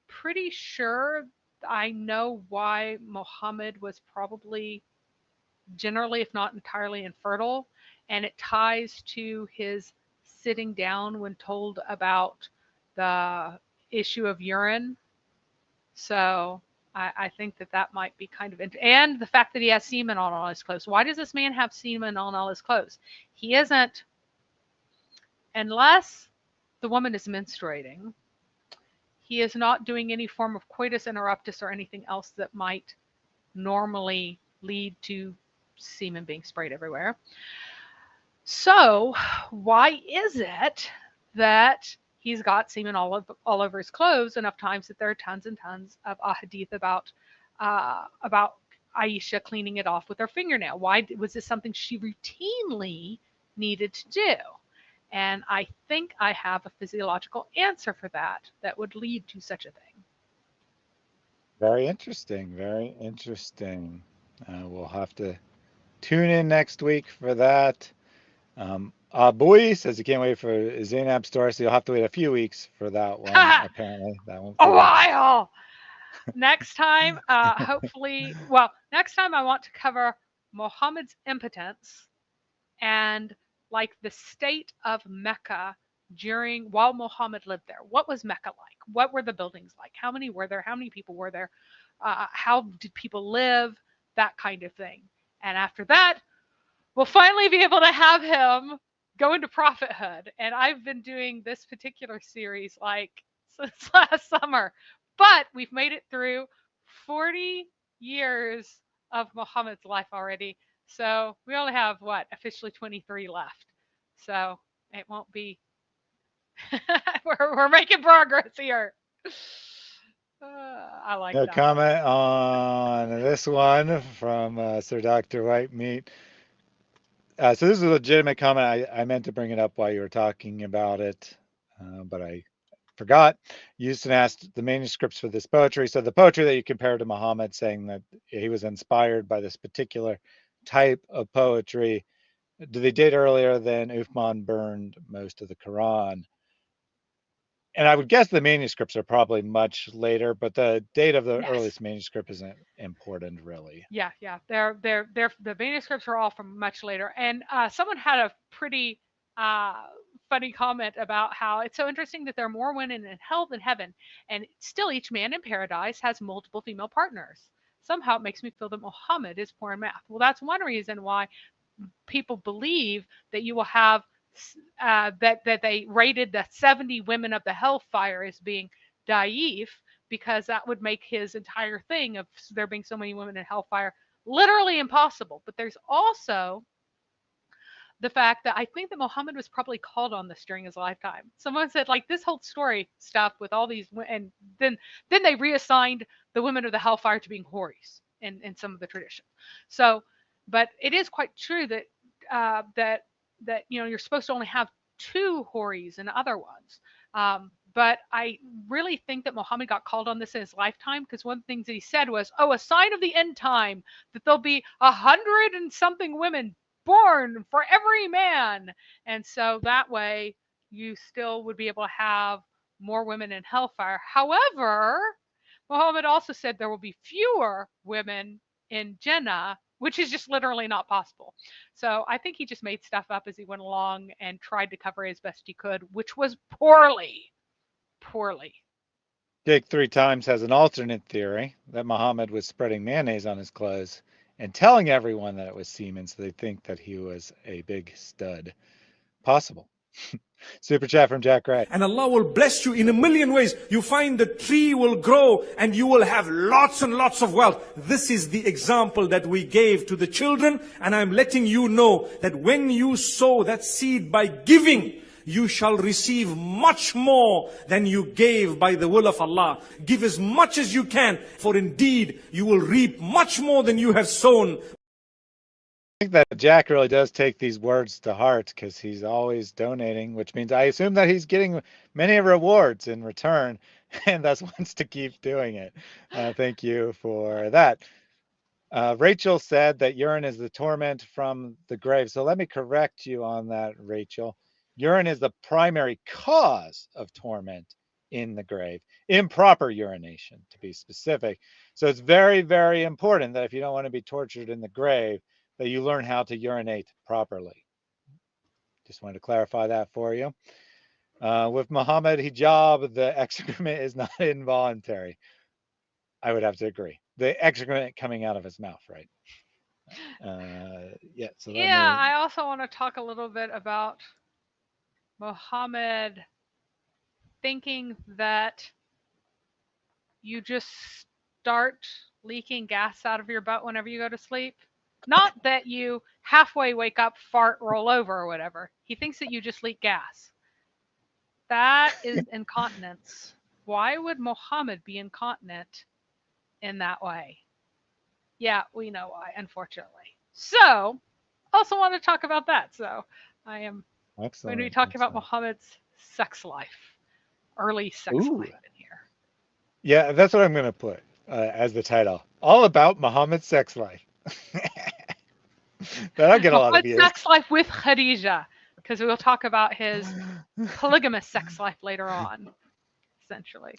pretty sure I know why Muhammad was probably generally, if not entirely, infertile, and it ties to his sitting down when told about the issue of urine. So I think that might be kind of and the fact that he has semen on all his clothes. Why does this man have semen on all his clothes? He isn't, unless the woman is menstruating. He is not doing any form of coitus interruptus or anything else that might normally lead to semen being sprayed everywhere. So why is it that he's got semen all over his clothes enough times that there are tons and tons of ahadith about Aisha cleaning it off with her fingernail? Why was this something she routinely needed to do? And I think I have a physiological answer for that would lead to such a thing. Very interesting. Very interesting. We'll have to tune in next week for that. Boy says he can't wait for Zainab's story, so you'll have to wait a few weeks for that one. Apparently, that won't. A while. Next time, hopefully, next time I want to cover Muhammad's impotence and like the state of Mecca while Muhammad lived there. What was Mecca like? What were the buildings like? How many were there? How many people were there? How did people live? That kind of thing. And after that, we'll finally be able to have him go into prophethood. And I've been doing this particular series since last summer, but we've made it through 40 years of Muhammad's life already. So we only have officially 23 left. So it won't be. we're making progress here. I like No that. comment on this one from Sir Dr. Whitemeat. So this is a legitimate comment. I meant to bring it up while you were talking about it, but I forgot. Houston asked the manuscripts for this poetry. So the poetry that you compare to Muhammad, saying that he was inspired by this particular type of poetry, do they date earlier than Uthman burned most of the Quran? And I would guess the manuscripts are probably much later, but the date of the Yes. earliest manuscript isn't important, really. Yeah, yeah. They're the manuscripts are all from much later. And someone had a pretty funny comment about how it's so interesting that there are more women in hell than heaven, and still each man in paradise has multiple female partners. Somehow it makes me feel that Muhammad is poor in math. Well, that's one reason why people believe that you will have that they rated the 70 women of the hellfire as being daif, because that would make his entire thing of there being so many women in hellfire literally impossible. But there's also the fact that I think that Muhammad was probably called on this during his lifetime. Someone said like this whole story stuff with all these, and then they reassigned the women of the hellfire to being houris in some of the traditions. So, but it is quite true that that you're supposed to only have two houris and other ones. But I really think that Muhammad got called on this in his lifetime, because one of the things that he said was, "Oh, a sign of the end time that there'll be 100 and something women born for every man." And so that way you still would be able to have more women in hellfire. However, Muhammad also said there will be fewer women in Jannah, which is just literally not possible. So I think he just made stuff up as he went along and tried to cover as best he could, which was poorly. Poorly. Jake 3 times has an alternate theory that Muhammad was spreading mayonnaise on his clothes and telling everyone that it was semen, so they think that he was a big stud. Possible. Super chat from Jack Wright. And Allah will bless you in a million ways. You find the tree will grow and you will have lots and lots of wealth. This is the example that we gave to the children. And I'm letting you know that when you sow that seed by giving, you shall receive much more than you gave by the will of Allah. Give as much as you can, for indeed you will reap much more than you have sown. I think that Jack really does take these words to heart, because he's always donating, which means I assume that he's getting many rewards in return and thus wants to keep doing it. Thank you for that. Rachel said that urine is the torment from the grave. So let me correct you on that, Rachel. Urine is the primary cause of torment in the grave. Improper urination, to be specific. So it's very, very important that if you don't want to be tortured in the grave, that you learn how to urinate properly. Just wanted to clarify that for you. With Muhammad hijab, the excrement is not involuntary. I would have to agree. The excrement coming out of his mouth, right? Yeah. So yeah, I also want to talk a little bit about Muhammad thinking that you just start leaking gas out of your butt whenever you go to sleep. Not that you halfway wake up, fart, roll over, or whatever. He thinks that you just leak gas. That is incontinence. Why would Muhammad be incontinent in that way? Yeah, we know why, unfortunately. So, also want to talk about that. So, I am going to be talking about Muhammad's sex life, early sex life in here. Yeah, that's what I'm going to put as the title. All about Muhammad's sex life. That'll get a lot of views. Sex life with Khadija, because we'll talk about his polygamous sex life later on, essentially.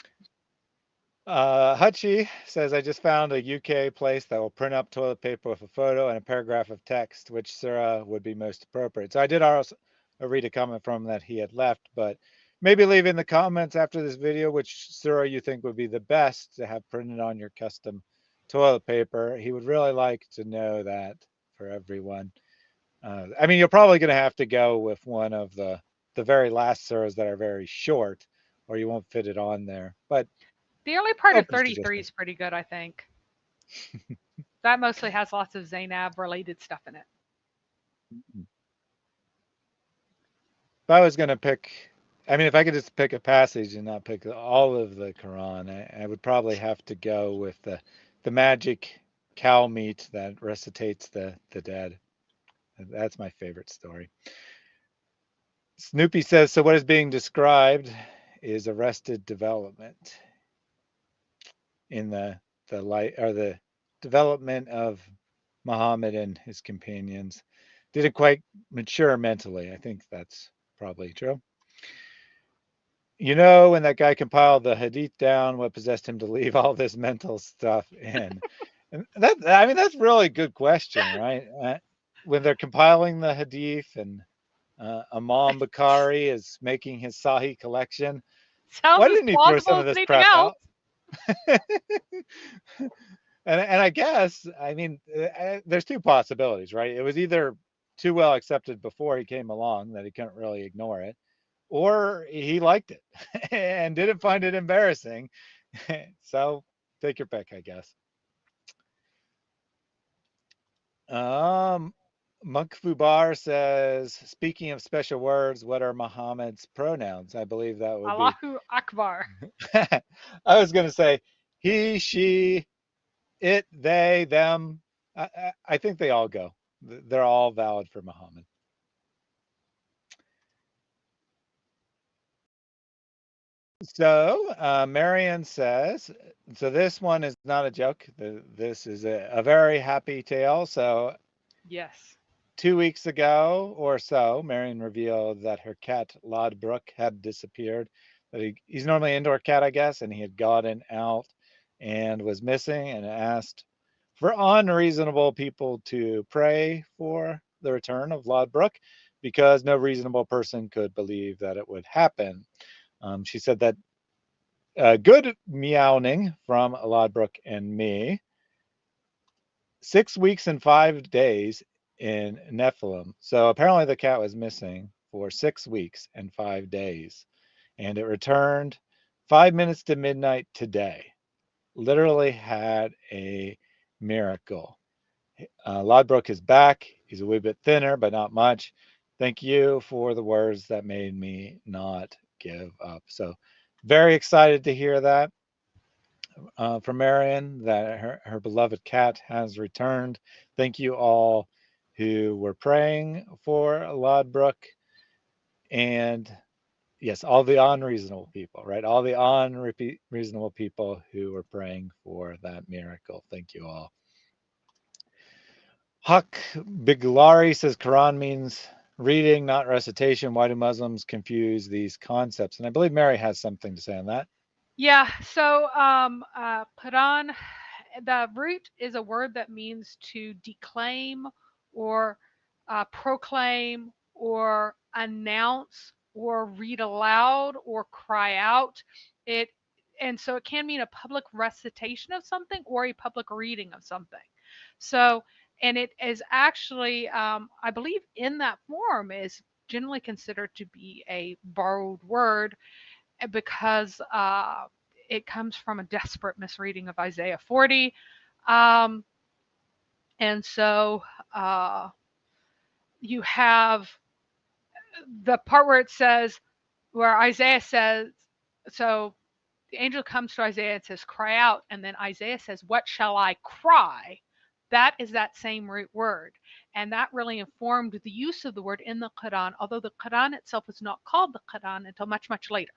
Hutchie says, I just found a UK place that will print up toilet paper with a photo and a paragraph of text. Which surah would be most appropriate? So I did also read a comment from him that he had left, but maybe leave in the comments after this video which surah you think would be the best to have printed on your custom toilet paper. He would really like to know that for everyone. I mean, you're probably going to have to go with one of the very last surahs that are very short, or you won't fit it on there. But the early part of 33 is pretty good, I think. That mostly has lots of Zainab related stuff in it. If I was going to pick I mean, if I could just pick a passage and not pick all of the Quran, I would probably have to go with the magic cow meat that resuscitates the dead. That's my favorite story. Snoopy says, so what is being described is arrested development in the light or the development of Muhammad and his companions. Didn't quite mature mentally. I think that's probably true. You know, when that guy compiled the hadith down, what possessed him to leave all this mental stuff in? And that, I mean, that's really a good question, right? When they're compiling the hadith and Imam Bukhari is making his Sahih collection, Sounds why as didn't he throw some plausible of as this anything crap else. out? And I guess, I mean, there's two possibilities, right? It was either too well accepted before he came along that he couldn't really ignore it, or he liked it and didn't find it embarrassing. So take your pick, I guess. Monk Fubar says, speaking of special words, what are Muhammad's pronouns? I believe that would be. Allahu Akbar. I was going to say he, she, it, they, them. I think they all go. They're all valid for Muhammad. So Marion says, so this one is not a joke. This is a very happy tale. So Yes. 2 weeks ago or so, Marion revealed that her cat Lodbrok had disappeared. That he's normally an indoor cat, I guess, and he had gotten out and was missing, and asked for unreasonable people to pray for the return of Lodbrok because no reasonable person could believe that it would happen. She said that good meowing from Lodbrok and me. 6 weeks and 5 days in Nephilim. So apparently the cat was missing for 6 weeks and 5 days. And it returned 5 minutes to midnight today. Literally had a miracle. Lodbrok is back. He's a wee bit thinner, but not much. Thank you for the words that made me not give up. So very excited to hear that from Marion, that her beloved cat has returned. Thank you all who were praying for Lodbrok. And yes, all the unreasonable people, right? All the unreasonable people who were praying for that miracle. Thank you all. Huck Biglari says Quran means reading, not recitation. Why do Muslims confuse these concepts? And I believe Mary has something to say on that. Yeah. So Quran, the root is a word that means to declaim or proclaim or announce or read aloud or cry out. And so it can mean a public recitation of something or a public reading of something. So, and it is actually, I believe, in that form is generally considered to be a borrowed word because it comes from a desperate misreading of Isaiah 40. And so you have the part where it says, where Isaiah says, so the angel comes to Isaiah and says, cry out. And then Isaiah says, what shall I cry? That is that same root word. And that really informed the use of the word in the Quran, although the Quran itself was not called the Quran until much, much later.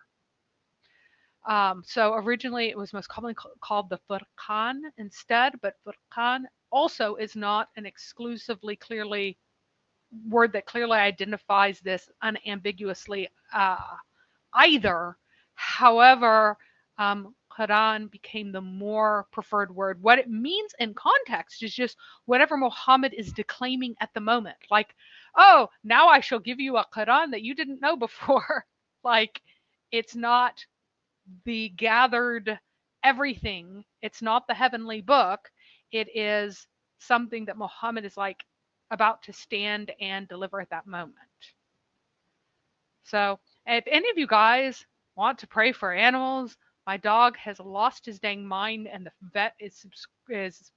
So originally it was most commonly called the Furqan instead, but Furqan also is not an exclusively clearly word that clearly identifies this unambiguously either. However, Quran became the more preferred word. What it means in context is just whatever Muhammad is declaiming at the moment. Like, oh, now I shall give you a Quran that you didn't know before. Like, it's not the gathered everything. It's not the heavenly book. It is something that Muhammad is like about to stand and deliver at that moment. So if any of you guys want to pray for animals, My dog has lost his dang mind, and the vet is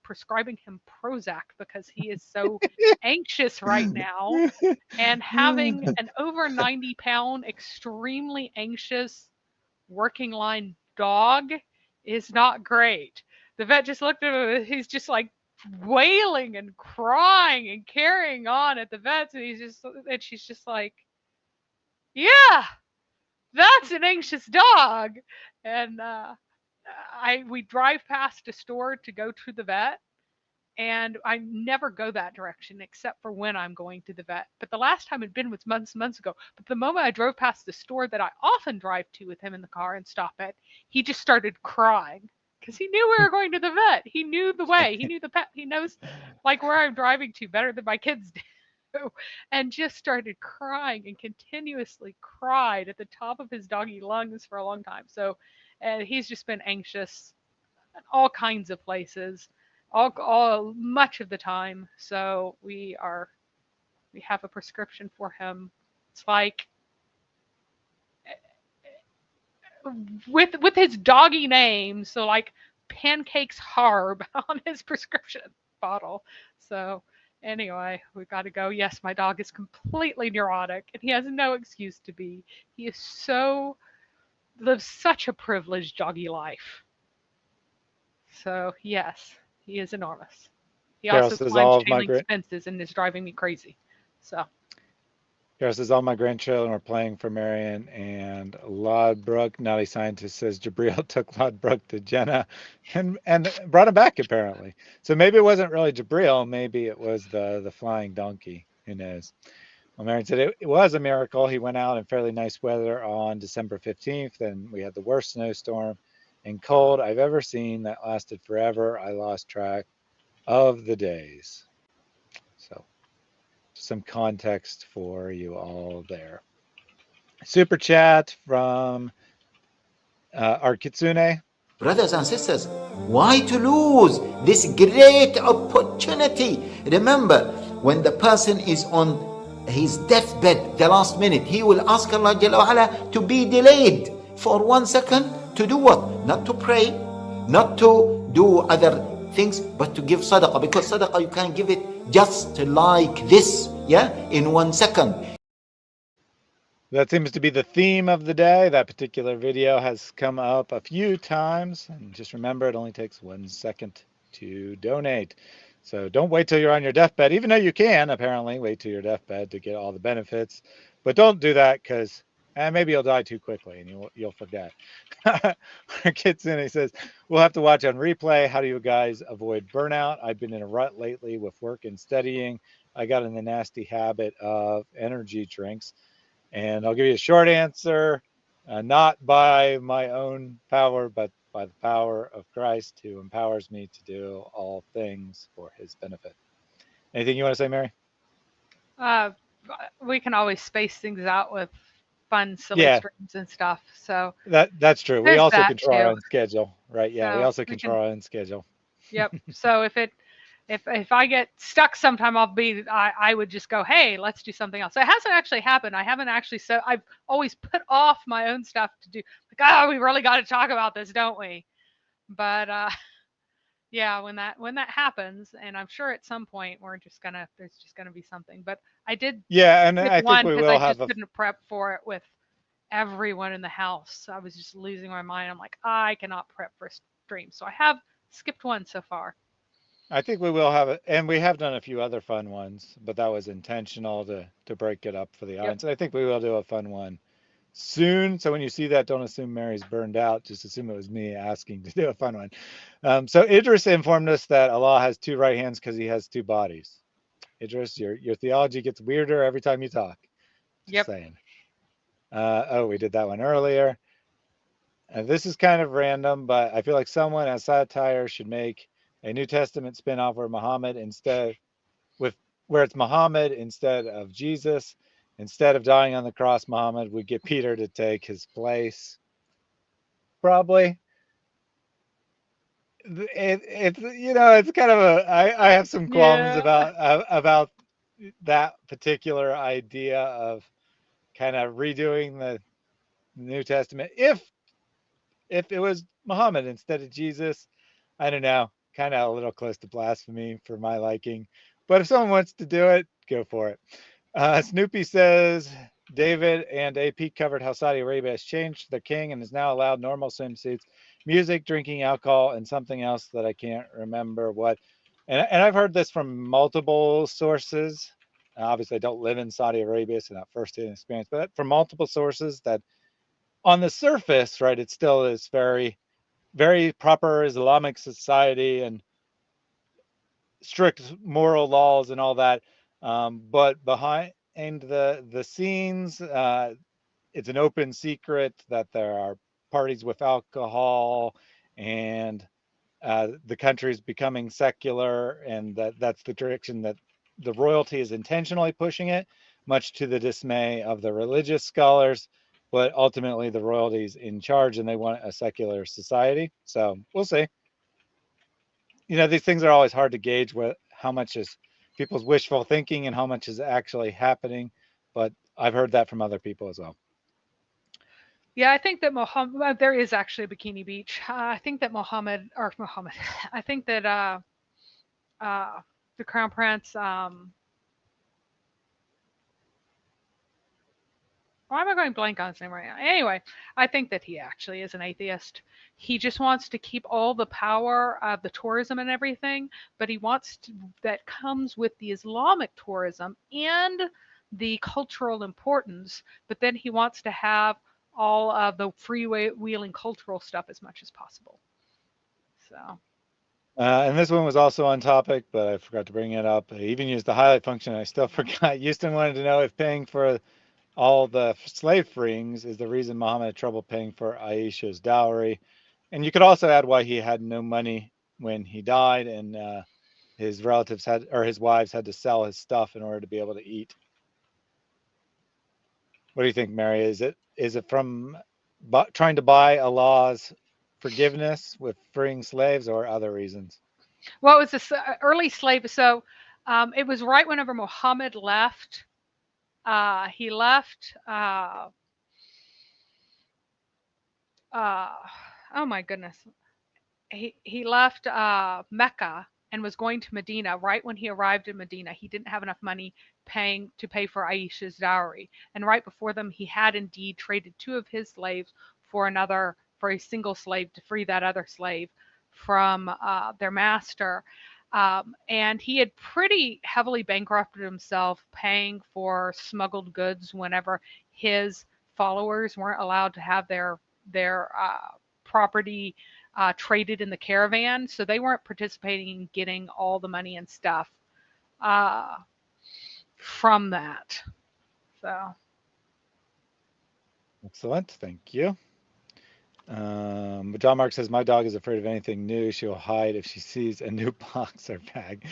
prescribing him Prozac because he is so anxious right now. And having an over 90-pound, extremely anxious working line dog is not great. The vet just looked at him. He's just like wailing and crying and carrying on at the vet's, and she's just like, yeah, that's an anxious dog. And we drive past a store to go to the vet, and I never go that direction except for when I'm going to the vet. But the last time had been was months ago. But the moment I drove past the store that I often drive to with him in the car and stop at, he just started crying because he knew we were going to the vet. He knew the way. He knew the pet. He knows like where I'm driving to better than my kids do. And just started crying and continuously cried at the top of his doggy lungs for a long time. So he's just been anxious in all kinds of places, all much of the time. So we have a prescription for him. It's like with his doggy name, so like Pancakes Harb on his prescription bottle. So anyway, we've got to go. Yes, my dog is completely neurotic, and he has no excuse to be. He lives such a privileged doggy life. So yes, he is enormous. He Carol also says climbs all of chain my link fences and is driving me crazy. So Carol says all my grandchildren are playing for Marion and Lodbrok. Naughty Scientist says Jabril took Lodbrok to Jenna and brought him back apparently. So maybe it wasn't really Jabril. Maybe it was the flying donkey. Who knows? Well, Marion said it was a miracle. He went out in fairly nice weather on December 15th, and we had the worst snowstorm and cold I've ever seen that lasted forever. I lost track of the days. So some context for you all there. Super chat from our Kitsune. Brothers and sisters, why to lose this great opportunity? Remember, when the person is on his deathbed, the last minute, he will ask Allah Jalla wa'ala to be delayed for 1 second to do what? Not to pray, not to do other things, but to give sadaqah, because sadaqah you can give it just like this, yeah, in 1 second. That seems to be the theme of the day. That particular video has come up a few times, and just remember it only takes 1 second to donate. So don't wait till you're on your deathbed, even though you can apparently wait till your deathbed to get all the benefits, but don't do that because maybe you'll die too quickly and you'll forget. Our Kitsune, he says, we'll have to watch on replay. How do you guys avoid burnout? I've been in a rut lately with work and studying. I got in the nasty habit of energy drinks. And I'll give you a short answer, not by my own power, but by the power of Christ who empowers me to do all things for his benefit. Anything you want to say, Mary? We can always space things out with fun, silly streams and stuff. So that's true. We also control our too. own schedule, right? Yeah, So we also control our own schedule. Yep. So if I get stuck sometime, I would just go, hey, let's do something else. So it hasn't actually happened. I haven't actually said, I've always put off my own stuff to do. Like, oh, we really got to talk about this, don't we? But yeah, when that happens, and I'm sure at some point there's just gonna be something. But I did. Yeah, and I think we will I just couldn't prep for it with everyone in the house. I was just losing my mind. I'm like, I cannot prep for a stream, so I have skipped one so far. I think we will have it, and we have done a few other fun ones, but that was intentional to break it up for the audience. And I think we will do a fun one soon. So when you see that, don't assume Mary's burned out. Just assume it was me asking to do a fun one. So Idris informed us that Allah has 2 right hands because he has 2 bodies. Idris, your theology gets weirder every time you talk. Just saying. Oh, we did that one earlier. This is kind of random, but I feel like someone as satire should make a New Testament spin-off where it's Muhammad instead of Jesus. Instead of dying on the cross, Muhammad would get Peter to take his place. Probably. It's kind of I have some qualms about that particular idea of kind of redoing the New Testament. If if it was Muhammad instead of Jesus. I don't know, kind of a little close to blasphemy for my liking. But if someone wants to do it, go for it. Snoopy says David and AP covered how Saudi Arabia has changed the king and is now allowed normal swimsuits, music, drinking alcohol, and something else that I can't remember what. And I've heard this from multiple sources. Obviously, I don't live in Saudi Arabia, so not first-hand experience, but from multiple sources that on the surface, right, it still is very, very proper Islamic society and strict moral laws and all that. But behind the scenes, it's an open secret that there are parties with alcohol, and the country is becoming secular, and that's the direction that the royalty is intentionally pushing it, much to the dismay of the religious scholars. But ultimately, the royalty is in charge, and they want a secular society. So we'll see. These things are always hard to gauge how much is people's wishful thinking and how much is actually happening. But I've heard that from other people as well. Yeah, I think that Muhammad, there is actually a Bikini Beach. I think that I think that the Crown Prince, why am I going blank on his name right now? Anyway, I think that he actually is an atheist. He just wants to keep all the power of the tourism and everything, but he wants to, that comes with the Islamic tourism and the cultural importance, but then he wants to have all of the freewheeling cultural stuff as much as possible. So. And this one was also on topic, but I forgot to bring it up. I even used the highlight function. I still forgot. Houston wanted to know if paying for all the slave freeings is the reason Muhammad had trouble paying for Aisha's dowry. And you could also add why he had no money when he died, and his relatives his wives had to sell his stuff in order to be able to eat. What do you think, Mary? Is it from trying to buy Allah's forgiveness with freeing slaves, or other reasons? Well, it was this early slave. So it was right whenever Muhammad left. He left. Oh my goodness. He left Mecca and was going to Medina. Right when he arrived in Medina, he didn't have enough money to pay for Aisha's dowry. And right before them, he had indeed traded 2 of his slaves for a single slave to free that other slave from their master. And he had pretty heavily bankrupted himself paying for smuggled goods whenever his followers weren't allowed to have their property traded in the caravan, so they weren't participating in getting all the money and stuff from that. So excellent, thank you. John Mark says, my dog is afraid of anything new. She'll hide if she sees a new box or bag.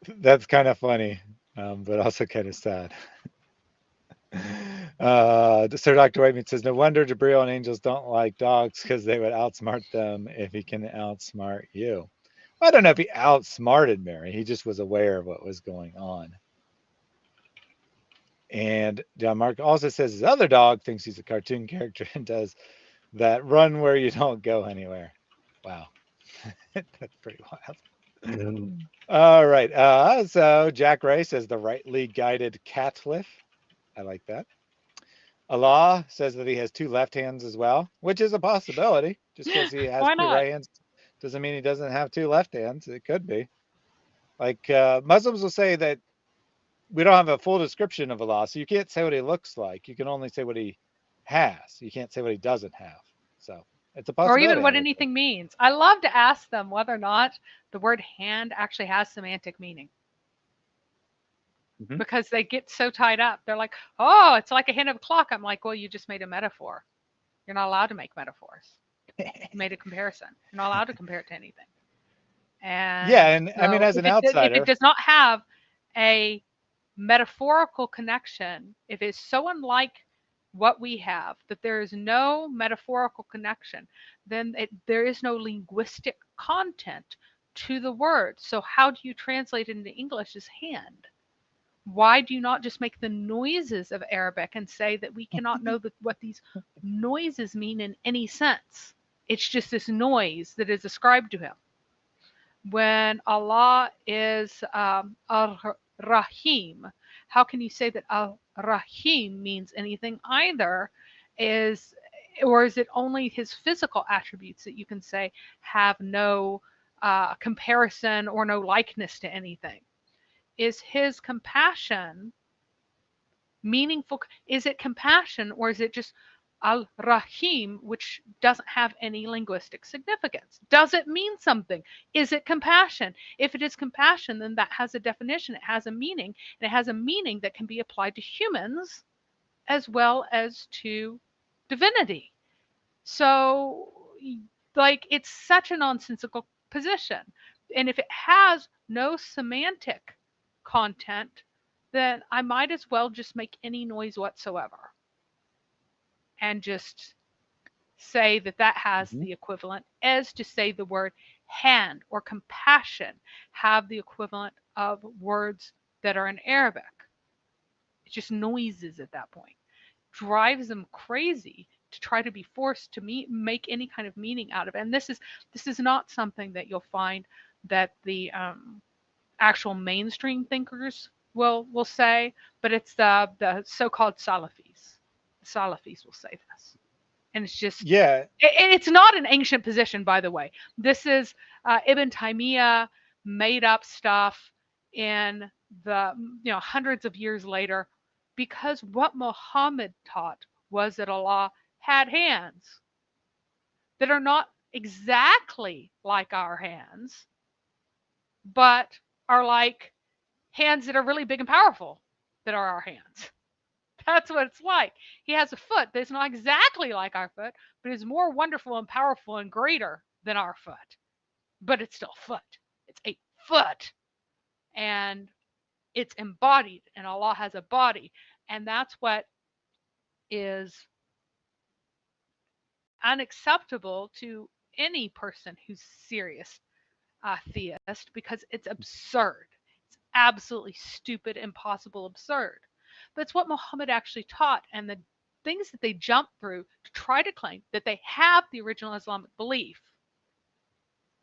That's kind of funny, but also kind of sad. Sir Dr. Whiteman says, no wonder Jabril and angels don't like dogs, because they would outsmart them if he can outsmart you. Well, I don't know if he outsmarted Mary. He just was aware of what was going on. And John Mark also says his other dog thinks he's a cartoon character and does that run where you don't go anywhere. Wow. That's pretty wild. All right. So Jack Ray says the rightly guided caliph. I like that. Allah says that he has 2 left hands as well, which is a possibility. Just because he has 2 right hands doesn't mean he doesn't have 2 left hands. It could be. Like Muslims will say that we don't have a full description of Allah, so you can't say what he looks like. You can only say what he has. You can't say what he doesn't have. So it's a possibility. Or even what anything means. I love to ask them whether or not the word hand actually has semantic meaning. Mm-hmm. Because they get so tied up. They're like, oh, it's like a hand of a clock. I'm like, well, you just made a metaphor. You're not allowed to make metaphors. You made a comparison. You're not allowed to compare it to anything. And yeah, and so I mean, as an outsider, if it does not have a metaphorical connection, if it's so unlike what we have that there is no metaphorical connection, then there is no linguistic content to the word. So how do you translate it into English as hand? Why do you not just make the noises of Arabic and say that we cannot know what these noises mean in any sense? It's just this noise that is ascribed to him. When Allah is Ar-Rahim, how can you say that Ar-Rahim means anything either? Or is it only his physical attributes that you can say have no comparison or no likeness to anything? Is his compassion meaningful? Is it compassion, or is it just Al-Rahim, which doesn't have any linguistic significance? Does it mean something? Is it compassion? If it is compassion, then that has a definition, it has a meaning, and it has a meaning that can be applied to humans as well as to divinity. So, like, it's such a nonsensical position. And if it has no semantic content, then I might as well just make any noise whatsoever and just say that that has the equivalent as to say the word hand or compassion have the equivalent of words that are in Arabic. It's just noises at that point. Drives them crazy to try to be forced to make any kind of meaning out of it. And this is not something that you'll find that the actual mainstream thinkers will say, but it's the so-called Salafis. The Salafis will say this. And it's just, Yeah. It's not an ancient position, by the way. This is Ibn Taymiyyah made up stuff in the hundreds of years later, because what Muhammad taught was that Allah had hands that are not exactly like our hands, but are like hands that are really big and powerful that are our hands. That's what it's like. He has a foot that's not exactly like our foot, but is more wonderful and powerful and greater than our foot. But it's still foot. It's a foot. And it's embodied, and Allah has a body. And that's what is unacceptable to any person who's serious theist, because it's absurd. It's absolutely stupid, impossible, absurd. But it's what Muhammad actually taught, and the things that they jump through to try to claim that they have the original Islamic belief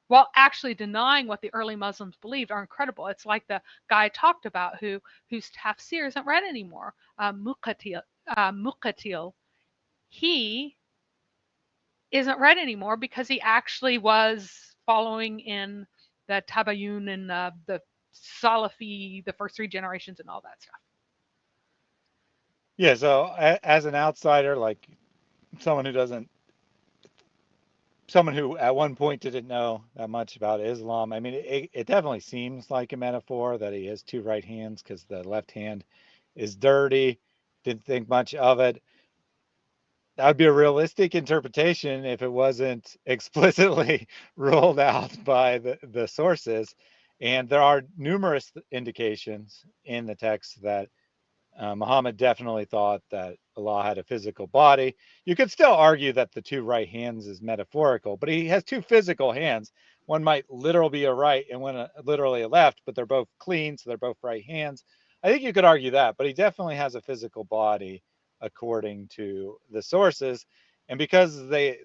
while actually denying what the early Muslims believed are incredible. It's like the guy I talked about whose tafsir isn't read anymore, Muqatil. He isn't read anymore because he actually was following in the Tabayun and the Salafi, the first 3 generations and all that stuff. Yeah, so as an outsider, like someone who at one point didn't know that much about Islam, I mean, it definitely seems like a metaphor that he has 2 right hands because the left hand is dirty. Didn't think much of it. That would be a realistic interpretation if it wasn't explicitly ruled out by the sources. And there are numerous indications in the text that Muhammad definitely thought that Allah had a physical body. You could still argue that the 2 right hands is metaphorical, but he has 2 physical hands. One might literally be a right and one literally a left, but they're both clean, so they're both right hands. I think you could argue that, but he definitely has a physical body according to the sources. And because they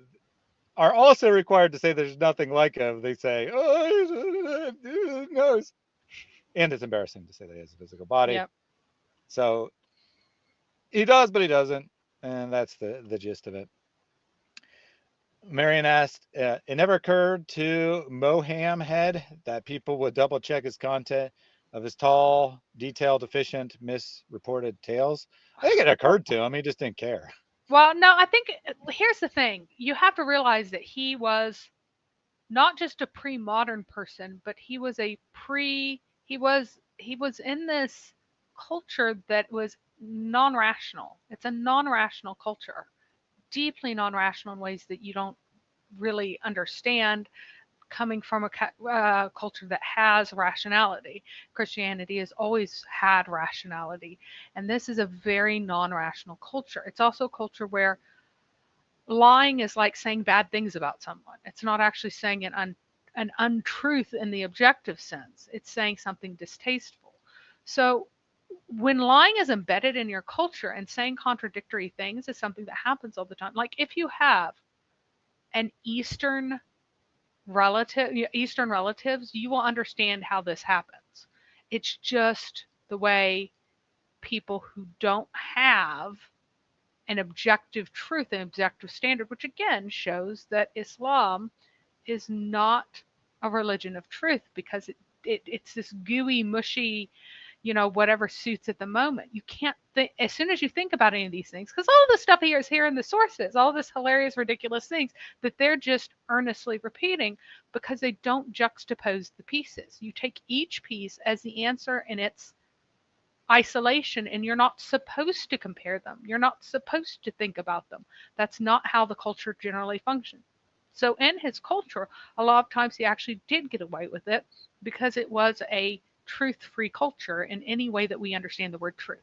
are also required to say there's nothing like him, they say, oh, nose. And it's embarrassing to say that he has a physical body. Yep. So he does, but he doesn't. And that's the gist of it. Marion asked, it never occurred to Mohammed that people would double check his content of his tall, detailed, efficient, misreported tales. I think it occurred to him. He just didn't care. Well, no, I think here's the thing. You have to realize that he was not just a pre-modern person, but he was in this culture that was non-rational. It's a non-rational culture, deeply non-rational in ways that you don't really understand, coming from a culture that has rationality. Christianity has always had rationality, and this is a very non-rational culture. It's also a culture where lying is like saying bad things about someone. It's not actually saying an untruth in the objective sense. It's saying something distasteful. So when lying is embedded in your culture and saying contradictory things is something that happens all the time. Like if you have an Eastern Eastern relatives, you will understand how this happens. It's just the way people who don't have an objective truth and objective standard, which again shows that Islam is not a religion of truth because it's this gooey, mushy, whatever suits at the moment. You can't think, as soon as you think about any of these things, because all this stuff here is here in the sources, all this hilarious, ridiculous things that they're just earnestly repeating because they don't juxtapose the pieces. You take each piece as the answer in its isolation, and you're not supposed to compare them. You're not supposed to think about them. That's not how the culture generally functions. So in his culture, a lot of times he actually did get away with it because it was a truth-free culture in any way that we understand the word truth.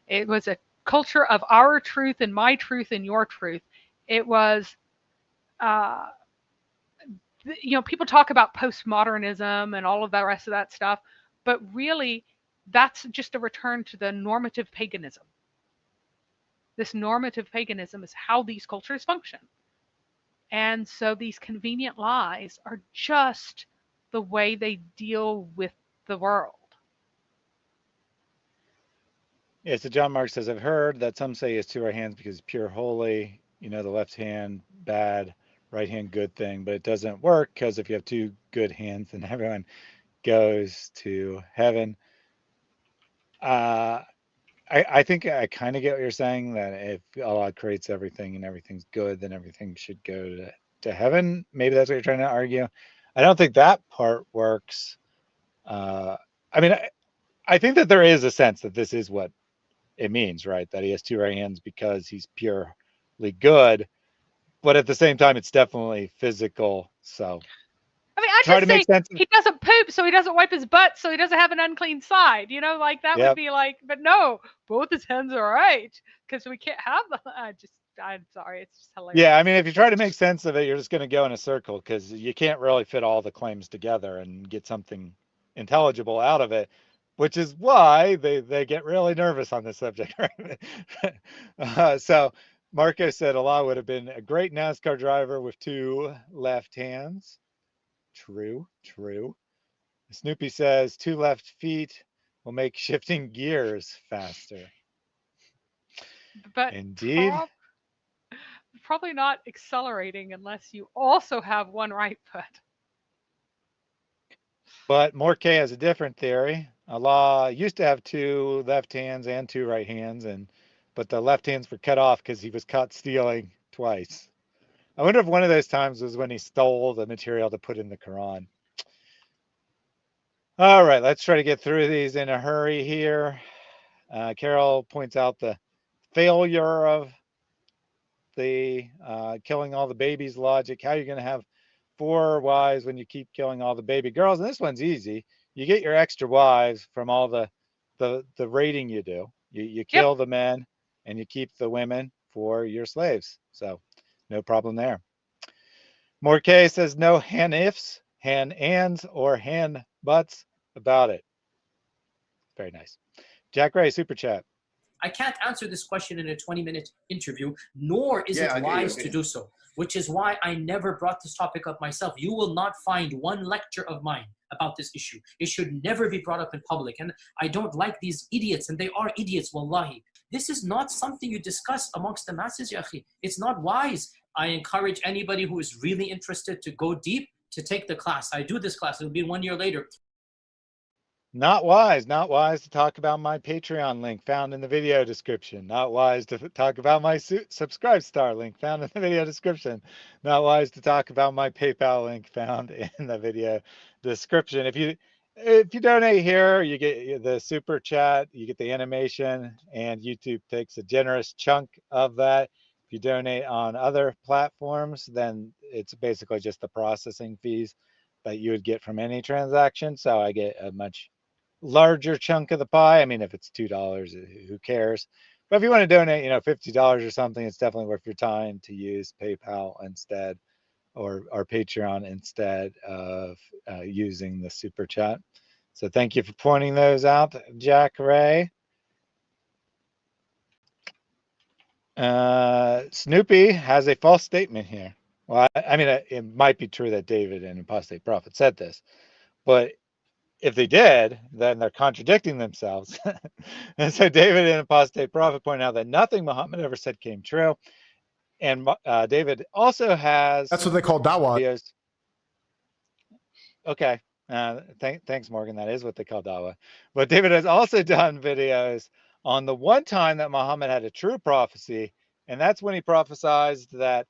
It was a culture of our truth and my truth and your truth. It was, people talk about postmodernism and all of the rest of that stuff, but really that's just a return to the normative paganism. This normative paganism is how these cultures function. And so these convenient lies are just the way they deal with the world. Yeah, so John Mark says, I've heard that some say it's two right hands because it's pure holy, the left hand bad, right hand good thing, but it doesn't work because if you have two good hands, then everyone goes to heaven. I think I kind of get what you're saying, that if Allah creates everything and everything's good, then everything should go to heaven. Maybe that's what you're trying to argue. I don't think that part works. I mean, I think that there is a sense that this is what it means, right? That he has two right hands because he's purely good. But at the same time, it's definitely physical. So I mean, I try to just make say sense. he doesn't poop, so he doesn't wipe his butt, so he doesn't have an unclean side. Like that would Yep. be like, but no, both his hands are right because we can't have them. I'm sorry, it's just hilarious. Yeah, I mean, if you try to make sense of it, you're just going to go in a circle because you can't really fit all the claims together and get something intelligible out of it, which is why they get really nervous on this subject. Right? So Marco said Allah would have been a great NASCAR driver with two left hands. True. Snoopy says two left feet will make shifting gears faster. But Indeed. probably not accelerating unless you also have one right foot. But Morkeh has a different theory. Allah used to have two left hands and two right hands, but the left hands were cut off because he was caught stealing twice. I wonder if one of those times was when he stole the material to put in the Quran. All right, let's try to get through these in a hurry here. Carol points out the failure of the killing all the babies logic. How are you going to have 4 wives when you keep killing all the baby girls? And this one's easy. You get your extra wives from all the raiding you do. You kill the men and you keep the women for your slaves. So no problem there. Morkeh says no Haneefs, han-ands, or han-butts about it. Very nice. Jack Ray, super chat. I can't answer this question in a 20-minute interview, nor is it wise to do so, which is why I never brought this topic up myself. You will not find one lecture of mine about this issue. It should never be brought up in public. And I don't like these idiots, and they are idiots, wallahi. This is not something you discuss amongst the masses, ya akhi. It's not wise. I encourage anybody who is really interested to go deep to take the class. I do this class. It'll be 1 year later. Not wise to talk about my Patreon link found in the video description. Not wise to talk about my Subscribe Star link found in the video description. Not wise to talk about my PayPal link found in the video description. If you donate here, you get the super chat, you get the animation, and YouTube takes a generous chunk of that. If you donate on other platforms, then it's basically just the processing fees that you would get from any transaction. So I get a much larger chunk of the pie. I mean, if it's $2, who cares? But if you want to donate, $50 or something, it's definitely worth your time to use PayPal instead or Patreon instead of using the super chat. So thank you for pointing those out, Jack Ray. Snoopy has a false statement here. Well, I mean, it might be true that David and apostate prophet said this, but if they did, then they're contradicting themselves. And so David and apostate prophet point out that nothing Muhammad ever said came true. And David also has... That's what they call dawah. Videos. Okay. Thanks, Morgan. That is what they call dawah. But David has also done videos on the one time that Muhammad had a true prophecy, and that's when he prophesied that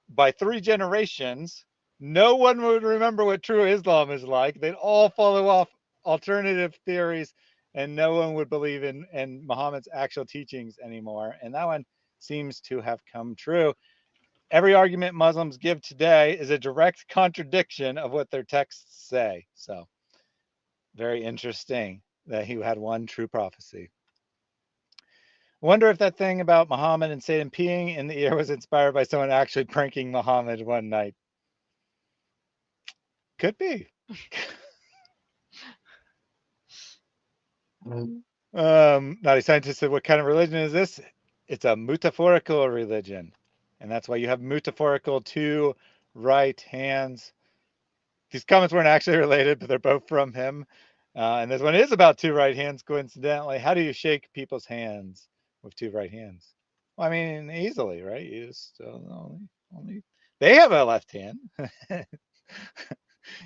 by 3 generations, no one would remember what true Islam is like. They'd all follow off alternative theories, and no one would believe in Muhammad's actual teachings anymore. And that one seems to have come true. Every argument Muslims give today is a direct contradiction of what their texts say. So very interesting that he had one true prophecy. I wonder if that thing about Muhammad and Satan peeing in the ear was inspired by someone actually pranking Muhammad one night. Could be. Not a scientist said, what kind of religion is this? It's a metaphorical religion. And that's why you have metaphorical 2 right hands. These comments weren't actually related, but they're both from him. And this one is about 2 right hands, coincidentally. How do you shake people's hands with 2 right hands? Well, I mean, easily, right? You just only they have a left hand.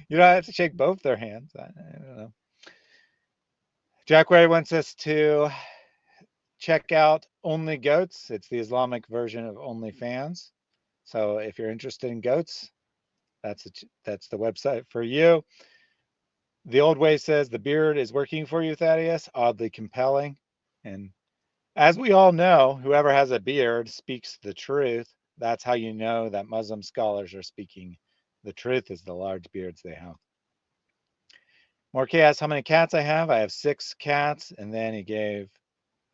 You don't have to shake both their hands. I don't know. Jack Ray wants us to check out Only Goats. It's the Islamic version of OnlyFans. So if you're interested in goats, that's the website for you. The Old Way says the beard is working for you, Thaddeus. Oddly compelling. And as we all know, whoever has a beard speaks the truth. That's how you know that Muslim scholars are speaking the truth, is the large beards they have. Morkay asks how many cats I have. I have 6 cats. And then he gave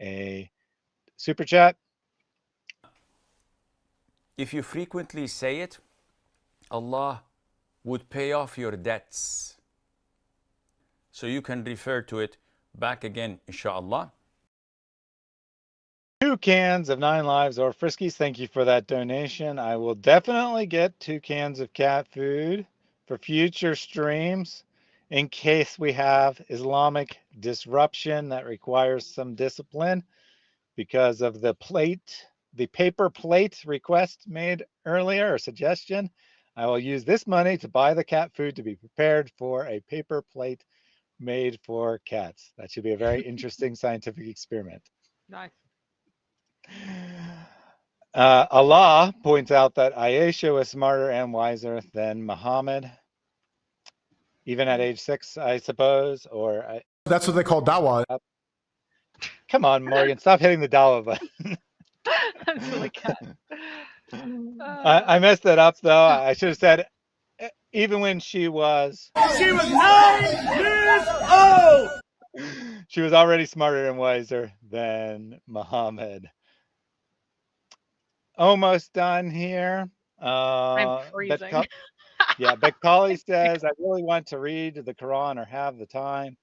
a super chat. If you frequently say it, Allah would pay off your debts. So you can refer to it back again, inshallah. 2 cans of 9 Lives or Friskies. Thank you for that donation. I will definitely get 2 cans of cat food for future streams in case we have Islamic disruption that requires some discipline because of the paper plate request made earlier, or suggestion. I will use this money to buy the cat food to be prepared for a paper plate made for cats. That should be a very interesting scientific experiment. Nice. Allah points out that Aisha was smarter and wiser than Muhammad, even at age 6, I suppose. Or that's what they call dawah. Come on, Morgan, stop hitting the dawah button. I'm silly cat. I messed that up though. I should have said even when she was 9 years old. She was already smarter and wiser than Muhammad. Almost done here. I'm freezing. Bekali says, I really want to read the Quran or have the time.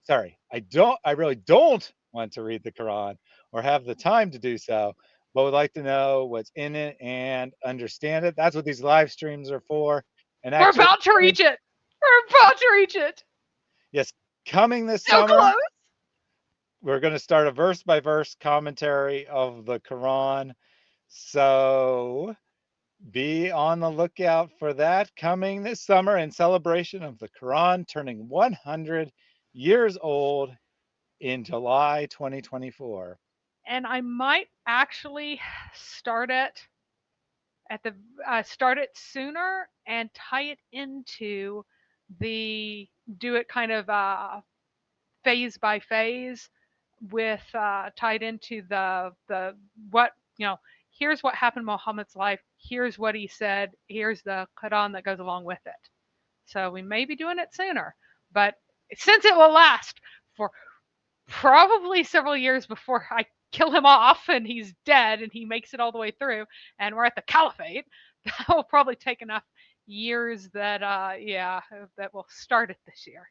Sorry, I really don't want to read the Quran or have the time to do so, but would like to know what's in it and understand it. That's what these live streams are for. And we're about to reach it. We're about to reach it. Yes, coming this so summer. Close. We're going to start a verse-by-verse commentary of the Quran. So be on the lookout for that coming this summer in celebration of the Quran turning 100 years old in July 2024. And I might actually start it sooner and tie it into do it kind of phase by phase with tied into the what here's what happened in Muhammad's life, here's what he said, here's the Quran that goes along with it. So we may be doing it sooner, but since it will last for probably several years before I kill him off and he's dead and he makes it all the way through and we're at the caliphate, that will probably take enough years that that will start it this year.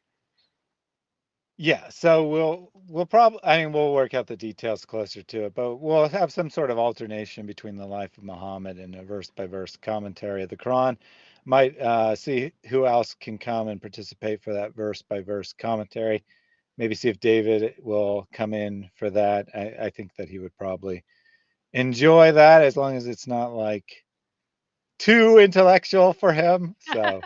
Yeah, so we'll probably, I mean, we'll work out the details closer to it, but we'll have some sort of alternation between the life of Muhammad and a verse by verse commentary of the Quran. Might see who else can come and participate for that verse by verse commentary. Maybe see if David will come in for that. I think that he would probably enjoy that, as long as it's not like too intellectual for him. So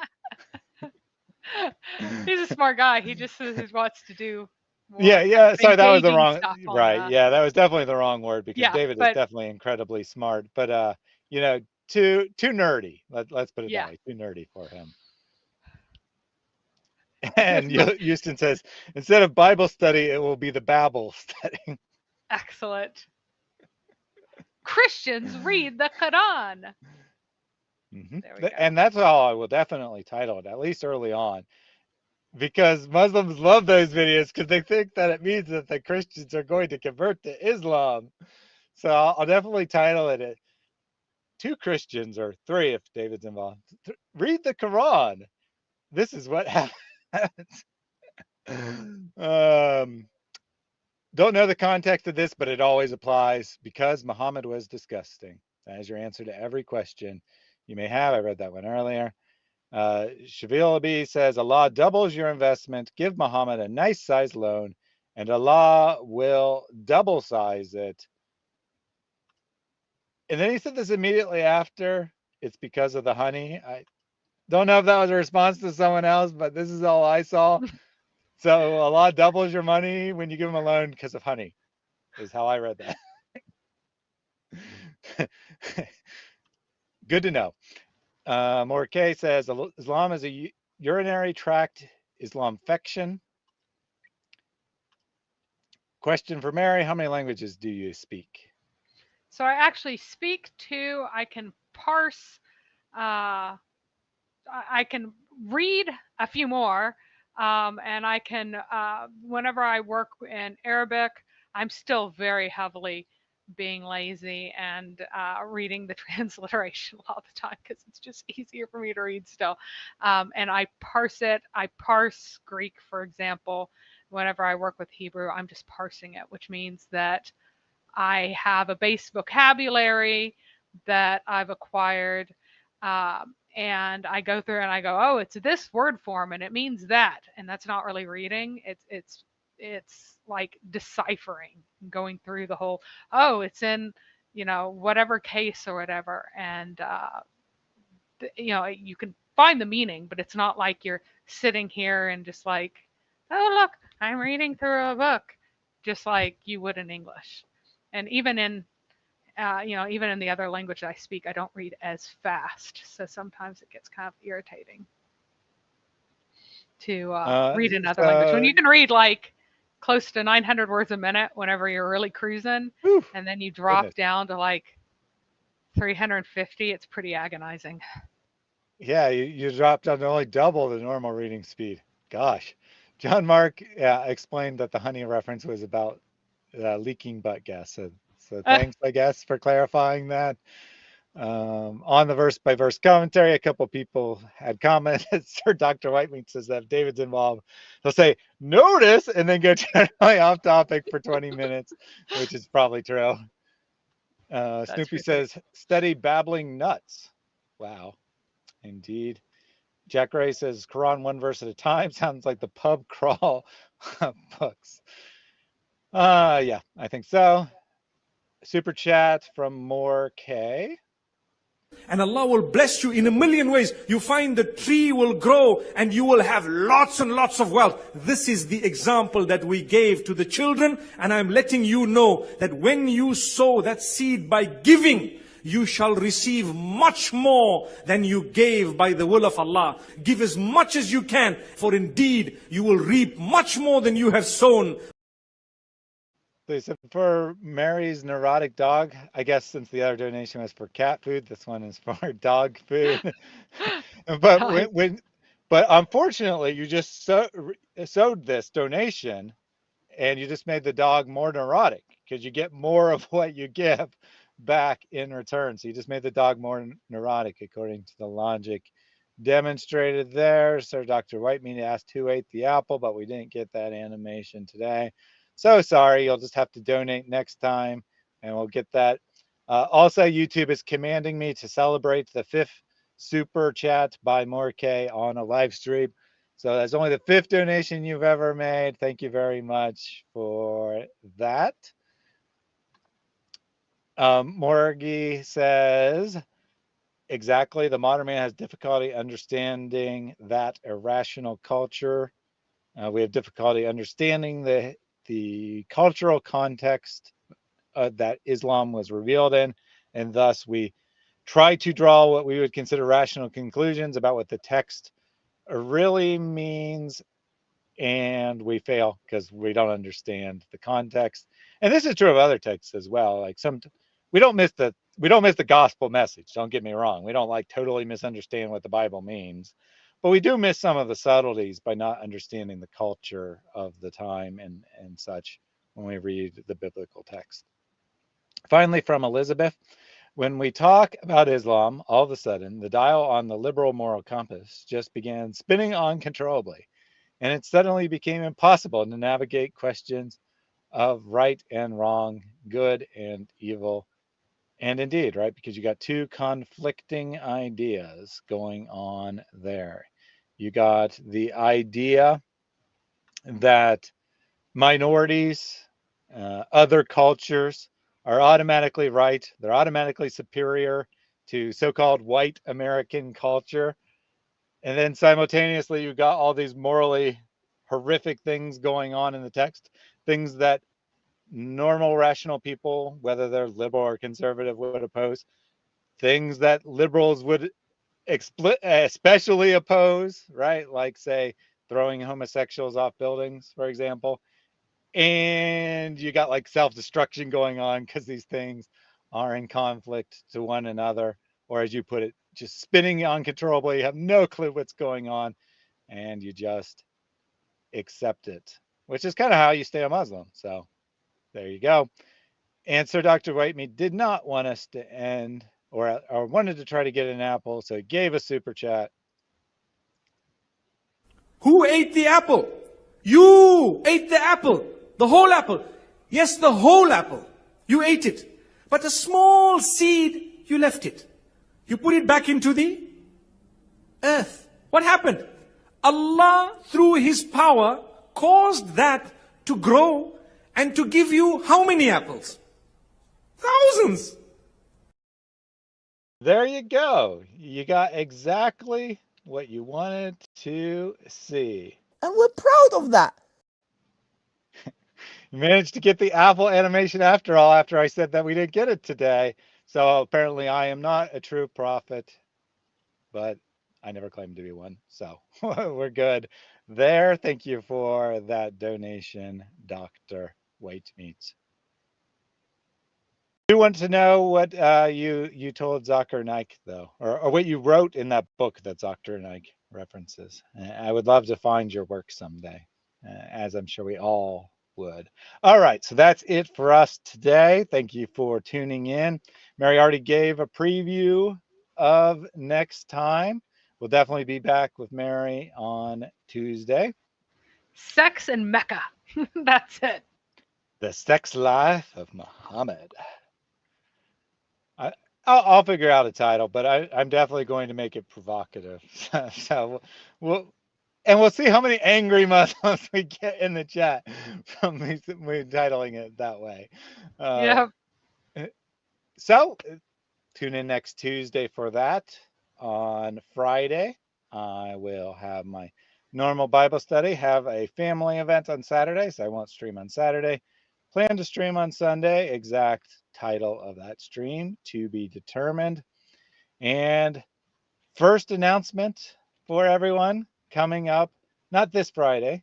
He's a smart guy. He just wants to do more yeah. Sorry, that was the engaging wrong. stuff on Right. the. Yeah, that was definitely the wrong word, because Yeah, David is but definitely incredibly smart. But you know, too nerdy. Let's put it yeah. that way. Too nerdy for him. There's And no Houston says, instead of Bible study, it will be the Babel study. excellent. Christians read the Quran. There we go. And that's how I will definitely title it, at least early on, because Muslims love those videos because they think that it means that the Christians are going to convert to Islam. So I'll definitely title it Two Christians, or three if David's involved, read the Quran. This is what happens. Don't know the context of this, but it always applies. Because Muhammad was disgusting. That is your answer to every question you may have. I read that one earlier. Shavil Abi says, Allah doubles your investment. Give Muhammad a nice size loan, and Allah will double size it. And then he said this immediately after, it's because of the honey. I don't know if that was a response to someone else, but this is all I saw. So Allah doubles your money when you give him a loan because of honey, is how I read that. Good to know. Morkay says, Islam is a urinary tract Islamfection. Question for Mary, how many languages do you speak? So I actually speak two. I can parse. I can read a few more. And I can, whenever I work in Arabic, I'm still very heavily being lazy and reading the transliteration a lot of the time because it's just easier for me to read still. And I parse it. I parse Greek, for example. Whenever I work with Hebrew, I'm just parsing it, which means that I have a base vocabulary that I've acquired. And I go through and I go, oh, it's this word form and it means that, and that's not really reading. It's like deciphering, going through the whole. Oh, it's in whatever case or whatever, and you can find the meaning, but it's not like you're sitting here and just like, oh look, I'm reading through a book, just like you would in English, and even in even in the other language I speak, I don't read as fast. So sometimes it gets kind of irritating to read another language. When you can read like close to 900 words a minute whenever you're really cruising, and then you drop down to like 350, it's pretty agonizing. Yeah, you dropped down to only double the normal reading speed. Gosh. John Mark explained that the honey reference was about leaking butt gas. So thanks, I guess, for clarifying that. On the verse by verse commentary, a couple people had commented. Sir Dr. Whitemeat says that if David's involved, he'll say, notice, and then go totally off topic for 20 minutes, which is probably true. Snoopy says, study babbling nuts. Wow, indeed. Jack Ray says, Quran one verse at a time. Sounds like the pub crawl books. Yeah, I think so. Super chat from More K. And Allah will bless you in a million ways. You find the tree will grow and you will have lots and lots of wealth. This is the example that we gave to the children. And I'm letting you know that when you sow that seed by giving, you shall receive much more than you gave by the will of Allah. Give as much as you can, for indeed you will reap much more than you have sown. They said for Mary's neurotic dog, I guess since the other donation was for cat food, this one is for dog food. But but unfortunately, you just sowed this donation, and you just made the dog more neurotic because you get more of what you give back in return. So you just made the dog more neurotic according to the logic demonstrated there. Sir Dr. Whitemeat asked who ate the apple, but we didn't get that animation today. So sorry, you'll just have to donate next time and we'll get that. Also, YouTube is commanding me to celebrate the 5th super chat by Morkay on a live stream. So that's only the 5th donation you've ever made. Thank you very much for that. Morgie says, exactly, the modern man has difficulty understanding that irrational culture. We have difficulty understanding the cultural context that Islam was revealed in, and thus we try to draw what we would consider rational conclusions about what the text really means, and we fail because we don't understand the context. And this is true of other texts as well. Like we don't miss the gospel message. Don't get me wrong. We don't like totally misunderstand what the Bible means, but we do miss some of the subtleties by not understanding the culture of the time and such when we read the biblical text. Finally, from Elizabeth, when we talk about Islam, all of a sudden, the dial on the liberal moral compass just began spinning uncontrollably, and it suddenly became impossible to navigate questions of right and wrong, good and evil. And indeed, right, because you got two conflicting ideas going on there. You got the idea that minorities, other cultures are automatically right. They're automatically superior to so-called white American culture. And then simultaneously, you got all these morally horrific things going on in the text, things that normal rational people, whether they're liberal or conservative, would oppose, things that liberals would especially oppose, right? Like, say, throwing homosexuals off buildings, for example. And you got like self-destruction going on because these things are in conflict to one another, or as you put it, just spinning uncontrollably. You have no clue what's going on, and you just accept it, which is kind of how you stay a Muslim. So there you go. And Sir Dr. Whitemeat did not want us to end, or wanted to try to get an apple, so he gave a super chat. Who ate the apple? You ate the apple. The whole apple. Yes, the whole apple. You ate it. But a small seed, you left it. You put it back into the earth. What happened? Allah, through His power, caused that to grow and to give you how many apples? Thousands. There you go. You got exactly what you wanted to see. And we're proud of that. You managed to get the apple animation after all, after I said that we didn't get it today. So apparently I am not a true prophet, but I never claimed to be one. So we're good there. Thank you for that donation, Dr. Whitemeat. I do want to know what you told Zakir Naik, though, or what you wrote in that book that Zakir Naik references. I would love to find your work someday, as I'm sure we all would. All right, so that's it for us today. Thank you for tuning in. Mary already gave a preview of next time. We'll definitely be back with Mary on Tuesday. Sex in Mecca. That's it. The Sex Life of Muhammad. I'll figure out a title, but I'm definitely going to make it provocative. So we'll see how many angry Muslims we get in the chat from me titling it that way. Yeah. So tune in next Tuesday for that. On Friday, I will have my normal Bible study, have a family event on Saturday, so I won't stream on Saturday. Plan to stream on Sunday. Exact title of that stream to be determined. And first announcement for everyone coming up, not this Friday,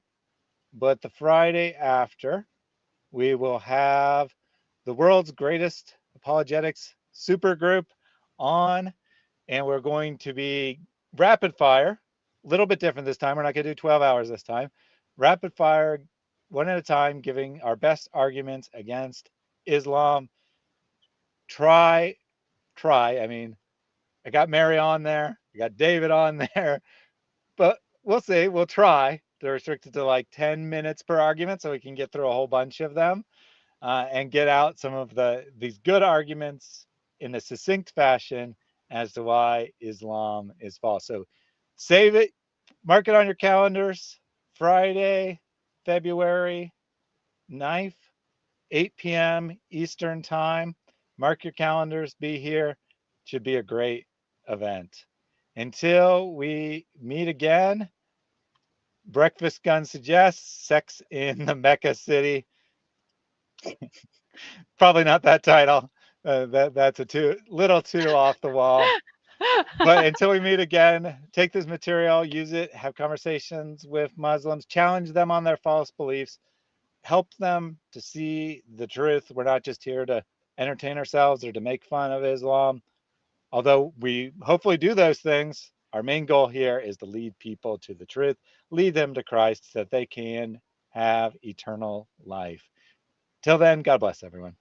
but the Friday after, we will have the world's greatest apologetics supergroup on, and we're going to be rapid fire, a little bit different this time. We're not going to do 12 hours this time. Rapid fire, one at a time, giving our best arguments against Islam. Try. I mean, I got Mary on there. We got David on there, but we'll see. We'll try. They're restricted to like 10 minutes per argument, so we can get through a whole bunch of them and get out some of these good arguments in a succinct fashion as to why Islam is false. So save it, mark it on your calendars. Friday, February 9th, 8 p.m. Eastern Time. Mark your calendars, be here. Should be a great event. Until we meet again, Breakfast Gun suggests Sex in the Mecca City. Probably not that title. That's a little too off the wall. But until we meet again, take this material, use it, have conversations with Muslims, challenge them on their false beliefs, help them to see the truth. We're not just here to entertain ourselves or to make fun of Islam. Although we hopefully do those things, our main goal here is to lead people to the truth, lead them to Christ so that they can have eternal life. Till then, God bless everyone.